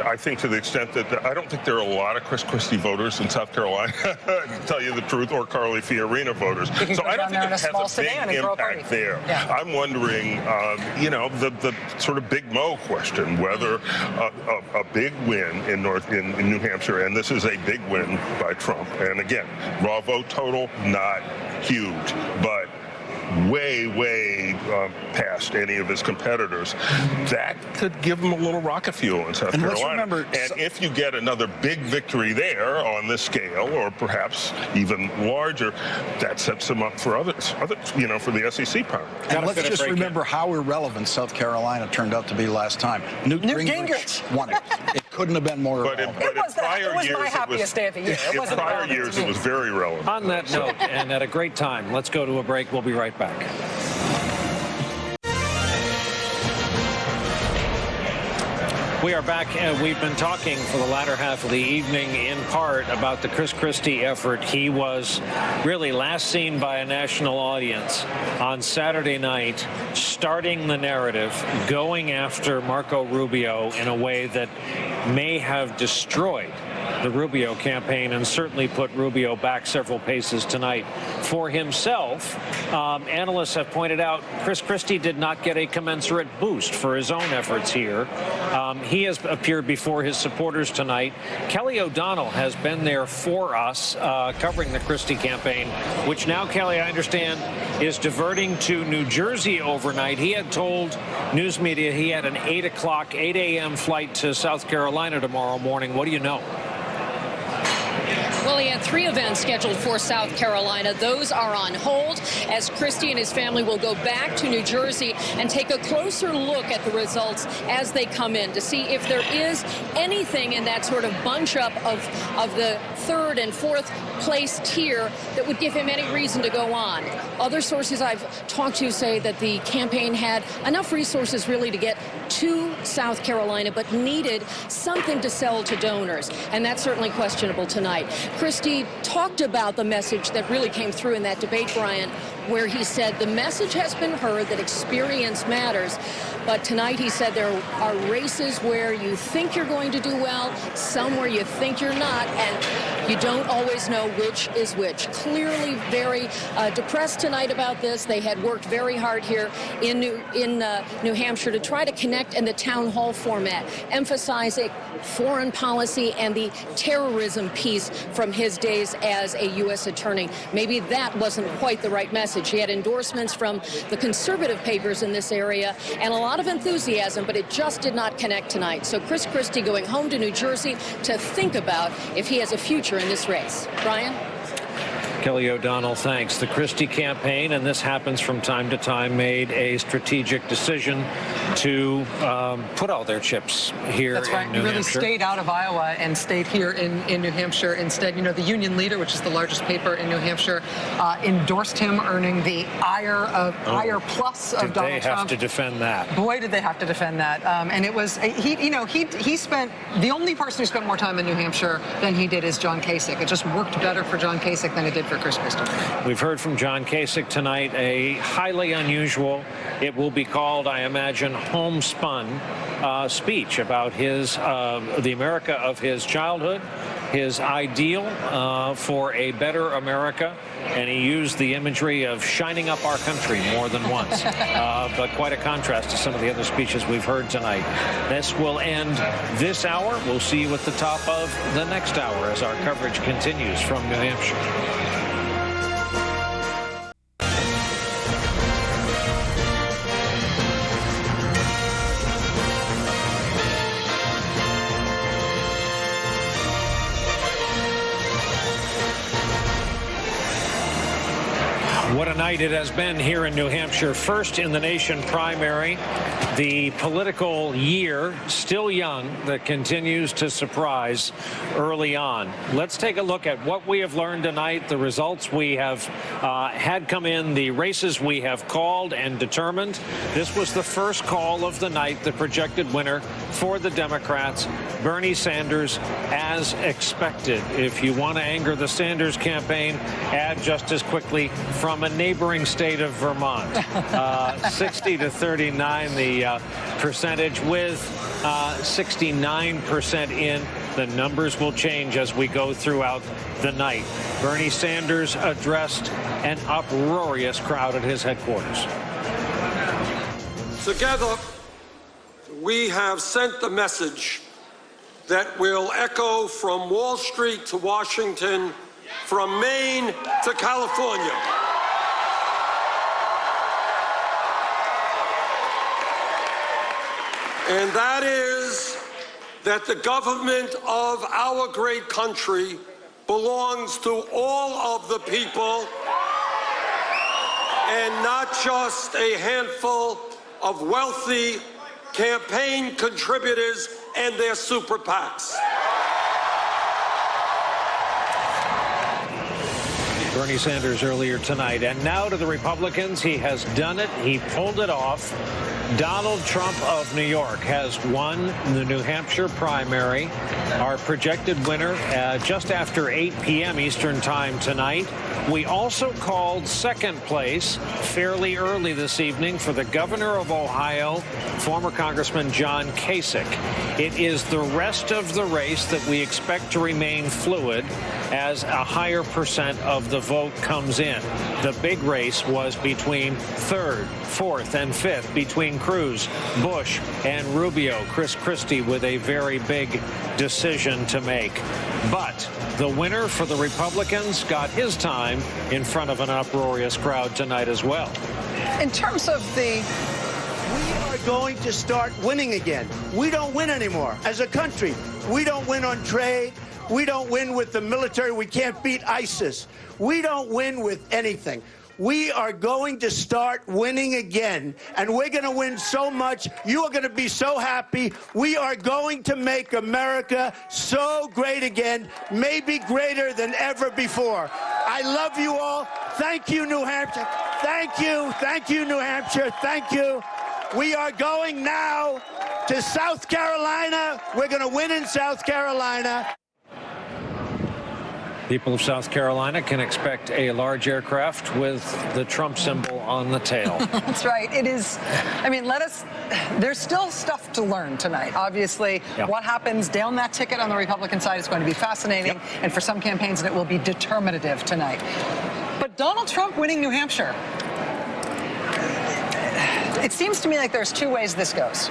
I think to the extent that I don't think there are a lot of Chris Christie voters in South Carolina, to tell you the truth, or Carly Fiorina voters. So I don't think it has a big impact there. I'm wondering, you know, the sort of big Mo question, whether a big win in New Hampshire, and this is a big win by Trump, and again, raw vote total, not huge, but way past any of his competitors, that could give him a little rocket fuel in South Carolina. And if you get another big victory there on this scale, or perhaps even larger, that sets him up for others, you know, for the SEC power. And let's just remember how irrelevant South Carolina turned out to be last time. Newt Gingrich won it. It couldn't have been more relevant. It was my happiest day of the year. In prior years, it was very relevant. On that note, and at a great time, let's go to a break. We'll be right back. We are back, and we've been talking for the latter half of the evening in part about the Chris Christie effort. He was really last seen by a national audience on Saturday night, starting the narrative, going after Marco Rubio in a way that may have destroyed the Rubio campaign and certainly put Rubio back several paces tonight. For himself, analysts have pointed out Chris Christie did not get a commensurate boost for his own efforts here. He has appeared before his supporters tonight. Kelly O'Donnell has been there for us, covering the Christie campaign, which now, Kelly, I understand, is diverting to New Jersey overnight. He had told news media he had an 8 a.m. flight to South Carolina tomorrow morning. What do you know? Well, he had 3 events scheduled for South Carolina. Those are on hold as Christie and his family will go back to New Jersey and take a closer look at the results as they come in to see if there is anything in that sort of bunch up of the 3rd and 4th place tier that would give him any reason to go on. Other sources I've talked to say that the campaign had enough resources really to get to South Carolina, but needed something to sell to donors, and that's certainly questionable tonight. Christie talked about the message that really came through in that debate, Brian, where he said the message has been heard that experience matters. But tonight he said there are races where you think you're going to do well, some where you think you're not, and you don't always know which is which. Clearly very depressed tonight about this. They had worked very hard here in New Hampshire to try to connect in the town hall format, emphasizing foreign policy and the terrorism piece from his days as a U.S. attorney. Maybe that wasn't quite the right message. He had endorsements from the conservative papers in this area and a lot of enthusiasm, but it just did not connect tonight. So Chris Christie going home to New Jersey to think about if he has a future in this race. Brian? Kelly O'Donnell, thanks. The Christie campaign, and this happens from time to time, made a strategic decision to put all their chips here That's right. in New He really Hampshire. stayed out of Iowa and stayed here in New Hampshire instead. You know, the Union Leader, which is the largest paper in New Hampshire, endorsed him, earning the ire plus of Donald Trump. Did they have to defend that? Boy, did they have to defend that. And it was, he spent, the only person who spent more time in New Hampshire than he did is John Kasich. It just worked better for John Kasich than it did for Chris Christie. We've heard from John Kasich tonight, a highly unusual, it will be called, I imagine, homespun speech about his the America of his childhood, his ideal for a better America, and he used the imagery of shining up our country more than once. But quite a contrast to some of the other speeches we've heard tonight. This will end this hour. We'll see you at the top of the next hour as our coverage continues from New Hampshire. What a night it has been here in New Hampshire. First in the nation primary, the political year, still young, that continues to surprise early on. Let's take a look at what we have learned tonight, the results we have had come in, the races we have called and determined. This was the first call of the night, the projected winner for the Democrats, Bernie Sanders, as expected. If you want to anger the Sanders campaign, add just as quickly from a neighboring state of Vermont. 60 to 39, the percentage, with 69% in. The numbers will change as we go throughout the night. Bernie Sanders addressed an uproarious crowd at his headquarters. Together, we have sent the message that will echo from Wall Street to Washington, from Maine to California. And that is that the government of our great country belongs to all of the people and not just a handful of wealthy campaign contributors and their super PACs. Bernie Sanders earlier tonight. And now to the Republicans. He has done it. He pulled it off. Donald Trump of New York has won the New Hampshire primary. Our projected winner just after 8 p.m. Eastern time tonight. We also called second place fairly early this evening for the governor of Ohio, former Congressman John Kasich. It is the rest of the race that we expect to remain fluid as a higher percent of the vote comes in. The big race was between third, fourth, and fifth, between Cruz, Bush, and Rubio. Chris Christie with a very big decision to make. But the winner for the Republicans got his time in front of an uproarious crowd tonight as well. In terms of the... We are going to start winning again. We don't win anymore as a country. We don't win on trade. We don't win with the military. We can't beat ISIS. We don't win with anything. We are going to start winning again, and we're going to win so much. You are going to be so happy. We are going to make America so great again, maybe greater than ever before. I love you all. Thank you, New Hampshire. Thank you. Thank you, New Hampshire. Thank you. We are going now to South Carolina. We're going to win in South Carolina. People of South Carolina can expect a large aircraft with the Trump symbol on the tail. That's right. It is. I mean, there's still stuff to learn tonight. Obviously, what happens down that ticket on the Republican side is going to be fascinating. And for some campaigns, it will be determinative tonight. But Donald Trump winning New Hampshire. It seems to me like there's two ways this goes.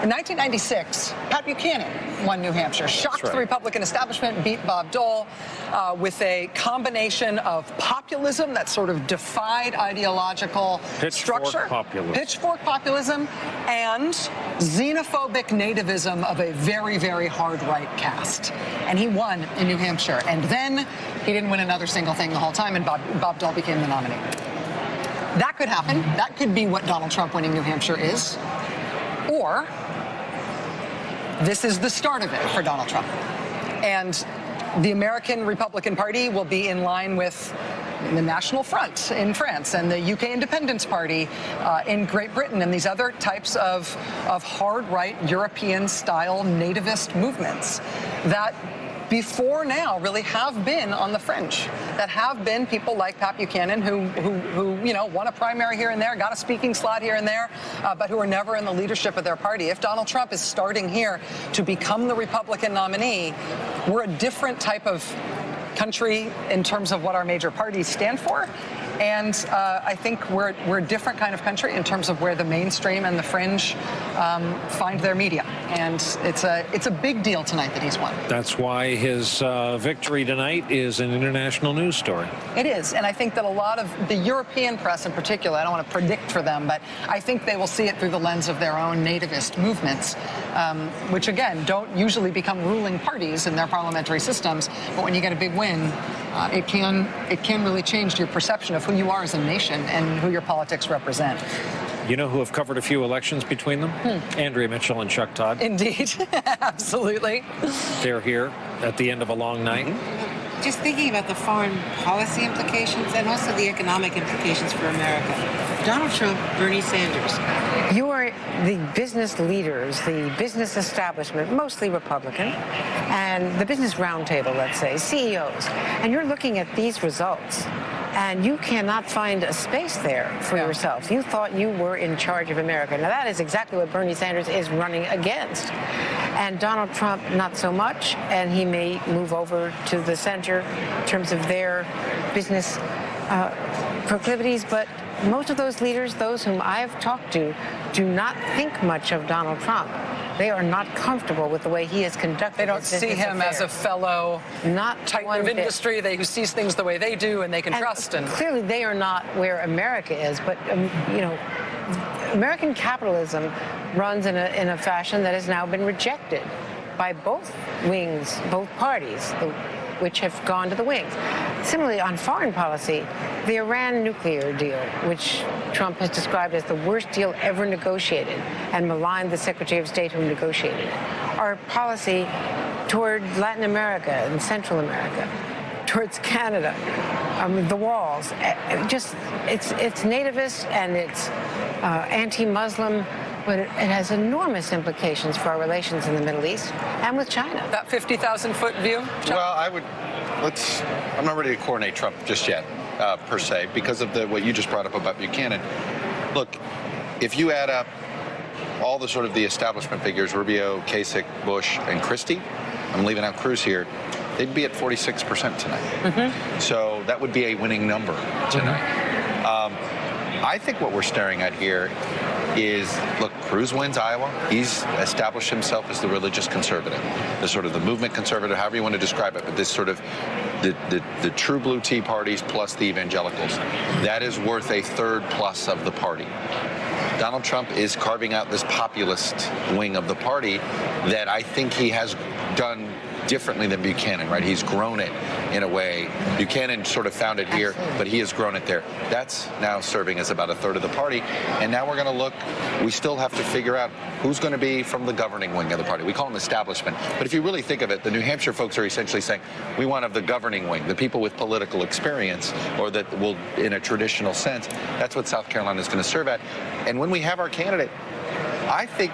In 1996, Pat Buchanan won New Hampshire, shocked the Republican establishment, beat Bob Dole with a combination of populism that sort of defied ideological structure, pitchfork populism, and xenophobic nativism of a very, very hard right cast. And he won in New Hampshire. And then he didn't win another single thing the whole time, and Bob Dole became the nominee. That could happen. That could be what Donald Trump winning New Hampshire is. or this is the start of it for Donald Trump. And the American Republican Party will be in line with the National Front in France and the UK Independence Party in Great Britain and these other types of hard-right European-style nativist movements that before now really have been on the fringe, that have been people like Pat Buchanan who won a primary here and there, got a speaking slot here and there, but who are never in the leadership of their party. If Donald Trump is starting here to become the Republican nominee, we're a different type of country in terms of what our major parties stand for. And I think we're a different kind of country in terms of where the mainstream and the fringe find their media. And it's a big deal tonight that he's won. That's why his victory tonight is an international news story. It is. And I think that a lot of the European press in particular, I don't want to predict for them, but I think they will see it through the lens of their own nativist movements, which, again, don't usually become ruling parties in their parliamentary systems. But when you get a big win, it can really change your perception of who you are as a nation and who your politics represent. You know who have covered a few elections between them? Andrea Mitchell and Chuck Todd. Indeed. Absolutely. They're here at the end of a long night. Just thinking about the foreign policy implications and also the economic implications for America. Donald Trump, Bernie Sanders. You are the business leaders, the business establishment, mostly Republican, and the business roundtable, let's say, CEOs. And you're looking at these results, and you cannot find a space there for yourself. You thought you were in charge of America. Now, that is exactly what Bernie Sanders is running against. And Donald Trump, not so much, and he may move over to the center in terms of their business proclivities. But most of those leaders, those whom I've talked to, do not think much of Donald Trump. They are not comfortable with the way he has conducted. They don't see him as a fellow type of industry who sees things the way they do and they can trust. And clearly they are not where America is. But, American capitalism runs in a fashion that has now been rejected by both wings, both parties, which have gone to the wings. Similarly, on foreign policy, the Iran nuclear deal, which Trump has described as the worst deal ever negotiated and maligned the Secretary of State who negotiated it. Our policy toward Latin America and Central America, towards Canada, the walls, it's nativist and it's anti-Muslim, but it has enormous implications for our relations in the Middle East and with China. That 50,000-foot view? Well, I'm not ready to coronate Trump just yet, per se, because of what you just brought up about Buchanan. Look, if you add up all the sort of the establishment figures, Rubio, Kasich, Bush, and Christie, I'm leaving out Cruz here, they'd be at 46% tonight. So that would be a winning number tonight. I think what we're staring at here is, look, Cruz wins Iowa. He's established himself as the religious conservative, the sort of the movement conservative, however you want to describe it, but this sort of the true blue tea parties plus the evangelicals. That is worth a third plus of the party. Donald Trump is carving out this populist wing of the party that I think he has done differently than Buchanan, right? He's grown it in a way. Buchanan sort of found it here, but he has grown it there. That's now serving as about a third of the party. And now we're going to look, we still have to figure out who's going to be from the governing wing of the party. We call them establishment. But if you really think of it, the New Hampshire folks are essentially saying, we want of the governing wing, the people with political experience, or that will, in a traditional sense, that's what South Carolina is going to serve at. And when we have our candidate, I think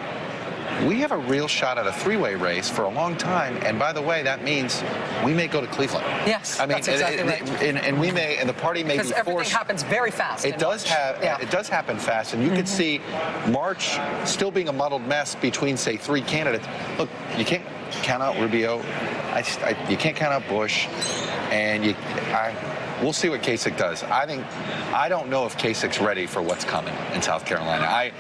we have a real shot at a three-way race for a long time. And by the way, that means we may go to Cleveland. Yes, I mean, that's exactly right. And we may, and the party may be forced. Because everything happens very fast. It does happen fast, and you could see March still being a muddled mess between, say, three candidates. Look, you can't count out Rubio. You can't count out Bush, and we'll see what Kasich does. I don't know if Kasich's ready for what's coming in South Carolina.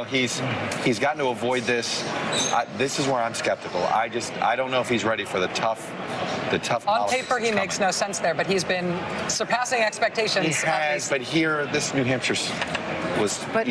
He's gotten to avoid this. This is where I'm skeptical. I don't know if he's ready for the tough. On paper, he makes no sense there, but he's been surpassing expectations. He has, but here, this New Hampshire's But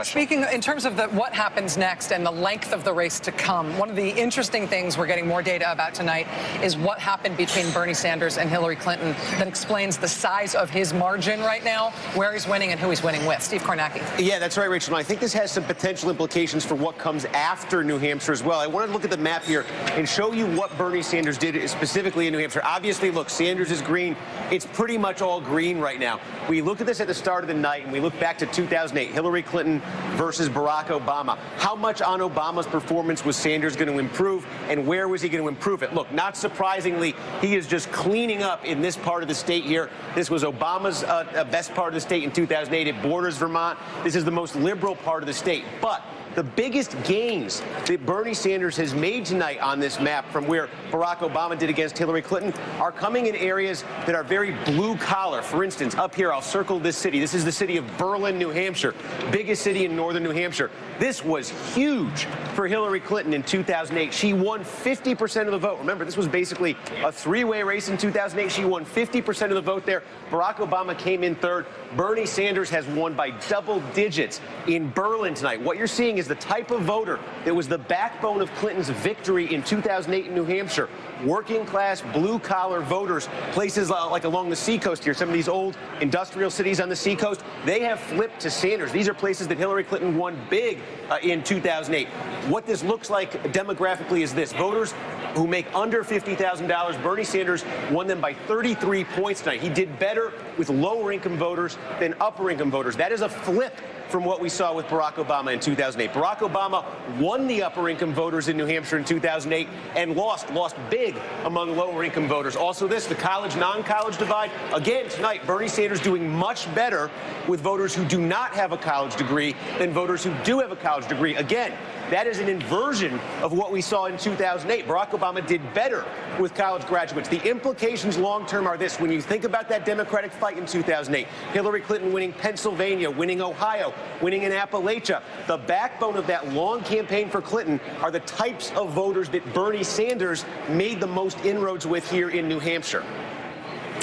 speaking in terms of what happens next and the length of the race to come, one of the interesting things we're getting more data about tonight is what happened between Bernie Sanders and Hillary Clinton that explains the size of his margin right now, where he's winning and who he's winning with. Steve Kornacki. Yeah, that's right, Rachel. And I think this has some potential implications for what comes after New Hampshire as well. I want to look at the map here and show you what Bernie Sanders did specifically in New Hampshire. Obviously, look, Sanders is green. It's pretty much all green right now. We looked at this at the start of the night, and we look back to 2008, Hillary Clinton versus Barack Obama. How much on Obama's performance was Sanders going to improve, and where was he going to improve it? Look, not surprisingly, he is just cleaning up in this part of the state here. This was Obama's best part of the state in 2008. It borders Vermont. This is the most liberal part of the state. But the biggest gains that Bernie Sanders has made tonight on this map from where Barack Obama did against Hillary Clinton are coming in areas that are very blue collar. For instance, up here, I'll circle this city. This is the city of Berlin, New Hampshire, biggest city in northern New Hampshire. This was huge for Hillary Clinton in 2008. She won 50% of the vote. Remember, this was basically a three-way race in 2008. She won 50% of the vote there. Barack Obama came in third. Bernie Sanders has won by double digits in Berlin tonight. What you're seeing is the type of voter that was the backbone of Clinton's victory in 2008 in New Hampshire. Working class, blue collar voters, places like along the seacoast here, some of these old industrial cities on the seacoast, they have flipped to Sanders. These are places that Hillary Clinton won big in 2008. What this looks like demographically is this. Voters who make under $50,000, Bernie Sanders won them by 33 points tonight. He did better with lower income voters than upper income voters. That is a flip from what we saw with Barack Obama in 2008. Barack Obama won the upper income voters in New Hampshire in 2008 and lost big among lower income voters. Also this, the college, non-college divide. Again, tonight, Bernie Sanders doing much better with voters who do not have a college degree than voters who do have a college degree. Again, that is an inversion of what we saw in 2008. Barack Obama did better with college graduates. The implications long-term are this. When you think about that Democratic fight in 2008, Hillary Clinton winning Pennsylvania, winning Ohio, winning in Appalachia, the backbone of that long campaign for Clinton are the types of voters that Bernie Sanders made the most inroads with here in New Hampshire.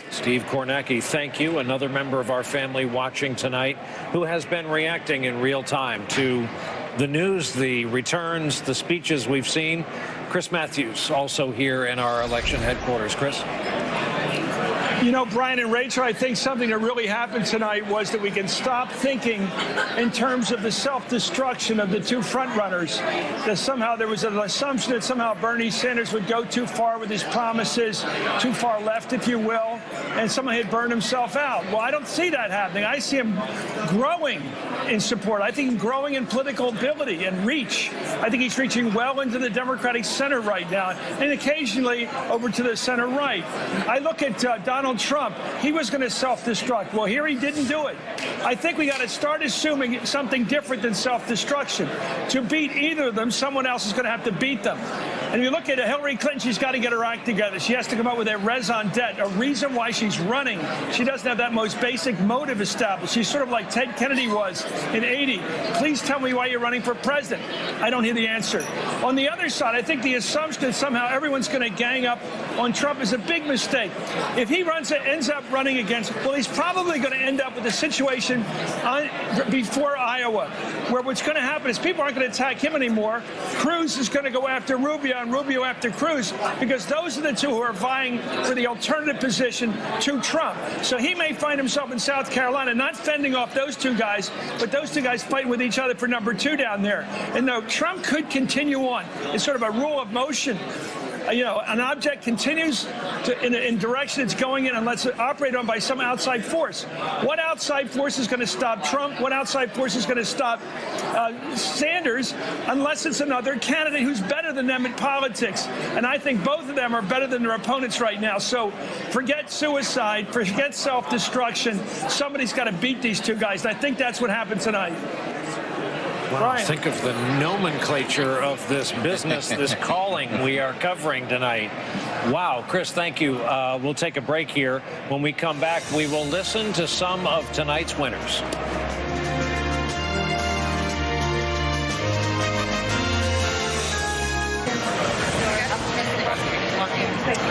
Steve Kornacki, thank you. Another member of our family watching tonight who has been reacting in real time to the news, the returns, the speeches we've seen. Chris Matthews, also here in our election headquarters. Chris? You know, Brian and Rachel, I think something that really happened tonight was that we can stop thinking in terms of the self-destruction of the two frontrunners, that somehow there was an assumption that somehow Bernie Sanders would go too far with his promises, too far left, if you will, and someone had burned himself out. Well, I don't see that happening. I see him growing in support. I think he's growing in political ability and reach. I think he's reaching well into the Democratic center right now, and occasionally over to the center right. I look at Donald Trump. He was going to self-destruct. Well, here he didn't do it. I think we got to start assuming something different than self-destruction. To beat either of them, someone else is going to have to beat them. And if you look at Hillary Clinton, she's got to get her act together. She has to come up with a raison d'etre, a reason why she's running. She doesn't have that most basic motive established. She's sort of like Ted Kennedy was in '80. Please tell me why you're running for president. I don't hear the answer. On the other side, I think the assumption that somehow everyone's going to gang up on Trump is a big mistake. If he ends up running against, well, he's probably going to end up with a situation before Iowa, where what's going to happen is people aren't going to attack him anymore. Cruz is going to go after Rubio and Rubio after Cruz, because those are the two who are vying for the alternative position to Trump. So he may find himself in South Carolina not fending off those two guys, but those two guys fighting with each other for number 2 down there. And though Trump could continue on, it's sort of a rule of motion. You know, an object continues in direction it's going in unless it's operated on by some outside force. What outside force is going to stop Trump? What outside force is going to stop Sanders, unless it's another candidate who's better than them in politics? And I think both of them are better than their opponents right now. So forget suicide, forget self-destruction. Somebody's got to beat these two guys. And I think that's what happened tonight. Wow, Brian. Think of the nomenclature of this business, this calling we are covering tonight. Wow, Chris, thank you. We'll take a break here. When we come back, we will listen to some of tonight's winners.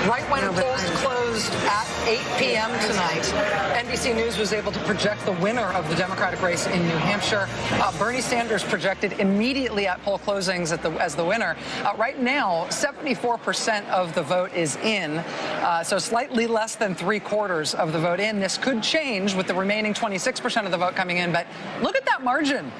Right when polls close closed at 8 p.m. tonight. NBC News was able to project the winner of the Democratic race in New Hampshire. Bernie Sanders projected immediately at poll closings as the winner. Right now, 74% of the vote is in, so slightly less than 3/4 of the vote in. This could change with the remaining 26% of the vote coming in, but look at that margin.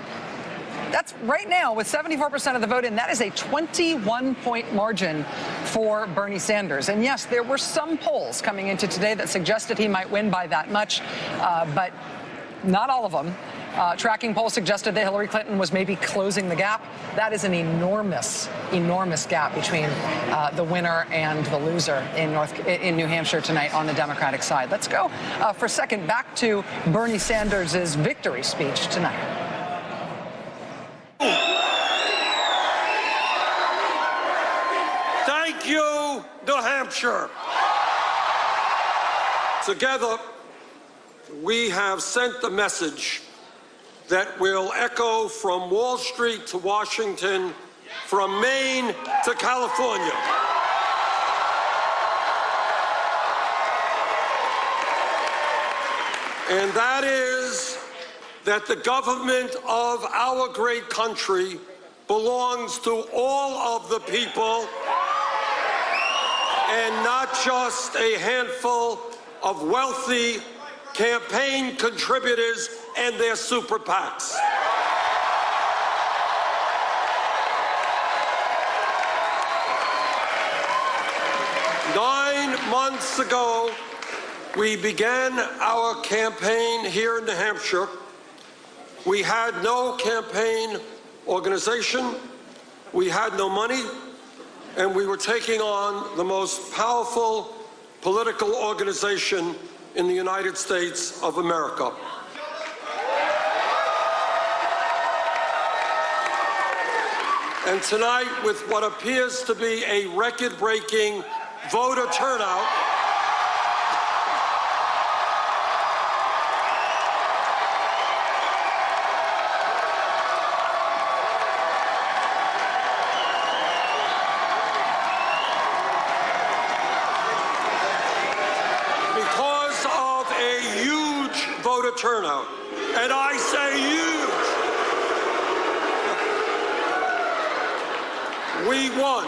That's right now, with 74% of the vote in, that is a 21-point margin for Bernie Sanders. And yes, there were some polls coming into today that suggested he might win by that much, but not all of them. Tracking polls suggested that Hillary Clinton was maybe closing the gap. That is an enormous, enormous gap between the winner and the loser in New Hampshire tonight on the Democratic side. Let's go for a second back to Bernie Sanders' victory speech tonight. Thank you, New Hampshire. Together, we have sent the message that will echo from Wall Street to Washington, from Maine to California. And that is that the government of our great country belongs to all of the people and not just a handful of wealthy campaign contributors and their super PACs. Nine months ago, we began our campaign here in New Hampshire. We had no campaign organization, we had no money, and we were taking on the most powerful political organization in the United States of America. And tonight, with what appears to be a record-breaking voter turnout, turnout, and I say huge. We won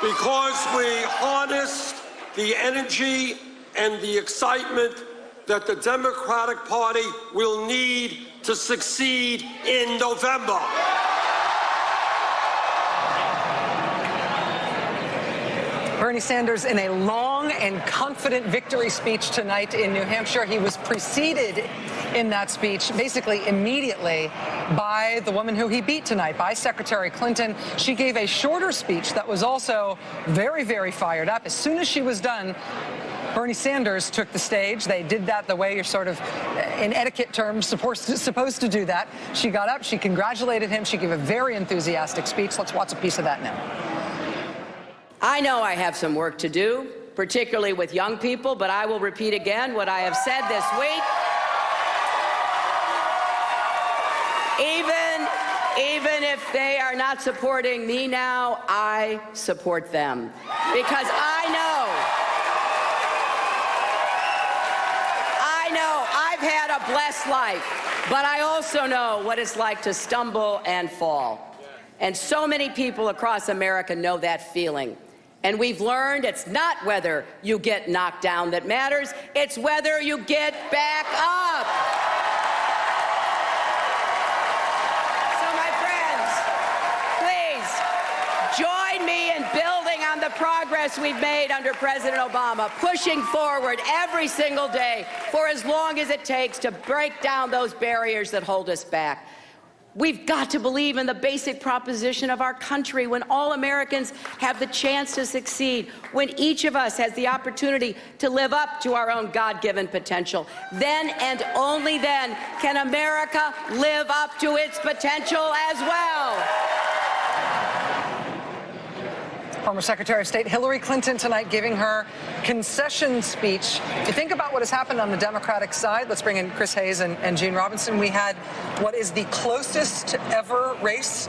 because we harnessed the energy and the excitement that the Democratic Party will need to succeed in November. Bernie Sanders in a long and confident victory speech tonight in New Hampshire. He was preceded in that speech basically immediately by the woman who he beat tonight, by Secretary Clinton. She gave a shorter speech that was also very, very fired up. As soon as she was done, Bernie Sanders took the stage. They did that the way you're sort of, in etiquette terms, supposed to do that. She got up, she congratulated him, she gave a very enthusiastic speech. Let's watch a piece of that now. I know I have some work to do, particularly with young people, but I will repeat again what I have said this week. Even if they are not supporting me now, I support them. Because I know I've had a blessed life, but I also know what it's like to stumble and fall. And so many people across America know that feeling. And we've learned it's not whether you get knocked down that matters, it's whether you get back up. So my friends, please join me in building on the progress we've made under President Obama, pushing forward every single day for as long as it takes to break down those barriers that hold us back. We've got to believe in the basic proposition of our country when all Americans have the chance to succeed, when each of us has the opportunity to live up to our own God-given potential. Then and only then can America live up to its potential as well. Former Secretary of State Hillary Clinton tonight giving her concession speech. If you think about what has happened on the Democratic side, let's bring in Chris Hayes and Gene Robinson. We had what is the closest ever race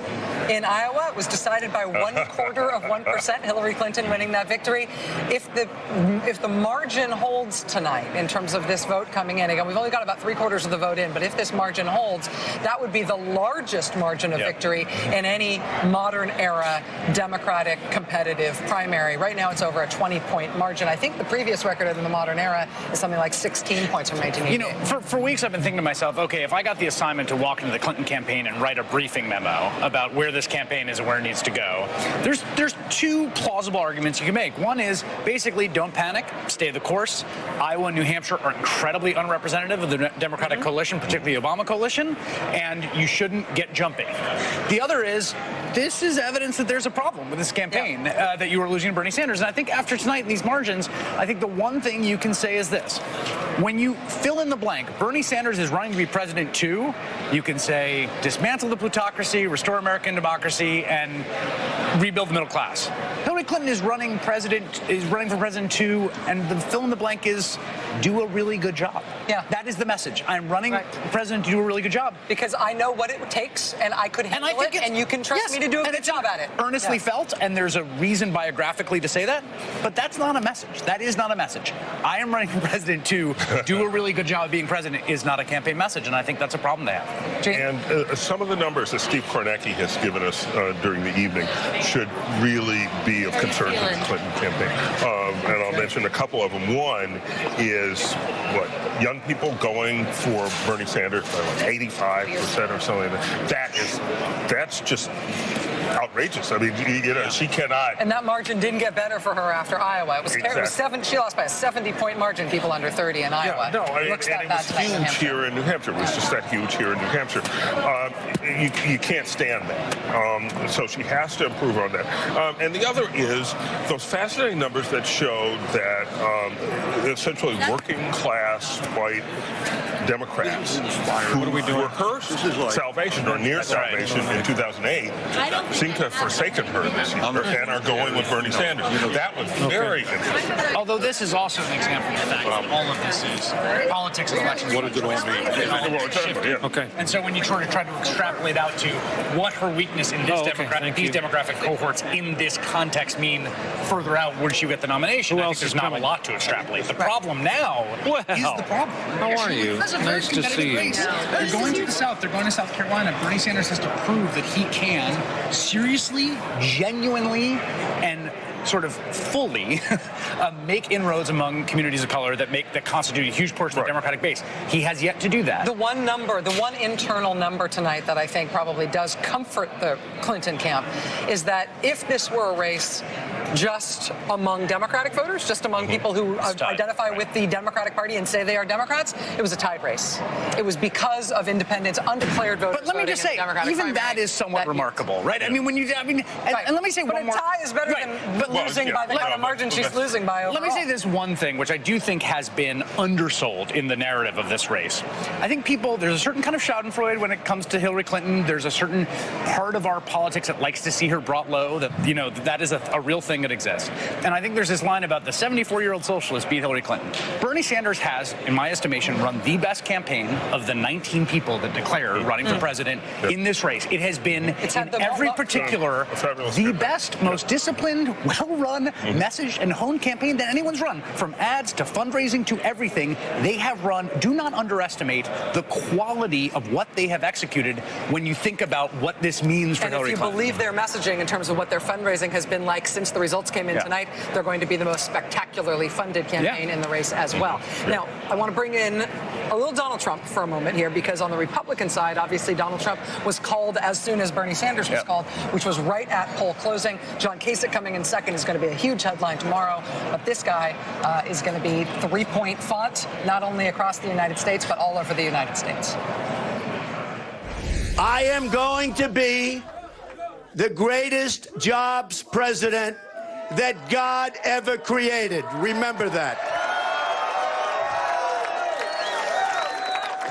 in Iowa. It was decided by 0.25%. Hillary Clinton winning that victory. If the margin holds tonight in terms of this vote coming in, again, we've only got about 3/4 of the vote in, but if this margin holds, that would be the largest margin of victory in any modern era Democratic competitive primary. Right now, it's over a 20-point margin. I think the previous record in the modern era is something like 16 points from 1988. You know, for weeks I've been thinking to myself, okay, if I got the assignment to walk into the Clinton campaign and write a briefing memo about where this campaign is and where it needs to go, there's two plausible arguments you can make. One is basically don't panic, stay the course. Iowa and New Hampshire are incredibly unrepresentative of the Democratic coalition, particularly the Obama coalition, and you shouldn't get jumpy. The other is this is evidence that there's a problem with this campaign, that you are losing to Bernie Sanders. And I think after tonight in these margins, I think the one thing you can say is this. When you fill in the blank, Bernie Sanders is running to be president too, you can say dismantle the plutocracy, restore American democracy, and rebuild the middle class. Hillary Clinton is running for president too, and the fill in the blank is do a really good job. Yeah. That is the message. I'm running president to do a really good job. Because I know what it takes, and I could handle it, and you can trust me to do a good job at it. Earnestly felt, and there's a reason biographically to say that, but that's not a message. That is not a message. I am running for president to do a really good job of being president is not a campaign message, and I think that's a problem to have. And some of the numbers that Steve Kornacki has given us during the evening should really be of concern to the Clinton campaign. And I'll mention a couple of them. One is, young people going for Bernie Sanders by 85% or something. That's just outrageous. I mean, she cannot. And that margin didn't get better for her after Iowa. It was terrible. She lost by a 70-point margin, people under 30 in Iowa. No, and it was huge here in New Hampshire. It was just that huge here in New Hampshire. You can't stand that. So she has to improve on that. And the other is those fascinating numbers that showed that essentially working class white Democrats who were her salvation or near salvation in 2008 seem to have forsaken her this year and are going with Bernie Sanders. That was very interesting. Although this is also an example of the fact that all of this is politics and elections. What does it all mean? Okay. And so when you try to extrapolate out to what her weakness in this these demographic cohorts in this context mean further out, where she get the nomination, I think there's not a lot to extrapolate. The problem now is the problem. How are you? Nice to see you. They're going to the South. They're going to South Carolina. Bernie Sanders has to prove that he can seriously, genuinely, and sort of fully make inroads among communities of color that constitute a huge portion of the Democratic base. He has yet to do that. The one internal number tonight that I think probably does comfort the Clinton camp is that if this were a race just among Democratic voters, just among people who identify with the Democratic Party and say they are Democrats, it was a tied race. It was because of independents, undeclared voters. But let me just say, even that is somewhat remarkable, right? I mean, and let me say one more. But a tie is better than losing by the kind of margin she's losing by overall. Let me say this one thing, which I do think has been undersold in the narrative of this race. I think there's a certain kind of schadenfreude when it comes to Hillary Clinton. There's a certain part of our politics that likes to see her brought low, that is a real thing that exists. And I think there's this line about the 74-year-old socialist beat Hillary Clinton. Bernie Sanders has, in my estimation, run the best campaign of the 19 people that declared running for president in this race. It has been, in every particular, the best, most disciplined, well-run, messaged, and honed campaign that anyone's run. From ads to fundraising to everything, they have run. Do not underestimate the quality of what they have executed when you think about what this means for Hillary Clinton. And if you believe their messaging in terms of what their fundraising has been like since the results came in tonight, they're going to be the most spectacularly funded campaign in the race as well. Now, I want to bring in a little Donald Trump for a moment here, because on the Republican side, obviously Donald Trump was called as soon as Bernie Sanders was called, which was right at poll closing. John Kasich coming in second is going to be a huge headline tomorrow, but this guy is going to be 3-point font, not only across the United States, but all over the United States. I am going to be the greatest jobs president that God ever created. Remember that.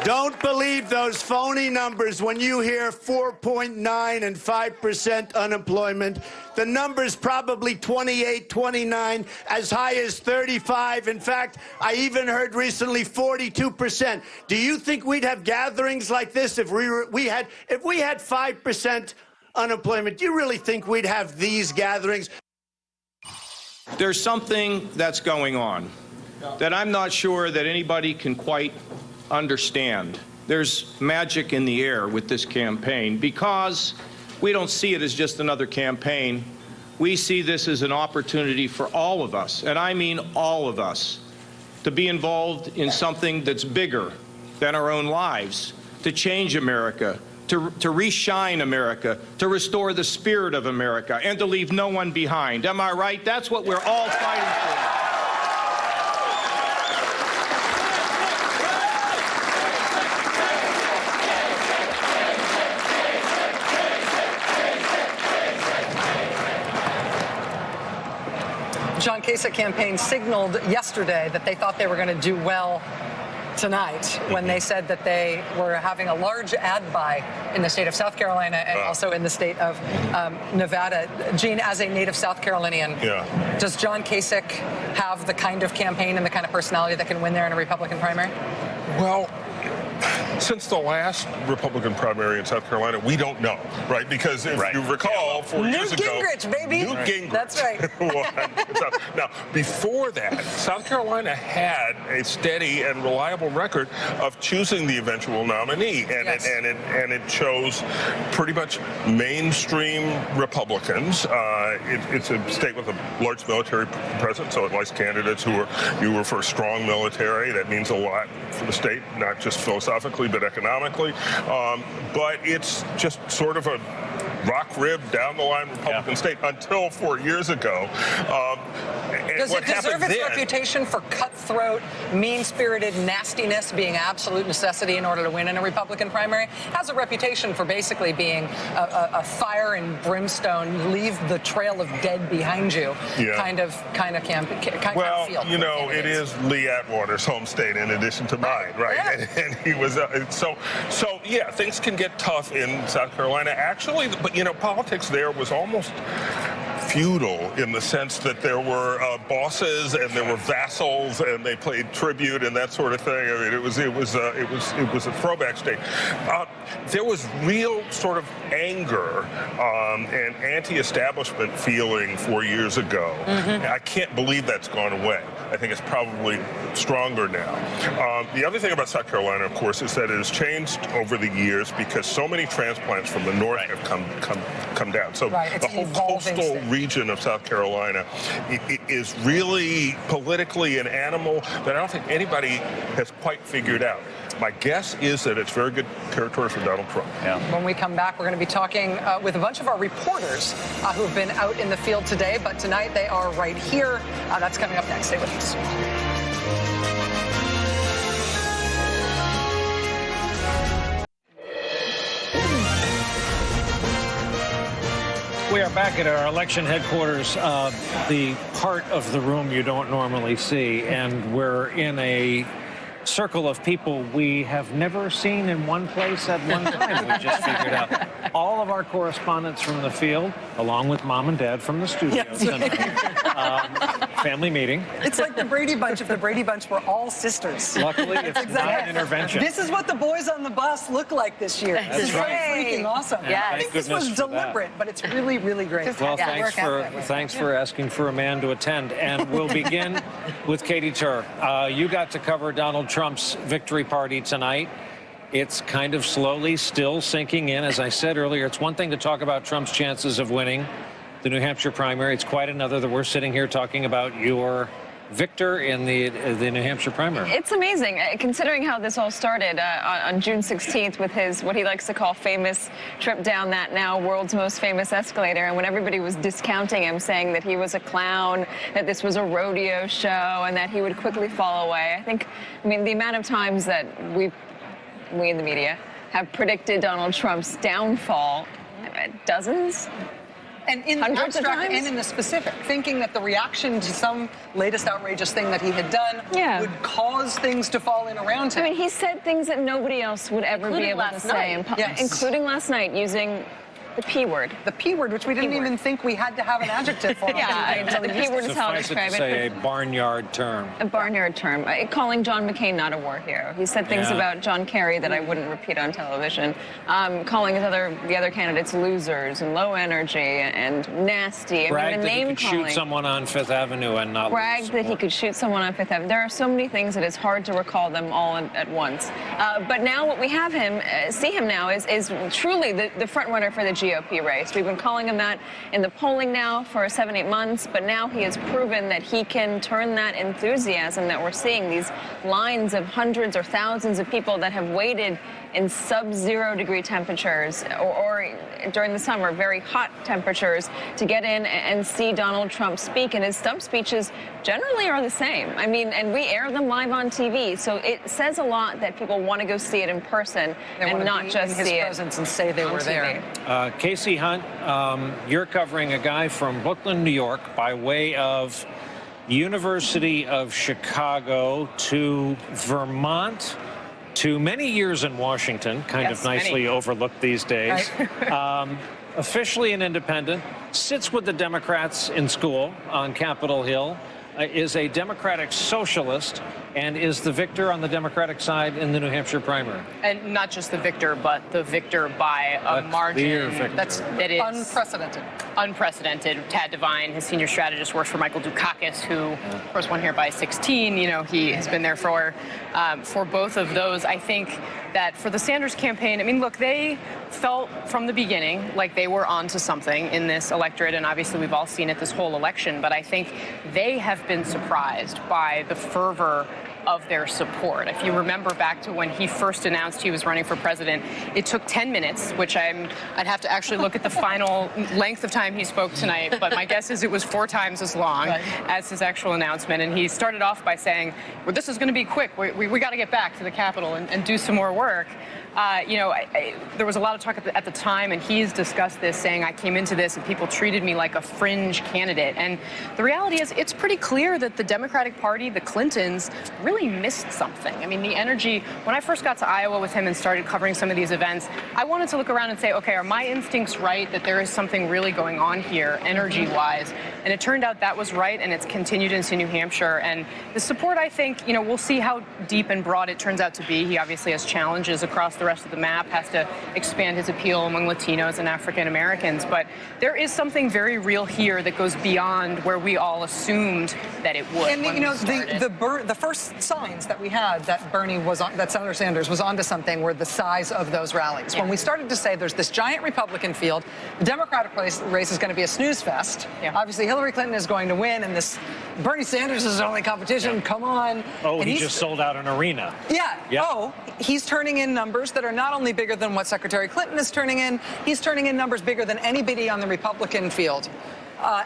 Don't believe those phony numbers when you hear 4.9 and 5% unemployment. The number's probably 28, 29, as high as 35. In fact, I even heard recently 42%. Do you think we'd have gatherings like this if we had 5% unemployment? Do you really think we'd have these gatherings? There's something that's going on that I'm not sure that anybody can quite understand. There's magic in the air with this campaign because we don't see it as just another campaign. We see this as an opportunity for all of us, and I mean all of us, to be involved in something that's bigger than our own lives, to change America, to reshine America, to restore the spirit of America, and to leave no one behind. Am I right? That's what we're all fighting for. John Kasich campaign signaled yesterday that they thought they were going to do well tonight when they said that they were having a large ad buy in the state of South Carolina and also in the state of Nevada. Gene, as a native South Carolinian, does John Kasich have the kind of campaign and the kind of personality that can win there in a Republican primary? Well, since the last Republican primary in South Carolina, we don't know, right? Because if you recall, 4 years ago... Newt Gingrich, baby! Newt Gingrich. That's right. Now, before that, South Carolina had a steady and reliable record of choosing the eventual nominee, and it chose pretty much mainstream Republicans. It's a state with a large military presence, so it likes candidates who are for a strong military. That means a lot for the state, not just philosophically, but economically. But it's just sort of a rock rib down the line Republican state until 4 years ago. Does it deserve its reputation for cutthroat, mean-spirited nastiness being absolute necessity in order to win in a Republican primary? It has a reputation for basically being a fire and brimstone, leave the trail of dead behind you kind of field. You know, it is Lee Atwater's home state in addition to mine, right? Yeah. And he was so yeah, things can get tough in South Carolina actually, but you know, politics there was almost feudal in the sense that there were bosses and there were vassals and they played tribute and that sort of thing. I mean, it was a throwback state. There was real sort of anger and anti-establishment feeling 4 years ago. I can't believe that's gone away. I think it's probably stronger now. The other thing about South Carolina, of course, is that it has changed over the years because so many transplants from the north have come down. So the whole coastal region of South Carolina it is really politically an animal that I don't think anybody has quite figured out. My guess is that it's very good territory for Donald Trump. When we come back, we're going to be talking with a bunch of our reporters who have been out in the field today, but tonight they are right here. That's coming up next. Stay with us. We are back at our election headquarters, the part of the room you don't normally see, and we're in a circle of people we have never seen in one place at one time. We just figured out all of our correspondents from the field, along with mom and dad from the studio tonight. Family meeting. It's like the Brady Bunch. If the Brady Bunch were all sisters. Luckily, it's not an intervention. This is what the boys on the bus look like this year. That's This right. is freaking awesome. Yeah. I think this was deliberate, but it's really, really great. Well, thanks for asking for a man to attend. And we'll begin with Katie Tur. You got to cover Donald Trump's victory party tonight. It's kind of slowly still sinking in. As I said earlier, it's one thing to talk about Trump's chances of winning the New Hampshire primary. It's quite another that we're sitting here talking about your victor in the New Hampshire primary. It's amazing, considering how this all started on June 16th with his, what he likes to call, famous trip down that now world's most famous escalator. And when everybody was discounting him, saying that he was a clown, that this was a rodeo show, and that he would quickly fall away. I mean, the amount of times that we in the media have predicted Donald Trump's downfall, dozens? And in the hundreds of abstract times? and in the specific, thinking that the reaction to some latest outrageous thing that he had done would cause things to fall in around him. I mean, he said things that nobody else would ever be able to say, including last night, using the P word. The P word, which we didn't even think we had to have an adjective for. The P word is how I describe it. Say a barnyard term. A barnyard term. Calling John McCain not a war hero. He said things about John Kerry that I wouldn't repeat on television. Calling the other candidates losers and low energy and nasty. Bragged I mean, the that he name could calling. shoot someone on Fifth Avenue and not Bragged that he could shoot someone on Fifth Avenue. There are so many things that it's hard to recall them all at once. But now what we have see him now is truly the front runner for the GOP race. We've been calling him that in the polling now for 7-8 months, but now he has proven that he can turn that enthusiasm that we're seeing, these lines of hundreds or thousands of people that have waited in sub-0 degree temperatures or during the summer, very hot temperatures, to get in and see Donald Trump speak. And his stump speeches generally are the same. I mean, and we air them live on TV. So it says a lot that people want to go see it in person and not just see it and say they were there. Casey Hunt, you're covering a guy from Brooklyn, New York, by way of University of Chicago to Vermont, to many years in Washington, kind of nicely overlooked these days. Officially an independent, sits with the Democrats in school on Capitol Hill, is a Democratic socialist, and is the victor on the Democratic side in the New Hampshire primary. And not just the victor, but the victor by a margin that is unprecedented. Unprecedented. Tad Devine, his senior strategist, works for Michael Dukakis, who, of course, won here by 16. You know, he has been there for both of those. I think that for the Sanders campaign, I mean, look, they felt from the beginning like they were onto something in this electorate, and obviously we've all seen it this whole election, but I think they have been surprised by the fervor of their support. If you remember back to when he first announced he was running for president, it took 10 minutes, which I'd have to actually look at the final length of time he spoke tonight, but my guess is it was 4 times as long as his actual announcement. And he started off by saying, well, this is going to be quick. We got to get back to the Capitol and do some more work. You know, there was a lot of talk at the time, and he's discussed this, saying I came into this and people treated me like a fringe candidate. And the reality is it's pretty clear that the Democratic Party, the Clintons, really missed something. I mean, the energy, when I first got to Iowa with him and started covering some of these events, I wanted to look around and say, okay, are my instincts right that there is something really going on here energy-wise? And it turned out that was right, and it's continued into New Hampshire. And the support, I think, you know, we'll see how deep and broad it turns out to be. He obviously has challenges across the rest of the map, has to expand his appeal among Latinos and African Americans. But there is something very real here that goes beyond where we all assumed that it would. And you know, the first signs that we had that that Senator Sanders was onto something were the size of those rallies. When we started to say there's this giant Republican field, the Democratic race is going to be a snooze fest. Obviously, Hillary Clinton is going to win, and this Bernie Sanders is his only competition. Come on. Oh, and he just sold out an arena. Yeah. Oh, he's turning in numbers that are not only bigger than what Secretary Clinton is turning in, he's turning in numbers bigger than anybody on the Republican field.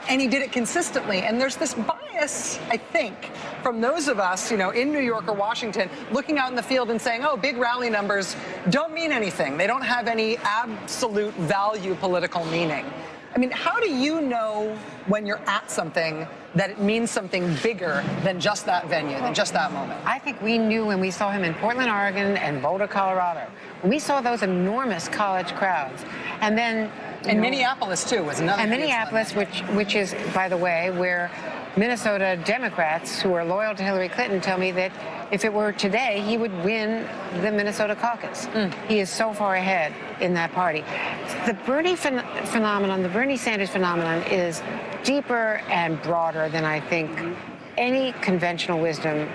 And he did it consistently. And there's this bias, I think, from those of us, you know, in New York or Washington, looking out in the field and saying, oh, big rally numbers don't mean anything. They don't have any absolute value political meaning. I mean, how do you know when you're at something that it means something bigger than just that venue, than just that moment? I think we knew when we saw him in Portland, Oregon, and Boulder, Colorado. When we saw those enormous college crowds, and then and Minneapolis too was another. And Minneapolis, which is, by the way, where Minnesota Democrats who are loyal to Hillary Clinton tell me that if it were today, he would win the Minnesota caucus. He is so far ahead in that party. The Bernie phenomenon, the Bernie Sanders phenomenon, is deeper and broader than I think any conventional wisdom,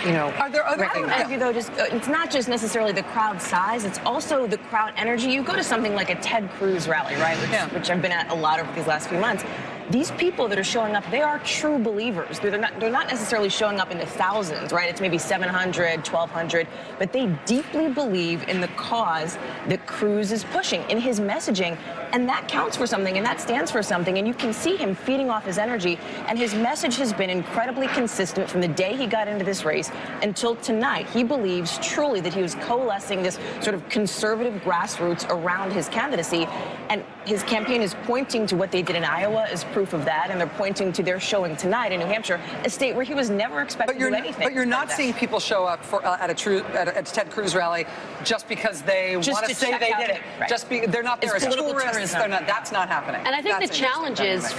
you know, I would argue, though, it's not just necessarily the crowd size, it's also the crowd energy. You go to something like a Ted Cruz rally, right, which I've been at a lot over these last few months. these people that are showing up, they are true believers. They're not necessarily showing up in the thousands, right? It's maybe 700, 1,200, but they deeply believe in the cause that Cruz is pushing, in his messaging, and that counts for something, and that stands for something, and you can see him feeding off his energy, and his message has been incredibly consistent from the day he got into this race until tonight. He believes truly that he was coalescing this sort of conservative grassroots around his candidacy, and his campaign is pointing to what they did in Iowa as proof of that, and they're pointing to their showing tonight in New Hampshire, a state where he was never expected to do anything. But you're not seeing people show up for, at a Ted Cruz rally just because they want to say they did it. Right. They're not there as tourists. That's not happening. And I think the challenge is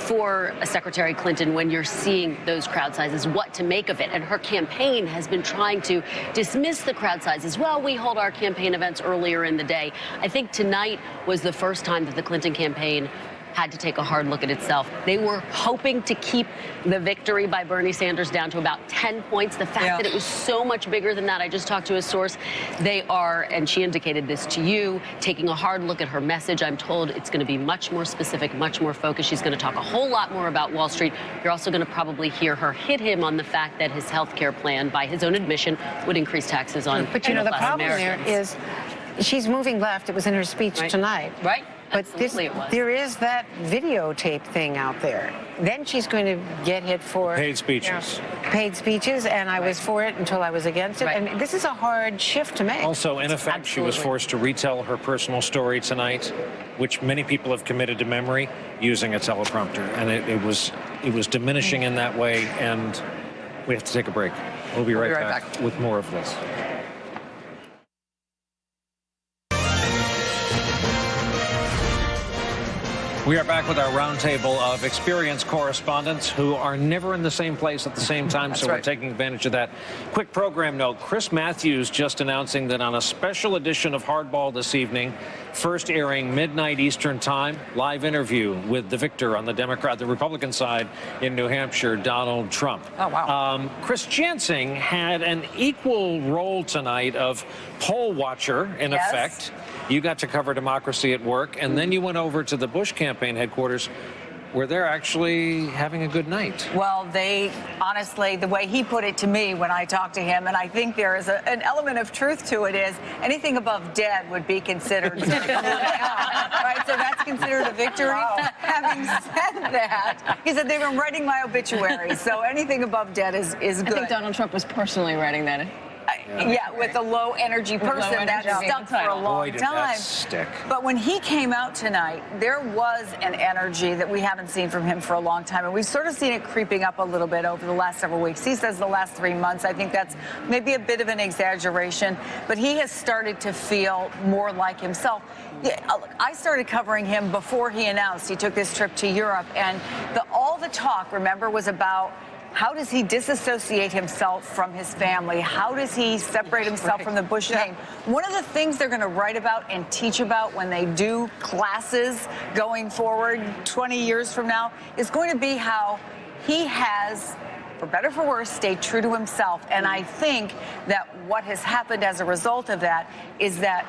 for Secretary Clinton, when you're seeing those crowd sizes, what to make of it. And her campaign has been trying to dismiss the crowd sizes. Well, we hold our campaign events earlier in the day. I think tonight was the first time that the Clinton campaign had to take a hard look at itself. They were hoping to keep the victory by Bernie Sanders down to about 10 points. The fact that it was so much bigger than that, I just talked to a source, they are, and she indicated this to you, taking a hard look at her message. I'm told it's going to be much more specific, much more focused. She's going to talk a whole lot more about Wall Street. You're also going to probably hear her hit him on the fact that his health care plan, by his own admission, would increase taxes on But you know, the problem Americans. there is she's moving left. It was in her speech tonight. Right. But there is that videotape thing out there. Then she's going to get hit for paid speeches. Paid speeches, and I was for it until I was against it. And this is a hard shift to make. Also, in effect, she was forced to retell her personal story tonight, which many people have committed to memory using a teleprompter, and it was diminishing in that way. And we have to take a break. We'll be right back with more of this. We are back with our roundtable of experienced correspondents who are never in the same place at the same time, so we're taking advantage of that. Quick program note, Chris Matthews just announcing that on a special edition of Hardball this evening, first airing midnight Eastern time, live interview with the victor on the Republican side in New Hampshire, Donald Trump. Oh, wow. Chris Jansing had an equal role tonight of poll watcher, in effect. You got to cover democracy at work, and then you went over to the Bush campaign headquarters where they're actually having a good night. Well, they, honestly, the way he put it to me when I talked to him, and I think there is an element of truth to it, is anything above dead would be considered right? So that's considered a victory. Wow. Having said that, he said they've been writing my obituary, so anything above dead is good. I think Donald Trump was personally writing that. Yeah, with a low energy person that stuck for a long time. But when he came out tonight, there was an energy that we haven't seen from him for a long time, and we've sort of seen it creeping up a little bit over the last several weeks. He says the last 3 months. I think that's maybe a bit of an exaggeration, but he has started to feel more like himself. Yeah, I started covering him before he announced he took this trip to Europe, and all the talk, remember, was about how does he disassociate himself from his family? How does he separate himself from the Bush name? One of the things they're going to write about and teach about when they do classes going forward 20 years from now is going to be how he has, for better or for worse, stayed true to himself. And I think that what has happened as a result of that is that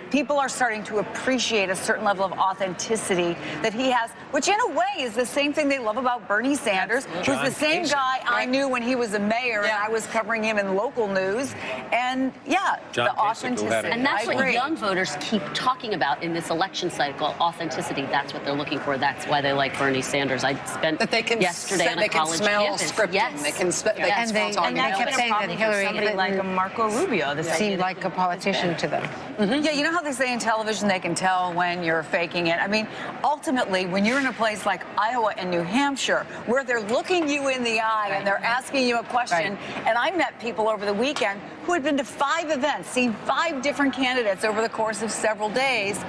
people are starting to appreciate a certain level of authenticity that he has, which in a way is the same thing they love about Bernie Sanders, who's the same guy I knew when he was a mayor and I was covering him in local news. And the authenticity. And that's what young voters keep talking about in this election cycle, authenticity. That's what they're looking for. That's why they like Bernie Sanders. I spent yesterday on a college campus. Yes. They can smell and they kept saying that Hillary Clinton, like a Marco Rubio, seemed like a politician to them. Yeah, you know how they say in television they can tell when you're faking it? I mean, ultimately, when you're in a place like Iowa and New Hampshire, where they're looking you in the eye and they're asking you a question, and I met people over the weekend who had been to 5 events, seen 5 different candidates over the course of several days,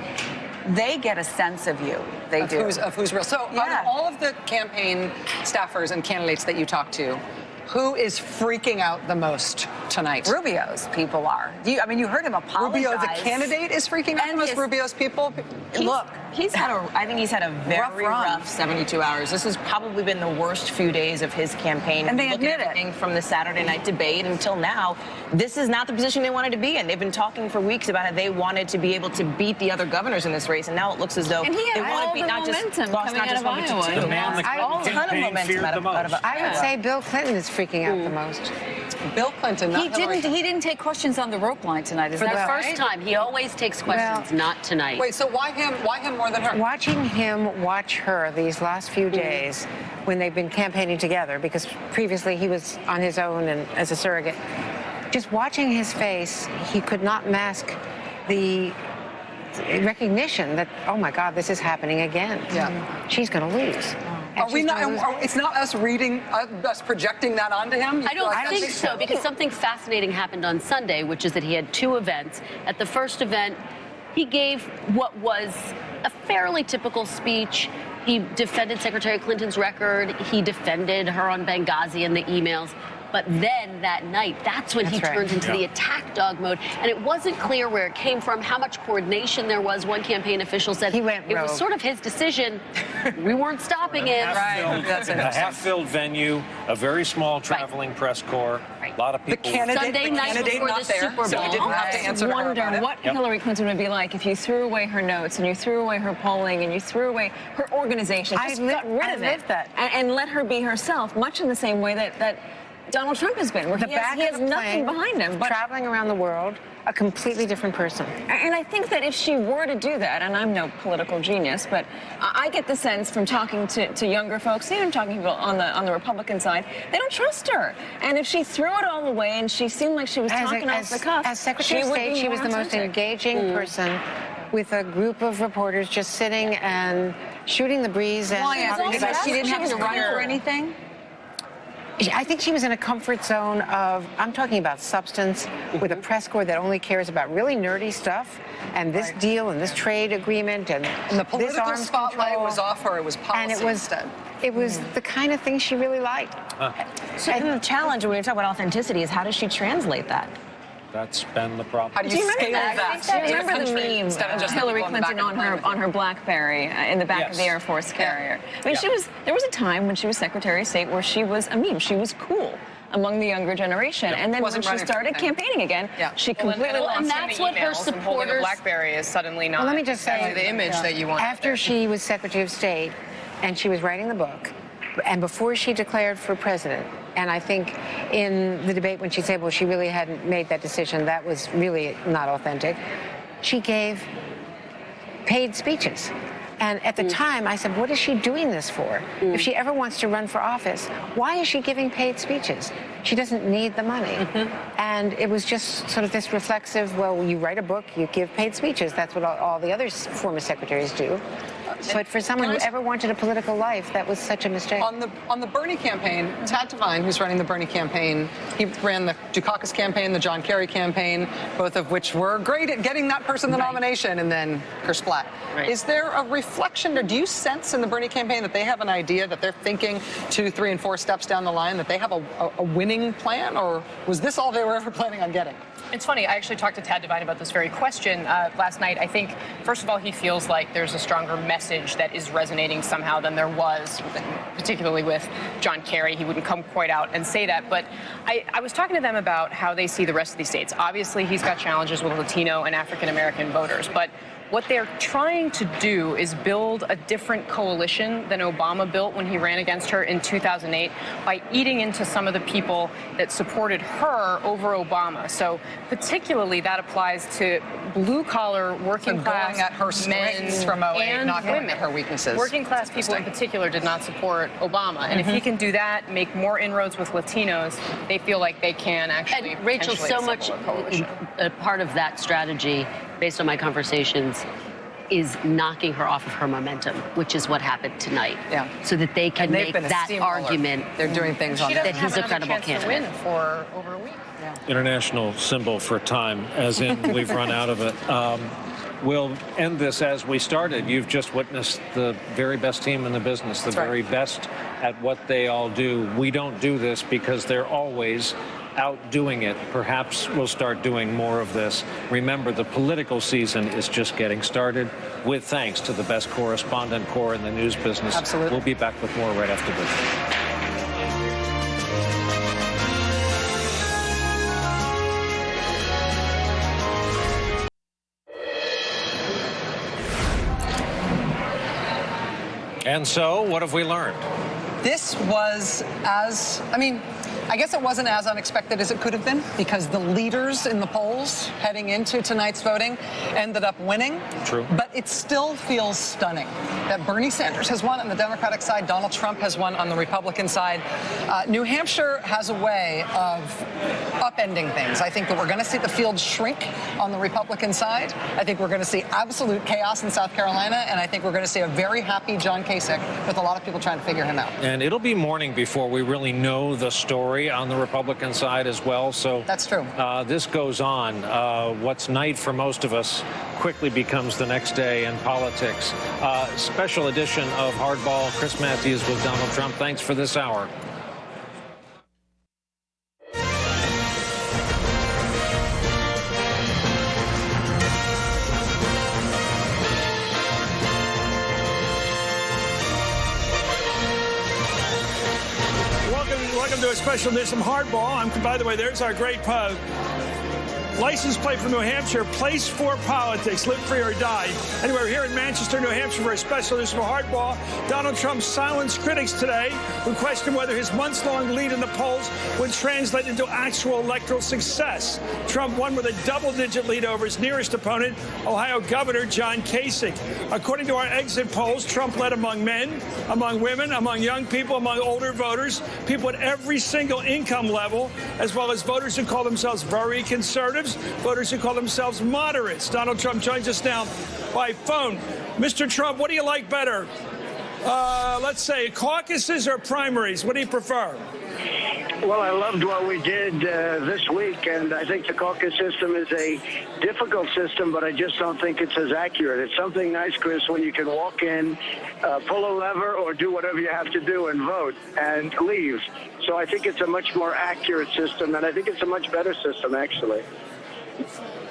they get a sense of you. They do. Of who's real. So out of all of the campaign staffers and candidates that you talk to, Who is freaking out the most tonight? Rubio's people are. You heard him apologize. Rubio, the candidate, is freaking out the most. Rubio's people. Look, I think he's had a very rough 72 hours. This has probably been the worst few days of his campaign. And they Look at admit it. everything from the Saturday night debate until now. This is not the position they wanted to be in. They've been talking for weeks about how they wanted to be able to beat the other governors in this race, and now it looks as though And he had they want all to beat the not just momentum lost coming not just out of one, but Iowa. two. The man the A ton of campaign momentum feared out the of most. I would say Bill Clinton is freaking out the most. Bill Clinton, not Hillary. He didn't take questions on the rope line tonight. Is For the that first right? time, he always takes questions, not tonight. Wait, so why him? Why him more than her? Watching him watch her these last few days when they've been campaigning together, because previously he was on his own and as a surrogate, just watching his face, he could not mask the recognition that, oh my God, this is happening again. Yeah. She's going to lose. Are we not? It's not us reading, us projecting that onto him. I don't think so, because something fascinating happened on Sunday, which is that he had two events. At the first event, he gave what was a fairly typical speech. He defended Secretary Clinton's record. He defended her on Benghazi and the emails. But then that night, that's when he turned into the attack dog mode. And it wasn't clear where it came from, how much coordination there was. One campaign official said it was sort of his decision. We weren't stopping him. A half-filled venue, a very small traveling press corps, a lot of people. Sunday night before the Super Bowl. So he didn't have to answer I to her wonder about it. what Hillary Clinton would be like if you threw away her notes and you threw away her polling and you threw away her organization. Just got rid of it and let her be herself, much in the same way that Donald Trump has been, where he has nothing behind him. But traveling around the world, a completely different person. And I think that if she were to do that, and I'm no political genius, but I get the sense from talking to younger folks, even talking to people on the Republican side, they don't trust her. And if she threw it all away and she seemed like she was talking off the cuff, as Secretary of State, she was the most engaging person with a group of reporters just sitting and shooting the breeze. And she didn't have to run for anything? I think she was in a comfort zone of, I'm talking about substance, with a press corps that only cares about really nerdy stuff, and this deal and this trade agreement and the this political arms spotlight control. was off her. It was policy And it was instead. It was the kind of thing she really liked. So the challenge when we talk about authenticity is how does she translate that? That's been the problem. How do you scale that? Do you remember the meme of Hillary Clinton on her BlackBerry in the back of the Air Force carrier? I mean, there was a time when she was Secretary of State where she was a meme. She was cool among the younger generation. And then when she started campaigning again, she completely lost. And that's what her supporters. BlackBerry is suddenly not. Well, let me just say, the image that you want. After she was Secretary of State and she was writing the book, and before she declared for president, and I think in the debate when she said, well, she really hadn't made that decision, that was really not authentic, she gave paid speeches. And at the time, I said, what is she doing this for? If she ever wants to run for office, why is she giving paid speeches? She doesn't need the money. And it was just sort of this reflexive, well, you write a book, you give paid speeches. That's what all the other former secretaries do. But for someone who ever wanted a political life, that was such a mistake. On the Bernie campaign, Tad Devine, who's running the Bernie campaign, he ran the Dukakis campaign, the John Kerry campaign, both of which were great at getting that person the nomination, and then kersplat. Is there a reflection, or do you sense in the Bernie campaign that they have an idea, that they're thinking 2, 3, and 4 steps down the line, that they have a winning plan, or was this all they were ever planning on getting? It's funny, I actually talked to Tad Devine about this very question last night. I think, first of all, he feels like there's a stronger message that is resonating somehow than there was, particularly with John Kerry. He wouldn't come quite out and say that. But I was talking to them about how they see the rest of these states. Obviously, he's got challenges with Latino and African-American voters. But what they're trying to do is build a different coalition than Obama built when he ran against her in 2008 by eating into some of the people that supported her over Obama. So particularly that applies to blue-collar, working-class going at her strengths from 08, and not women. going at her weaknesses. Working-class people in particular did not support Obama. And if he can do that, make more inroads with Latinos, they feel like they can actually And Rachel, so much a part of that strategy, based on my conversations, is knocking her off of her momentum, which is what happened tonight. Yeah. So that they can make that argument. They're doing things on that he's a credible candidate. candidate. To win for over a week. International symbol for time, as in we've run out of it. We'll end this as we started. You've just witnessed the very best team in the business, the very best at what they all do. We don't do this because they're always out doing it. Perhaps we'll start doing more of this. Remember, the political season is just getting started, with thanks to the best correspondent corps in the news business. Absolutely. We'll be back with more right after this. And so, what have we learned? This was I guess it wasn't as unexpected as it could have been, because the leaders in the polls heading into tonight's voting ended up winning. True. But it still feels stunning that Bernie Sanders has won on the Democratic side, Donald Trump has won on the Republican side. New Hampshire has a way of upending things. I think that we're going to see the field shrink on the Republican side. I think we're going to see absolute chaos in South Carolina, and I think we're going to see a very happy John Kasich with a lot of people trying to figure him out. And it'll be morning before we really know the story on the Republican side as well. So that's true. This goes on. What's night for most of us quickly becomes the next day in politics. Special edition of Hardball. Chris Matthews with Donald Trump. Thanks for this hour. Welcome to a special edition of Hardball. By the way, there's our great license plate from New Hampshire, Place for Politics, live free or die. Anyway, we're here in Manchester, New Hampshire for a special edition of Hardball. Donald Trump silenced critics today who questioned whether his months-long lead in the polls would translate into actual electoral success. Trump won with a double-digit lead over his nearest opponent, Ohio Governor John Kasich. According to our exit polls, Trump led among men, among women, among young people, among older voters, people at every single income level, as well as voters who call themselves very conservative, voters who call themselves moderates. Donald Trump joins us now by phone. Mr. Trump, what do you like better? Let's say caucuses or primaries? What do you prefer? Well, I loved what we did this week, and I think the caucus system is a difficult system, but I just don't think it's as accurate. It's something nice, Chris, when you can walk in, pull a lever, or do whatever you have to do and vote and leave. So I think it's a much more accurate system, and I think it's a much better system, actually.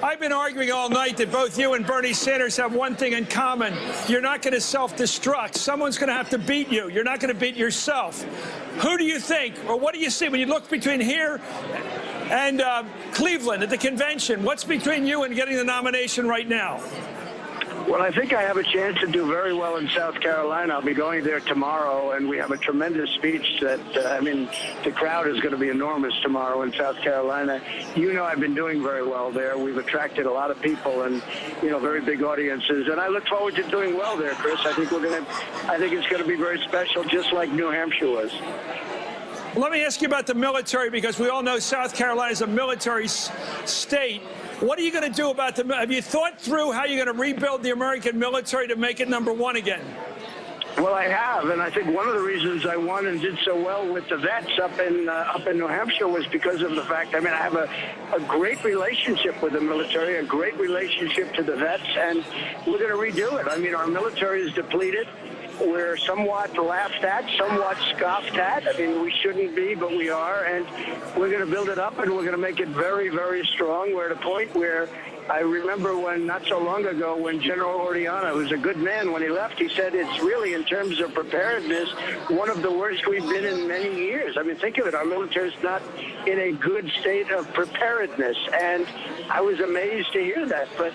I've been arguing all night that both you and Bernie Sanders have one thing in common. You're not going to self-destruct. Someone's going to have to beat you. You're not going to beat yourself. Who do you think, or what do you see when you look between here and Cleveland at the convention? What's between you and getting the nomination right now? Well, I think I have a chance to do very well in South Carolina. I'll be going there tomorrow, and we have a tremendous speech that, the crowd is going to be enormous tomorrow in South Carolina. You know, I've been doing very well there. We've attracted a lot of people and, very big audiences. And I look forward to doing well there, Chris. I think it's going to be very special, just like New Hampshire was. Let me ask you about the military, because we all know South Carolina is a military state. What are you going to do about have you thought through how you're going to rebuild the American military to make it #1 again? Well, I have, and I think one of the reasons I won and did so well with the vets up in New Hampshire was because of the fact, I have a great relationship with the military, a great relationship to the vets, and we're going to redo it. Our military is depleted. We're somewhat laughed at, somewhat scoffed at. We shouldn't be, but we are, and we're going to build it up, and we're going to make it very, very strong. We're at a point where I remember not so long ago, when General Orellana, who's a good man, when he left, he said it's really, in terms of preparedness, one of the worst we've been in many years. Think of it. Our military is not in a good state of preparedness, and I was amazed to hear that. But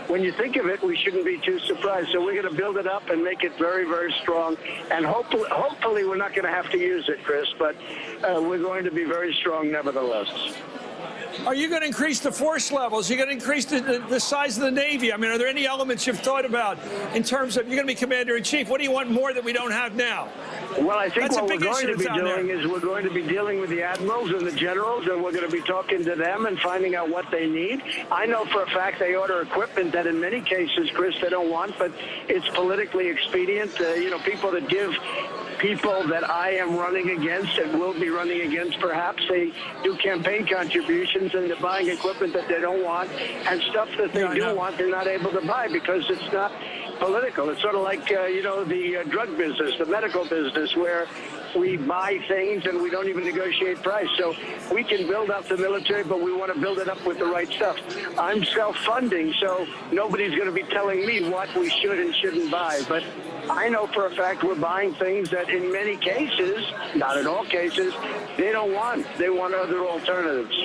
when you think of it, we shouldn't be too surprised. So we're going to build it up and make it very, very strong. And hopefully we're not going to have to use it, Chris, but we're going to be very strong nevertheless. Are you going to increase the force levels? Are you going to increase the size of the Navy? Are there any elements you've thought about in terms of you're going to be commander-in-chief? What do you want more that we don't have now? Well, I think That's what a we're big going to issue be that's out doing there. is we're going to be dealing with the admirals and the generals, and we're going to be talking to them and finding out what they need. I know for a fact they order equipment that in many cases, Chris, they don't want, but it's politically expedient. People that give people that I am running against and will be running against, perhaps, they do campaign contributions and they're buying equipment that they don't want, and stuff that they do want they're not able to buy because it's not political. It's sort of like, the drug business, the medical business, where we buy things and we don't even negotiate price. So we can build up the military, but we want to build it up with the right stuff. I'm self-funding, so nobody's going to be telling me what we should and shouldn't buy. But I know for a fact we're buying things that in many cases, not in all cases, they don't want. They want other alternatives.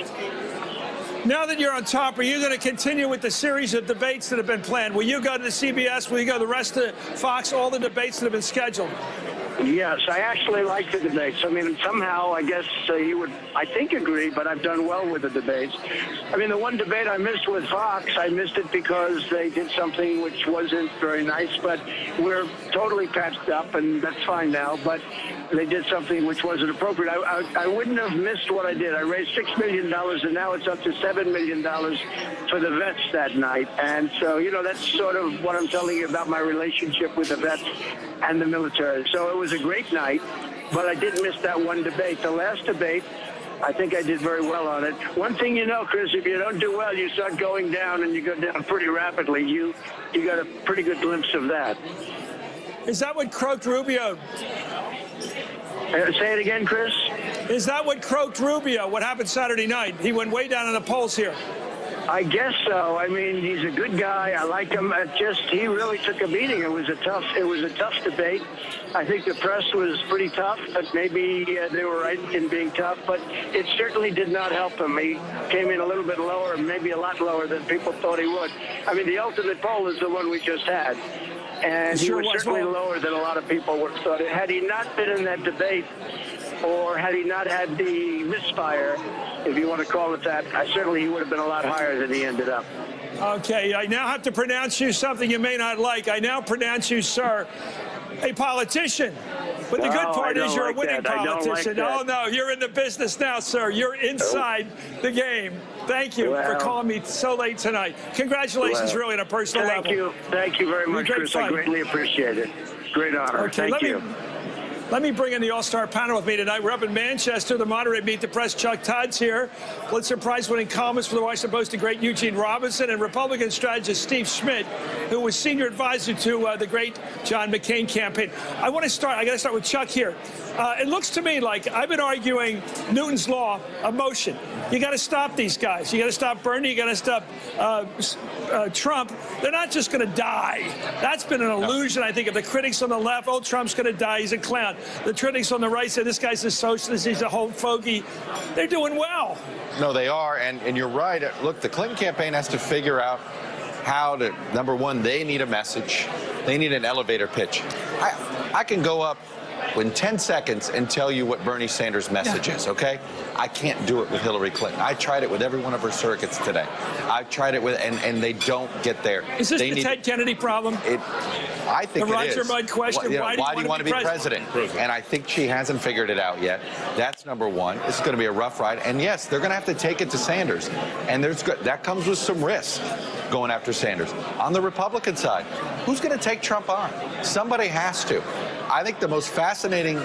Now that you're on top, are you going to continue with the series of debates that have been planned? Will you go to the CBS? Will you go to the rest of Fox, all the debates that have been scheduled? Yes, I actually like the debates. I mean, somehow, I guess he would, I think, agree, but I've done well with the debates. I mean, the one debate I missed with Fox, I missed it because they did something which wasn't very nice, but we're totally patched up, and that's fine now, but they did something which wasn't appropriate. I wouldn't have missed what I did. I raised $6 million, and now it's up to $7 million for the vets that night. And so, that's sort of what I'm telling you about my relationship with the vets and the military. So it was a great night, but I did miss that one debate. The last debate, I think I did very well on it. One thing you know, Chris, if you don't do well, you start going down, and you go down pretty rapidly. You got a pretty good glimpse of that. Is that what croaked Rubio? Say it again, Chris. Is that what croaked Rubio? What happened Saturday night? He went way down in the polls here. I guess so. I mean, he's a good guy. I like him. He really took a beating. It was a tough debate. I think the press was pretty tough, but maybe they were right in being tough. But it certainly did not help him. He came in a little bit lower, maybe a lot lower than people thought he would. I mean, the ultimate poll is the one we just had. And he was certainly lower than a lot of people thought. Had he not been in that debate, or had he not had the misfire, if you want to call it that, certainly he would have been a lot higher than he ended up. Okay, I now have to pronounce you something you may not like. I now pronounce you, sir, a politician. But the good part is you're a winning politician. Oh, no, you're in the business now, sir. You're inside the game. Thank you for calling me so late tonight. Congratulations, really, on a personal level. Thank you very much, Chris. I greatly appreciate it. Great honor. Okay, Thank you. Let me bring in the all-star panel with me tonight. We're up in Manchester. The moderator, Meet the Press, Chuck Todd's here. Pulitzer Prize-winning columnist for the Washington Post, the great Eugene Robinson, and Republican strategist Steve Schmidt, who was senior advisor to the great John McCain campaign. I got to start with Chuck here. It looks to me like I've been arguing Newton's law of motion. You got to stop these guys. You got to stop Bernie. You got to stop Trump. They're not just going to die. That's been an illusion, I think, of the critics on the left. Oh, Trump's going to die. He's a clown. The critics on the right say this guy's a socialist. He's a whole fogey. They're doing well. No, they are. And you're right. Look, the Clinton campaign has to figure out how to, number one, they need a message. They need an elevator pitch. I can go up in 10 seconds and tell you what Bernie Sanders' message is, okay? I can't do it with Hillary Clinton. I tried it with every one of her surrogates today. I've tried it with, and they don't get there. Is this the Ted Kennedy problem? I think the it is. Roger Mudd question, why do you want to be president? And I think she hasn't figured it out yet. That's number one. It's going to be a rough ride. And yes, they're going to have to take it to Sanders. And that comes with some risk going after Sanders. On the Republican side, who's going to take Trump on? Somebody has to. I think the most fascinating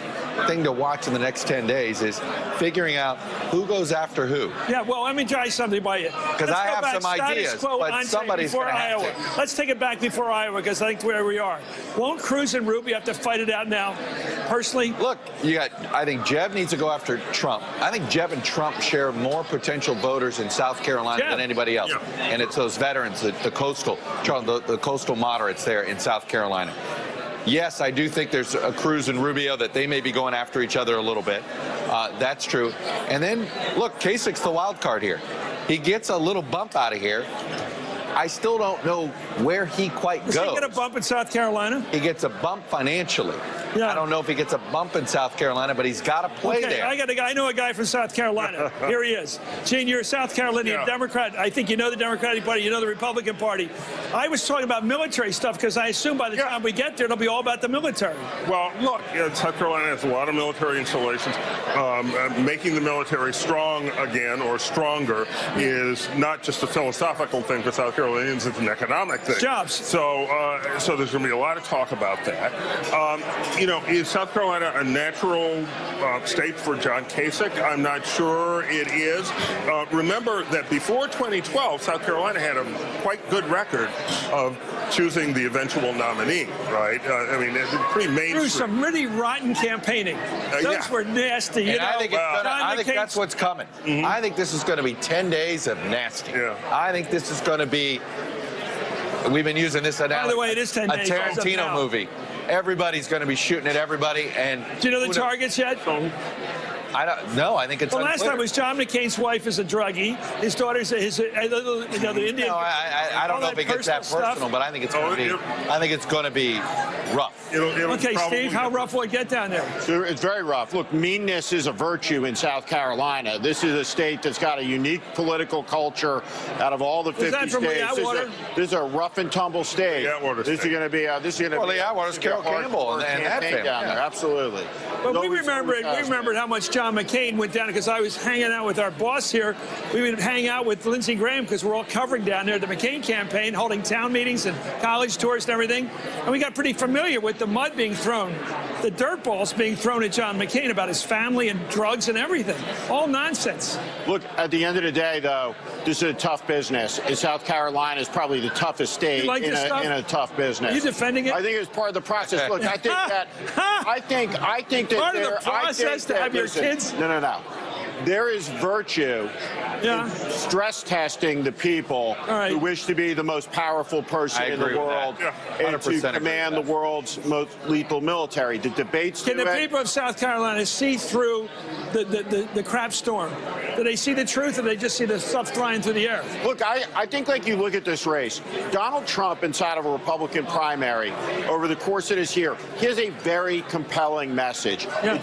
thing to watch in the next 10 days is figuring out who goes after who. Yeah, well, let me try something by you. Because I have some ideas, but somebody's going to have to. Let's take it back before Iowa, because I think where we are. Won't Cruz and Rubio have to fight it out now, personally? Look, I think Jeb needs to go after Trump. I think Jeb and Trump share more potential voters in South Carolina than anybody else. Yeah. And it's those veterans, the coastal moderates there in South Carolina. Yes, I do think there's a Cruz and Rubio that they may be going after each other a little bit. That's true. And then, look, Kasich's the wild card here. He gets a little bump out of here. I still don't know where he quite goes. Does he get a bump in South Carolina? He gets a bump financially. Yeah. I don't know if he gets a bump in South Carolina, but he's got to play there. I know a guy from South Carolina. Here he is. Gene, you're a South Carolinian Democrat. I think you know the Democratic Party. You know the Republican Party. I was talking about military stuff because I assume by the time we get there, it'll be all about the military. Well, look, South Carolina has a lot of military installations. Making the military strong again or stronger is not just a philosophical thing for South Carolina. Carolinians, it's an economic thing. Jobs. So there's going to be a lot of talk about that. Is South Carolina a natural state for John Kasich? I'm not sure it is. Remember that before 2012, South Carolina had a quite good record of choosing the eventual nominee, right? It's pretty mainstream. Through some really rotten campaigning. Those were nasty. And I think that's what's coming. Mm-hmm. I think this is going to be 10 days of nasty. Yeah. I think this is going to be, we've been using this analogy. By the way, it is 10 days. A Tarantino movie. Everybody's going to be shooting at everybody. And do you know the targets yet? I don't know. I think it's unclear. Last time was John McCain's wife is a druggie. His daughter's the Indian. No, I don't know if it gets that personal, but I think it's going to be. I think it's going to be rough. Okay, Steve, how rough will it get down there? It's very rough. Look, meanness is a virtue in South Carolina. This is a state that's got a unique political culture. Out of all the 50 states, this is a rough and tumble state. This is going to be. Lee Atwater's Carol Campbell and that family down there. Absolutely. But we remembered how much John McCain went down, because I was hanging out with our boss here. We would hang out with Lindsey Graham because we're all covering down there the McCain campaign, holding town meetings and college tours and everything. And we got pretty familiar with the mud being thrown, the dirt balls being thrown at John McCain about his family and drugs and everything. All nonsense. Look, at the end of the day, though, this is a tough business. And South Carolina is probably the toughest state in a tough business. Are you defending it? I think it's part of the process. Look, I think that part of the process to have your kids. No. There is virtue in stress testing the people who wish to be the most powerful person in the world and to command the world's most lethal military. The debates. Can the people of South Carolina see through the crap storm? Do they see the truth, or they just see the stuff flying through the air? Look, I think, like, you look at this race, Donald Trump inside of a Republican primary over the course of this year, he has a very compelling message. Yeah.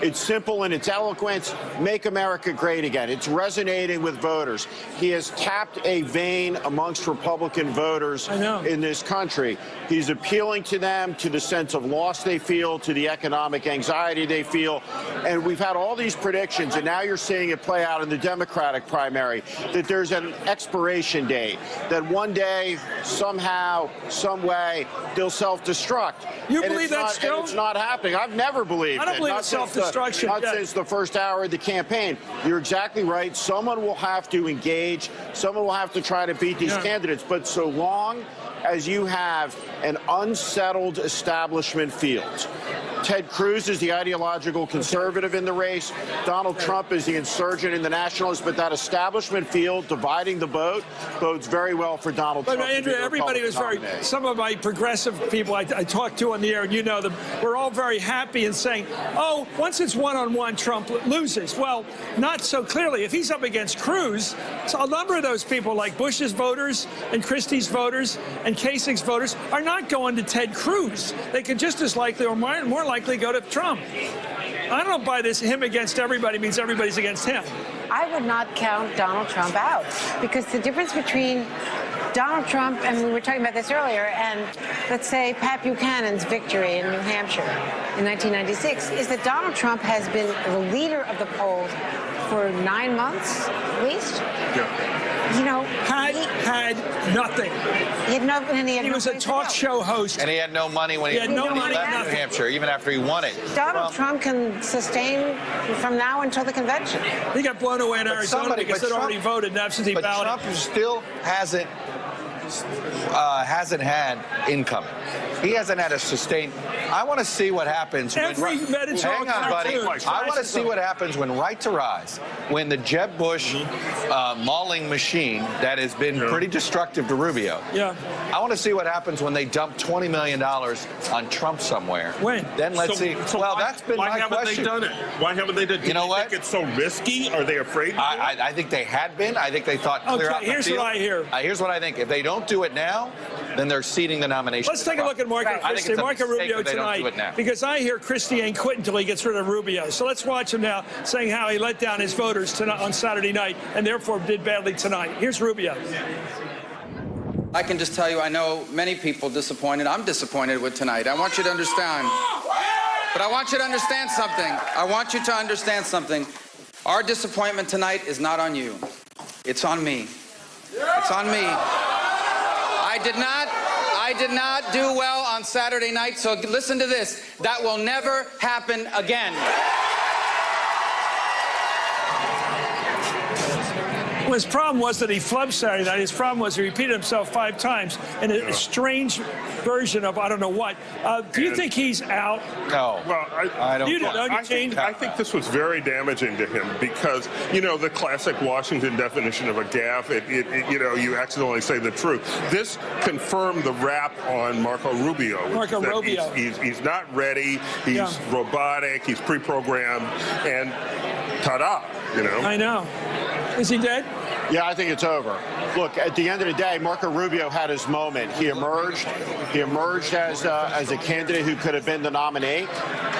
It's simple in its eloquence. Make America great again. It's resonating with voters. He has tapped a vein amongst Republican voters in this country. He's appealing to them, to the sense of loss they feel, to the economic anxiety they feel. And we've had all these predictions, and now you're seeing it play out in the Democratic primary, that there's an expiration date, that one day, somehow, some way, they'll self-destruct. You believe that still? And it's not happening. I've never believed it. I don't believe it's self-destruction. Not since the first hour of the campaign. You're exactly right. Someone will have to engage. Someone will have to try to beat these candidates. But so long as you have an unsettled establishment field, Ted Cruz is the ideological conservative in the race. Donald Trump is the insurgent and the nationalist. But that establishment field dividing the vote bodes very well for Donald Trump. But Andrew, everybody was some of my progressive people I talked to on the air, and you know them, were all very happy and saying, oh, once it's one-on-one, Trump loses. Well, not so clearly. If he's up against Cruz, so a number of those people, like Bush's voters and Christie's voters and Kasich's voters, are not going to Ted Cruz. They could just as likely or more likely go to Trump. I don't buy this him against everybody means everybody's against him. I would not count Donald Trump out, because the difference between Donald Trump, and we were talking about this earlier, and let's say Pat Buchanan's victory in New Hampshire in 1996, is that Donald Trump has been the leader of the polls for 9 months, at least. Yeah. You know, had nothing. He had nothing, and he was a talk show host. And he had no money when he left New Hampshire, even after he won it. Donald Trump can sustain from now until the convention. He got blown away in Arizona because they'd already voted in absentee ballot. But Trump still hasn't had income. He hasn't had a sustained. I want to see what happens. Hang on, buddy. I want to see what happens when Right to Rise, when the Jeb Bush mauling machine that has been pretty destructive to Rubio. Yeah. I want to see what happens when they dump $20 million on Trump somewhere. When? Then let's see. Well, that's been my question. Why haven't they done it? Why haven't they done it? You know what? Think it's so risky? Are they afraid? I think they had been. I think they thought clear out the field. Here's what I hear. Here's what I think. If they don't do it now, then they're ceding the nomination. Let's take a look at Marco Rubio tonight, because I hear Christie ain't quit until he gets rid of Rubio. So let's watch him now saying how he let down his voters tonight, on Saturday night, and therefore did badly tonight. Here's Rubio. I can just tell you, I know many people disappointed. I'm disappointed with tonight. I want you to understand. But I want you to understand something. I want you to understand something. Our disappointment tonight is not on you. It's on me. It's on me. I did not do well on Saturday night, so listen to this. That will never happen again. Well, his problem was that he flubbed Saturday night. His problem was he repeated himself 5 times in a strange version of I don't know what. Do you think he's out? No. Well, I don't. I think this was very damaging to him because, you know, the classic Washington definition of a gaffe, you know, you accidentally say the truth. This confirmed the rap on Marco Rubio. Marco Rubio. He's not ready. He's robotic. He's pre-programmed. And ta-da, you know. I know. Is he dead? Yeah, I think it's over. Look, at the end of the day, Marco Rubio had his moment. He emerged as a candidate who could have been the nominee.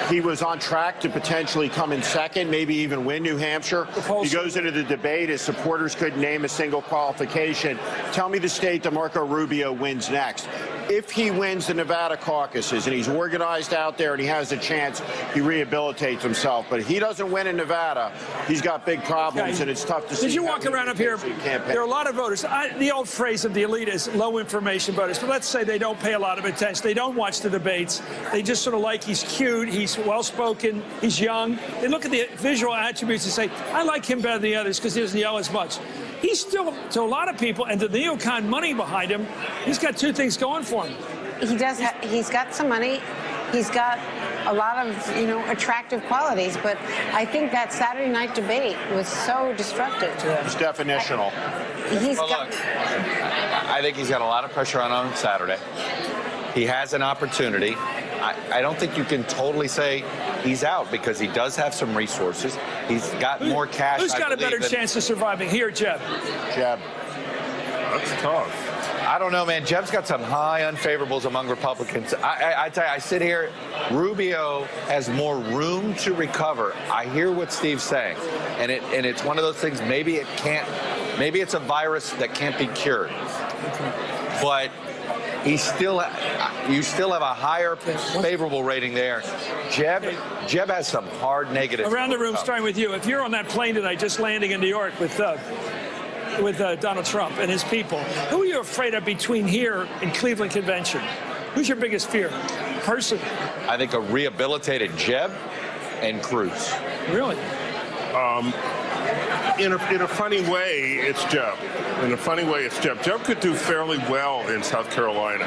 He was on track to potentially come in second, maybe even win New Hampshire. He goes into the debate. His supporters couldn't name a single qualification. Tell me the state that Marco Rubio wins next. If he wins the Nevada caucuses and he's organized out there and he has a chance, he rehabilitates himself. But if he doesn't win in Nevada, he's got big problems, and it's tough to see. Did you walk around up here? There are a lot of voters. The old phrase of the elite is low information voters. But let's say they don't pay a lot of attention. They don't watch the debates. They just sort of like he's cute, he's well-spoken, he's young. They look at the visual attributes and say, I like him better than the others because he doesn't yell as much. He's still, to a lot of people, and the neocon money behind him, he's got 2 things going for him. He does. He's got some money. He's got a lot of, you know, attractive qualities. But I think that Saturday night debate was so destructive to him. It's definitional. I think he's got a lot of pressure on Saturday. He has an opportunity. I don't think you can totally say he's out because he does have some resources. He's got more cash. Who's got a better chance of surviving? Here, Jeb. Jeb. That's tough. I don't know, man. Jeb's got some high unfavorables among Republicans. I tell you, I sit here. Rubio has more room to recover. I hear what Steve's saying, and it's one of those things. Maybe it can't. Maybe it's a virus that can't be cured. But you still have a higher favorable rating there. Jeb has some hard negatives. Around the room, starting with you. If you're on that plane tonight, just landing in New York with Donald Trump and his people, who are you afraid of between here and Cleveland Convention? Who's your biggest fear? Person? I think a rehabilitated Jeb and Cruz. Really? In a funny way, it's Jeb. In a funny way, it's Jeb. Jeb could do fairly well in South Carolina.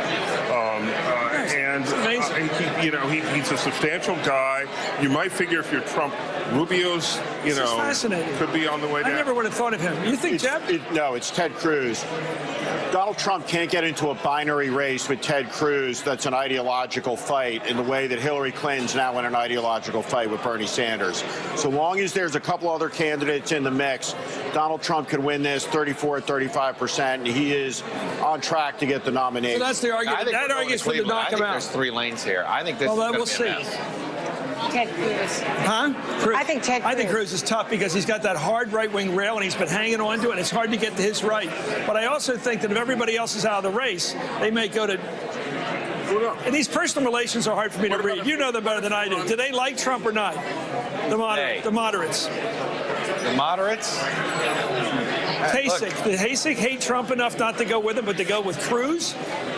He's a substantial guy. You might figure if you're Trump, Rubio's, fascinating. Could be on the way down. I never would have thought of him. You think Jeb? No, it's Ted Cruz. Donald Trump can't get into a binary race with Ted Cruz that's an ideological fight in the way that Hillary Clinton's now in an ideological fight with Bernie Sanders. So long as there's a couple other candidates in the mix, Donald Trump can win this 34-35%, and he is on track to get the nomination. So that's the argument. That argues for the knock him out. I think there's 3 lanes here. I think this is we'll see. Ted Cruz. Huh? Cruz. I think Ted Cruz. I think Cruz is tough because he's got that hard right-wing rail, and he's been hanging on to it, and it's hard to get to his right. But I also think that if everybody else is out of the race, they may go to... And these personal relations are hard for me to read. You know them better than I do. Do they like Trump or not? The moderates. The moderates? Did Kasich hate Trump enough not to go with him, but to go with Cruz?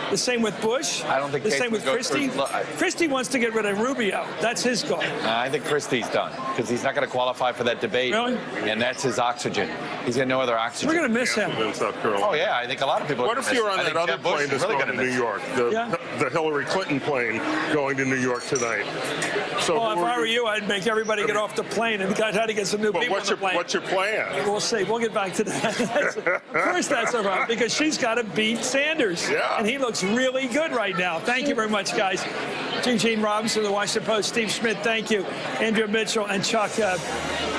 The same with Bush? I don't think the same with Christie? Christie wants to get rid of Rubio. That's his goal. I think Christie's done because he's not going to qualify for that debate. Really? And that's his oxygen. He's got no other oxygen. We're going to miss him. In South Carolina. Oh, yeah. I think a lot of people are What if you're on that other plane that's going to New York? The Hillary Clinton plane going to New York tonight. So if I were you, I'd make everybody get off the plane and try to get some new people on the plane. What's your plan? We'll see. We'll get back to that. Of course that's a problem because she's got to beat Sanders. Yeah. And he looks really good right now. Thank you very much, guys. Eugene Robinson of the Washington Post, Steve Schmidt, thank you. Andrea Mitchell and Chuck.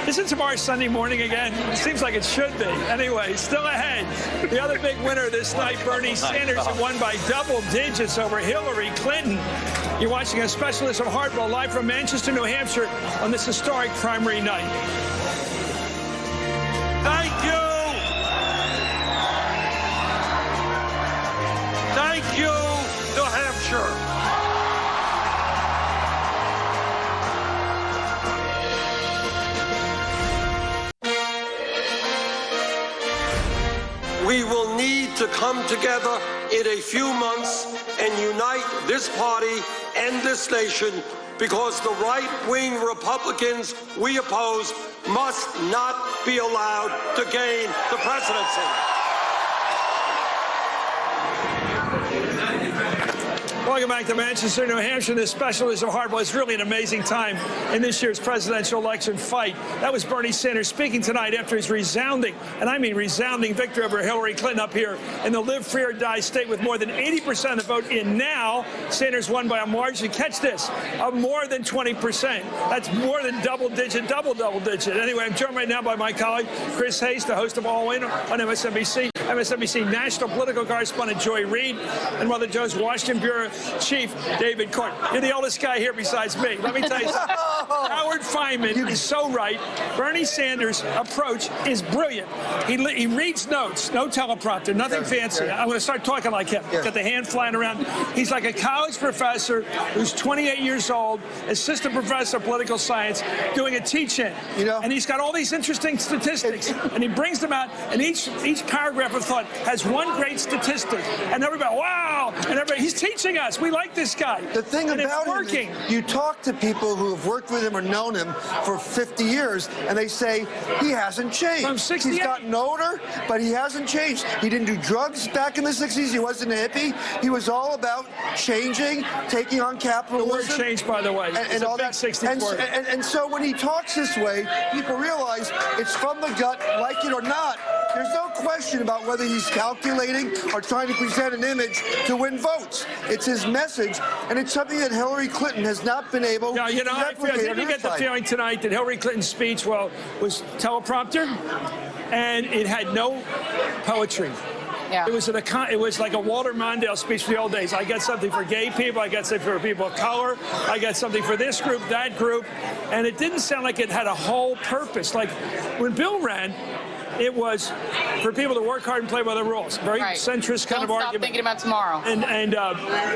Isn't tomorrow Sunday morning again? It seems like it should be. Anyway, still ahead. The other big winner this night, Bernie Sanders, who won by double digits over Hillary Clinton. You're watching a special edition of Hardball live from Manchester, New Hampshire on this historic primary night. Thank you. Thank you, New Hampshire. We will need need to come together in a few months and unite this party and this nation, because the right-wing Republicans we oppose must not be allowed to gain the presidency. Welcome back to Manchester, New Hampshire. This special is a hard one. It's really an amazing time in this year's presidential election fight. That was Bernie Sanders speaking tonight after his resounding, and I mean resounding, victory over Hillary Clinton up here in the live free or die state with more than 80% of the vote in now. Sanders won by a margin, catch this, of more than 20%. That's more than double digit. Anyway, I'm joined right now by my colleague, Chris Hayes, the host of All In on MSNBC, MSNBC national political correspondent Joy Reid, and Mother Joe's Washington Bureau Chief David Court. You're the oldest guy here besides me. Let me tell you something. Howard Feynman is so right. Bernie Sanders' approach is brilliant. He reads notes, no teleprompter, nothing fancy. I'm going to start talking like him. Got the hand flying around. He's like a college professor who's 28 years old, assistant professor of political science, doing a teach-in. And he's got all these interesting statistics, and he brings them out, and each paragraph of thought has one great statistic, and everybody, wow, and everybody, he's teaching us. We like this guy. The thing about him is you talk to people who have worked with him or known him for 50 years, and they say he hasn't changed. From 68. He's gotten older, but he hasn't changed. He didn't do drugs back in the 60s. He wasn't a hippie. He was all about changing, taking on capitalism. The word change, by the way, and all that. 60s word. And so when he talks this way, people realize it's from the gut, like it or not. There's no question about whether he's calculating or trying to present an image to win votes. It's his message, and it's something that Hillary Clinton has not been able to replicate. Did you get the feeling tonight that Hillary Clinton's speech, was teleprompter, and it had no poetry? Yeah. It was like a Walter Mondale speech from the old days. I got something for gay people. I got something for people of color. I got something for this group, that group. And it didn't sound like it had a whole purpose. Like when Bill ran, it was for people to work hard and play by the rules. Very centrist kind of argument. Stop thinking about tomorrow. And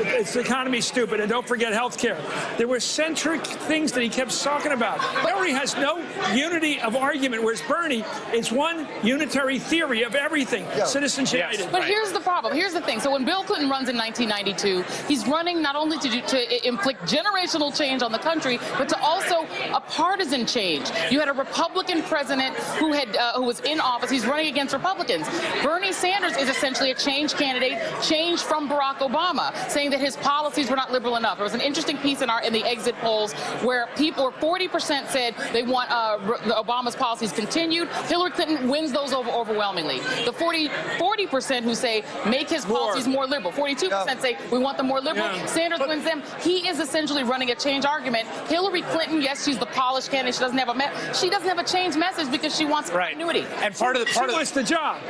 it's the economy's stupid. And don't forget health care. There were centric things that he kept talking about. Hillary has no unity of argument, whereas Bernie is one unitary theory of everything. Citizenship. Yes. But here's the problem. Here's the thing. So when Bill Clinton runs in 1992, he's running not only to inflict generational change on the country, but to also a partisan change. You had a Republican president who was in office. He's running against Republicans. Bernie Sanders is essentially a change candidate, change from Barack Obama, saying that his policies were not liberal enough. There was an interesting piece in the exit polls where 40% said they want Obama's policies continued. Hillary Clinton wins those overwhelmingly. The 40% who say make his policies more liberal. 42% say we want them more liberal. Sanders wins them. He is essentially running a change argument. Hillary Clinton, yes, she's the polished candidate. She doesn't have a change message because she wants continuity. And she wants the job.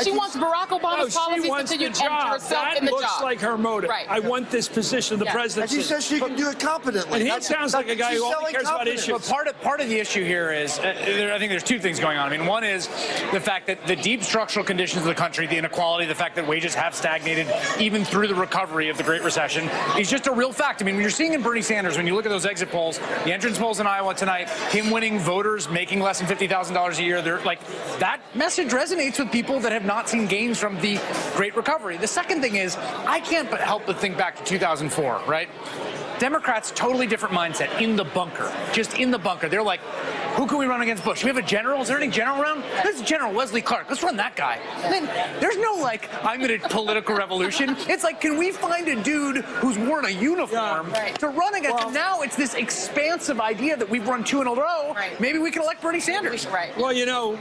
She wants Barack Obama's policies continued and herself in the job. That looks like her motive. Right. I want this position of the presidency. And she says she can do it competently. And he sounds like a guy who only cares about issues. But part of the issue here is, I think there's two things going on. I mean, one is the fact that the deep structural conditions of the country, the inequality, the fact that wages have stagnated even through the recovery of the Great Recession is just a real fact. I mean, when you're seeing in Bernie Sanders, when you look at those exit polls, the entrance polls in Iowa tonight, him winning voters making less than $50,000 a year, they're like, that message resonates with people that have not seen gains from the Great Recovery. The second thing is, I can't help but think back to 2004, right? Democrats, totally different mindset, in the bunker, just in the bunker. They're like, who can we run against Bush? Do we have a general? Is there any general around? There's General Wesley Clark. Let's run that guy. Then there's no, like, I'm going to political revolution. It's like, can we find a dude who's worn a uniform to run against? Well, and now it's this expansive idea that we've run two in a row. Right. Maybe we can elect Bernie Sanders. Right. Well, you know,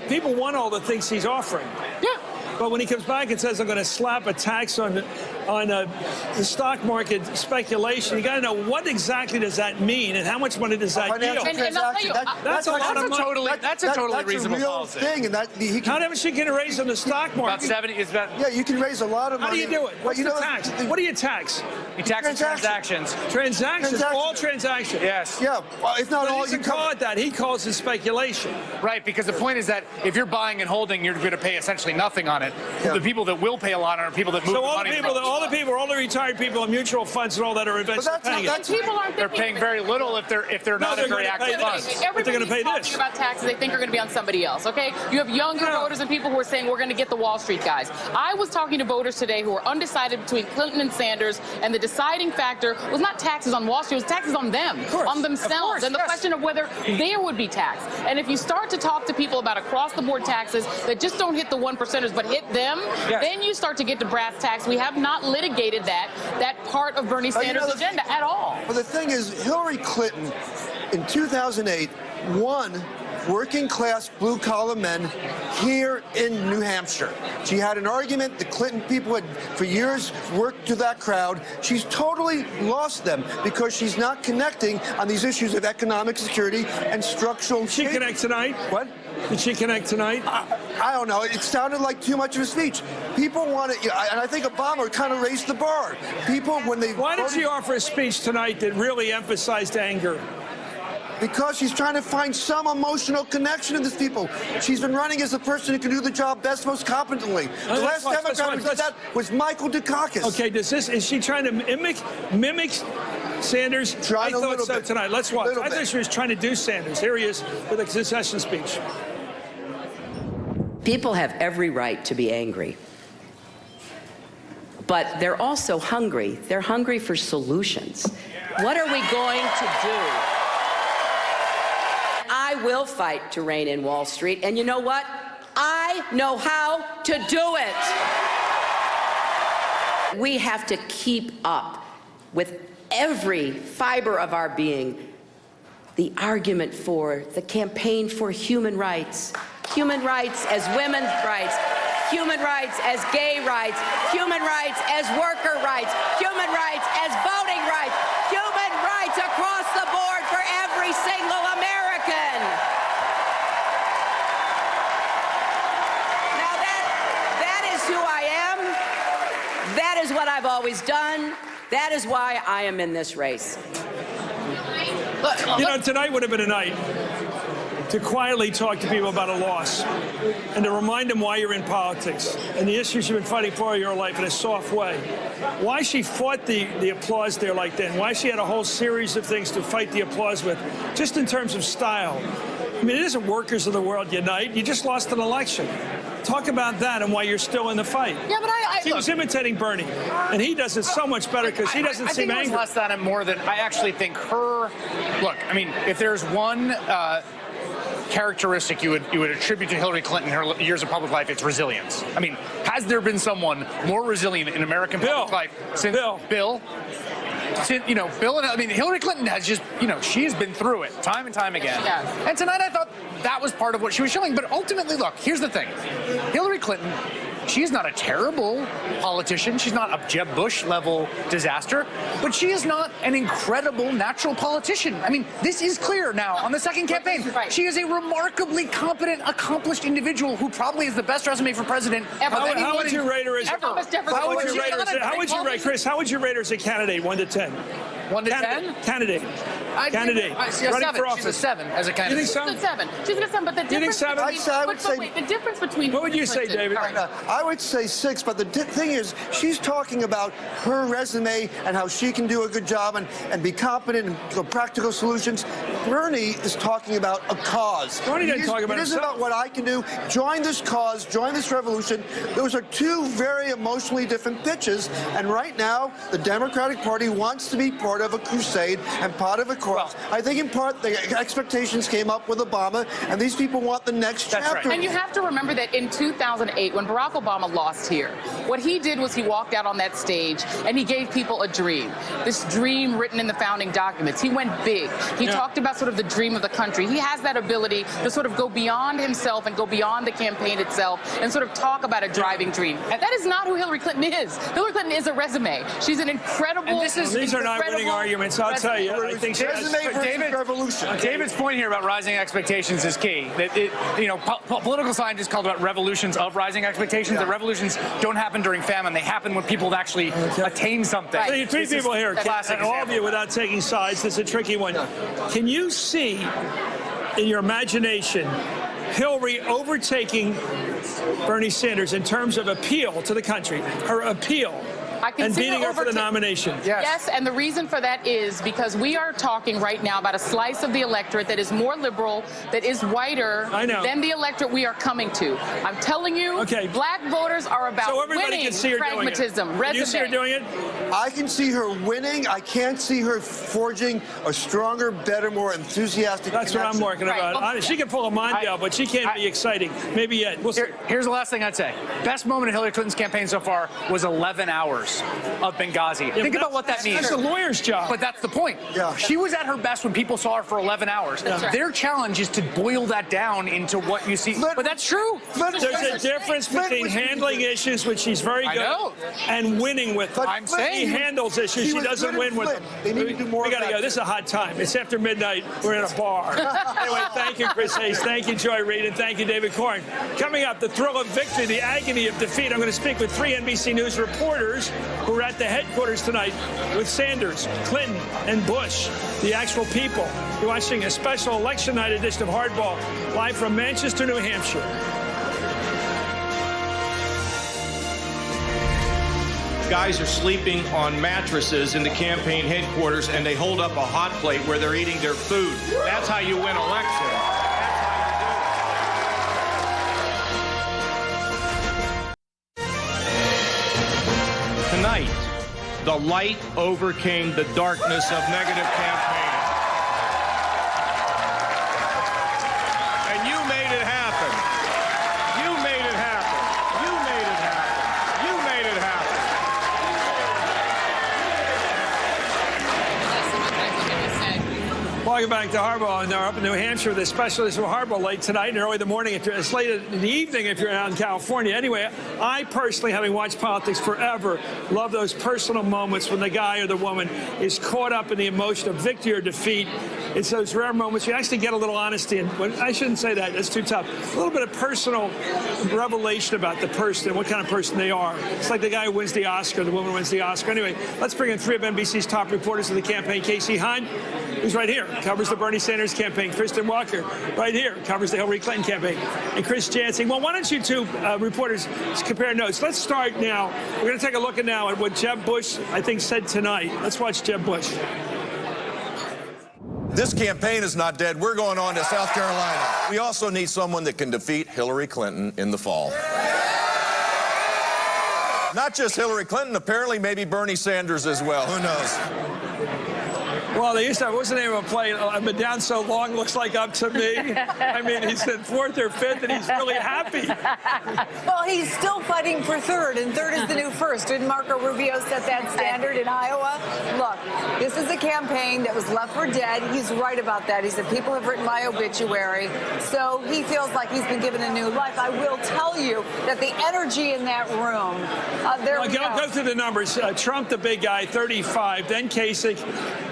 people want all the things he's offering. Yeah. But when he comes back and says, I'm going to slap a tax on the stock market speculation, you got to know what exactly does that mean and how much money does that yield? And I'll tell you, that's a lot of money. That's a totally reasonable policy. Thing, and how much you can raise on the stock market? About 70. It's about. Yeah, you can raise a lot of money. How do you do it? What's the tax? What do you tax? You tax transactions. Transactions. All transactions. Yes. Yeah. Well, it's not all. He doesn't call it that. He calls it speculation. Right, because the point is that if you're buying and holding, you're going to pay essentially nothing on it. it. The people that will pay a lot are people that move So the all money. all the retired people in mutual funds and all that are investing. They're paying very little if they're not in very active funds. Everybody's talking about taxes they think are going to be on somebody else, okay? You have younger voters and people who are saying we're going to get the Wall Street guys. I was talking to voters today who are undecided between Clinton and Sanders, and the deciding factor was not taxes on Wall Street, it was taxes on them, on themselves, and the question of whether there would be tax. And if you start to talk to people about across-the-board taxes that just don't hit the 1%ers but hit them, then you start to get to brass tacks. We have not litigated that part of Bernie Sanders' agenda at all. Well, the thing is, Hillary Clinton in 2008 won working-class blue-collar men here in New Hampshire. She had an argument. The Clinton people had, for years, worked to that crowd. She's totally lost them because she's not connecting on these issues of economic security and structural change. Did she connect tonight? What? Did she connect tonight? I don't know. It sounded like too much of a speech. People want to, and I think Obama kind of raised the bar. People, when they Why did she offer a speech tonight that really emphasized anger? Because she's trying to find some emotional connection in these people. She's been running as the person who can do the job best, most competently. The last Democrat who did that was Michael Dukakis. Okay, is she trying to mimic Sanders? I thought so tonight. Let's watch. I thought she was trying to do Sanders. Here he is with a concession speech. People have every right to be angry. But they're also hungry. They're hungry for solutions. What are we going to do? I will fight to rein in Wall Street, and you know what? I know how to do it. We have to keep up with every fiber of our being the argument for, the campaign for human rights as women's rights, human rights as gay rights, human rights as worker rights, human rights as voting rights, human rights across the board for every single American. Now that is who I am. That is what I've always done. That is why I am in this race. You know, tonight would have been a night to quietly talk to people about a loss and to remind them why you're in politics and the issues you've been fighting for your life in a soft way. Why she fought the applause there like that, and why she had a whole series of things to fight the applause with, just in terms of style. I mean, it isn't workers of the world unite. You just lost an election. Talk about that and why you're still in the fight. Yeah, but She was imitating Bernie, and he does it so much better because he doesn't seem angry. I think it was less than and more than I actually think her. Look, I mean, if there's one characteristic you would attribute to Hillary Clinton in her years of public life, it's resilience. I mean, has there been someone more resilient in American public life since Bill? You know, Hillary Clinton has just, she has been through it time and time again. Yeah. And tonight I thought that was part of what she was showing. But ultimately, look, here's the thing. Hillary Clinton, she's not a terrible politician. She's not a Jeb Bush level disaster, but she is not an incredible natural politician. I mean, this is clear now on the second campaign. She is a remarkably competent, accomplished individual who probably is the best resume for president ever. How would you rate her as Chris? How would you rate her as a candidate, 1 to 10? 1 to 10? Candidate. Candidate. Running for office. She's a 7 as a candidate. You think so? She's a 7. She's a 7, but the difference between the difference between what would you say, David? I would say 6, but the thing is, she's talking about her resume and how she can do a good job and be competent and practical solutions. Bernie is talking about a cause. Bernie doesn't talk about it. It isn't about what I can do. Join this cause, join this revolution. Those are two very emotionally different pitches, and right now, the Democratic Party wants to be part of a crusade and part of a cause. I think in part the expectations came up with Obama, and these people want the next chapter. And you have to remember that in 2008, when Barack Obama lost here, what he did was he walked out on that stage and he gave people a dream. This dream written in the founding documents. He went big. He talked about sort of the dream of the country. He has that ability to sort of go beyond himself and go beyond the campaign itself and sort of talk about a driving dream. And that is not who Hillary Clinton is. Hillary Clinton is a resume. She's an incredible. And these are not winning arguments. I'll tell you. I think David's point here about rising expectations is key. Political scientists call it revolutions of rising expectations. The revolutions don't happen during famine. They happen when people have actually attained something. So you three people here, and all of you without taking sides. This is a tricky one. Can you see in your imagination Hillary overtaking Bernie Sanders in terms of appeal to the country, her appeal, and beating her for the nomination. Yes, and the reason for that is because we are talking right now about a slice of the electorate that is more liberal, that is whiter than the electorate we are coming to. I'm telling you, black voters are about winning, pragmatism, Can you see her doing it? I can see her winning. I can't see her forging a stronger, better, more enthusiastic That's what I'm working about. She can pull a Mondale, but she can't be exciting. Maybe yet. We'll see. Here's the last thing I'd say. Best moment of Hillary Clinton's campaign so far was 11 hours of Benghazi. Think about what that means. That's a lawyer's job. But that's the point. She was at her best when people saw her for 11 hours. Their challenge is to boil that down into what you see. But that's true. There's a difference between handling issues, which she's very good at, and winning with them. I'm saying she handles issues. She doesn't win with them. They need to do more. We got to go. This is a hot time. It's after midnight. We're in a bar. Anyway, thank you, Chris Hayes. Thank you, Joy Reid. And thank you, David Corn. Coming up, the thrill of victory, the agony of defeat. I'm going to speak with 3 NBC News reporters who are at the headquarters tonight with Sanders, Clinton, and Bush, the actual people. You're watching a special election night edition of Hardball, live from Manchester, New Hampshire. Guys are sleeping on mattresses in the campaign headquarters, and they hold up a hot plate where they're eating their food. That's how you win elections. Tonight, the light overcame the darkness of negative campaigning. And you made it happen. You made it happen. You made it happen. You made it happen. Welcome back to Hardball, and they're up in New Hampshire. The special is Hardball late tonight and early in the morning. It's late in the evening if you're out in California. Anyway, I personally, having watched politics forever, love those personal moments when the guy or the woman is caught up in the emotion of victory or defeat. It's those rare moments you actually get a little honesty. And I shouldn't say that. That's too tough. A little bit of personal revelation about the person and what kind of person they are. It's like the guy who wins the Oscar, the woman who wins the Oscar. Anyway, let's bring in 3 of NBC's top reporters of the campaign. Casey Hahn, who's right here, covers the Bernie Sanders campaign. Kristen Walker, right here, covers the Hillary Clinton campaign. And Chris Jansen. Well, why don't you 2 reporters compare notes? Let's start now. We're going to take a look at what Jeb Bush, I think, said tonight. Let's watch Jeb Bush. This campaign is not dead. We're going on to South Carolina. We also need someone that can defeat Hillary Clinton in the fall. Not just Hillary Clinton, apparently maybe Bernie Sanders as well. Who knows? Well, they used to have, what's the name of a play? I've been down so long, looks like up to me. I mean, he's in 4th or 5th, and he's really happy. Well, he's still fighting for 3rd, and 3rd is the new 1st. Didn't Marco Rubio set that standard in Iowa? Look, this is a campaign that was left for dead. He's right about that. He said, people have written my obituary, so he feels like he's been given a new life. I will tell you that the energy in that room, Go through the numbers. Trump, the big guy, 35. Then Kasich,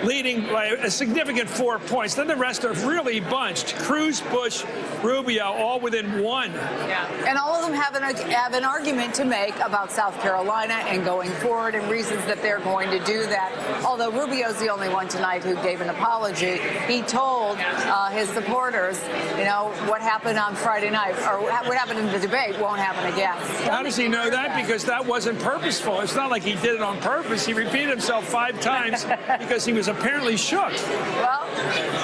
leading by a significant 4 points. Then the rest are really bunched. Cruz, Bush, Rubio, all within 1. Yeah. And all of them have an argument to make about South Carolina and going forward and reasons that they're going to do that. Although Rubio's the only one tonight who gave an apology. He told his supporters, what happened on Friday night, or what happened in the debate won't happen again. How does he know that? Because that wasn't purposeful. It's not like he did it on purpose. He repeated himself 5 times because he was apparently shook. Well,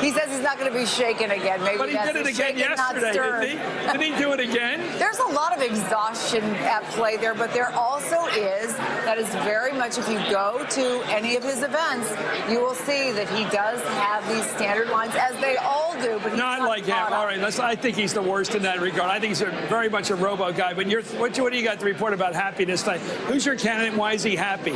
he says he's not going to be shaken again. Maybe but he did it again yesterday, didn't he? Didn't he do it again? There's a lot of exhaustion at play there, but there also is, that is very much, if you go to any of his events, you will see that he does have these standard lines, as they all do. But he's not like him. All right, I think he's the worst in that regard. I think he's very much a robo guy. But what do you got to report about happiness tonight? Who's your candidate? Why is he happy?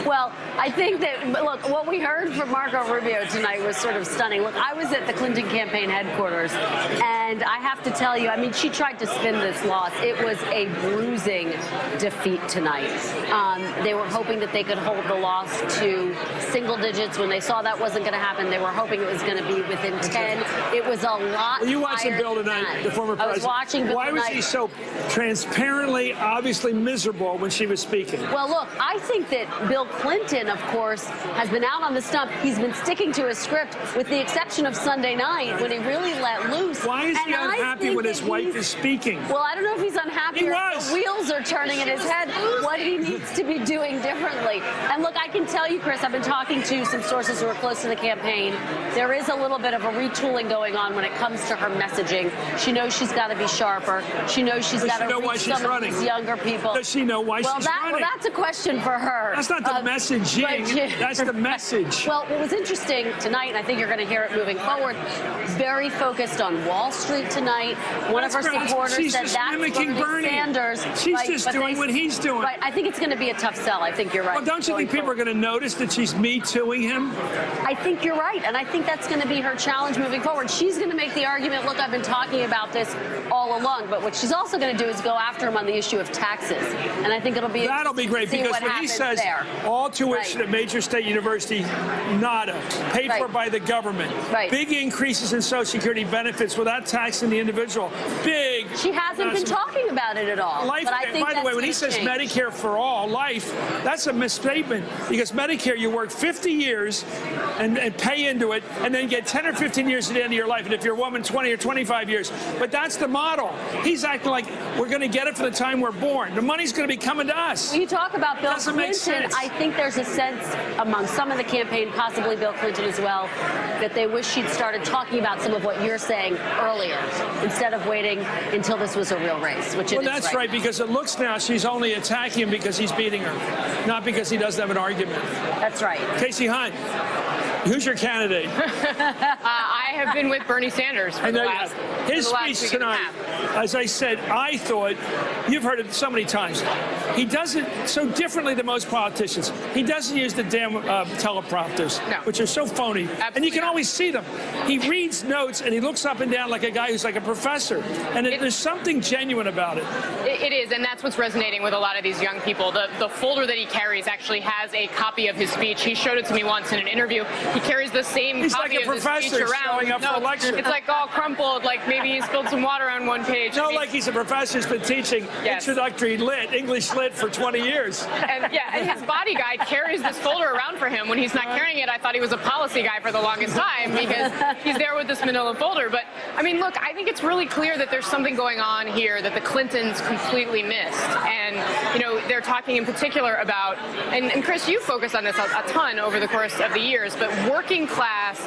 Well, I think that, look, what we heard from Marco Rubio tonight was sort of stunning. Look, I was at the Clinton campaign headquarters, and I have to tell you, I mean, she tried to spin this loss. It was a bruising defeat tonight. They were hoping that they could hold the loss to single digits. When they saw that wasn't going to happen, they were hoping it was going to be within 10. It was a lot. Well, you watched the Bill tonight, the former president. I was watching Bill tonight. Why was he so transparently, obviously miserable when she was speaking? Well, look, I think that Bill Clinton, of course, has been out on the stump. He's been sticking to his script, with the exception of Sunday night when he really let loose. Why is he unhappy when his wife is speaking? Well, I don't know if he's unhappy or if the wheels are turning in his head, what he needs to be doing differently. And look, I can tell you, Chris, I've been talking to some sources who are close to the campaign. There is a little bit of a retooling going on when it comes to her messaging. She knows she's got to be sharper. She knows she's got to reach some of these younger people. Does she know why she's running? Well, that's a question for her. That's not the messaging. That's the message. Well, what was interesting tonight, and I think you're going to hear it moving forward, very focused on Wall Street tonight. One of her supporters said that's Bernie Sanders. She's just doing what he's doing. Right. I think it's going to be a tough sell. I think you're right. Well, don't you think people are going to notice that she's Me Tooing him? I think you're right, and I think that's going to be her challenge moving forward. She's going to make the argument, look, I've been talking about this all along, but what she's also going to do is go after him on the issue of taxes, and I think that'll be great because when he says there. All tuition at major state university, nada, paid for by the government, big increases in Social Security benefits without taxing the individual, big. She hasn't been talking about it at all. Life, but I think by the way, when he says Medicare for all, life, that's a misstatement because Medicare, you work 50 years and pay into it and then get 10 or 15 years at the end of your life. And if you're a woman, 20 or 25 years. But that's the model. He's acting like we're going to get it for the time we're born. The money's going to be coming to us. When you talk about Bill Clinton, I think there's a sense among some of the campaign, possibly Bill Clinton as well, that they wish she'd started talking about some of what you're saying earlier instead of waiting until this was a real race, which well, that's right, because it looks now she's only attacking him because he's beating her, not because he doesn't have an argument. That's right. Casey Hunt, who's your candidate? I have been with Bernie Sanders for the last His speech tonight, as I said, I thought, you've heard it so many times, he does it so differently than most politicians. He doesn't use the damn teleprompters, which are so phony. Absolutely and you can always see them. He reads notes and he looks up and down like a guy who's like a professor. And there's something genuine about it. It is, and that's what's resonating with a lot of these young people. The folder that he carries actually has a copy of his speech. He showed it to me once in an interview. He carries the same copy of his speech around. Showing up for a lecture. It's like all crumpled, like maybe he spilled some water on one page. No, like he's a professor who's been teaching introductory English lit for 20 years. And his body guy carries this folder around for him. When he's not carrying it, I thought he was a policy guy for the longest time because he's there with this manila folder. But, I mean, look, I think it's really clear that there's something going on here that the Clintons completely missed. And, you know, they're talking in particular about, and Chris, you focus on this a ton over the course of the years, but working class,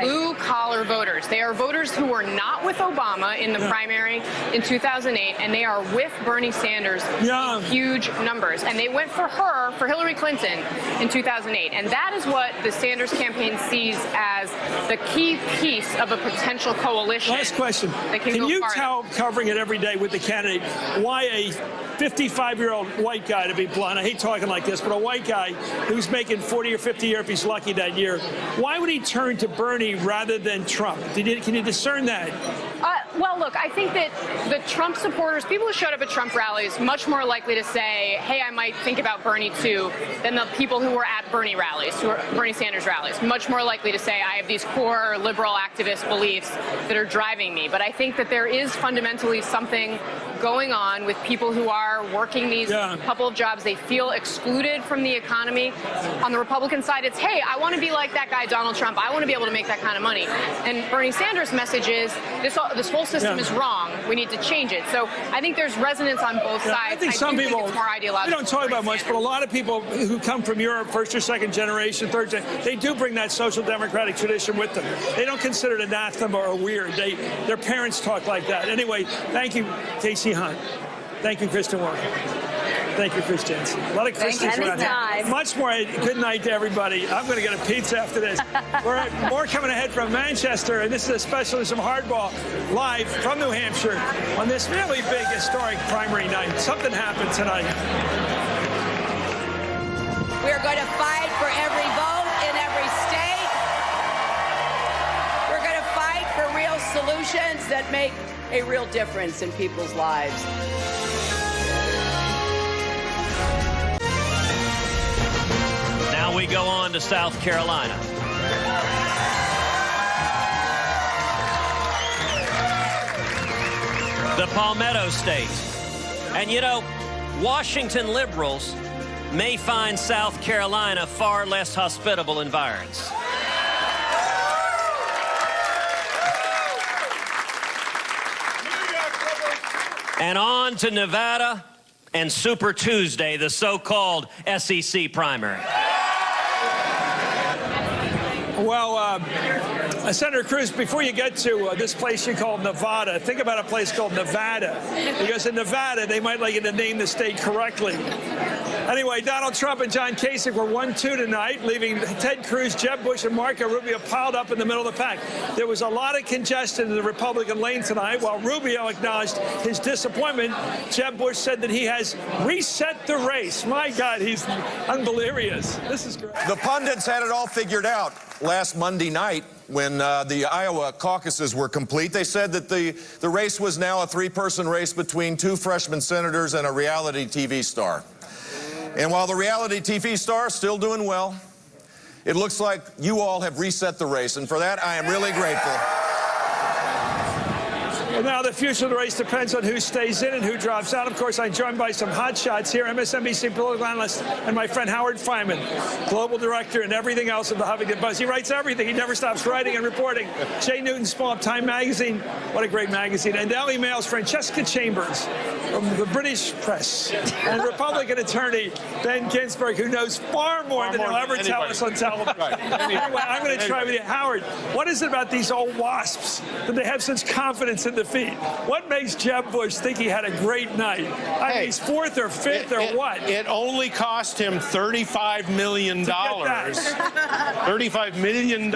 blue-collar voters. They are voters who were not with Obama in the primary in 2008, and they are with Bernie Sanders in huge numbers. And they went for her, for Hillary Clinton, in 2008. And that is what the Sanders campaign sees as the key piece of a potential coalition. Last question. Can you tell, covering it every day with the candidate, why a 55-year-old white guy, to be blunt, I hate talking like this, but a white guy who's making 40 or 50 years if he's lucky that year, why would he turn to Bernie rather than Trump? Can you discern that? Well, look, I think that the Trump supporters, people who showed up at Trump rallies, much more likely to say, hey, I might think about Bernie too, than the people who were at Bernie rallies, who are Bernie Sanders rallies. Much more likely to say, I have these core liberal activist beliefs that are driving me. But I think that there is fundamentally something going on with people who are working these couple of jobs. They feel excluded from the economy. On the Republican side, it's, hey, I want to be like that guy, Donald Trump. I want to be able to make that kind of money. And Bernie Sanders' message is, this whole system is wrong. We need to change it. So I think there's resonance on both sides. I think some people, it's more ideological. we don't talk about much, but a lot of people who come from Europe, first or second generation, third generation, they do bring that social democratic tradition with them. They don't consider it anathema or weird. Their parents talk like that. Anyway, thank you, Casey Hunt. Thank you, Kristen Walker. Thank you, Chris Jensen. A lot of Christians around here. Much more. Good night to everybody. I'm going to get a pizza after this. We're more coming ahead from Manchester, and this is a specialism hardball live from New Hampshire on this really big historic primary night. Something happened tonight. We're going to fight for every vote in every state. We're going to fight for real solutions that make a real difference in people's lives. Now we go on to South Carolina. The Palmetto State. And you know, Washington liberals may find South Carolina far less hospitable environs. And on to Nevada and Super Tuesday, the so-called SEC primary. Well, Senator Cruz, before you get to this place you call Nevada, think about a place called Nevada. Because in Nevada, they might like you to name the state correctly. Anyway, Donald Trump and John Kasich were 1-2 tonight, leaving Ted Cruz, Jeb Bush, and Marco Rubio piled up in the middle of the pack. There was a lot of congestion in the Republican lane tonight. While Rubio acknowledged his disappointment, Jeb Bush said that he has reset the race. My God, he's unbelievable. This is great. The pundits had it all figured out last Monday night when the Iowa caucuses were complete. They said that the race was now a three-person race between two freshman senators and a reality TV star. And while the reality TV star is still doing well, it looks like you all have reset the race. And for that, I am really grateful. Well, now the future of the race depends on who stays in and who drops out. Of course, I'm joined by some hotshots here, MSNBC political analyst and my friend Howard Feynman, global director and everything else of the Huffington Post. He writes everything. He never stops writing and reporting. Jay Newton-Small of Time Magazine, what a great magazine. And Daily Mail's Francesca Chambers from the British press. And Republican attorney Ben Ginsburg, who knows far more than he'll ever tell us on television. Right. Anyway, I'm going to try with you. Howard, what is it about these old wasps that they have such confidence in defeat? What makes Jeb Bush think he had a great night? I mean, he's fourth or fifth or what? It only cost him $35 million. $35 million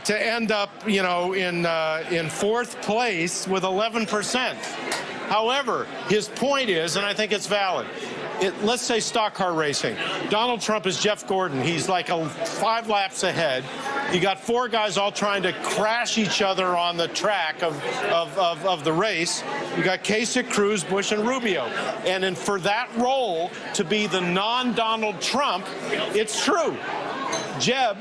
to end up, you know, in fourth place with 11%. However, his point is, and I think it's valid, let's say stock car racing. Donald Trump is Jeff Gordon. He's like 5 laps ahead. You got 4 guys all trying to crash each other on the track of the race. You got Kasich, Cruz, Bush, and Rubio. And for that role to be the non-Donald Trump, it's true. Jeb,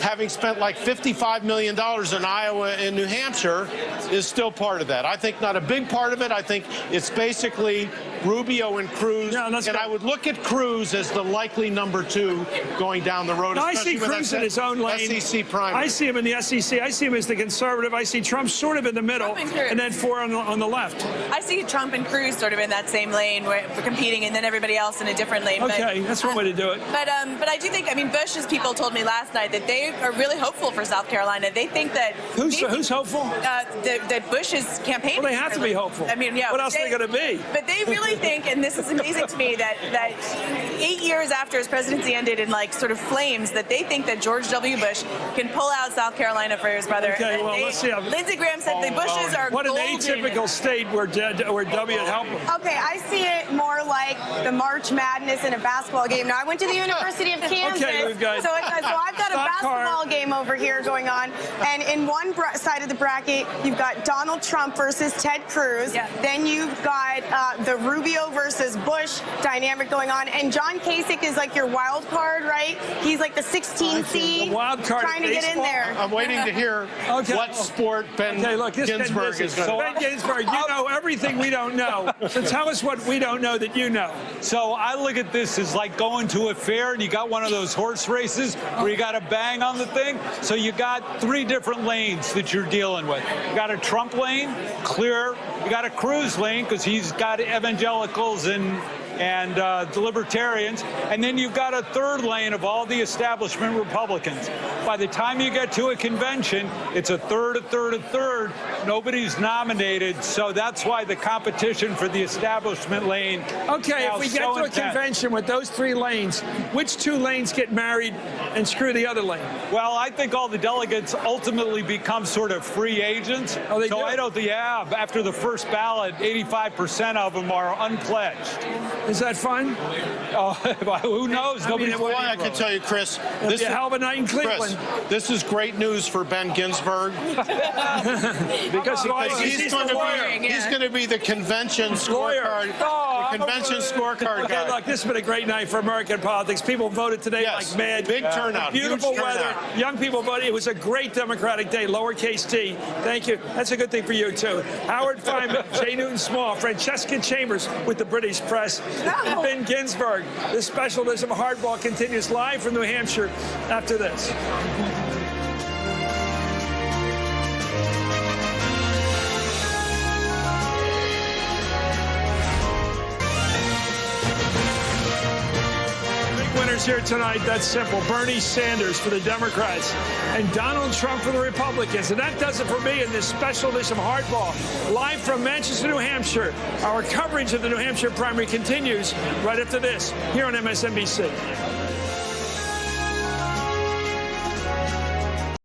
having spent like $55 million in Iowa and New Hampshire, is still part of that. I think not a big part of it. I think it's basically Rubio and Cruz. Yeah, and I would look at Cruz as the likely number 2 going down the road. No, I see Cruz in his own lane. SEC primary. I see him in the SEC. I see him as the conservative. I see Trump sort of in the middle, and then 4 on the left. I see Trump and Cruz sort of in that same lane where we're competing, and then everybody else in a different lane. Okay, that's one way to do it. But I do think, I mean, Bush's people told me last night that they are really hopeful for South Carolina. They think that who's hopeful? That Bush's campaign. Well, they have to be hopeful. I mean, yeah. What else are they going to be? But they really think, and this is amazing to me, that 8 years after his presidency ended in like sort of flames, that they think that George W. Bush can pull out South Carolina for his brother. Okay, well, let's see. Lindsey Graham said the Bushes are what golden. An atypical state where W would help them. Okay, I see it more like the March Madness in a basketball game. Now, I went to the University of Kansas, okay, we've got so I've got a basketball game over here going on, and in one side of the bracket, you've got Donald Trump versus Ted Cruz. Yeah. Then you've got the Rubio versus Bush dynamic going on, and John Kasich is like your wild card, right? He's like the 16 seed, wild card trying to get in there. I'm waiting to hear what sport Ben Ginsburg is going to. Ben Ginsburg, you know everything we don't know. So tell us what we don't know that you know. So I look at this as like going to a fair and you got one of those horse races where you got to bang on the thing. So you got 3 different lanes that you're dealing with. You got a Trump lane, clear. You got a Cruz lane because he's got evangelicals and the libertarians, and then you've got a 3rd lane of all the establishment Republicans. By the time you get to a convention, it's a third. Nobody's nominated, so that's why the competition for the establishment lane. Okay, if we get to a convention with those 3 lanes, which 2 lanes get married and screw the other lane? Well, I think all the delegates ultimately become sort of free agents. Oh, they do? I don't think, after the first ballot, 85% of them are unpledged. Is that fun? Oh, who knows? I can tell you, Chris. This is a hell of a night in Cleveland. Chris, this is great news for Ben Ginsburg. because he's going to be the convention scorecard. The convention scorecard guy. Look, this has been a great night for American politics. People voted today like mad. Big turnout. Beautiful weather. Young people voted. It was a great Democratic day. Lowercase t. Thank you. That's a good thing for you too. Howard Feynman, Jay Newton-Small, Francesca Chambers with the British press. And Ben Ginsburg. This specialism hardball continues live from New Hampshire after this. winners here tonight. That's simple. Bernie Sanders for the Democrats and Donald Trump for the Republicans. And that does it for me in this special edition of Hardball. Live from Manchester, New Hampshire. Our coverage of the New Hampshire primary continues right after this here on MSNBC.